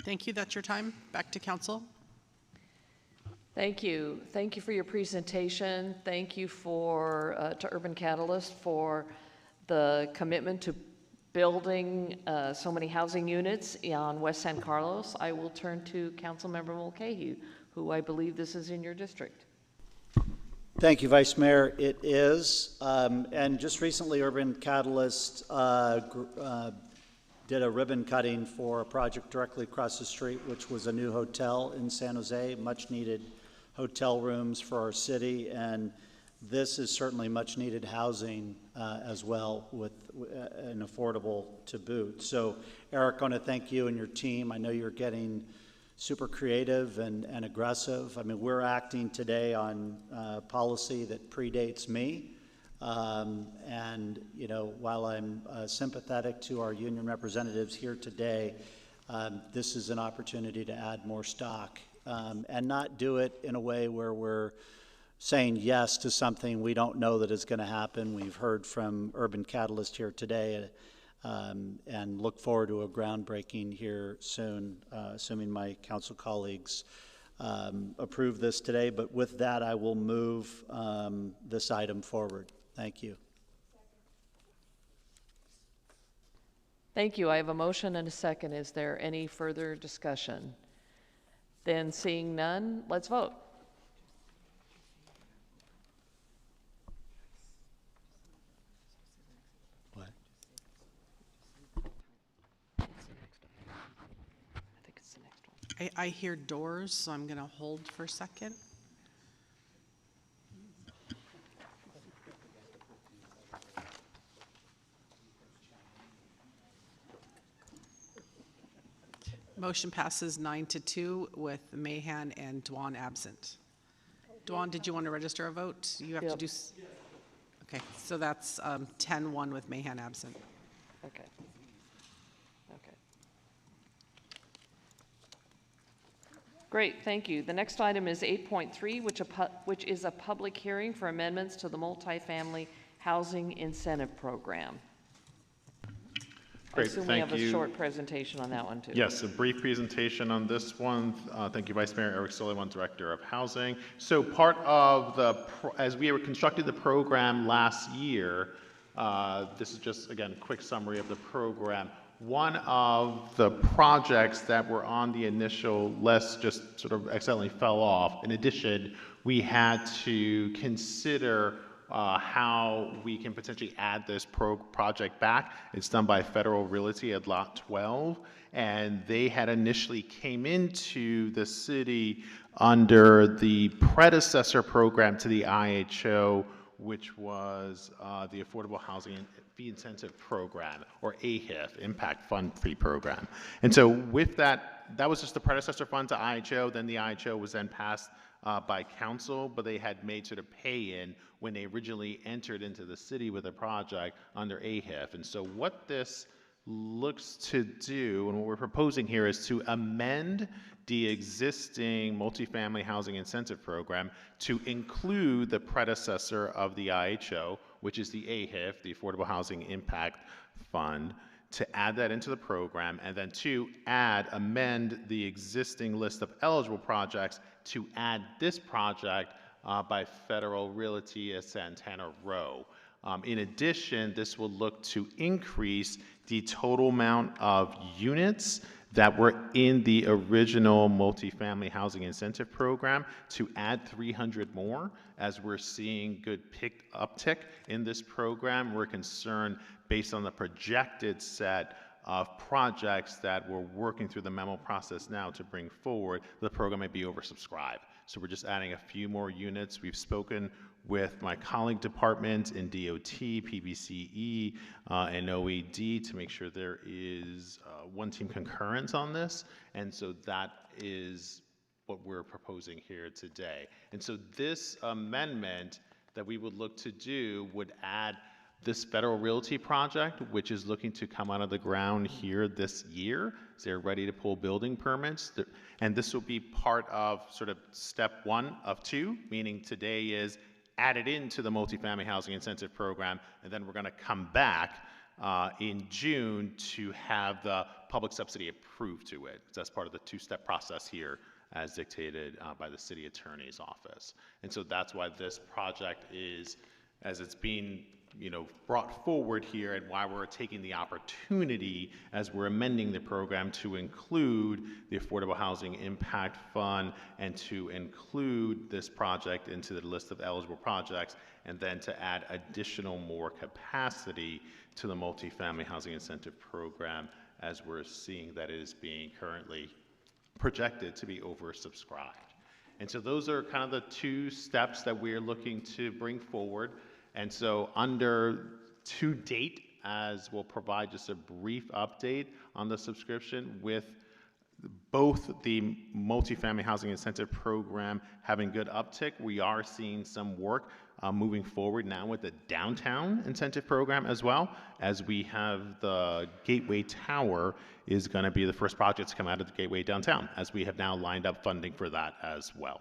Thank you. That's your time. Back to council. Thank you. Thank you for your presentation. Thank you for to Urban Catalyst for the commitment to building so many housing units on West San Carlos. I will turn to Councilmember Mulcahy, who I believe this is in your district. Thank you, Vice Mayor. It is. And just recently, Urban Catalyst did a ribbon cutting for a project directly across the street, which was a new hotel in San Jose, much needed hotel rooms for our city. And this is certainly much needed housing as well, with and affordable to boot. So Eric, I want to thank you and your team. I know you're getting super creative and aggressive. I mean, we're acting today on policy that predates me. And, you know, while I'm sympathetic to our union representatives here today, this is an opportunity to add more stock and not do it in a way where we're saying yes to something we don't know that is going to happen. We've heard from Urban Catalyst here today and look forward to a groundbreaking here soon, assuming my council colleagues approve this today. But with that, I will move this item forward. Thank you. Thank you. I have a motion and a second. Is there any further discussion? Then seeing none, let's vote. I hear doors, so I'm going to hold for a second. Motion passes 9-2 with Mahan and Dwan absent. Dwan, did you want to register a vote? You have to do. Okay, so that's 10-1 with Mahan absent. Okay. Okay. Great, thank you. The next item is 8.3, which is a public hearing for amendments to the multifamily housing incentive program. Great, I assume thank we have you. a short presentation on that one too. Yes, a brief presentation on this one. Thank you, Vice Mayor Eric Sullivan, Director of Housing. So part of as we constructed the program last year, this is just, again, a quick summary of the program. One of the projects that were on the initial list just sort of accidentally fell off. In addition, we had to consider how we can potentially add this project back. It's done by Federal Realty at Lot 12, and they had initially came into the city under the predecessor program to the IHO, which was the Affordable Housing Fee Incentive Program, or AHIF, Impact Fund Fee Program. And so with that, that was just the predecessor fund to IHO. Then the IHO was then passed by council, but they had made sort of pay-in when they originally entered into the city with a project under AHIF. And so what this looks to do, and what we're proposing here, is to amend the existing multifamily housing incentive program to include the predecessor of the IHO, which is the AHIF, the Affordable Housing Impact Fund, to add that into the program, and then to amend the existing list of eligible projects to add this project by Federal Realty at Santana Row. In addition, this will look to increase the total amount of units that were in the original multifamily housing incentive program to add 300 more. As we're seeing good uptick in this program, we're concerned based on the projected set of projects that we're working through the memo process now to bring forward, the program may be oversubscribed. So we're just adding a few more units. We've spoken with my colleague departments in DOT, PBCE, and OED to make sure there is one team concurrence on this. And so that is what we're proposing here today. And so this amendment that we would look to do would add this Federal Realty project, which is looking to come out of the ground here this year. They're ready to pull building permits. And this will be part of sort of step 1 of 2, meaning today is added into the multifamily housing incentive program, and then we're going to come back in June to have the public subsidy approved to it. That's part of the 2-step process here as dictated by the city attorney's office. And so that's why this project is, as it's being brought forward here, and why we're taking the opportunity as we're amending the program to include the Affordable Housing Impact Fund and to include this project into the list of eligible projects, and then to add additional more capacity to the multifamily housing incentive program, as we're seeing that it is being currently projected to be oversubscribed. And so those are kind of the 2 steps that we're looking to bring forward. And so under to date, as we'll provide just a brief update on the subscription, with both the multifamily housing incentive program having good uptick, we are seeing some work moving forward now with the downtown incentive program as well, as we have the Gateway Tower is going to be the first project to come out of the Gateway downtown, as we have now lined up funding for that as well.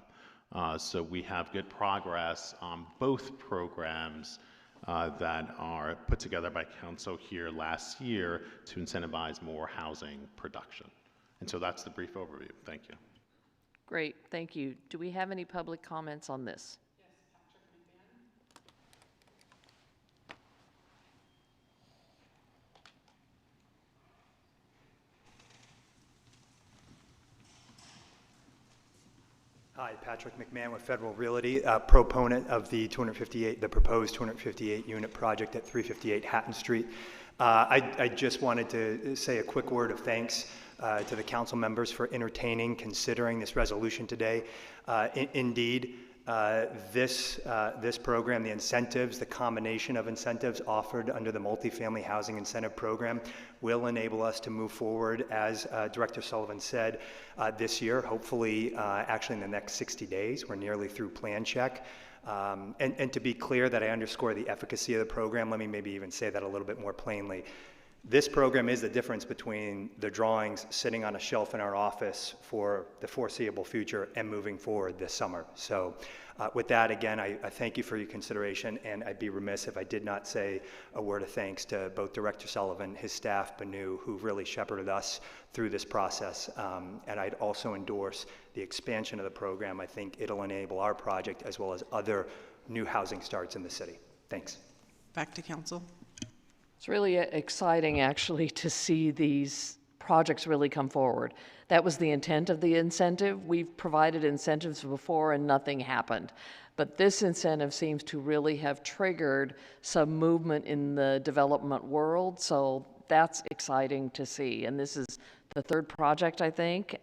So we have good progress on both programs that are put together by council here last year to incentivize more housing production. And so that's the brief overview. Thank you. Great, thank you. Do we have any public comments on this? Hi, Patrick McMahon with Federal Realty, proponent of the proposed 258 unit project at 358 Hatton Street. I just wanted to say a quick word of thanks to the council members for considering this resolution today. Indeed, this program, the incentives, the combination of incentives offered under the multifamily housing incentive program will enable us to move forward, as Director Sullivan said, this year, hopefully actually in the next 60 days. We're nearly through plan check. And to be clear that I underscore the efficacy of the program, let me maybe even say that a little bit more plainly. This program is the difference between the drawings sitting on a shelf in our office for the foreseeable future and moving forward this summer. So with that, again, I thank you for your consideration, and I'd be remiss if I did not say a word of thanks to both Director Sullivan, his staff, Banu, who really shepherded us through this process. And I'd also endorse the expansion of the program. I think it'll enable our project as well as other new housing starts in the city. Thanks. Back to council. It's really exciting, actually, to see these projects really come forward. That was the intent of the incentive. We've provided incentives before and nothing happened. But this incentive seems to really have triggered some movement in the development world, so that's exciting to see. And this is the 3rd project, I think.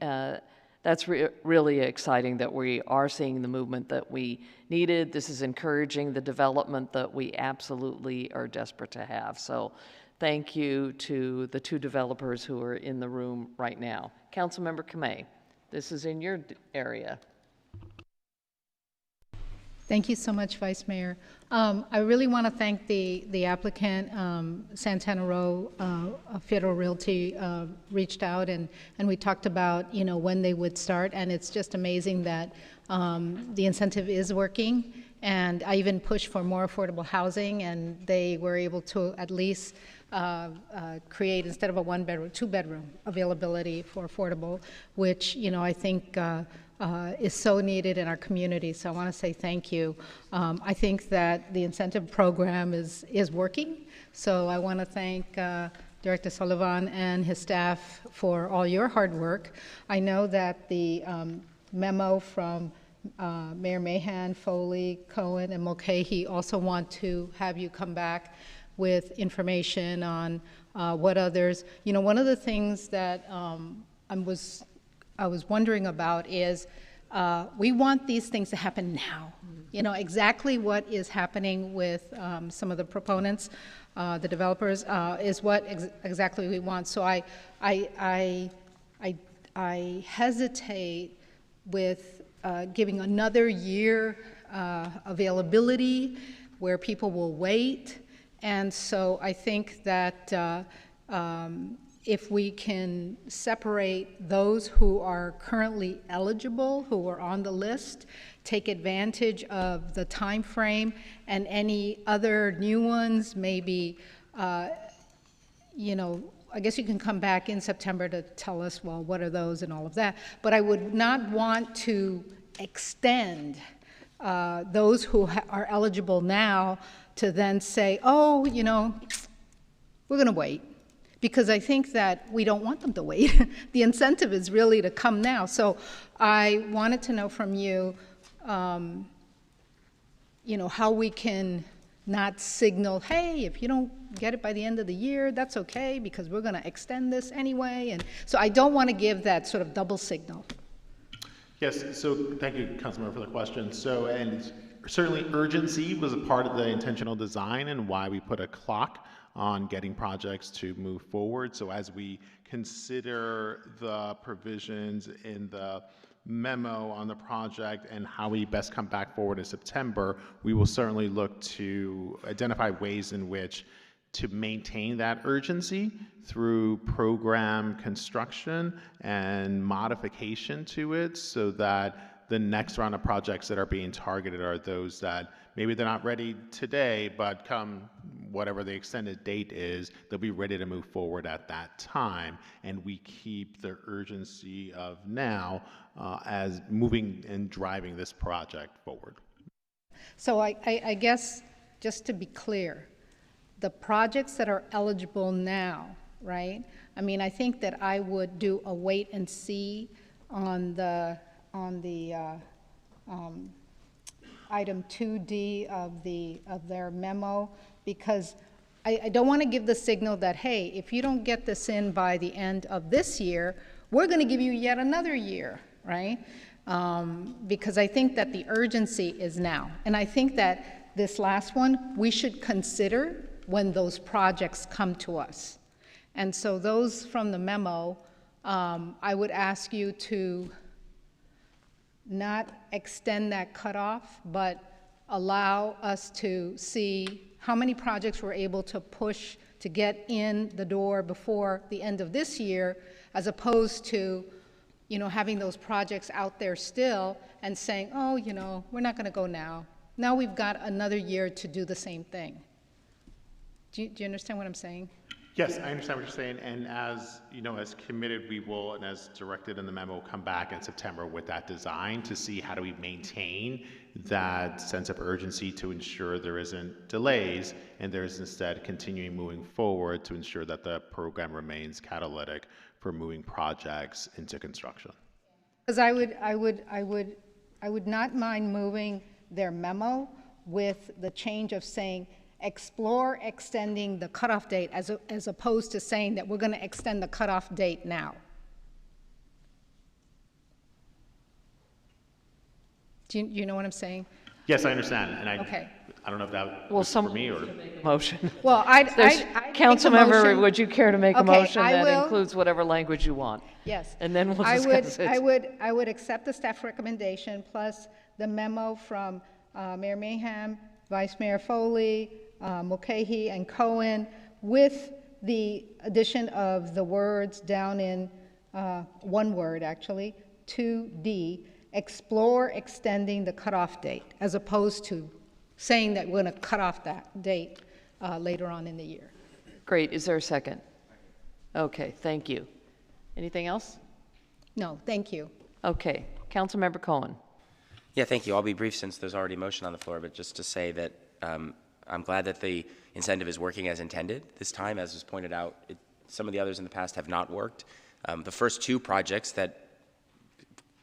That's really exciting that we are seeing the movement that we needed. This is encouraging the development that we absolutely are desperate to have. So thank you to the 2 developers who are in the room right now. Councilmember Kamei, this is in your area. Thank you so much, Vice Mayor. I really want to thank the applicant, Santana Row, Federal Realty reached out and we talked about when they would start, and it's just amazing that the incentive is working. And I even pushed for more affordable housing, and they were able to at least create, instead of a 1-bedroom, 2-bedroom availability for affordable, which I think is so needed in our community. So I want to say thank you. I think that the incentive program is working. So I want to thank Director Sullivan and his staff for all your hard work. I know that the memo from Mayor Mahan, Foley, Cohen, and Mulcahy also want to have you come back with information on what others. You know, one of the things that I was wondering about is we want these things to happen now. You know, exactly what is happening with some of the proponents, the developers, is what exactly we want. So I hesitate with giving another year availability where people will wait. And so I think that if we can separate those who are currently eligible, who are on the list, take advantage of the time frame, and any other new ones, maybe, you know, I guess you can come back in September to tell us, well, what are those and all of that. But I would not want to extend those who are eligible now to then say, oh, you know, we're going to wait. Because I think that we don't want them to wait. The incentive is really to come now. So I wanted to know from you, you know, how we can not signal, hey, if you don't get it by the end of the year, that's okay, because we're going to extend this anyway. And so I don't want to give that sort of double signal. Yes, so thank you, Councilmember, for the question. So, and certainly urgency was a part of the intentional design and why we put a clock on getting projects to move forward. So as we consider the provisions in the memo on the project and how we best come back forward in September, we will certainly look to identify ways in which to maintain that urgency through program construction and modification to it, so that the next round of projects that are being targeted are those that maybe they're not ready today, but come whatever the extended date is, they'll be ready to move forward at that time. And we keep the urgency of now as moving and driving this project forward. So I guess, just to be clear, the projects that are eligible now, right? I mean, I think that I would do a wait and see on the item 2D of their memo, because I don't want to give the signal that, hey, if you don't get this in by the end of this year, we're going to give you yet another year, right? Because I think that the urgency is now. And I think that this last one, we should consider when those projects come to us. And so those from the memo, I would ask you to not extend that cutoff, but allow us to see how many projects we're able to push to get in the door before the end of this year, as opposed to, you know, having those projects out there still and saying, oh, you know, we're not going to go now. Now we've got another year to do the same thing. Do you understand what I'm saying? Yes, I understand what you're saying, and as you know, as committed, we will, and as directed in the memo, come back in September with that design to see how do we maintain that sense of urgency to ensure there isn't delays, and there is instead continuing moving forward to ensure that the program remains catalytic for moving projects into construction. Because I would not mind moving their memo with the change of saying, explore extending the cutoff date, as opposed to saying that we're going to extend the cutoff date now. Do you know what I'm saying? Yes, I understand, and okay. I don't know if that was for me or motion. Well, Councilmember, would you care to make a motion that will. includes whatever language you want? Yes. And then we'll discuss it. I would accept the staff recommendation plus the memo from Mayor Mahan, Vice Mayor Foley, Mulcahy, and Cohen, with the addition of the words down in one word, actually, 2D, explore extending the cutoff date, as opposed to saying that we're going to cut off that date later on in the year. Great. Is there a second? Okay, thank you. Anything else? No, thank you. Okay. Councilmember Cohen. Yeah, thank you. I'll be brief since there's already motion on the floor, but just to say that I'm glad that the incentive is working as intended this time. As was pointed out, some of the others in the past have not worked. The first two projects that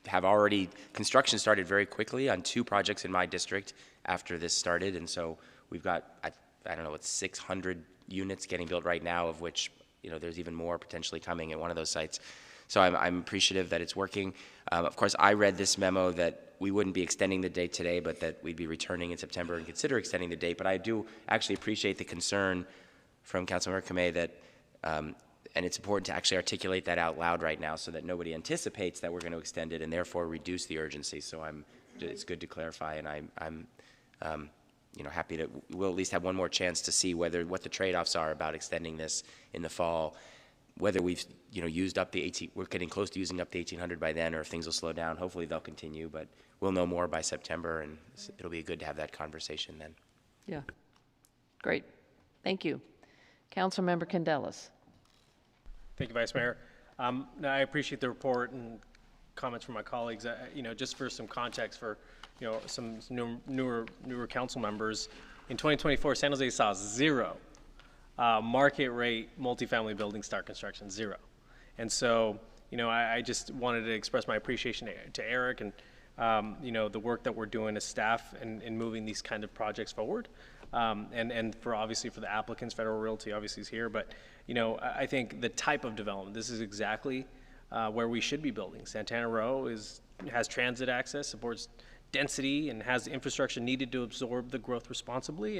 have already, construction started very quickly on two projects in my district after this started, and so we've got, I don't know, it's 600 units getting built right now, of which, there's even more potentially coming at one of those sites. So I'm appreciative that it's working. Of course, I read this memo that we wouldn't be extending the date today, but that we'd be returning in September and consider extending the date. But I do actually appreciate the concern from Councilmember Kamei that, and it's important to actually articulate that out loud right now so that nobody anticipates that we're going to extend it and therefore reduce the urgency. So it's good to clarify, and I'm happy that we'll at least have one more chance to see what the trade-offs are about extending this in the fall, whether we've used up we're getting close to using up the 1,800 by then, or if things will slow down. Hopefully they'll continue, but we'll know more by September, and it'll be good to have that conversation then. Yeah, great, thank you. Councilmember Candelas. Thank you, Vice Mayor. I appreciate the report and comments from my colleagues. Just for some context for some newer council members, in 2024, San Jose saw zero market rate multifamily building start construction, zero. And so, I just wanted to express my appreciation to Eric and the work that we're doing as staff in moving these kind of projects forward. And for obviously for the applicants, Federal Realty obviously is here, but I think the type of development, this is exactly where we should be building. Santana Row has transit access, supports density, and has the infrastructure needed to absorb the growth responsibly.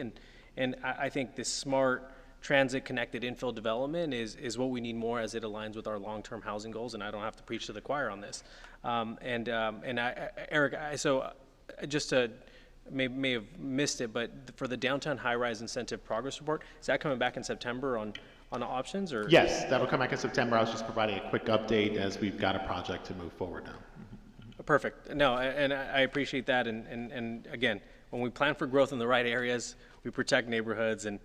And I think this smart transit connected infill development is what we need more as it aligns with our long-term housing goals, and I don't have to preach to the choir on this. Eric, just to may have missed it, but for the downtown high-rise incentive progress report, is that coming back in September on the options? Or Yes, that'll come back in September. I was just providing a quick update as we've got a project to move forward now. Perfect. No, and I appreciate that. And again, when we plan for growth in the right areas, we protect neighborhoods and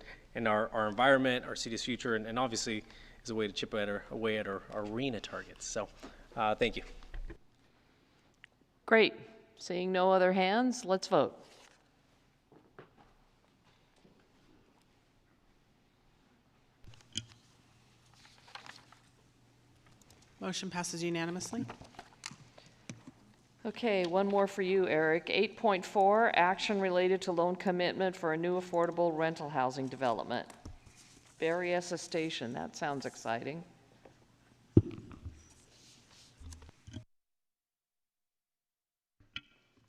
our environment, our city's future, and obviously is a way to chip away at our arena targets. So thank you. Great. Seeing no other hands, let's vote. Motion passes unanimously. Okay, one more for you, Eric. 8.4, action related to loan commitment for a new affordable rental housing development. Berryessa Station, that sounds exciting.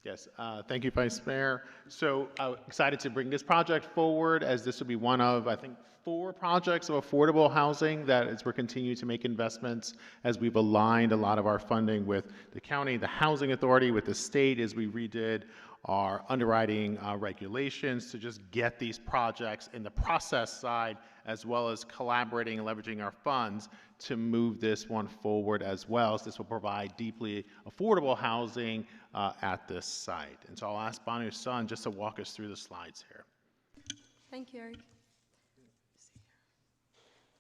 Yes, thank you, Vice Mayor. So excited to bring this project forward, as this will be one of, I think, 4 projects of affordable housing that as we're continuing to make investments, as we've aligned a lot of our funding with the county, the housing authority, with the state, as we redid our underwriting regulations to just get these projects in the process side, as well as collaborating and leveraging our funds to move this one forward as well. So this will provide deeply affordable housing at this site. And so I'll ask Banu Sun just to walk us through the slides here. Thank you, Eric.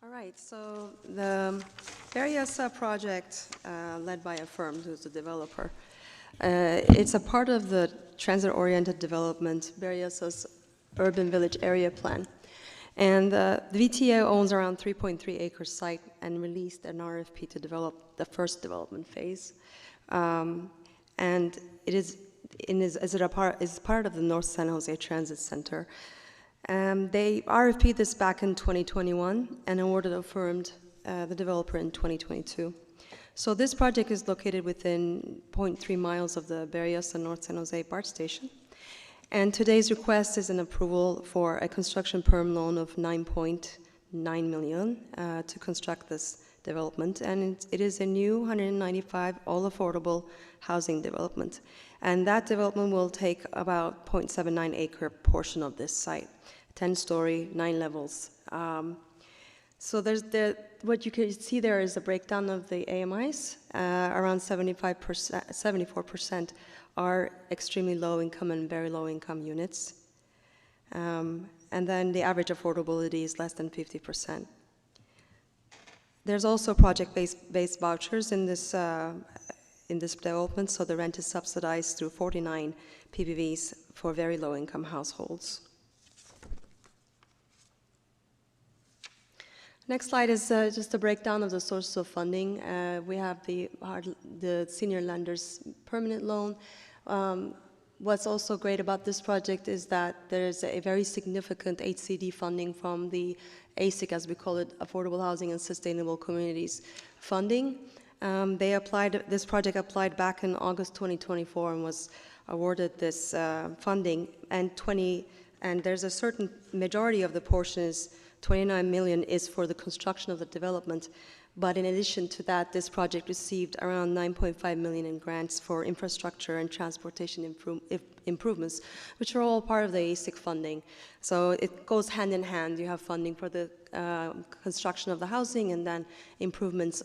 All right, so the Berryessa project led by Affirmed, who's the developer, it's a part of the transit-oriented development, Berryessa's Urban Village Area Plan. And the VTA owns around 3.3 acre site and released an RFP to develop the first development phase. And it is part of the North San Jose Transit Center. They RFP'd this back in 2021 and awarded Affirmed, the developer, in 2022. So this project is located within 0.3 miles of the Berryessa North San Jose BART station. And today's request is an approval for a construction perm loan of $9.9 million to construct this development. And it is a new 195 all-affordable housing development. And that development will take about 0.79 acre portion of this site, 10-story, 9 levels. So what you can see there is a breakdown of the AMIs. Around 74% are extremely low income and very low income units. And then the average affordability is less than 50%. There's also project-based vouchers in this development, so the rent is subsidized through 49 PBVs for very low income households. Next slide is just a breakdown of the sources of funding. We have the senior lenders permanent loan. What's also great about this project is that there is a very significant HCD funding from the ASIC, as we call it, Affordable Housing and Sustainable Communities funding. This project applied back in August 2024 and was awarded this funding, and there's a certain majority of the portion is 29 million is for the construction of the development. But in addition to that, this project received around 9.5 million in grants for infrastructure and transportation improvements, which are all part of the ASIC funding. So it goes hand in hand. You have funding for the construction of the housing and then improvements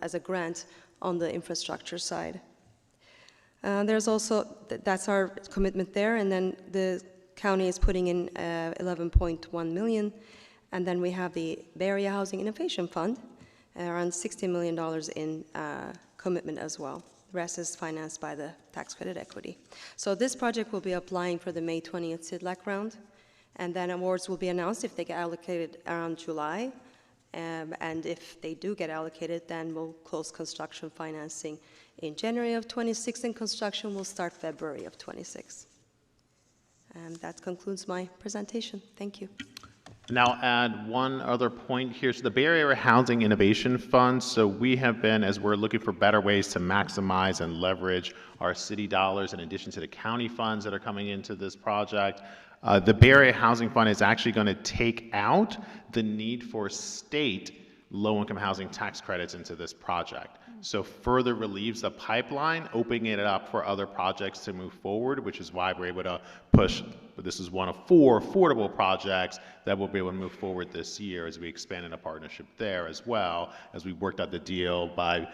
as a grant on the infrastructure side. There's also, that's our commitment there, and then the county is putting in 11.1 million. And then we have the Bay Area Housing Innovation Fund, around $60 million in commitment as well. The rest is financed by the tax credit equity. So this project will be applying for the May 20th CIDLAC round, and then awards will be announced if they get allocated around July. And if they do get allocated, then we'll close construction financing in January of 26, and construction will start February of 26. And that concludes my presentation. Thank you. And I'll add one other point here. So the Bay Area Housing Innovation Fund, so we have been, as we're looking for better ways to maximize and leverage our city dollars in addition to the county funds that are coming into this project, the Bay Area Housing Fund is actually going to take out the need for state low-income housing tax credits into this project. So further relieves the pipeline, opening it up for other projects to move forward, which is why we're able to push. This is one of 4 affordable projects that we'll be able to move forward this year as we expand in a partnership there, as well as we worked out the deal by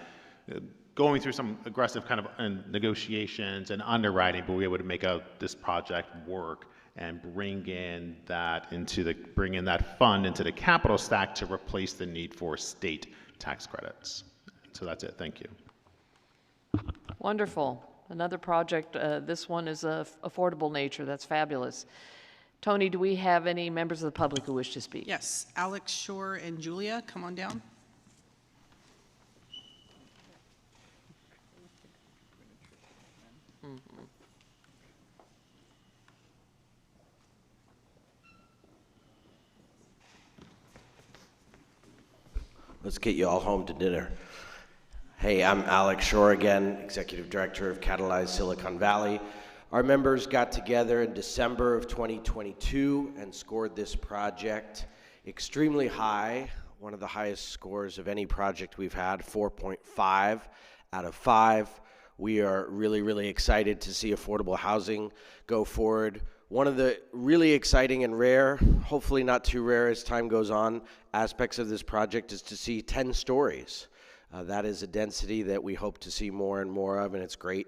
going through some aggressive kind of negotiations and underwriting, but we were able to make this project work and bring in that fund into the capital stack to replace the need for state tax credits. So that's it. Thank you. Wonderful. Another project. This one is of affordable nature. That's fabulous. Tony, do we have any members of the public who wish to speak? Yes. Alex Shore and Julia, come on down. Let's get you all home to dinner. Hey, I'm Alex Shore again, Executive Director of Catalyze Silicon Valley. Our members got together in December of 2022 and scored this project extremely high, one of the highest scores of any project we've had, 4.5 out of 5. We are really, really excited to see affordable housing go forward. One of the really exciting and rare, hopefully not too rare as time goes on, aspects of this project is to see 10 stories. That is a density that we hope to see more and more of, and it's great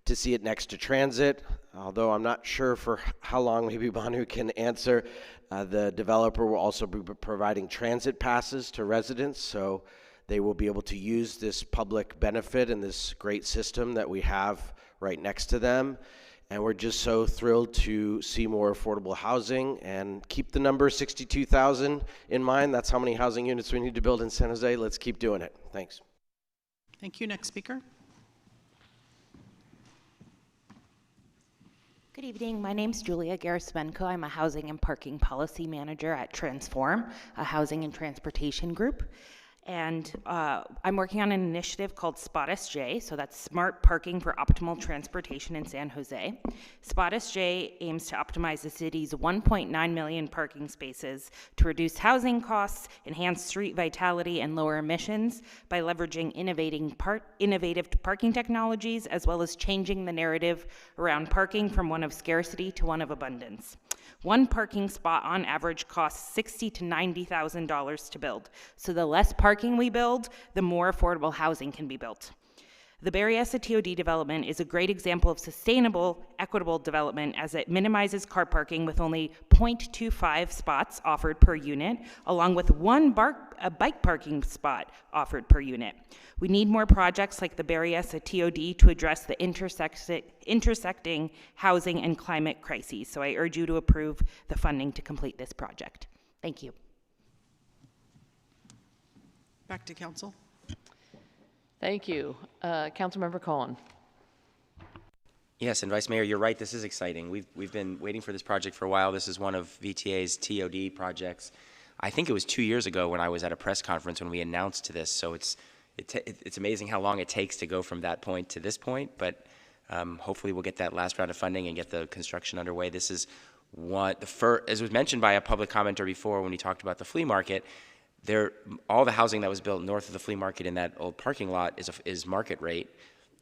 to see it next to transit, although I'm not sure for how long. Maybe Banu can answer. The developer will also be providing transit passes to residents, so they will be able to use this public benefit and this great system that we have right next to them. And we're just so thrilled to see more affordable housing and keep the number 62,000 in mind. That's how many housing units we need to build in San Jose. Let's keep doing it. Thanks. Thank you. Next speaker. Good evening. My name's Julia Garasmenko. I'm a housing and parking policy manager at Transform, a housing and transportation group. And I'm working on an initiative called SpotSJ, so that's Smart Parking for Optimal Transportation in San Jose. SpotSJ aims to optimize the city's 1.9 million parking spaces to reduce housing costs, enhance street vitality, and lower emissions by leveraging innovative parking technologies, as well as changing the narrative around parking from one of scarcity to one of abundance. One parking spot on average costs $60,000 to $90,000 to build. So the less parking we build, the more affordable housing can be built. The Berryessa TOD development is a great example of sustainable, equitable development as it minimizes car parking with only 0.25 spots offered per unit, along with one bike parking spot offered per unit. We need more projects like the Berryessa TOD to address the intersecting housing and climate crises. So I urge you to approve the funding to complete this project. Thank you. Back to council. Thank you. Councilmember Cohen. Yes, and Vice Mayor, you're right, this is exciting. We've been waiting for this project for a while. This is one of VTA's TOD projects. I think it was 2 years ago when I was at a press conference when we announced this, so it's amazing how long it takes to go from that point to this point, but hopefully we'll get that last round of funding and get the construction underway. This is as was mentioned by a public commenter before when we talked about the flea market, all the housing that was built north of the flea market in that old parking lot is market rate.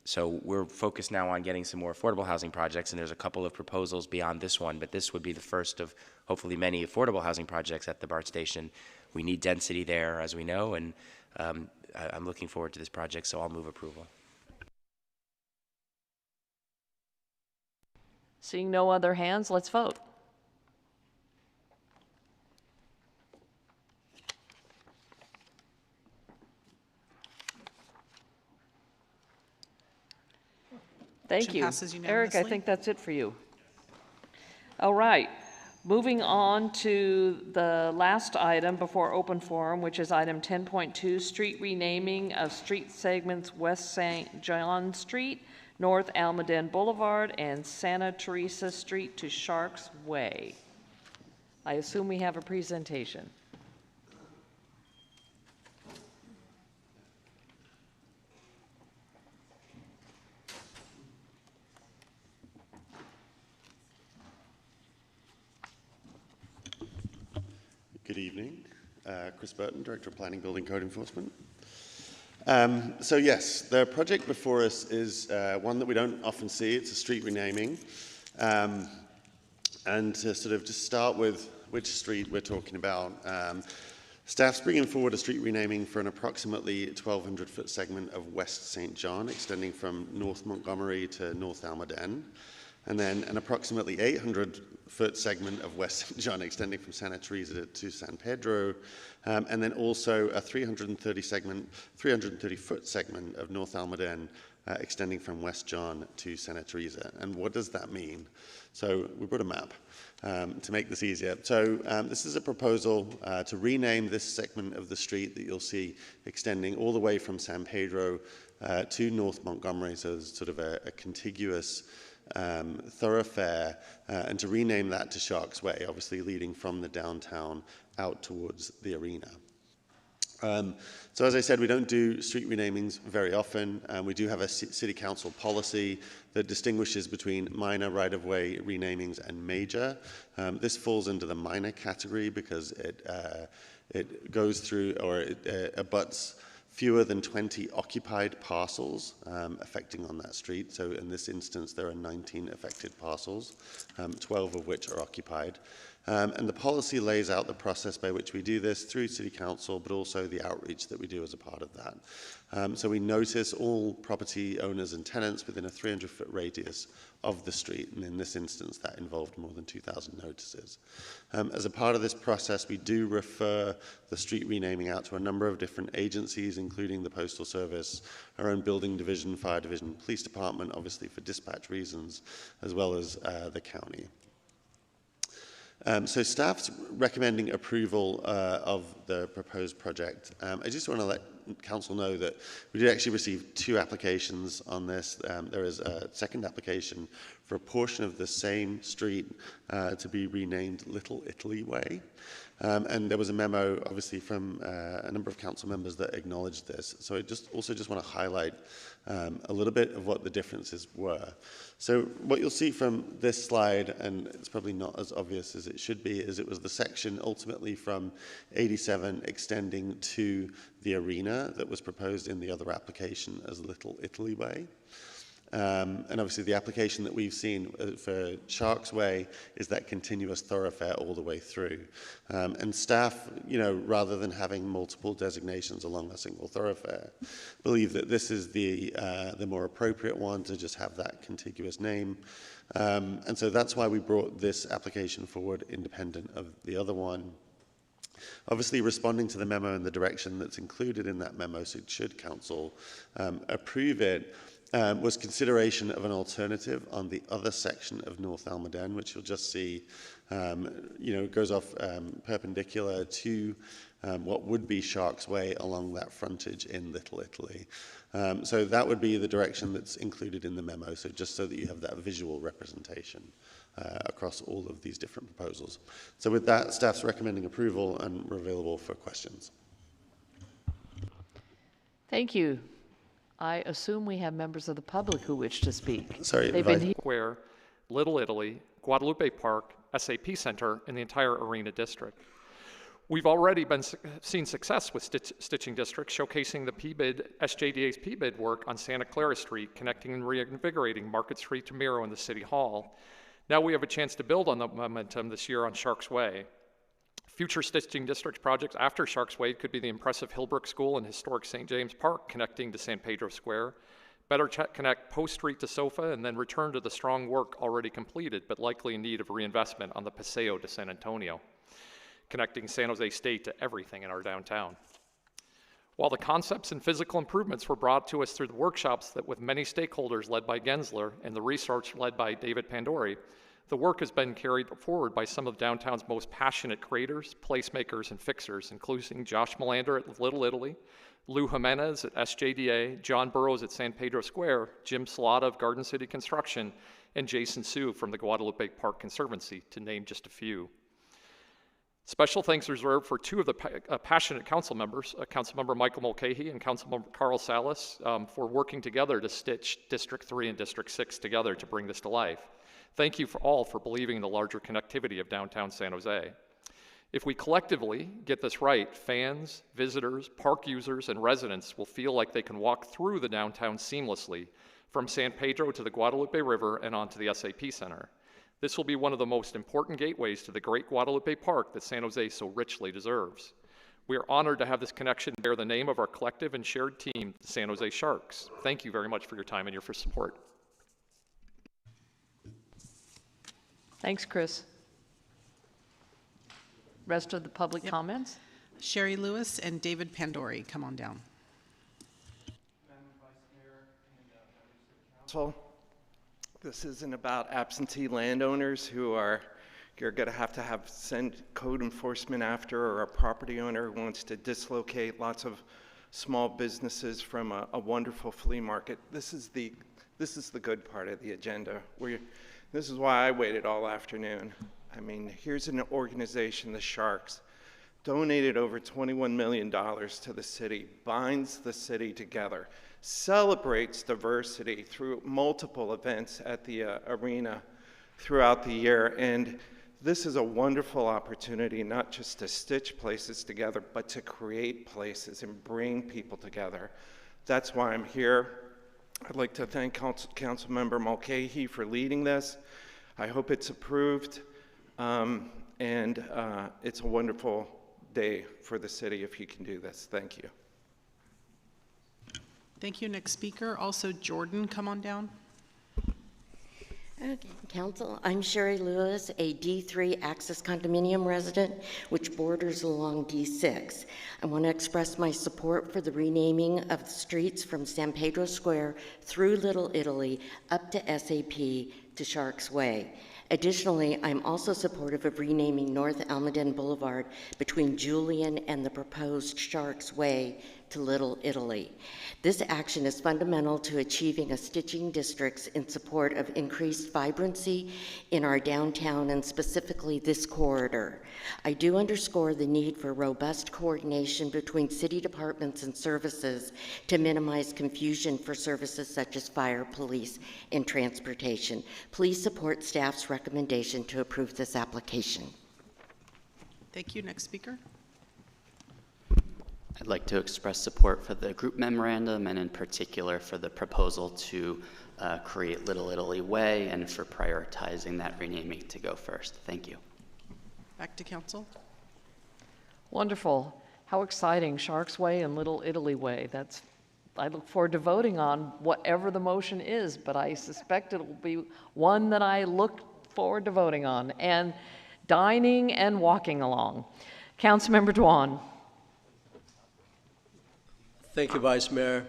So we're focused now on getting some more affordable housing projects, and there's a couple of proposals beyond this one, but this would be the first of hopefully many affordable housing projects at the BART station. We need density there, as we know, and I'm looking forward to this project, so I'll move approval. Seeing no other hands, let's vote. Thank Motion you. passes Eric, I unanimously. think that's it for you. All right. Moving on to the last item before open forum, which is item 10.2, street renaming of street segments West St. John Street, North Almaden Boulevard, and Santa Teresa Street to Sharks Way. I assume we have a presentation. Good evening. Chris Burton, Director of Planning, Building, Code Enforcement. So yes, the project before us is one that we don't often see. It's a street renaming. And to sort of just start with which street we're talking about, staff's bringing forward a street renaming for an approximately 1,200-foot segment of West St. John, extending from North Montgomery to North Almaden, and then an approximately 800-foot segment of West St. John extending from Santa Teresa to San Pedro, and then also a 330-foot segment of North Almaden extending from West John to Santa Teresa. And what does that mean? So we brought a map to make this easier. So this is a proposal to rename this segment of the street that you'll see extending all the way from San Pedro to North Montgomery, so there's sort of a contiguous thoroughfare, and to rename that to Sharks Way, obviously leading from the downtown out towards the arena. So as I said, we don't do street renamings very often. We do have a city council policy that distinguishes between minor right-of-way renamings and major. This falls into the minor category because it goes through, or it abuts fewer than 20 occupied parcels affecting on that street. So in this instance, there are 19 affected parcels, 12 of which are occupied. And the policy lays out the process by which we do this through City Council, but also the outreach that we do as a part of that. So we notice all property owners and tenants within a 300-foot radius of the street, and in this instance, that involved more than 2,000 notices. As a part of this process, we do refer the street renaming out to a number of different agencies, including the Postal Service, our own building division, fire division, police department, obviously for dispatch reasons, as well as the county. So staff's recommending approval of the proposed project. I just want to let council know that we did actually receive 2 applications on this. There is a second application for a portion of the same street to be renamed Little Italy Way. And there was a memo, obviously, from a number of council members that acknowledged this. So I also just want to highlight a little bit of what the differences were. So what you'll see from this slide, and it's probably not as obvious as it should be, is it was the section ultimately from 87 extending to the arena that was proposed in the other application as Little Italy Way. And obviously the application that we've seen for Sharks Way is that continuous thoroughfare all the way through. And staff, rather than having multiple designations along a single thoroughfare, believe that this is the more appropriate one to just have that contiguous name. And so that's why we brought this application forward independent of the other one. Obviously, responding to the memo and the direction that's included in that memo, so should council approve it, was consideration of an alternative on the other section of North Almaden, which you'll just see, goes off perpendicular to what would be Shark's Way along that frontage in Little Italy. So that would be the direction that's included in the memo, so just so that you have that visual representation across all of these different proposals. So with that, staff's recommending approval, and we're available for questions. Thank you. I assume we have members of the public who wish to speak. Sorry, They've been Square, Little Italy, Guadalupe Park, SAP Center, and the entire Arena District. We've already seen success with stitching districts, showcasing the PBID, SJDA's PBID work on Santa Clara Street, connecting and reinvigorating Market Street to Miro and the City Hall. Now we have a chance to build on the momentum this year on Shark's Way. Future stitching district projects after Shark's Way could be the impressive Hillbrook School and historic St. James Park connecting to San Pedro Square, better connect Post Street to SOFA, and then return to the strong work already completed but likely in need of reinvestment on the Paseo to San Antonio, connecting San Jose State to everything in our downtown. While the concepts and physical improvements were brought to us through the workshops that with many stakeholders led by Gensler and the research led by David Pandori, the work has been carried forward by some of downtown's most passionate creators, placemakers, and fixers, including Josh Melander at Little Italy, Lou Jimenez at SJDA, John Burrows at San Pedro Square, Jim Salata of Garden City Construction, and Jason Sue from the Guadalupe Park Conservancy, to name just a few. Special thanks reserved for two of the passionate council members, Councilmember Michael Mulcahy and Councilmember Carl Salas, for working together to stitch District 3 and District 6 together to bring this to life. Thank you all for believing in the larger connectivity of downtown San Jose. If we collectively get this right, fans, visitors, park users, and residents will feel like they can walk through the downtown seamlessly from San Pedro to the Guadalupe River and onto the SAP Center. This will be one of the most important gateways to the great Guadalupe Park that San Jose so richly deserves. We are honored to have this connection bear the name of our collective and shared team, the San Jose Sharks. Thank you very much for your time and your support. Thanks, Chris. Rest of the public comments? Sherry Lewis and David Pandori, come on down. So, this isn't about absentee landowners who are you're going to have send code enforcement after, or a property owner who wants to dislocate lots of small businesses from a wonderful flea market. This is the good part of the agenda. This is why I waited all afternoon. I mean, here's an organization, the Sharks, donated over $21 million to the city, binds the city together, celebrates diversity through multiple events at the arena throughout the year. And this is a wonderful opportunity, not just to stitch places together, but to create places and bring people together. That's why I'm here. I'd like to thank Councilmember Mulcahy for leading this. I hope it's approved, and it's a wonderful day for the city if you can do this. Thank you. Thank you. Next speaker, also Jordan, come on down. Okay, Council, I'm Sherry Lewis, a D3 Access Condominium resident, which borders along D6. I want to express my support for the renaming of the streets from San Pedro Square through Little Italy up to SAP to Shark's Way. Additionally, I'm also supportive of renaming North Almaden Boulevard between Julian and the proposed Shark's Way to Little Italy. This action is fundamental to achieving a stitching districts in support of increased vibrancy in our downtown and specifically this corridor. I do underscore the need for robust coordination between city departments and services to minimize confusion for services such as fire, police, and transportation. Please support staff's recommendation to approve this application. Thank you. Next speaker. I'd like to express support for the group memorandum and in particular for the proposal to create Little Italy Way and for prioritizing that renaming to go first. Thank you. Back to council. Wonderful. How exciting, Shark's Way and Little Italy Way. I look forward to voting on whatever the motion is, but I suspect it will be one that I look forward to voting on, and dining and walking along. Councilmember Dwan. Thank you, Vice Mayor.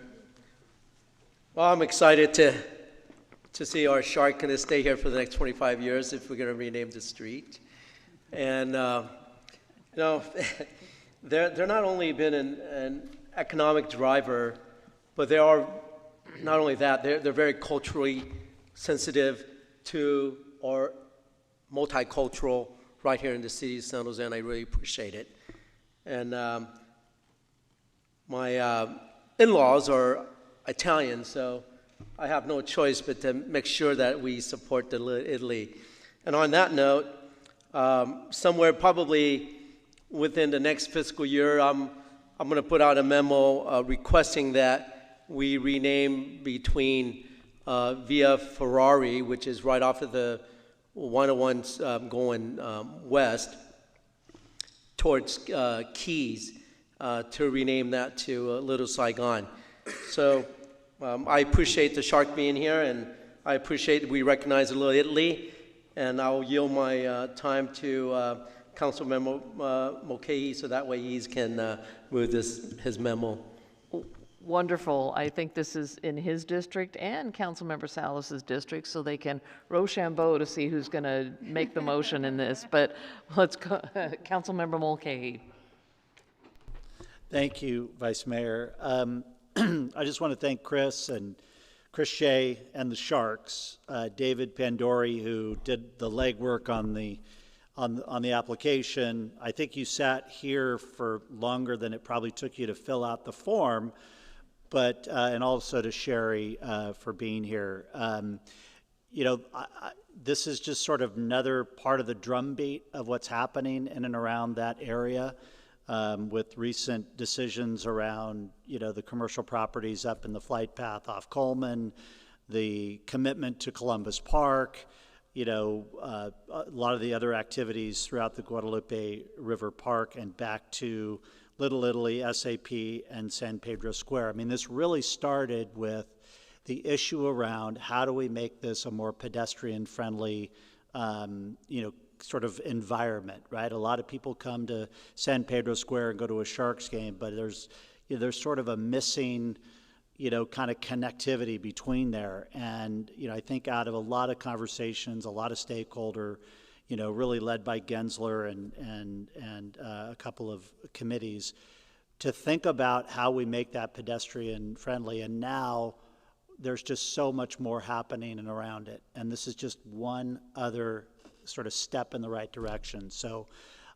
Well, I'm excited to see our shark going to stay here for the next 25 years if we're going to rename the street. And, you know, they're not only been an economic driver, but they are not only that, they're very culturally sensitive to our multicultural right here in the city of San Jose, and I really appreciate it. And my in-laws are Italian, so I have no choice but to make sure that we support the Little Italy. And on that note, somewhere probably within the next fiscal year, I'm going to put out a memo requesting that we rename between Via Ferrari, which is right off of the 101 going west towards Keys, to rename that to Little Saigon. So I appreciate the shark being here, and I appreciate that we recognize Little Italy, and I'll yield my time to Councilmember Mulcahy, so that way he can move his memo. Wonderful. I think this is in his district and Councilmember Salas's district, so they can Rochambeau to see who's going to make the motion in this. But let's go, Councilmember Mulcahy. Thank you, Vice Mayor. I just want to thank Chris Shea and the Sharks, David Pandori, who did the legwork on the application. I think you sat here for longer than it probably took you to fill out the form, but and also to Sherry for being here. You know, this is just sort of another part of the drumbeat of what's happening in and around that area. With recent decisions around, you know, the commercial properties up in the flight path off Coleman, the commitment to Columbus Park, you know, a lot of the other activities throughout the Guadalupe River Park and back to Little Italy, SAP, and San Pedro Square. I mean, this really started with the issue around how do we make this a more pedestrian-friendly, you know, sort of environment, right? A lot of people come to San Pedro Square and go to a Sharks game, but there's sort of a missing, you know, kind of connectivity between there. And, you know, I think out of a lot of conversations, a lot of stakeholder, you know, really led by Gensler and a couple of committees, to think about how we make that pedestrian friendly. And now there's just so much more happening and around it. And this is just one other sort of step in the right direction. So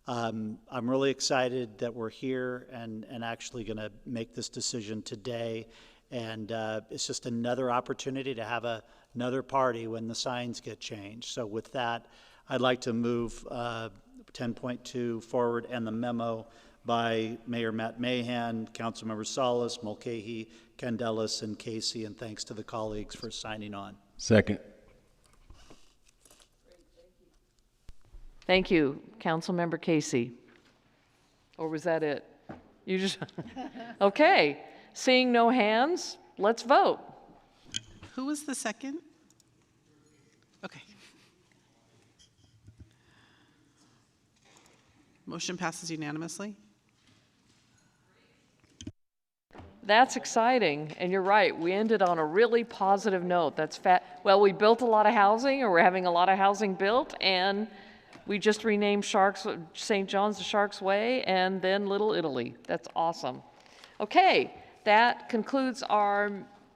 I'm really excited that we're here and actually going to make this decision today. And it's just another opportunity to have another party when the signs get changed. So with that, I'd like to move 10.2 forward and the memo by Mayor Matt Mahan, Councilmember Salas, Mulcahy, Candelas, and Casey, and thanks to the colleagues for signing on. Second. Thank you. Councilmember Casey. Or was that it? You just, okay. Seeing no hands, let's vote. Who was the second? Okay. Motion passes unanimously. That's exciting, and you're right. We ended on a really positive note. That's well, we built a lot of housing, or we're having a lot of housing built, and we just renamed St. John's the Sharks Way, and then Little Italy. That's awesome. Okay, that concludes our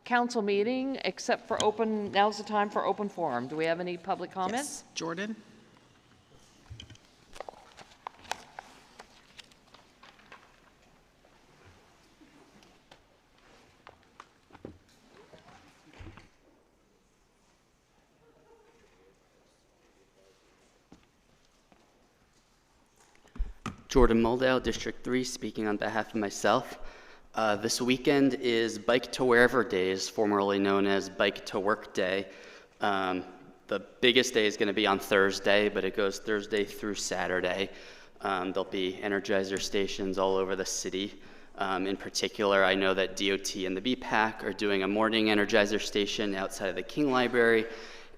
council meeting, except for open. Now's the time for open forum. Do we have any public comments? Yes. Jordan. Jordan Muldow, District 3, speaking on behalf of myself. This weekend is Bike to Wherever Days, formerly known as Bike to Work Day. The biggest day is going to be on Thursday, but it goes Thursday through Saturday. There'll be Energizer stations all over the city. In particular, I know that DOT and the BPAC are doing a morning Energizer station outside of the King Library,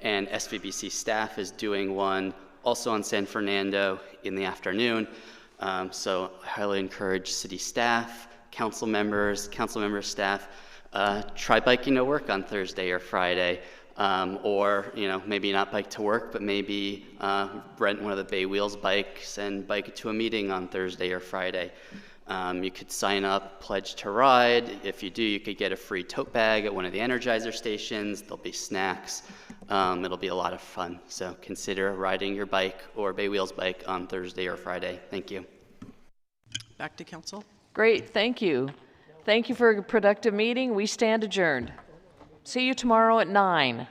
and SVBC staff is doing one also on San Fernando in the afternoon. So I highly encourage city staff, council members, staff try biking to work on Thursday or Friday. Or, maybe not bike to work, but maybe rent one of the Bay Wheels bikes and bike to a meeting on Thursday or Friday. You could sign up, pledge to ride. If you do, you could get a free tote bag at one of the Energizer stations. There'll be snacks. It'll be a lot of fun. So consider riding your bike or Bay Wheels bike on Thursday or Friday. Thank you. Back to council. Great, thank you. Thank you for a productive meeting. We stand adjourned. See you tomorrow at 9.